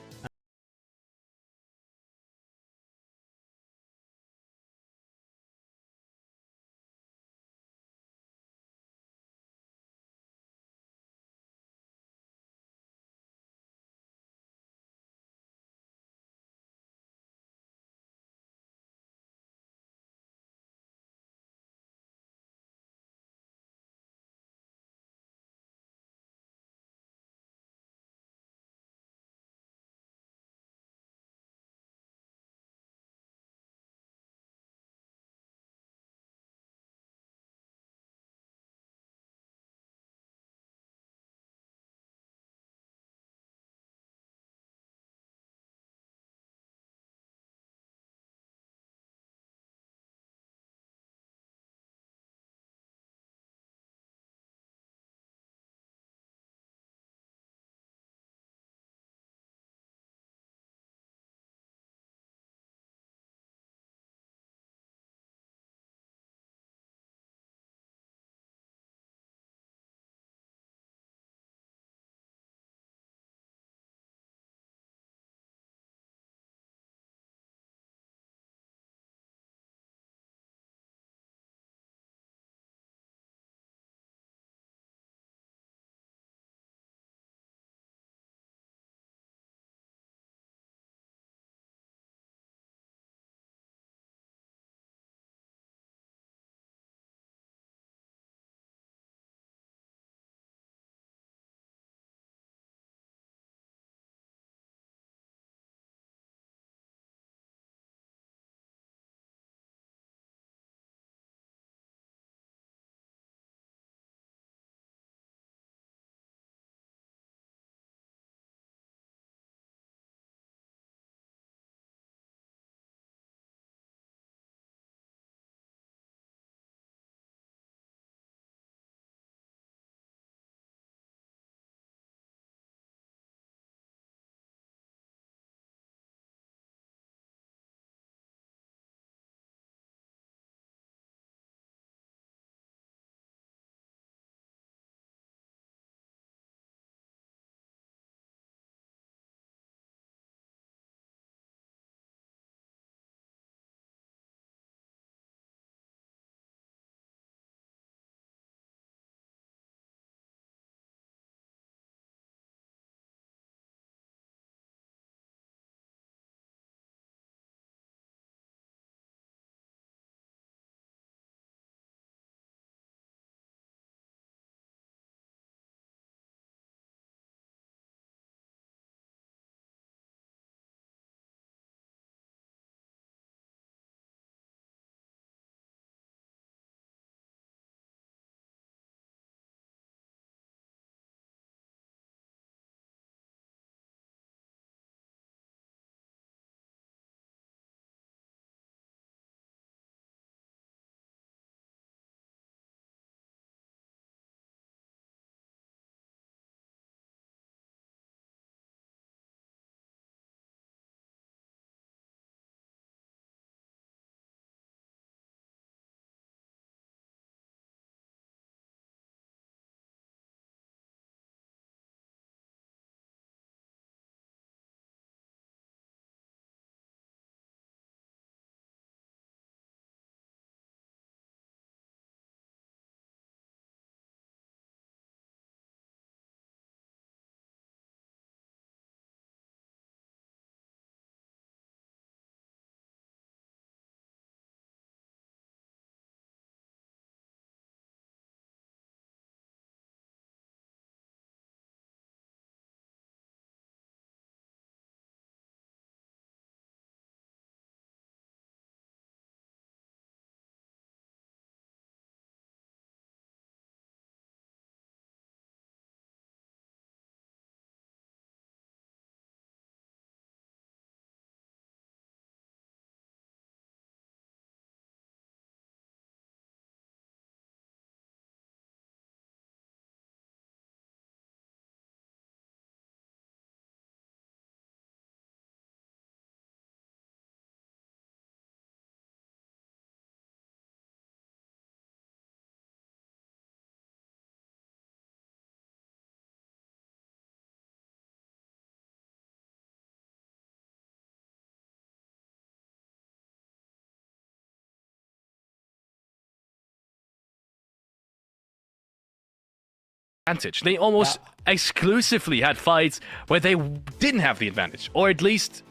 advantage. They almost exclusively had fights where they didn't have the advantage, or at least,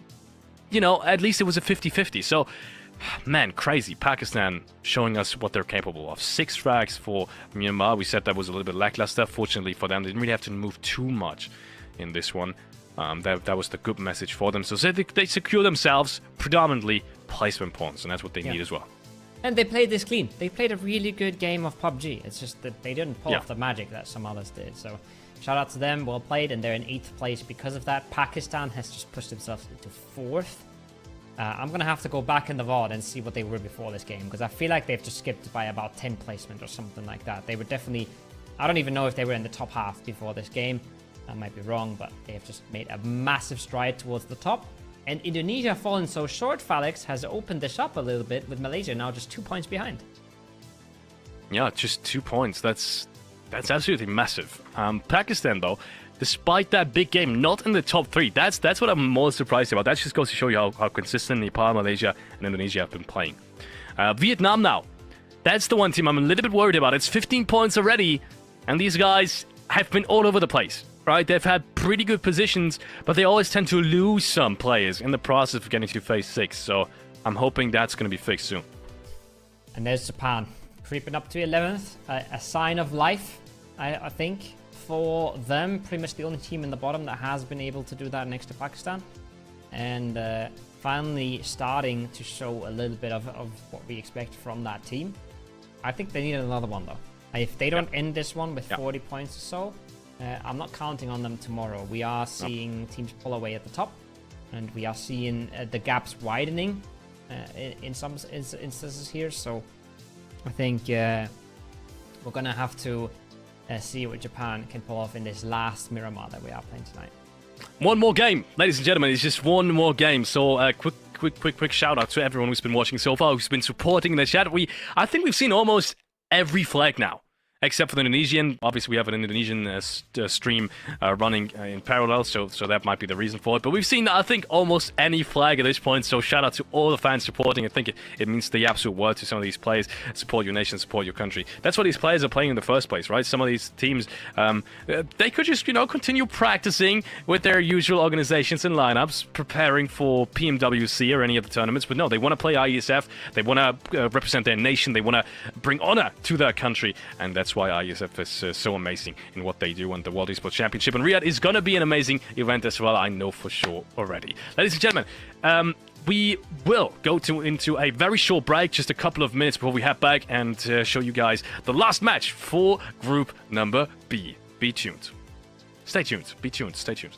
at least it was a 50-50. So, man, crazy. Pakistan showing us what they're capable of. 6 frags for Myanmar. We said that was a little bit lackluster. Fortunately for them, they didn't really have to move too much in this one. That was the good message for them. So they secure themselves predominantly placement points, and that's what they need as well. And they played this clean. They played a really good game of PUBG. It's just that they didn't pull off the magic that some others did. So shout out to them. Well played. And they're in 8th place because of that. Pakistan has just pushed themselves into 4th. I'm going to have to go back in the VOD and see what they were before this game, because I feel like they've just skipped by about 10 placement or something like that. They were definitely... I don't even know if they were in the top half before this game. I might be wrong, but they have just made a massive stride towards the top. And Indonesia fallen so short, Felix, has opened this up a little bit with Malaysia now just 2 points behind. Yeah, just 2 points. That's absolutely massive. Pakistan, though, despite that big game, not in the top 3. That's what I'm more surprised about. That just goes to show you how consistent Nepal, Malaysia, and Indonesia have been playing. Vietnam now. That's the one team I'm a little bit worried about. It's 15 points already, and these guys have been all over the place. Right, they've had pretty good positions, but they always tend to lose some players in the process of getting to phase 6. So I'm hoping that's going to be fixed soon. And there's Japan, creeping up to 11th. A sign of life, I think, for them. Pretty much the only team in the bottom that has been able to do that next to Pakistan. And finally starting to show a little bit of what we expect from that team. I think they need another one, though. If they don't end this one with 40 points or so, I'm not counting on them tomorrow. We are seeing teams pull away at the top, and we are seeing the gaps widening in some instances here. So I think we're going to have to see what Japan can pull off in this last Miramar that we are playing tonight. One more game, ladies and gentlemen. It's just one more game. So quick shout out to everyone who's been watching so far, who's been supporting in the chat. I think we've seen almost every flag now, except for the Indonesian. Obviously, we have an Indonesian stream running in parallel, so that might be the reason for it. But we've seen, I think, almost any flag at this point, so shout out to all the fans supporting. I think it means the absolute word to some of these players. Support your nation, support your country. That's what these players are playing in the first place, right? Some of these teams, they could just, continue practicing with their usual organizations and lineups, preparing for PMWC or any of the tournaments. But no, they want to play IESF. They want to represent their nation. They want to bring honor to their country, and that's why IESF is so amazing in what they do, and the World Esports Championship in Riyadh is going to be an amazing event as well, I know for sure already. Ladies and gentlemen, we will go into a very short break, just a couple of minutes before we head back and show you guys the last match for group number B. Be tuned. Stay tuned. Be tuned. Stay tuned.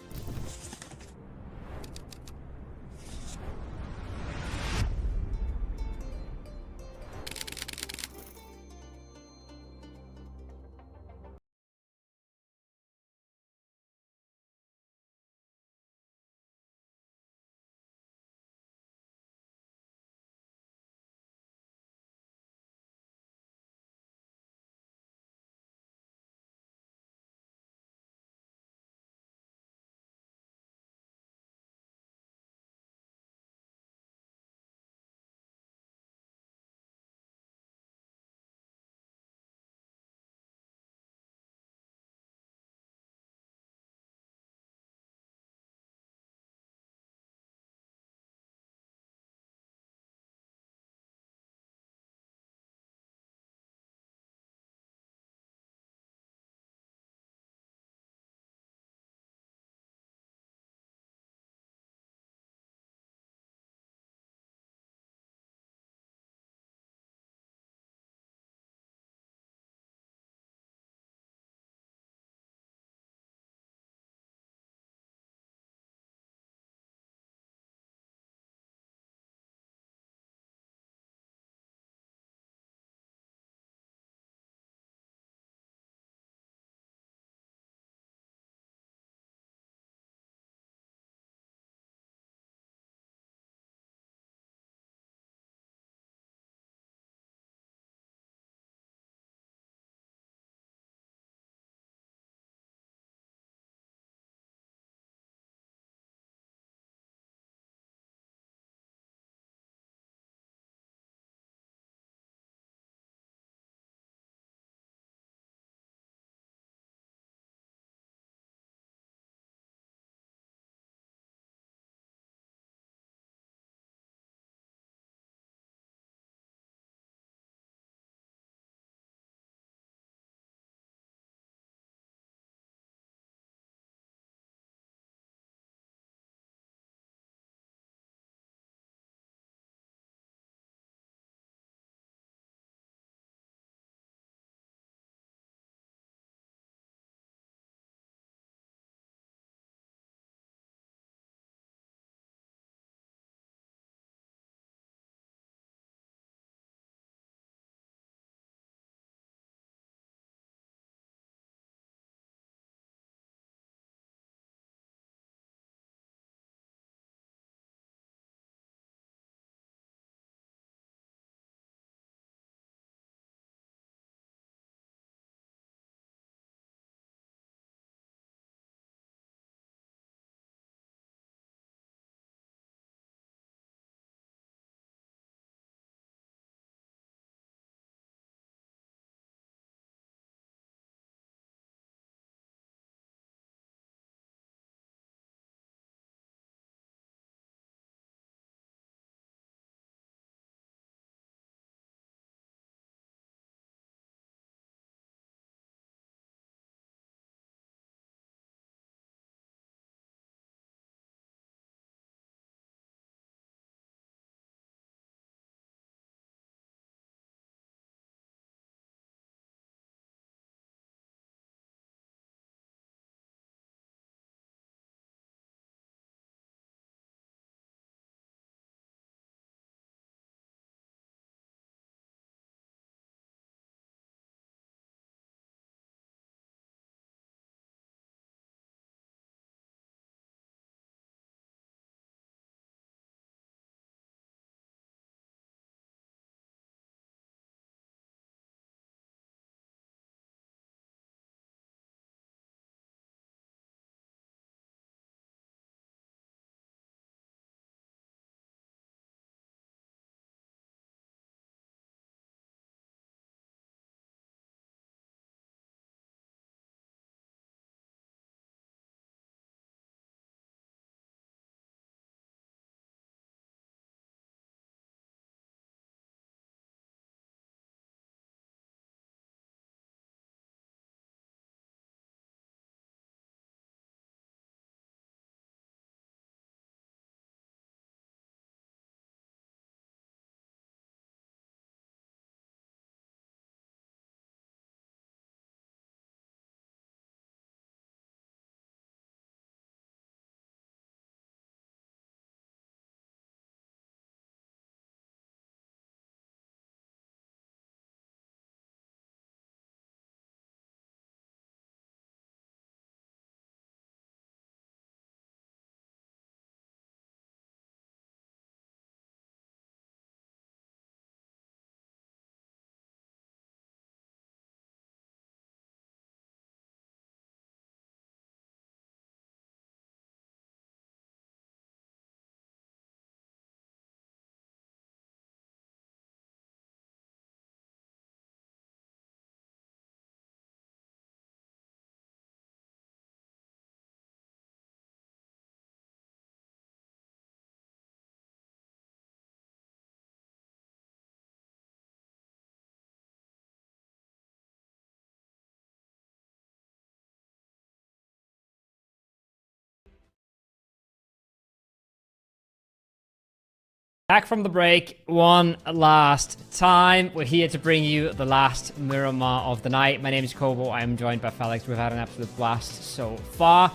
Back from the break, one last time. We're here to bring you the last Miramar of the night. My name is Kobo. I'm joined by Felix. We've had an absolute blast so far.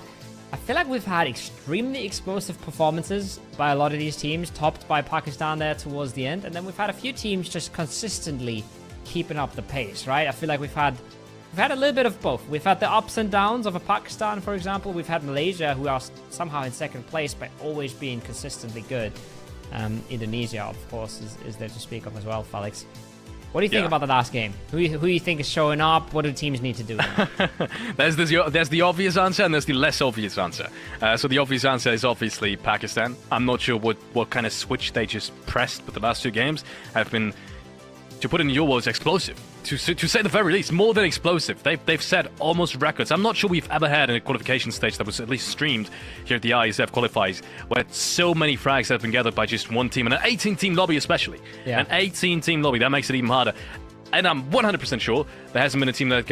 I feel like we've had extremely explosive performances by a lot of these teams, topped by Pakistan there towards the end. And then we've had a few teams just consistently keeping up the pace, right? I feel like we've had a little bit of both. We've had the ups and downs of a Pakistan, for example. We've had Malaysia, who are somehow in second place, but always being consistently good. Indonesia, of course, is there to speak of as well, Felix. What do you think about the last game? Who you think is showing up? What do teams need to do? There's the obvious answer and there's the less obvious answer. So the obvious answer is obviously Pakistan. I'm not sure what kind of switch they just pressed, but the last two games have been, to put in your words, explosive. To say the very least, more than explosive. They've set almost records. I'm not sure we've ever had in a qualification stage that was at least streamed here at the ISF qualifiers, where so many frags have been gathered by just one team, and an 18-team lobby especially. Yeah. An 18-team lobby, that makes it even harder. And I'm 100% sure there hasn't been a team that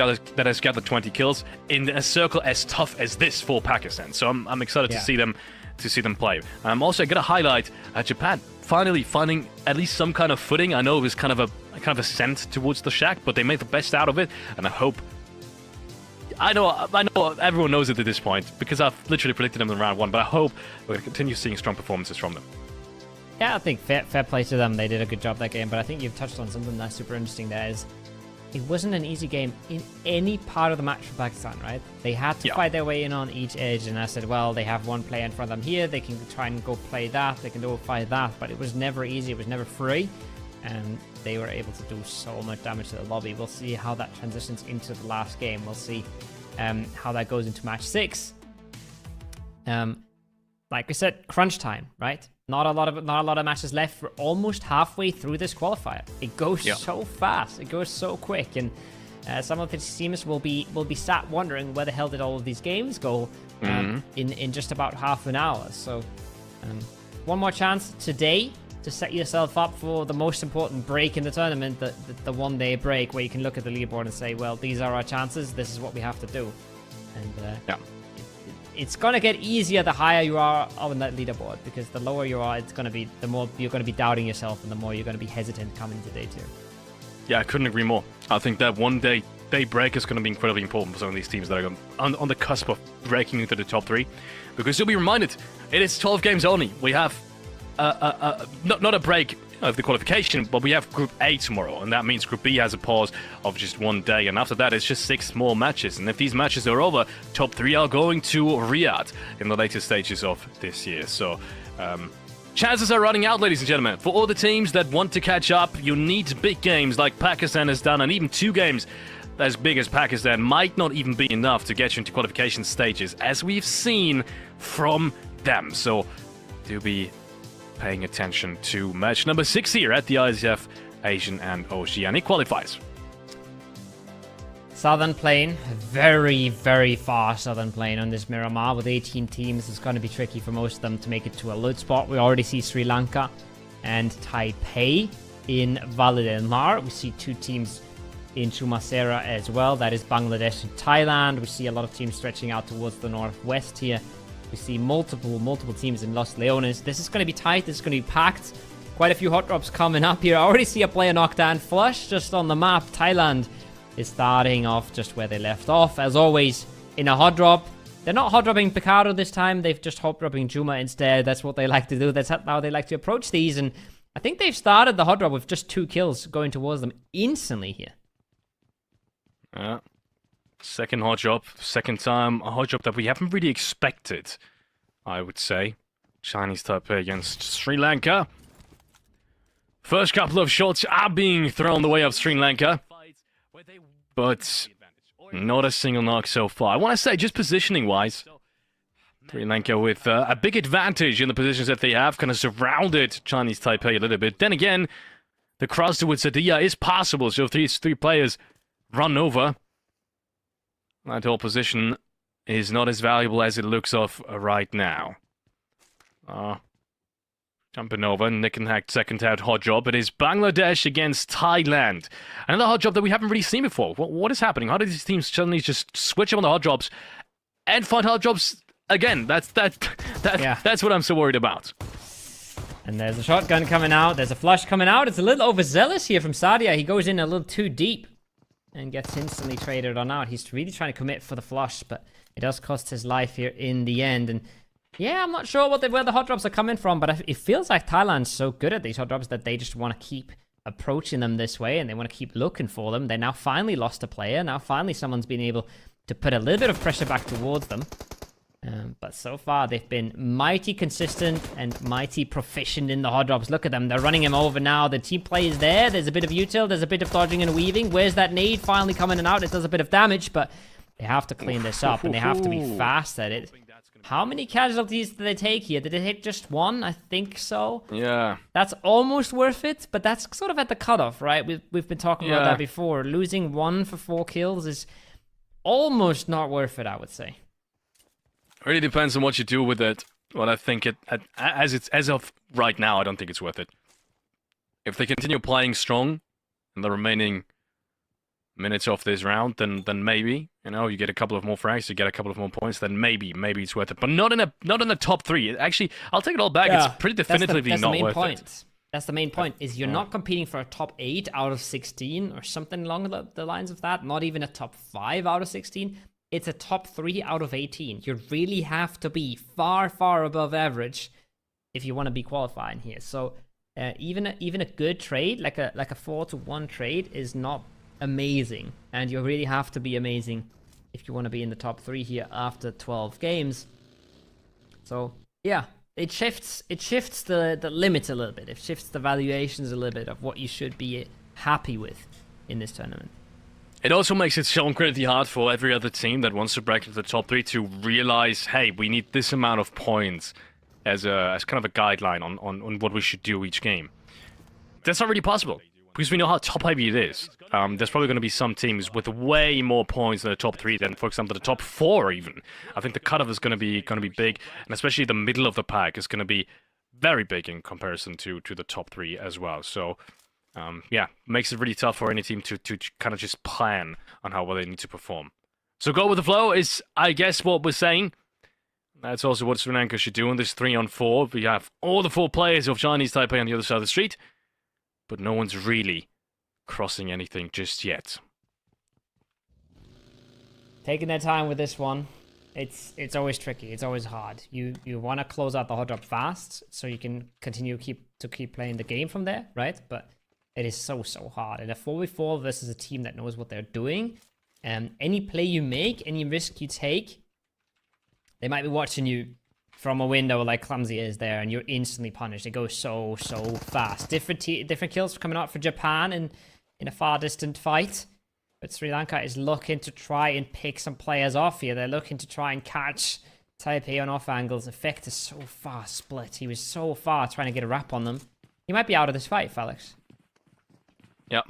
has gathered 20 kills in a circle as tough as this for Pakistan. So I'm excited to see them play. I'm also going to highlight Japan finally finding at least some kind of footing. I know it was kind of a scent towards the shack, but they made the best out of it, and I hope. I know everyone knows it at this point because I've literally predicted them in round one, but I hope we're going to continue seeing strong performances from them. Yeah, I think fair play to them. They did a good job that game, but I think you've touched on something that's super interesting there is it wasn't an easy game in any part of the match for Pakistan, right? They had to fight their way in on each edge, and I said, well, they have one player in front of them here. They can try and go play that. They can go fight that, but it was never easy. It was never free, and they were able to do so much damage to the lobby. We'll see how that transitions into the last game. We'll see how that goes into match 6. Like we said, crunch time, right? Not a lot of matches left. We're almost halfway through this qualifier. It goes so fast. It goes so quick, and some of the teams will be sat wondering where the hell did all of these games go in just about half an hour. So one more chance today to set yourself up for the most important break in the tournament, the one-day break where you can look at the leaderboard and say, well, these are our chances. This is what we have to do. And it's going to get easier the higher you are on that leaderboard, because the lower you are, it's going to be, the more you're going to be doubting yourself and the more you're going to be hesitant coming to day 2. Yeah, I couldn't agree more. I think that one-day break is going to be incredibly important for some of these teams that are on the cusp of breaking into the top 3, because you'll be reminded, it is 12 games only. We have not a break of the qualification, but we have Group A tomorrow, and that means Group B has a pause of just one day, and after that it's just 6 more matches, and if these matches are over, top 3 are going to Riyadh in the later stages of this year. So chances are running out, ladies and gentlemen. For all the teams that want to catch up, you need big games like Pakistan has done, and even 2 games as big as Pakistan might not even be enough to get you into qualification stages, as we've seen from them. So do be paying attention to match number 6 here at the ISF Asian and Oceanic Qualifiers. Southern Plain, very, very far Southern Plain on this Miramar with 18 teams. It's going to be tricky for most of them to make it to a loot spot. We already see Sri Lanka and Taipei in Valademar. We see 2 teams in Chumasera as well. That is Bangladesh and Thailand. We see a lot of teams stretching out towards the northwest here. We see multiple teams in Los Leones. This is going to be tight. This is going to be packed. Quite a few hot drops coming up here. I already see a player knocked down. Flush just on the map. Thailand is starting off just where they left off. As always, in a hot drop. They're not hot dropping Picardo this time. They've just hot dropping Juma instead. That's what they like to do. That's how they like to approach these. And I think they've started the hot drop with just 2 kills going towards them instantly here. Second hot drop, second time a hot drop that we haven't really expected, I would say. Chinese Taipei against Sri Lanka. First couple of shots are being thrown the way of Sri Lanka, but not a single knock so far. I want to say, just positioning-wise, Sri Lanka with a big advantage in the positions that they have, kind of surrounded Chinese Taipei a little bit. Then again, the cross towards Sadia is possible, so if these 3 players run over, that whole position is not as valuable as it looks of right now. Jumping over, Nick and Hack second out hot job. It is Bangladesh against Thailand. Another hot job that we haven't really seen before. What is happening? How did these teams suddenly just switch up on the hot jobs and find hot jobs again? That's what I'm so worried about. And there's a shotgun coming out. There's a flush coming out. It's a little overzealous here from Sadia. He goes in a little too deep and gets instantly traded on out. He's really trying to commit for the flush, but it does cost his life here in the end. And yeah, I'm not sure where the hot drops are coming from, but it feels like Thailand's so good at these hot drops that they just want to keep approaching them this way, and they want to keep looking for them. They now finally lost a player. Now finally someone's been able to put a little bit of pressure back towards them. But so far, they've been mighty consistent and mighty proficient in the hot drops. Look at them. They're running him over now. The team play is there. There's a bit of util. There's a bit of dodging and weaving. Where's that nade finally coming in and out? It does a bit of damage, but they have to clean this up, and they have to be fast at it. How many casualties did they take here? Did they hit just one? I think so. Yeah. That's almost worth it, but that's sort of at the cutoff, right? We've been talking about that before. Losing 1 for 4 kills is almost not worth it, I would say. Really depends on what you do with it. Well, I think as of right now, I don't think it's worth it. If they continue playing strong in the remaining minutes of this round, then maybe, you know, you get a couple of more frags, you get a couple of more points, then maybe it's worth it. But not in the top 3. Actually, I'll take it all back. Yeah, it's pretty definitively not worth it. That's the main point, is you're not competing for a top 8 out of 16 or something along the lines of that. Not even a top 5 out of 16. It's a top 3 out of 18. You really have to be far, far above average if you want to be qualifying here. So even a good trade, like a 4-1 trade, is not amazing. And you really have to be amazing if you want to be in the top 3 here after 12 games. So yeah, it shifts the limits a little bit. It shifts the valuations a little bit of what you should be happy with in this tournament. It also makes it so incredibly hard for every other team that wants to break into the top 3 to realize, hey, we need this amount of points as kind of a guideline on what we should do each game. That's not really possible, because we know how top-heavy it is. There's probably going to be some teams with way more points than the top 3 than, for example, the top 4 even. I think the cutoff is going to be big, and especially the middle of the pack is going to be very big in comparison to the top 3 as well. So yeah, makes it really tough for any team to kind of just plan on how well they need to perform. So go with the flow is, I guess, what we're saying. That's also what Sri Lanka should do in this 3-on-4. We have all the 4 players of Chinese Taipei on the other side of the street, but no one's really crossing anything just yet. Taking their time with this one. It's always tricky. It's always hard. You want to close out the hot drop fast so you can continue to keep playing the game from there, right? But it is so hard. In a 4v4 versus a team that knows what they're doing, any play you make, any risk you take, they might be watching you from a window like Clumsy is there, and you're instantly punished. It goes so fast. Different kills coming out for Japan in a far distant fight. But Sri Lanka is looking to try and pick some players off here. They're looking to try and catch Taipei on off angles. Effect is so far split. He was so far trying to get a wrap on them. He might be out of this fight, Felix. Yeah.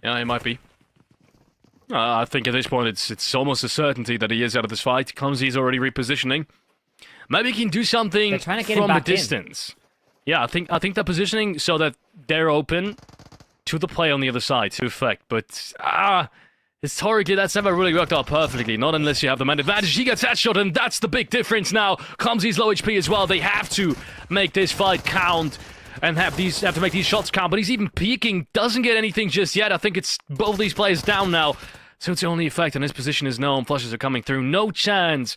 Yeah, he might be. I think at this point it's almost a certainty that he is out of this fight. Clumsy's already repositioning. Maybe he can do something from a distance. Yeah, I think they're positioning so that they're open to the play on the other side to effect. But historically, that's never really worked out perfectly. Not unless you have the man advantage. He gets that shot, and that's the big difference now. Clumsy's low HP as well. They have to make this fight count and have to make these shots count. But he's even peeking, doesn't get anything just yet. I think it's both these players down now. So it's the only effect, and his position is known. Flushes are coming through. No chance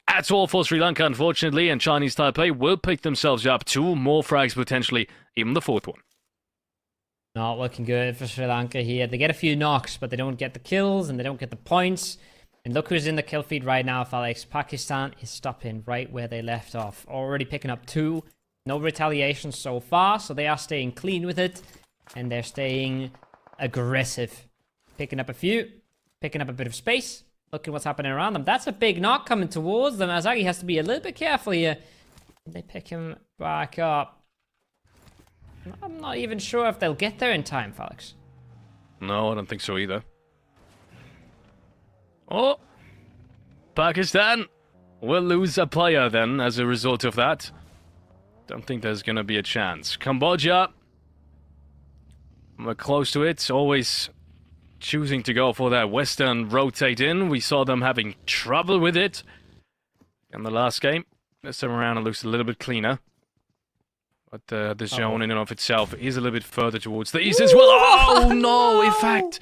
at all for Sri Lanka, unfortunately. And Chinese Taipei will pick themselves up 2 more frags, potentially even the 4th one. Not looking good for Sri Lanka here. They get a few knocks, but they don't get the kills, and they don't get the points. And look who's in the kill feed right now, Felix. Pakistan is stopping right where they left off. Already picking up 2. No retaliation so far, so they are staying clean with it. And they're staying aggressive. Picking up a few. Picking up a bit of space. Looking what's happening around them. That's a big knock coming towards them. Asagi has to be a little bit careful here. They pick him back up. I'm not even sure if they'll get there in time, Felix. No, I don't think so either. Oh! Pakistan will lose a player then as a result of that. Don't think there's gonna be a chance. Cambodia, we're close to it. Always choosing to go for that western rotate in. We saw them having trouble with it in the last game. This time around it looks a little bit cleaner. But the zone in and of itself is a little bit further towards the east as well. Oh no, in fact.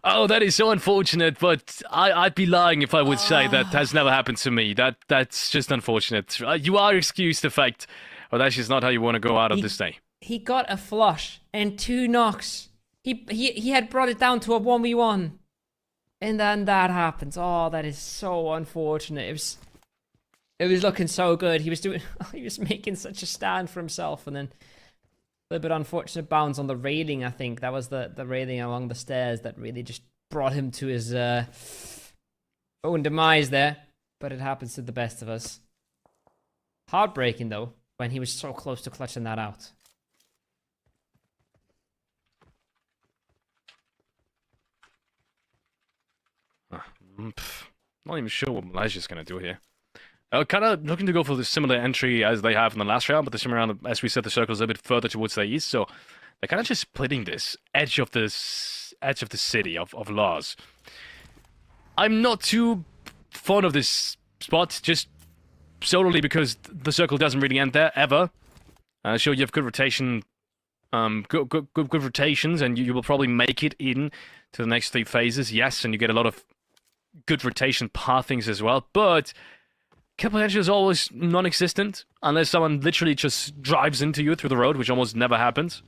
Oh, that is so unfortunate, but I'd be lying if I would say that has never happened to me. That's just unfortunate. You are excused, in fact, but that's just not how you want to go out of this day. He got a flush and 2 knocks. He had brought it down to a 1v1. And then that happens. Oh, that is so unfortunate. It was looking so good. He was making such a stand for himself, and then a little bit unfortunate bounce on the railing, I think. That was the railing along the stairs that really just brought him to his own demise there. But it happens to the best of us. Heartbreaking, though, when he was so close to clutching that out. Not even sure what Malaysia's going to do here. Kind of looking to go for the similar entry as they have in the last round, but the similar round, as we said, the circle is a bit further towards the east, so they're kind of just splitting this edge of the city of Laos. I'm not too fond of this spot, just solely because the circle doesn't really end there ever. Sure, you have good rotation, good rotations, and you will probably make it in to the next 3 phases. Yes, and you get a lot of good rotation pathings as well, but kill potential is always non-existent unless someone literally just drives into you through the road, which almost never happens.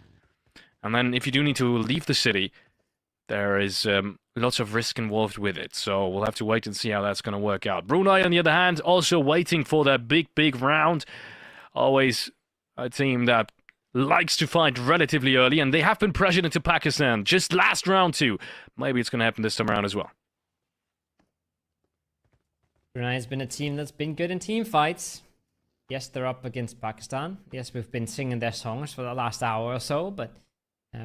And then if you do need to leave the city, there is lots of risk involved with it. So we'll have to wait and see how that's going to work out. Brunei, on the other hand, also waiting for their big round. Always a team that likes to fight relatively early, and they have been pressured into Pakistan just last round too. Maybe it's going to happen this time around as well. Brunei has been a team that's been good in team fights. Yes, they're up against Pakistan. Yes, we've been singing their songs for the last hour or so, but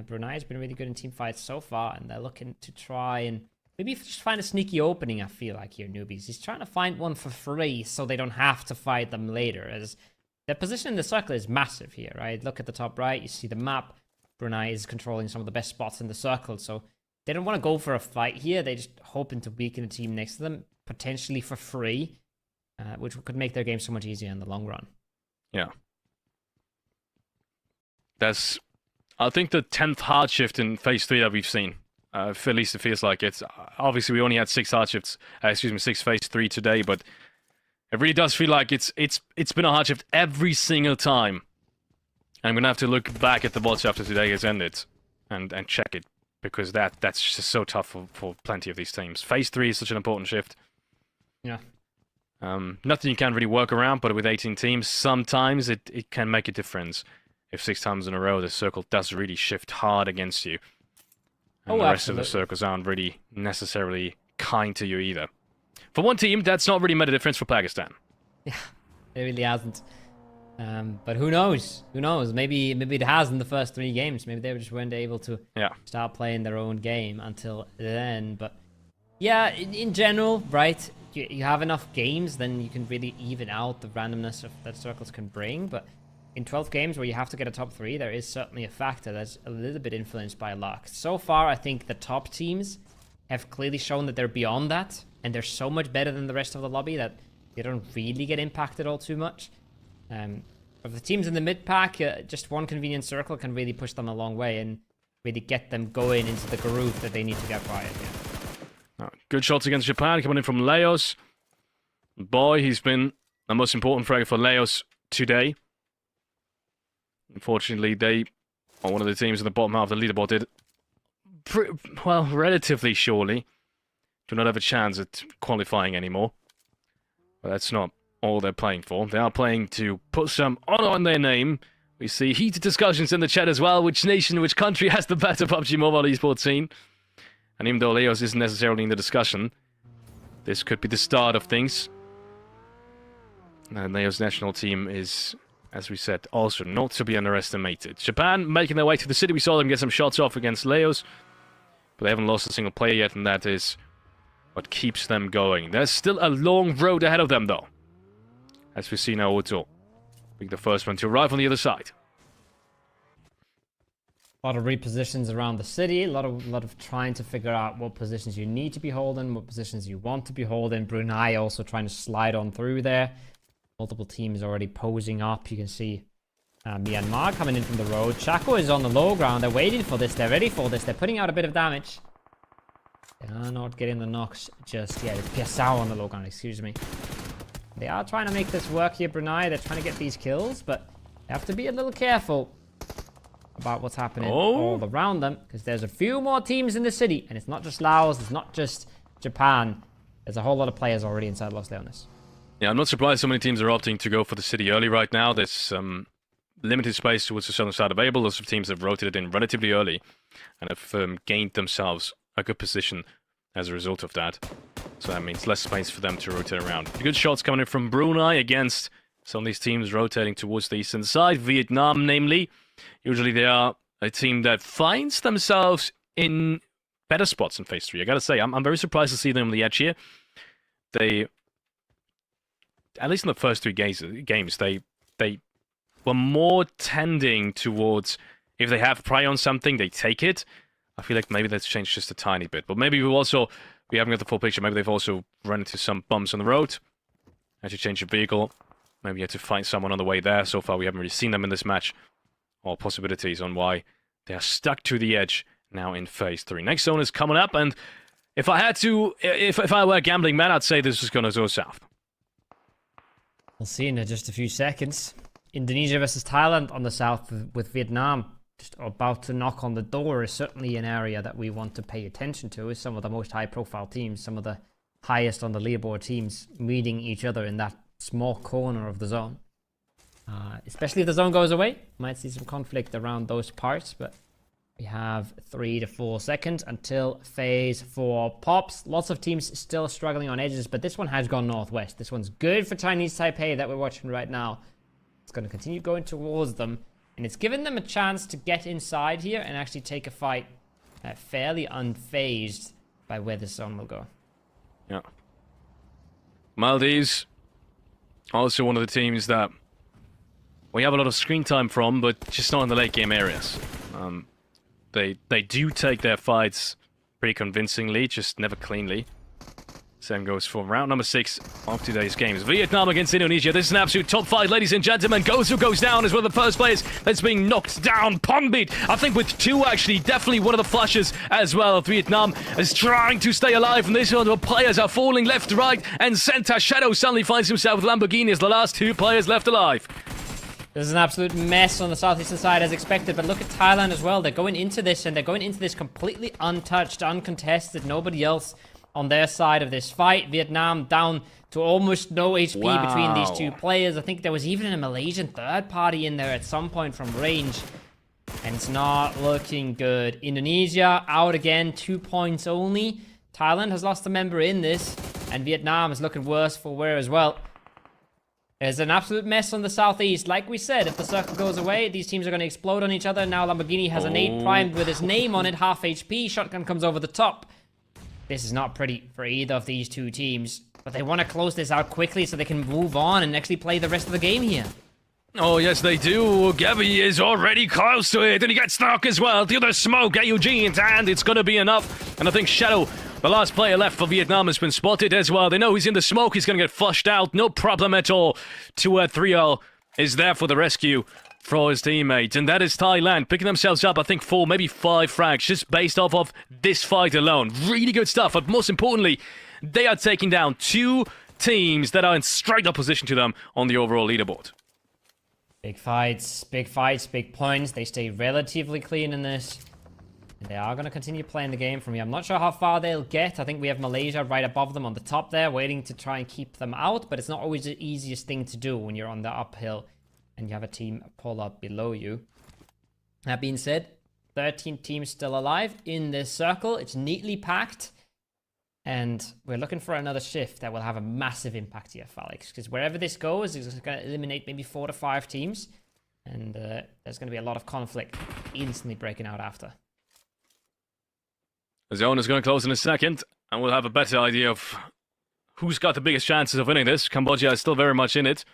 Brunei has been really good in team fights so far, and they're looking to try and maybe just find a sneaky opening, I feel like, here, newbies. He's trying to find one for free so they don't have to fight them later, as their position in the circle is massive here, right? Look at the top right, you see the map. Brunei is controlling some of the best spots in the circle, so they don't want to go for a fight here. They're just hoping to weaken the team next to them, potentially for free, which could make their game so much easier in the long run. Yeah. That's, I think, the 10th hard shift in phase 3 that we've seen. At least it feels like it. Obviously, we only had 6 hard shifts, 6 phase 3 today, but it really does feel like it's been a hard shift every single time. And I'm going to have to look back at the watch after today has ended and check it, because that's just so tough for plenty of these teams. Phase 3 is such an important shift. Yeah. Nothing you can really work around, but with 18 teams, sometimes it can make a difference. If 6 times in a row the circle does really shift hard against you. And the rest of the circles aren't really necessarily kind to you either. For one team, that's not really made a difference for Pakistan. Yeah, it really hasn't. But who knows? Who knows? Maybe it has in the first 3 games. Maybe they just weren't able to start playing their own game until then. But yeah, in general, right? You have enough games, then you can really even out the randomness that circles can bring. But in 12 games where you have to get a top 3, there is certainly a factor that's a little bit influenced by luck. So far, I think the top teams have clearly shown that they're beyond that, and they're so much better than the rest of the lobby that they don't really get impacted all too much. But the teams in the mid-pack, just one convenient circle can really push them a long way and really get them going into the groove that they need to get by it. Yeah. Good shots against Japan coming in from Laos. Boy, he's been the most important fragger for Laos today. Unfortunately, they are one of the teams in the bottom half of the leaderboard did, well, relatively surely, do not have a chance at qualifying anymore. But that's not all they're playing for. They are playing to put some honor on their name. We see heated discussions in the chat as well. Which nation, which country has the better PUBG Mobile esports scene? And even though Laos isn't necessarily in the discussion, this could be the start of things. And Laos national team is, as we said, also not to be underestimated. Japan making their way to the city. We saw them get some shots off against Laos, but they haven't lost a single player yet, and that is what keeps them going. There's still a long road ahead of them, though. As we see now, Uto being the first one to arrive on the other side. A lot of repositions around the city, a lot of trying to figure out what positions you need to be holding, what positions you want to be holding. Brunei also trying to slide on through there. Multiple teams already posing up. You can see Myanmar coming in from the road. Chaco is on the low ground. They're waiting for this. They're ready for this. They're putting out a bit of damage. They are not getting the knocks just yet. It's Piasao on the low ground, excuse me. They are trying to make this work here, Brunei. They're trying to get these kills, but they have to be a little careful about what's happening all around them, because there's a few more teams in the city, and it's not just Laos, it's not just Japan. There's a whole lot of players already inside Los Leones. Yeah, I'm not surprised so many teams are opting to go for the city early right now. There's limited space towards the southern side available. Lots of teams have rotated in relatively early and have gained themselves a good position as a result of that. So that means less space for them to rotate around. Good shots coming in from Brunei against some of these teams rotating towards the eastern side. Vietnam, namely. Usually they are a team that finds themselves in better spots in Phase 3. I gotta say, I'm very surprised to see them on the edge here. They, at least in the first 3 games, they were more tending towards, if they have prey on something, they take it. I feel like maybe that's changed just a tiny bit. But maybe we haven't got the full picture. Maybe they've also run into some bumps on the road. Had to change your vehicle. Maybe you had to find someone on the way there. So far, we haven't really seen them in this match. All possibilities on why they are stuck to the edge now in Phase 3. Next zone is coming up, and if I had to, if I were a gambling man, I'd say this is going to go south. We'll see in just a few seconds. Indonesia versus Thailand on the south with Vietnam just about to knock on the door is certainly an area that we want to pay attention to. Is some of the most high-profile teams, some of the highest on the leaderboard teams meeting each other in that small corner of the zone. Especially if the zone goes away, might see some conflict around those parts, but we have 3 to 4 seconds until Phase 4 pops. Lots of teams still struggling on edges, but this one has gone northwest. This one's good for Chinese Taipei that we're watching right now. It's going to continue going towards them, and it's given them a chance to get inside here and actually take a fight fairly unfazed by where the zone will go. Yeah. Maldives, also one of the teams that we have a lot of screen time from, but just not in the late game areas. They do take their fights pretty convincingly, just never cleanly. Same goes for round number 6 of today's games. Vietnam against Indonesia. This is an absolute top fight, ladies and gentlemen. Gozu goes down as one of the first players that's being knocked down. Pongbeat, I think with 2 actually, definitely one of the flushes as well. Vietnam is trying to stay alive, and this one the players are falling left, right, and center. Shadow suddenly finds himself with Lamborghini as the last 2 players left alive. This is an absolute mess on the southeastern side as expected, but look at Thailand as well. They're going into this, and they're going into this completely untouched, uncontested, nobody else on their side of this fight. Vietnam down to almost no HP between these 2 players. I think there was even a Malaysian third party in there at some point from range, and it's not looking good. Indonesia out again, 2 points only. Thailand has lost a member in this, and Vietnam is looking worse for wear as well. There's an absolute mess on the southeast. Like we said, if the circle goes away, these teams are going to explode on each other. Now Lamborghini has a nade primed with his name on it, half HP. Shotgun comes over the top. This is not pretty for either of these 2 teams. But they want to close this out quickly so they can move on and actually play the rest of the game here. Oh, yes, they do. Gabby is already close to it, and he gets stuck as well. The other smoke at Eugene's hand. It's going to be enough. And I think Shadow, the last player left for Vietnam, has been spotted as well. They know he's in the smoke. He's going to get flushed out. No problem at all. 2-3L is there for the rescue for his teammate. And that is Thailand picking themselves up, I think, 4, maybe 5 frags just based off of this fight alone. Really good stuff. But most importantly, they are taking down 2 teams that are in straight opposition to them on the overall leaderboard. Big fights, big points. They stay relatively clean in this. And they are going to continue playing the game from here. I'm not sure how far they'll get. I think we have Malaysia right above them on the top there, waiting to try and keep them out. But it's not always the easiest thing to do when you're on the uphill and you have a team pull up below you. That being said, 13 teams still alive in this circle. It's neatly packed. And we're looking for another shift that will have a massive impact here, Felix. Because wherever this goes, it's going to eliminate maybe 4 to 5 teams. And there's going to be a lot of conflict instantly breaking out after. The zone is going to close in a second, and we'll have a better idea of who's got the biggest chances of winning this. Cambodia is still very much in it,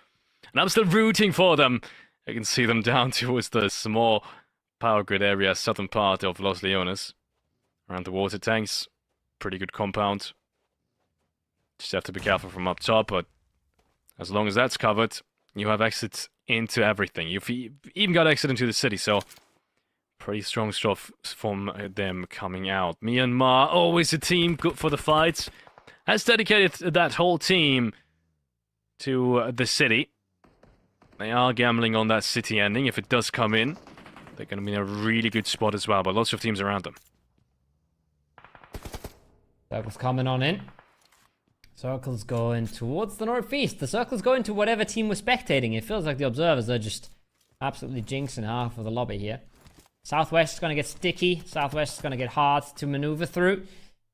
and I'm still rooting for them. I can see them down towards the small power grid area, southern part of Los Leones, around the water tanks. Pretty good compound. Just have to be careful from up top, but as long as that's covered, you have exits into everything. You've even got exit into the city, so pretty strong stuff from them coming out. Myanmar, always a team good for the fights, has dedicated that whole team to the city. They are gambling on that city ending. If it does come in, they're going to be in a really good spot as well, but lots of teams around them. Circle's coming on in. Circle's going towards the northeast. The circle's going to whatever team was spectating. It feels like the observers are just absolutely jinxing half of the lobby here. Southwest is going to get sticky. Southwest is going to get hard to maneuver through.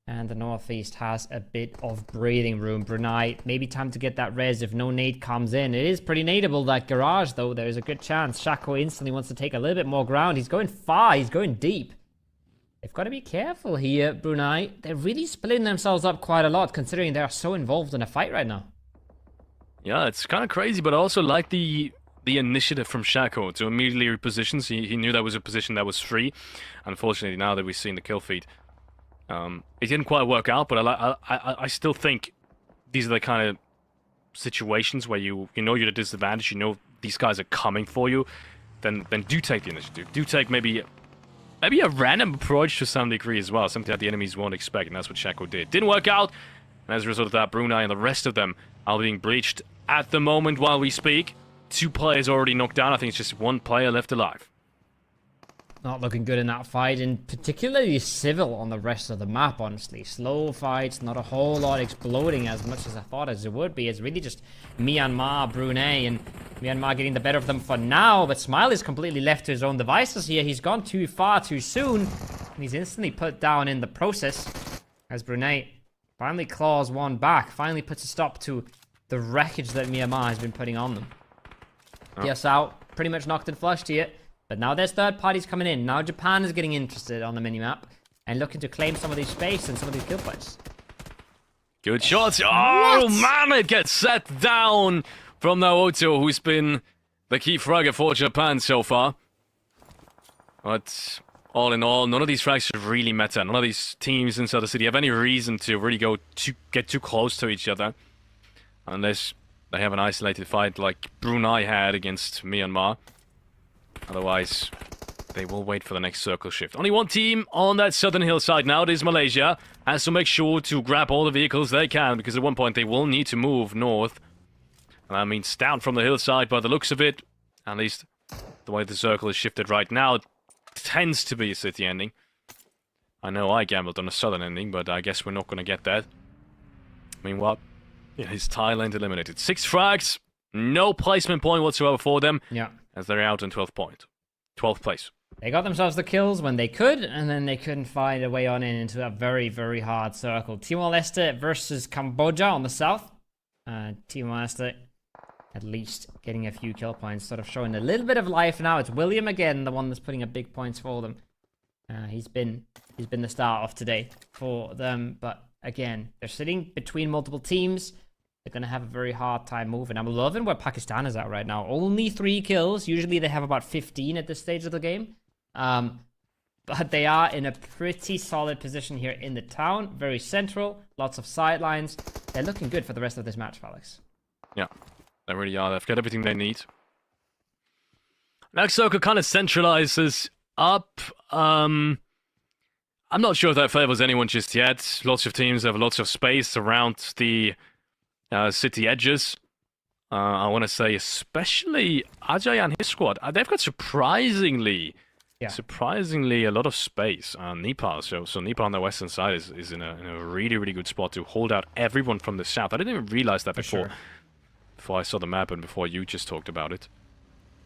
And the northeast has a bit of breathing room. Brunei, maybe time to get that res if no nade comes in. It is pretty nadeable, that garage, though. There's a good chance. Shako instantly wants to take a little bit more ground. He's going far. He's going deep. They've got to be careful here, Brunei. They're really splitting themselves up quite a lot, considering they are so involved in a fight right now. Yeah, it's kind of crazy, but I also like the initiative from Shako to immediately reposition. So he knew that was a position that was free. Unfortunately, now that we've seen the kill feed, it didn't quite work out, but I still think these are the kind of situations where you know you're at a disadvantage, you know these guys are coming for you, then do take the initiative. Do take maybe a random approach to some degree as well, something that the enemies won't expect, and that's what Shako did. Didn't work out, and as a result of that, Brunei and the rest of them are being breached at the moment while we speak. 2 players already knocked down. I think it's just 1 player left alive. Not looking good in that fight, and particularly civil on the rest of the map, honestly. Slow fights, not a whole lot exploding as much as I thought as it would be. It's really just Myanmar, Brunei, and Myanmar getting the better of them for now, but Smile is completely left to his own devices here. He's gone too far too soon, and he's instantly put down in the process as Brunei finally claws one back, finally puts a stop to the wreckage that Myanmar has been putting on them. Yes, out, pretty much knocked and flushed here. But now there's third parties coming in. Now Japan is getting interested on the minimap and looking to claim some of these space and some of these kill points. Good shots. Oh, man, it gets set down from Naoto, who's been the key fragger for Japan so far. But all in all, none of these frags should really matter. None of these teams inside the city have any reason to really get too close to each other. Unless they have an isolated fight like Brunei had against Myanmar. Otherwise, they will wait for the next circle shift. Only 1 team on that southern hillside now. It is Malaysia. Has to make sure to grab all the vehicles they can, because at one point they will need to move north. And that means down from the hillside by the looks of it. At least the way the circle is shifted right now, it tends to be a city ending. I know I gambled on a southern ending, but I guess we're not going to get that. Meanwhile, it is Thailand eliminated. 6 frags. No placement point whatsoever for them. Yeah. As they're out in 12th place. They got themselves the kills when they could, and then they couldn't find a way on in into a very, very hard circle. Timor-leste versus Cambodia on the south. Timor-leste at least getting a few kill points, sort of showing a little bit of life now. It's William again, the one that's putting up big points for them. He's been the star of today for them, but again, they're sitting between multiple teams. They're going to have a very hard time moving. I'm loving where Pakistan is at right now. Only 3 kills. Usually they have about 15 at this stage of the game. But they are in a pretty solid position here in the town. Very central. Lots of sidelines. They're looking good for the rest of this match, Alex. Yeah, they really are. They've got everything they need. Next circle kind of centralizes up. I'm not sure if that favors anyone just yet. Lots of teams have lots of space around the city edges. I want to say especially Ajay and his squad. They've got surprisingly a lot of space. Nepal, so Nepal on the western side is in a really, really good spot to hold out everyone from the south. I didn't even realize that before I saw the map and before you just talked about it.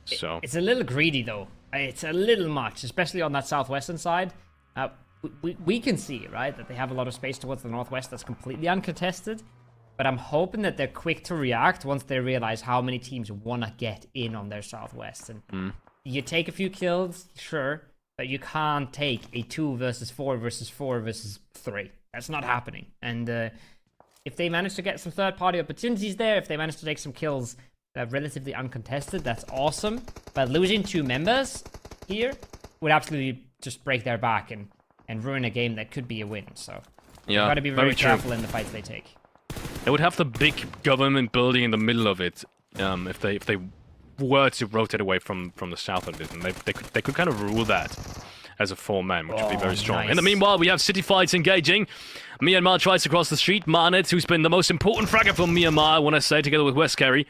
So it's a little greedy though. It's a little much, especially on that southwestern side. We can see, right, that they have a lot of space towards the northwest that's completely uncontested. But I'm hoping that they're quick to react once they realize how many teams want to get in on their southwest. And you take a few kills, sure, but you can't take a 2 versus 4 versus 4 versus 3. That's not happening. And if they manage to get some third-party opportunities there, if they manage to take some kills that are relatively uncontested, that's awesome. But losing 2 members here would absolutely just break their back and ruin a game that could be a win. So you've got to be very careful in the fights they take. They would have the big government building in the middle of it. if they were to rotate away from the south a bit, and they could kind of rule that as a 4-man, which would be very strong. Nice. In the meanwhile, we have city fights engaging. Myanmar tries to cross the street. Marnet, who's been the most important fragger for Myanmar, I want to say, together with West Kerry,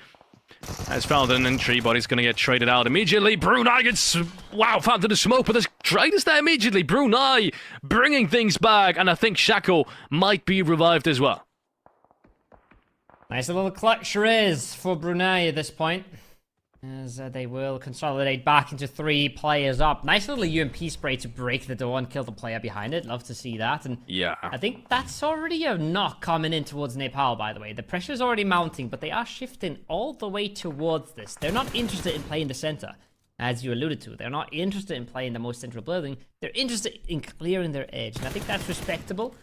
has found an entry, but he's going to get traded out immediately. Brunei gets, found in the smoke, but there's traders there immediately. Brunei bringing things back, and I think Shackle might be revived as well. Nice little clutch raise for Brunei at this point, as they will consolidate back into 3 players up. Nice little UMP spray to break the door and kill the player behind it. Love to see that. And yeah, I think that's already a knock coming in towards Nepal, by the way. The pressure's already mounting, but they are shifting all the way towards this. They're not interested in playing the center, as you alluded to. They're not interested in playing the most central building. They're interested in clearing their edge, and I think that's respectable.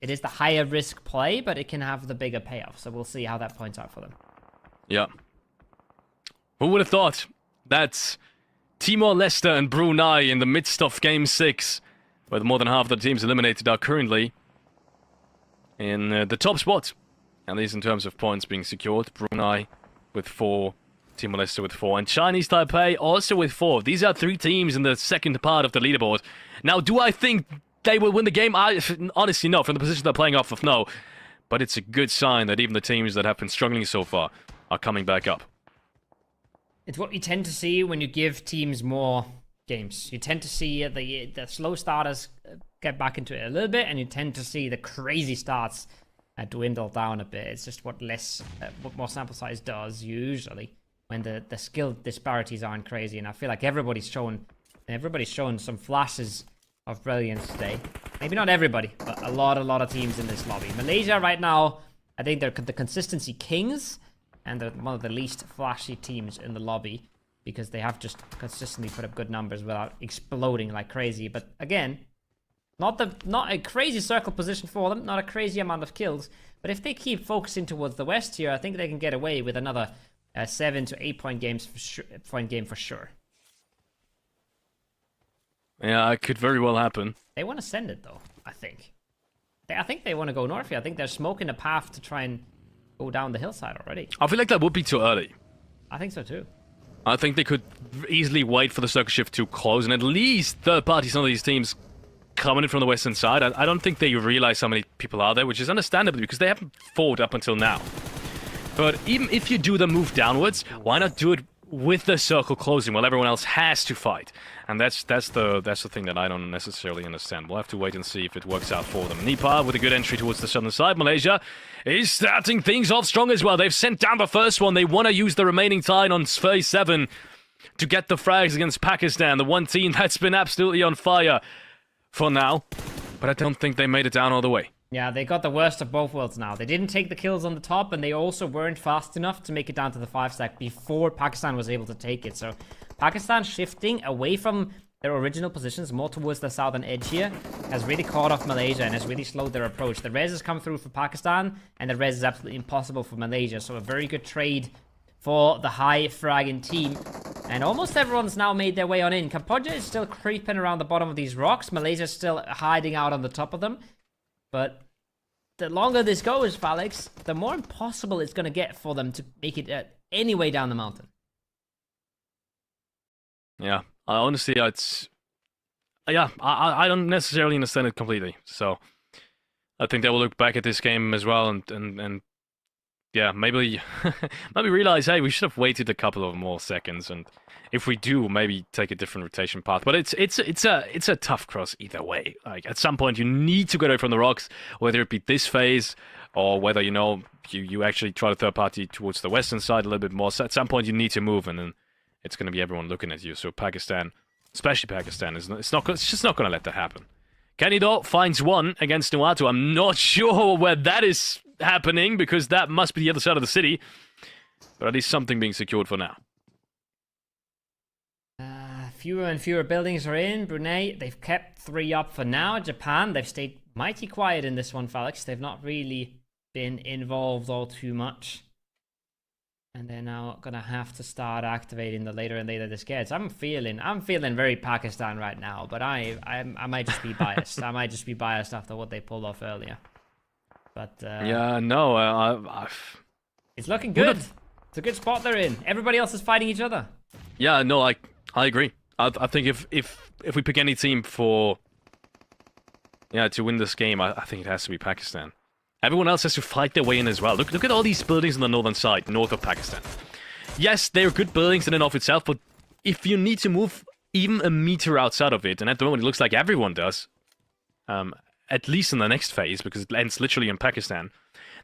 It is the higher risk play, but it can have the bigger payoff. So we'll see how that points out for them. Yeah. Who would have thought that Timor-leste and Brunei in the midst of Game 6, where more than half of the teams eliminated are currently in the top spot, at least in terms of points being secured. Brunei with 4, Timor-leste with 4, and Chinese Taipei also with 4. These are 3 teams in the second part of the leaderboard. Now, do I think they will win the game? Honestly, no. From the position they're playing off of, no. But it's a good sign that even the teams that have been struggling so far are coming back up. It's what you tend to see when you give teams more games. You tend to see the slow starters get back into it a little bit, and you tend to see the crazy starts dwindle down a bit. It's just what more sample size does usually when the skill disparities aren't crazy. And I feel like everybody's shown some flashes of brilliance today. Maybe not everybody, but a lot of teams in this lobby. Malaysia right now, I think they're the consistency kings, and they're one of the least flashy teams in the lobby because they have just consistently put up good numbers without exploding like crazy. But again, not a crazy circle position for them, not a crazy amount of kills. But if they keep focusing towards the west here, I think they can get away with another 7 to 8 point game for sure. Yeah, it could very well happen. They want to send it though, I think. I think they want to go north here. I think they're smoking a path to try and go down the hillside already. I feel like that would be too early. I think so too. I think they could easily wait for the circle shift to close, and at least third party, some of these teams coming in from the western side. I don't think they realize how many people are there, which is understandable because they haven't fought up until now. But even if you do the move downwards, why not do it with the circle closing while everyone else has to fight? And that's the thing that I don't necessarily understand. We'll have to wait and see if it works out for them. Nepal with a good entry towards the southern side. Malaysia is starting things off strong as well. They've sent down the first one. They want to use the remaining time on phase 7 to get the frags against Pakistan, the one team that's been absolutely on fire for now. But I don't think they made it down all the way. Yeah, they got the worst of both worlds now. They didn't take the kills on the top, and they also weren't fast enough to make it down to the 5 stack before Pakistan was able to take it. So Pakistan shifting away from their original positions more towards the southern edge here has really caught off Malaysia and has really slowed their approach. The res has come through for Pakistan, and the res is absolutely impossible for Malaysia. So a very good trade for the high fragging team. And almost everyone's now made their way on in. Cambodia is still creeping around the bottom of these rocks. Malaysia's still hiding out on the top of them. But the longer this goes, Felix, the more impossible it's going to get for them to make it any way down the mountain. Yeah, honestly, I don't necessarily understand it completely. So I think they will look back at this game as well and yeah, maybe realize, hey, we should have waited a couple of more seconds, and if we do, maybe take a different rotation path. But it's a tough cross either way. Like at some point, you need to get away from the rocks, whether it be this phase or whether you actually try the third party towards the western side a little bit more. So at some point, you need to move, and then it's going to be everyone looking at you. So Pakistan, especially Pakistan, it's just not going to let that happen. Kenido finds one against Nuatu. I'm not sure where that is happening because that must be the other side of the city, but at least something being secured for now. Fewer and fewer buildings are in. Brunei, they've kept 3 up for now. Japan, they've stayed mighty quiet in this one, Felix. They've not really been involved all too much. And they're now gonna have to start activating the later and later this gets. I'm feeling very Pakistan right now, but I might just be biased. I might just be biased after what they pulled off earlier. But yeah, no, it's looking good. It's a good spot they're in. Everybody else is fighting each other. Yeah, no, I agree. I think if we pick any team for to win this game, I think it has to be Pakistan. Everyone else has to fight their way in as well. Look at all these buildings on the northern side, north of Pakistan. Yes, they're good buildings in and of itself, but if you need to move even a meter outside of it, and at the moment it looks like everyone does, at least in the next phase, because it ends literally in Pakistan,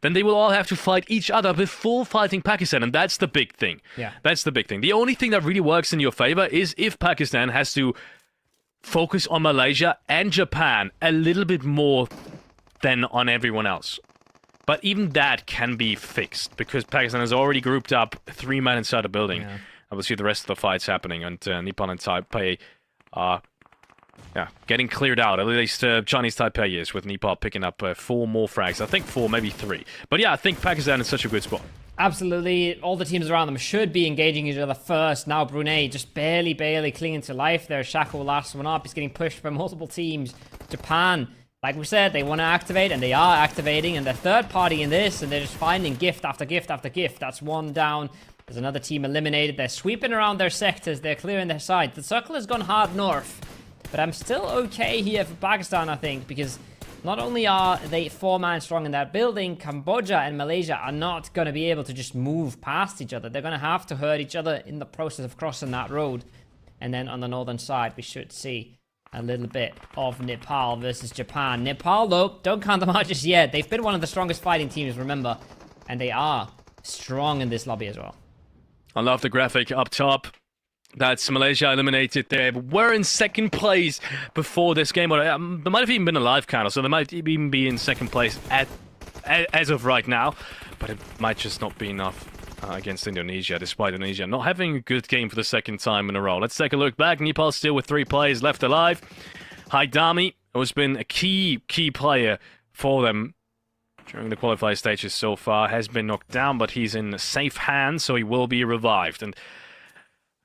then they will all have to fight each other before fighting Pakistan, and that's the big thing. Yeah. That's the big thing. The only thing that really works in your favor is if Pakistan has to focus on Malaysia and Japan a little bit more than on everyone else. But even that can be fixed, because Pakistan has already grouped up 3 men inside a building. Yeah. And we'll see the rest of the fights happening, and Nepal and Taipei are getting cleared out. At least Chinese Taipei is, with Nepal picking up 4 more frags. I think 4, maybe 3. But yeah, I think Pakistan is such a good spot. Absolutely. All the teams around them should be engaging each other first. Now Brunei just barely clinging to life there. Shako last one up. He's getting pushed by multiple teams. Japan, like we said, they want to activate, and they are activating, and they're third party in this, and they're just finding gift after gift after gift. That's one down. There's another team eliminated. They're sweeping around their sectors. They're clearing their side. The circle has gone hard north. But I'm still okay here for Pakistan, I think, because not only are they 4-man strong in that building, Cambodia and Malaysia are not going to be able to just move past each other. They're going to have to hurt each other in the process of crossing that road. And then on the northern side, we should see a little bit of Nepal versus Japan. Nepal, though, don't count them out just yet. They've been one of the strongest fighting teams, remember. And they are strong in this lobby as well. I love the graphic up top. That's Malaysia eliminated there. But we're in second place before this game. Or, there might have even been a live counter, so they might even be in second place as of right now. But it might just not be enough against Indonesia, despite Indonesia not having a good game for the second time in a row. Let's take a look back. Nepal still with 3 players left alive. Haidami has been a key player for them during the qualifier stages so far. Has been knocked down, but he's in safe hands, so he will be revived. And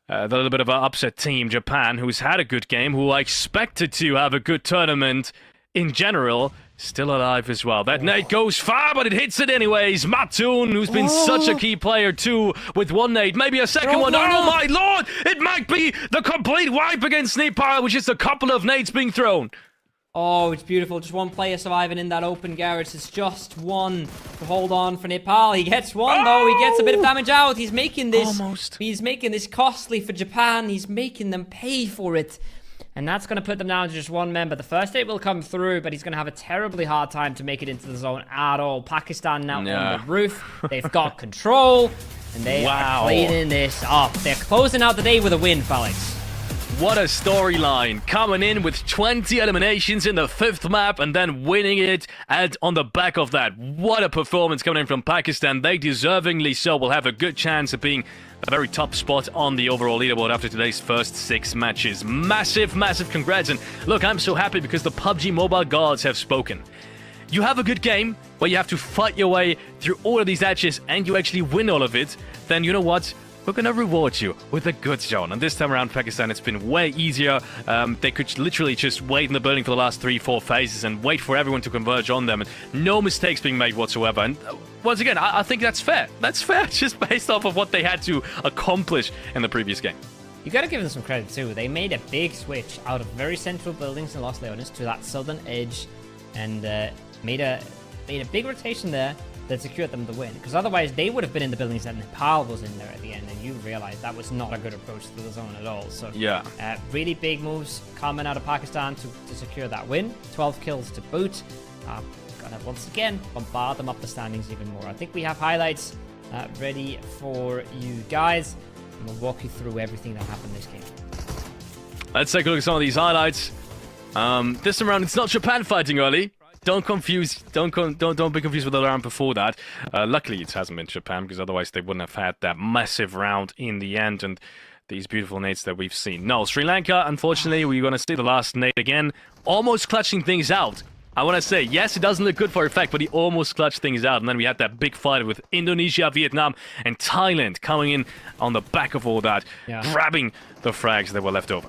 the little bit of an upset team, Japan, who's had a good game, who I expected to have a good tournament in general, still alive as well. That nade goes far, but it hits it anyways. Matun, who's been such a key player too, with 1 nade, maybe a second one. Oh my lord! It might be the complete wipe against Nepal, which is a couple of nades being thrown. Oh, it's beautiful. Just 1 player surviving in that open garage. It's just 1 to hold on for Nepal. He gets 1, though. He gets a bit of damage out. He's making this... Almost. He's making this costly for Japan. He's making them pay for it. And that's going to put them down to just 1 member. The first 8 will come through, but he's going to have a terribly hard time to make it into the zone at all. Pakistan now on the roof. They've got control, and they are cleaning this up. They're closing out the day with a win, Felix. What a storyline, coming in with 20 eliminations in the 5th map and then winning it, and on the back of that, what a performance coming in from Pakistan. They deservingly so will have a good chance of being a very top spot on the overall leaderboard after today's first 6 matches. Massive congrats, and look, I'm so happy because the PUBG Mobile gods have spoken. You have a good game where you have to fight your way through all of these matches and you actually win all of it, then you know what? We're going to reward you with a good zone. And this time around, Pakistan, it's been way easier. They could literally just wait in the building for the last 3-4 phases and wait for everyone to converge on them. And no mistakes being made whatsoever. And once again, I think that's fair. That's fair, just based off of what they had to accomplish in the previous game. You got to give them some credit, too. They made a big switch out of very central buildings in Los Leones to that southern edge. And made a big rotation there that secured them the win. Because otherwise, they would have been in the buildings that Nepal was in there at the end, and you realize that was not a good approach to the zone at all. So, yeah, really big moves coming out of Pakistan to secure that win. 12 kills to boot. Gonna once again bombard them up the standings even more. I think we have highlights ready for you guys, and we'll walk you through everything that happened this game. Let's take a look at some of these highlights. This time around, it's not Japan fighting early. Don't be confused with the round before that. Luckily, it hasn't been Japan, because otherwise they wouldn't have had that massive round in the end and these beautiful nades that we've seen. No, Sri Lanka, unfortunately, we're going to see the last nade again, almost clutching things out. I want to say, yes, it doesn't look good for effect, but he almost clutched things out. And then we had that big fight with Indonesia, Vietnam, and Thailand coming in on the back of all that, grabbing the frags that were left over.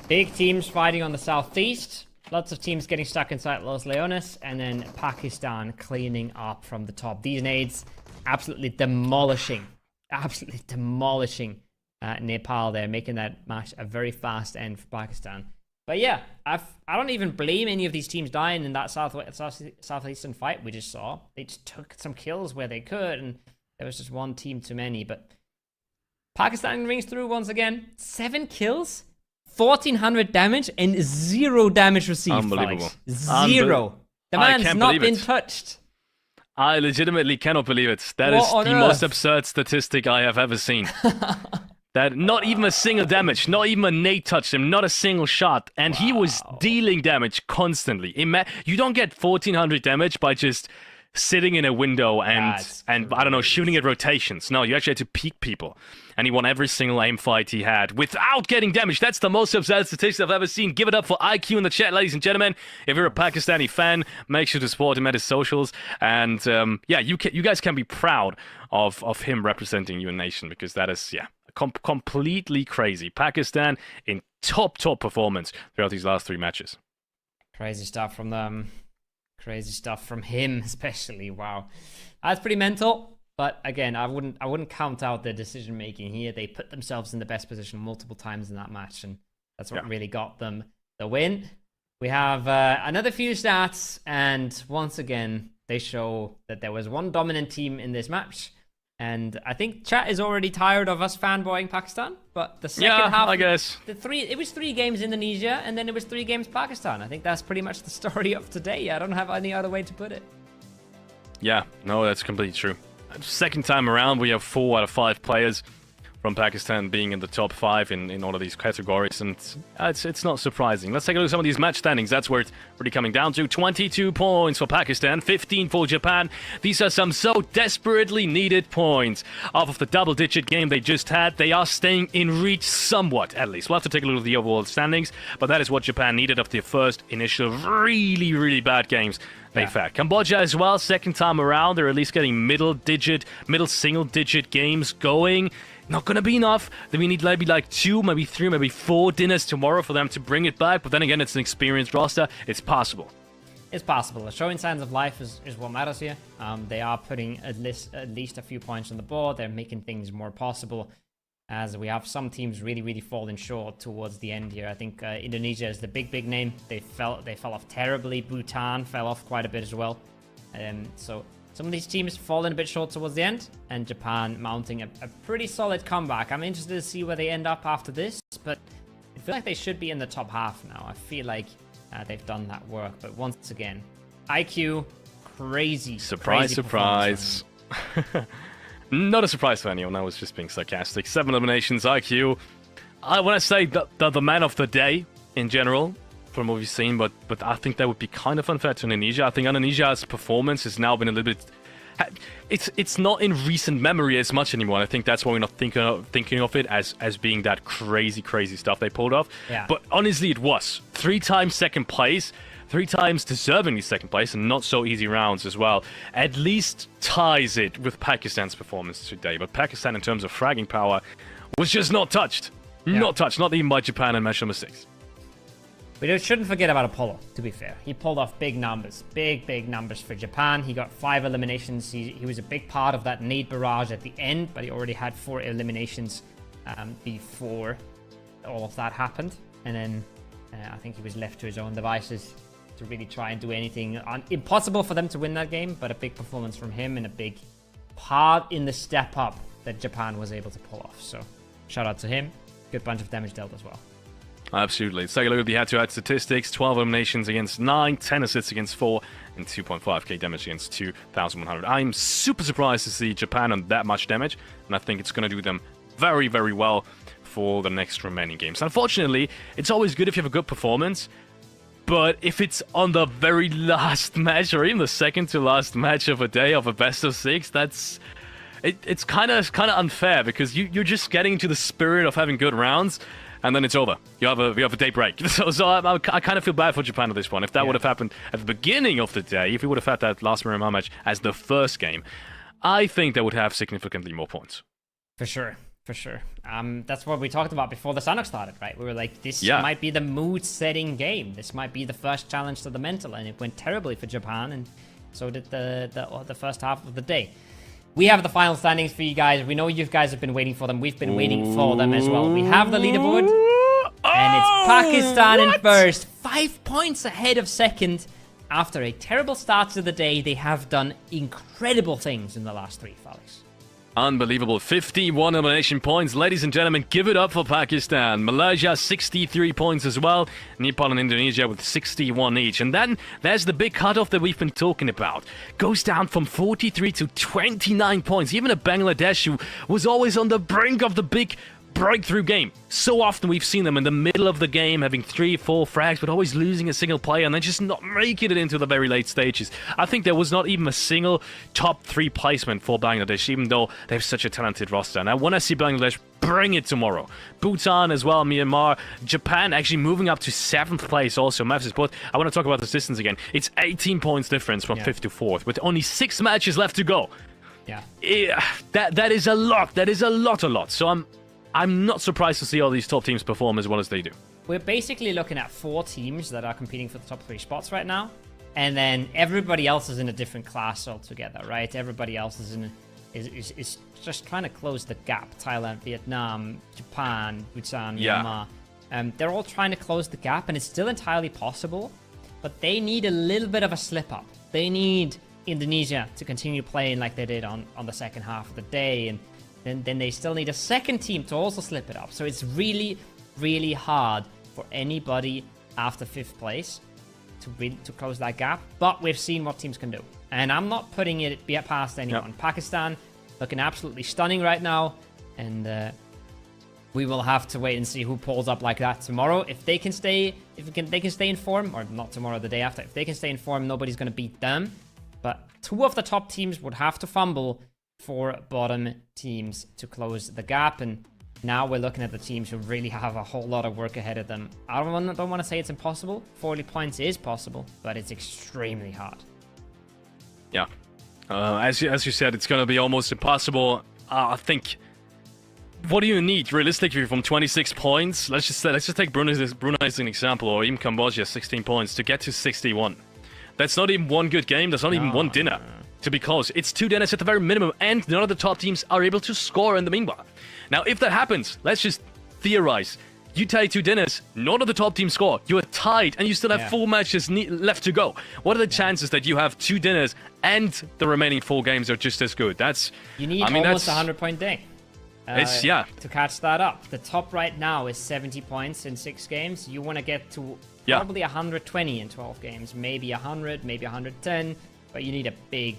Big teams fighting on the southeast. Lots of teams getting stuck inside Los Leones, and then Pakistan cleaning up from the top. These nades absolutely demolishing Nepal there, making that match a very fast end for Pakistan. But yeah, I don't even blame any of these teams dying in that southeastern fight we just saw. They just took some kills where they could, and there was just one team too many. But Pakistan rings through once again. 7 kills, 1,400 damage, and 0 damage received. Unbelievable. Alex. 0. The man's not been touched. I legitimately cannot believe it. That is the most absurd statistic I have ever seen. That not even a single damage, not even a nade touched him, not a single shot, and he was dealing damage constantly. You don't get 1,400 damage by just sitting in a window and I don't know, shooting at rotations. No, you actually had to peek people, and he won every single aim fight he had without getting damage. That's the most absurd statistic I've ever seen. Give it up for IQ in the chat, ladies and gentlemen. If you're a Pakistani fan, make sure to support him at his socials, and yeah, you guys can be proud of him representing your nation, because that is completely crazy. Pakistan in top performance throughout these last 3 matches. Crazy stuff from them. Crazy stuff from him, especially. Wow, that's pretty mental. But again, I wouldn't count out their decision making here. They put themselves in the best position multiple times in that match, and that's what really got them the win. We have another few stats, and once again, they show that there was one dominant team in this match. And I think chat is already tired of us fanboying Pakistan, but the second half, I guess it was 3 games Indonesia, and then it was 3 games Pakistan. I think that's pretty much the story of today. I don't have any other way to put it. Yeah, no, that's completely true. Second time around, we have 4 out of 5 players from Pakistan being in the top 5 in all of these categories, and it's not surprising. Let's take a look at some of these match standings. That's where it's really coming down to. 22 points for Pakistan, 15 for Japan. These are some so desperately needed points. Off of the double-digit game they just had, they are staying in reach somewhat, at least. We'll have to take a look at the overall standings, but that is what Japan needed after their first initial really bad games they've had. Cambodia as well, second time around, they're at least getting middle single-digit games going. Not going to be enough. Then we need maybe like 2, maybe 3, maybe 4 dinners tomorrow for them to bring it back. But then again, it's an experienced roster. It's possible. It's possible. Showing signs of life is what matters here. They are putting at least a few points on the board. They're making things more possible, as we have some teams really falling short towards the end here. I think Indonesia is the big name. They fell off terribly. Bhutan fell off quite a bit as well. So some of these teams falling a bit short towards the end, and Japan mounting a pretty solid comeback. I'm interested to see where they end up after this, but I feel like they should be in the top half now. I feel like they've done that work, but once again, IQ, crazy. Surprise. Not a surprise for anyone. I was just being sarcastic. 7 eliminations, IQ. I want to say the man of the day in general, from what we've seen, but I think that would be kind of unfair to Indonesia. I think Indonesia's performance has now been a little bit... It's not in recent memory as much anymore. I think that's why we're not thinking of it as being that crazy stuff they pulled off. Yeah. But honestly, it was 3 times second place, 3 times deservingly second place, and not so easy rounds as well. At least ties it with Pakistan's performance today. But Pakistan, in terms of fragging power, was just not touched. Yeah. Not touched, not even by Japan in match number 6. We shouldn't forget about Apollo, to be fair. He pulled off big numbers for Japan. He got 5 eliminations. He was a big part of that nade barrage at the end, but he already had 4 eliminations before all of that happened. And then I think he was left to his own devices to really try and do anything. Impossible for them to win that game, but a big performance from him and a big part in the step up that Japan was able to pull off. So shout out to him. Good bunch of damage dealt as well. Absolutely. Let's take a look at the head-to-head statistics. 12 eliminations against 9, 10 assists against 4, and 2.5k damage against 2,100. I'm super surprised to see Japan on that much damage, and I think it's going to do them very well for the next remaining games. Unfortunately, it's always good if you have a good performance, but if it's on the very last match, or even the second to last match of a day of a best of 6, that's... It's kind of unfair, because you're just getting into the spirit of having good rounds, and then it's over. You have a day break. So I kind of feel bad for Japan at this point. If that would have happened at the beginning of the day, if we would have had that last Miramar match as the first game, I think they would have significantly more points. For sure. That's what we talked about before the Sanhok started, right? We were like, this might be the mood-setting game. This might be the first challenge to the mental, and it went terribly for Japan, and so did the first half of the day. we have the final standings for you guys. We know you guys have been waiting for them. We've been waiting for them as well. We have the leaderboard, and it's Pakistan in first, 5 points ahead of second. After a terrible start to the day, they have done incredible things in the last 3, Felix. Unbelievable. 51 elimination points. Ladies and gentlemen, give it up for Pakistan. Malaysia, 63 points as well. Nepal and Indonesia with 61 each. And then there's the big cutoff that we've been talking about. Goes down from 43 to 29 points. Even a Bangladesh who was always on the brink of the big breakthrough game. So often we've seen them in the middle of the game having 3, 4 frags, but always losing a single player and then just not making it into the very late stages. I think there was not even a single top 3 placement for Bangladesh, even though they have such a talented roster. And I want to see Bangladesh bring it tomorrow. Bhutan as well, Myanmar, Japan actually moving up to 7th place also. Maths, but I want to talk about this distance again. It's 18 points difference from 5th to 4th with only 6 matches left to go. Yeah. That is a lot. That is a lot. So I'm not surprised to see all these top teams perform as well as they do. We're basically looking at 4 teams that are competing for the top 3 spots right now. And then everybody else is in a different class altogether, right? Everybody else is just trying to close the gap. Thailand, Vietnam, Japan, Bhutan, Myanmar. They're all trying to close the gap, and it's still entirely possible. But they need a little bit of a slip up. They need Indonesia to continue playing like they did on the second half of the day, and then they still need a second team to also slip it up. So it's really, really hard for anybody after 5th place to close that gap. But we've seen what teams can do. And I'm not putting it past anyone. Yep. Pakistan looking absolutely stunning right now. And we will have to wait and see who pulls up like that tomorrow. If they can stay in form, or not tomorrow, the day after. If they can stay in form, nobody's going to beat them. But 2 of the top teams would have to fumble for bottom teams to close the gap, and now we're looking at the teams who really have a whole lot of work ahead of them. I don't want to say it's impossible. 40 points is possible, but it's extremely hard. Yeah, as you said, it's going to be almost impossible. I think. What do you need realistically from 26 points? Let's just take Brunei as an example, or even Cambodia, 16 points to get to 61. That's not even one good game. That's not even one dinner. To be close, it's 2 dinners at the very minimum, and none of the top teams are able to score in the meanwhile. Now, if that happens, let's just theorize. You take 2 dinners, none of the top teams score. You are tied, and you still have 4 matches left to go. What are the chances that you have 2 dinners and the remaining 4 games are just as good? You need almost a 100-point day. To catch that up. The top right now is 70 points in 6 games. You want to get to probably 120 in 12 games, maybe 100, maybe 110. But you need a big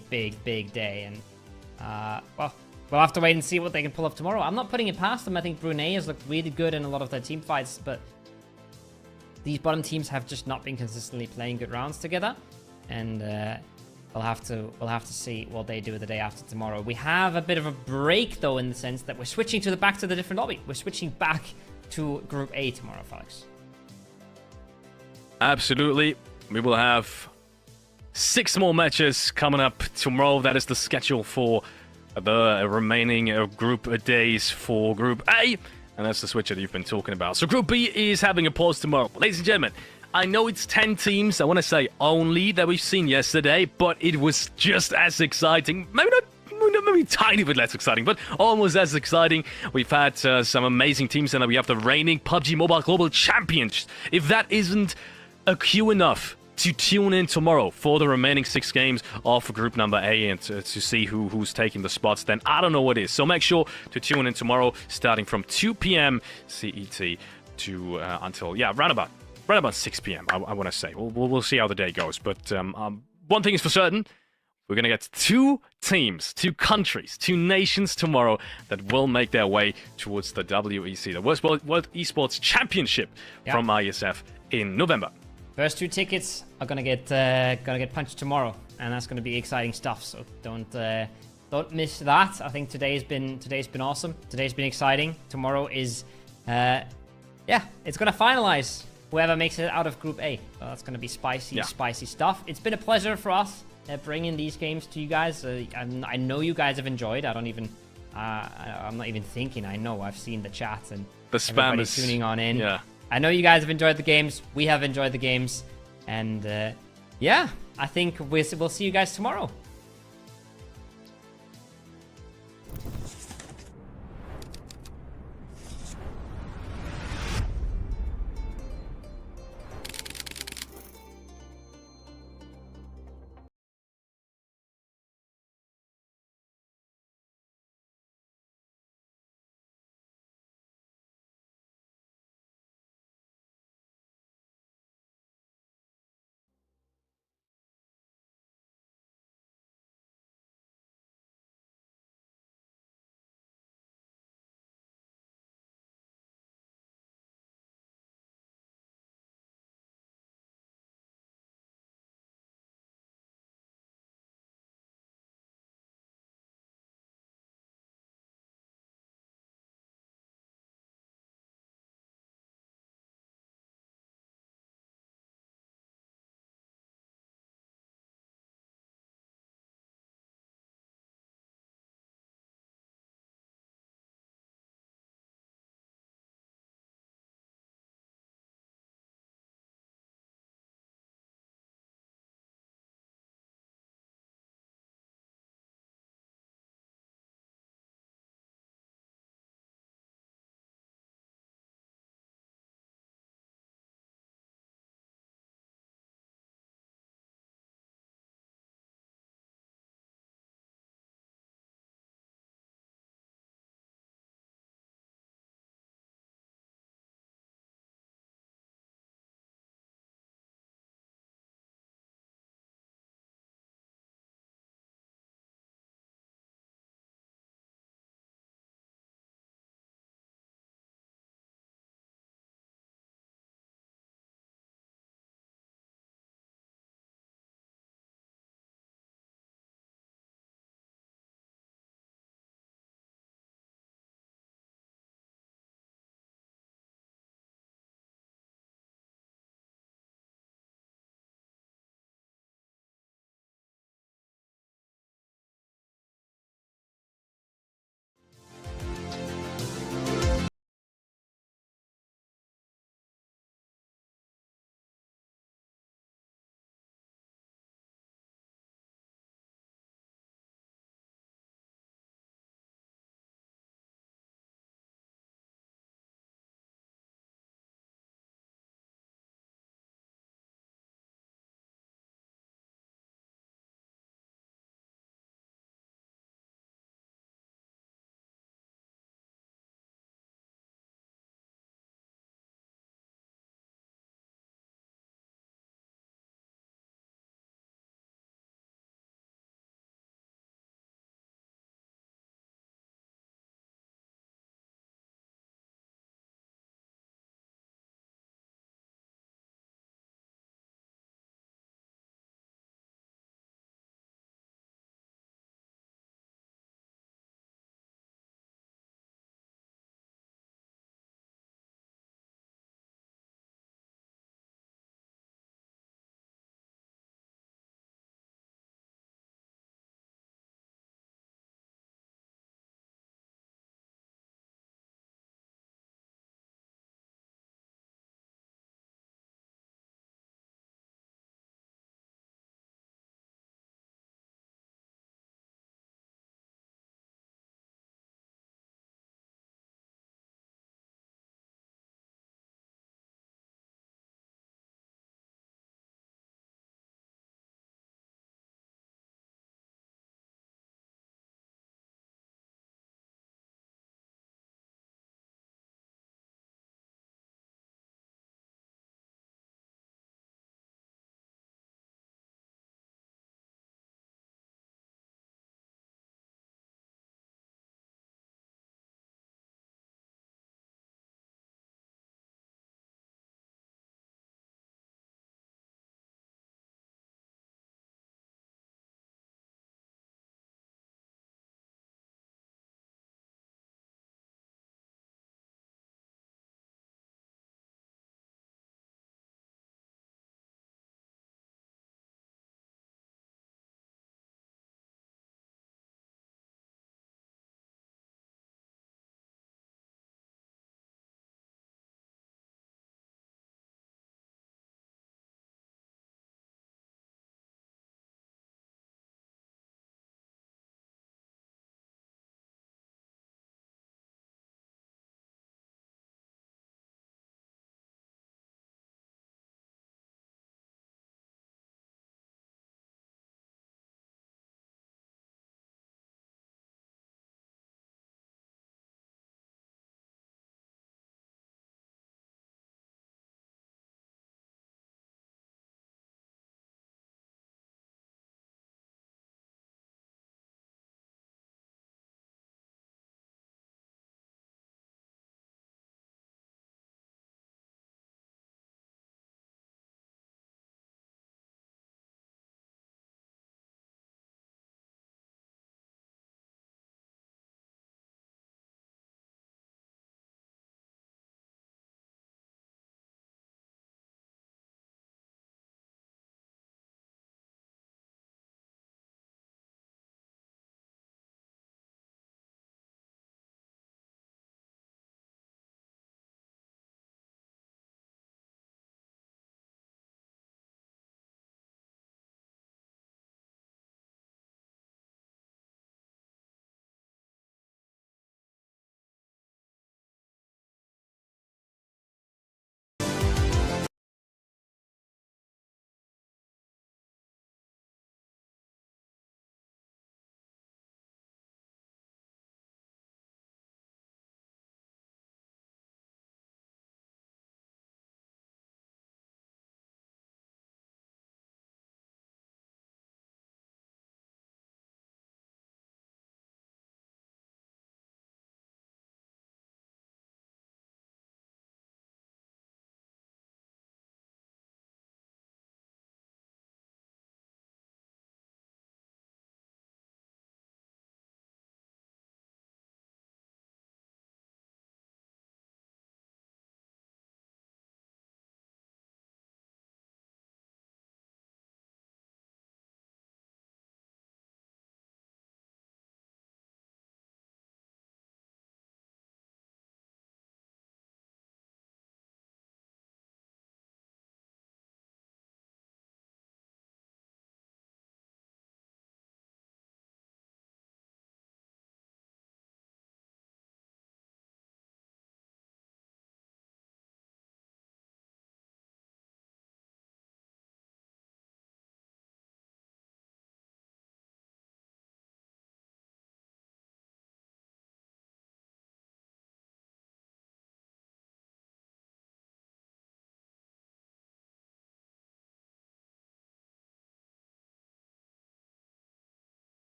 day, and well, we'll have to wait and see what they can pull off tomorrow. I'm not putting it past them. I think Brunei has looked really good in a lot of their team fights, but these bottom teams have just not been consistently playing good rounds together, and we'll have to see what they do the day after tomorrow. We have a bit of a break though, in the sense that we're switching back to the different lobby. We're switching back to Group A tomorrow, Felix. Absolutely, we will have 6 more matches coming up tomorrow. That is the schedule for the remaining group days for Group A. And that's the switch that you've been talking about. So Group B is having a pause tomorrow. Ladies and gentlemen, I know it's 10 teams, I want to say only, that we've seen yesterday. But it was just as exciting. Maybe a tiny bit less exciting, but almost as exciting. We've had some amazing teams, and we have the reigning PUBG Mobile Global Champions. If that isn't a cue enough to tune in tomorrow for the remaining 6 games of group number A and to see who's taking the spots, then I don't know what is. So make sure to tune in tomorrow, starting from 2 p.m. CET to until round about 6 p.m. I want to say. We'll see how the day goes. But one thing is for certain. We're going to get 2 teams, 2 countries, 2 nations tomorrow that will make their way towards the WEC, the World Esports Championship from ISF in November. First 2 tickets are gonna get punched tomorrow, and that's gonna be exciting stuff. So don't miss that. I think today's been awesome. Today's been exciting. Tomorrow is, it's gonna finalize whoever makes it out of Group A. So that's gonna be spicy stuff. It's been a pleasure for us bringing these games to you guys. I know you guys have enjoyed. I'm not even thinking. I know I've seen the chat and the spam is tuning on in. Yeah. I know you guys have enjoyed the games. We have enjoyed the games. And I think we'll see you guys tomorrow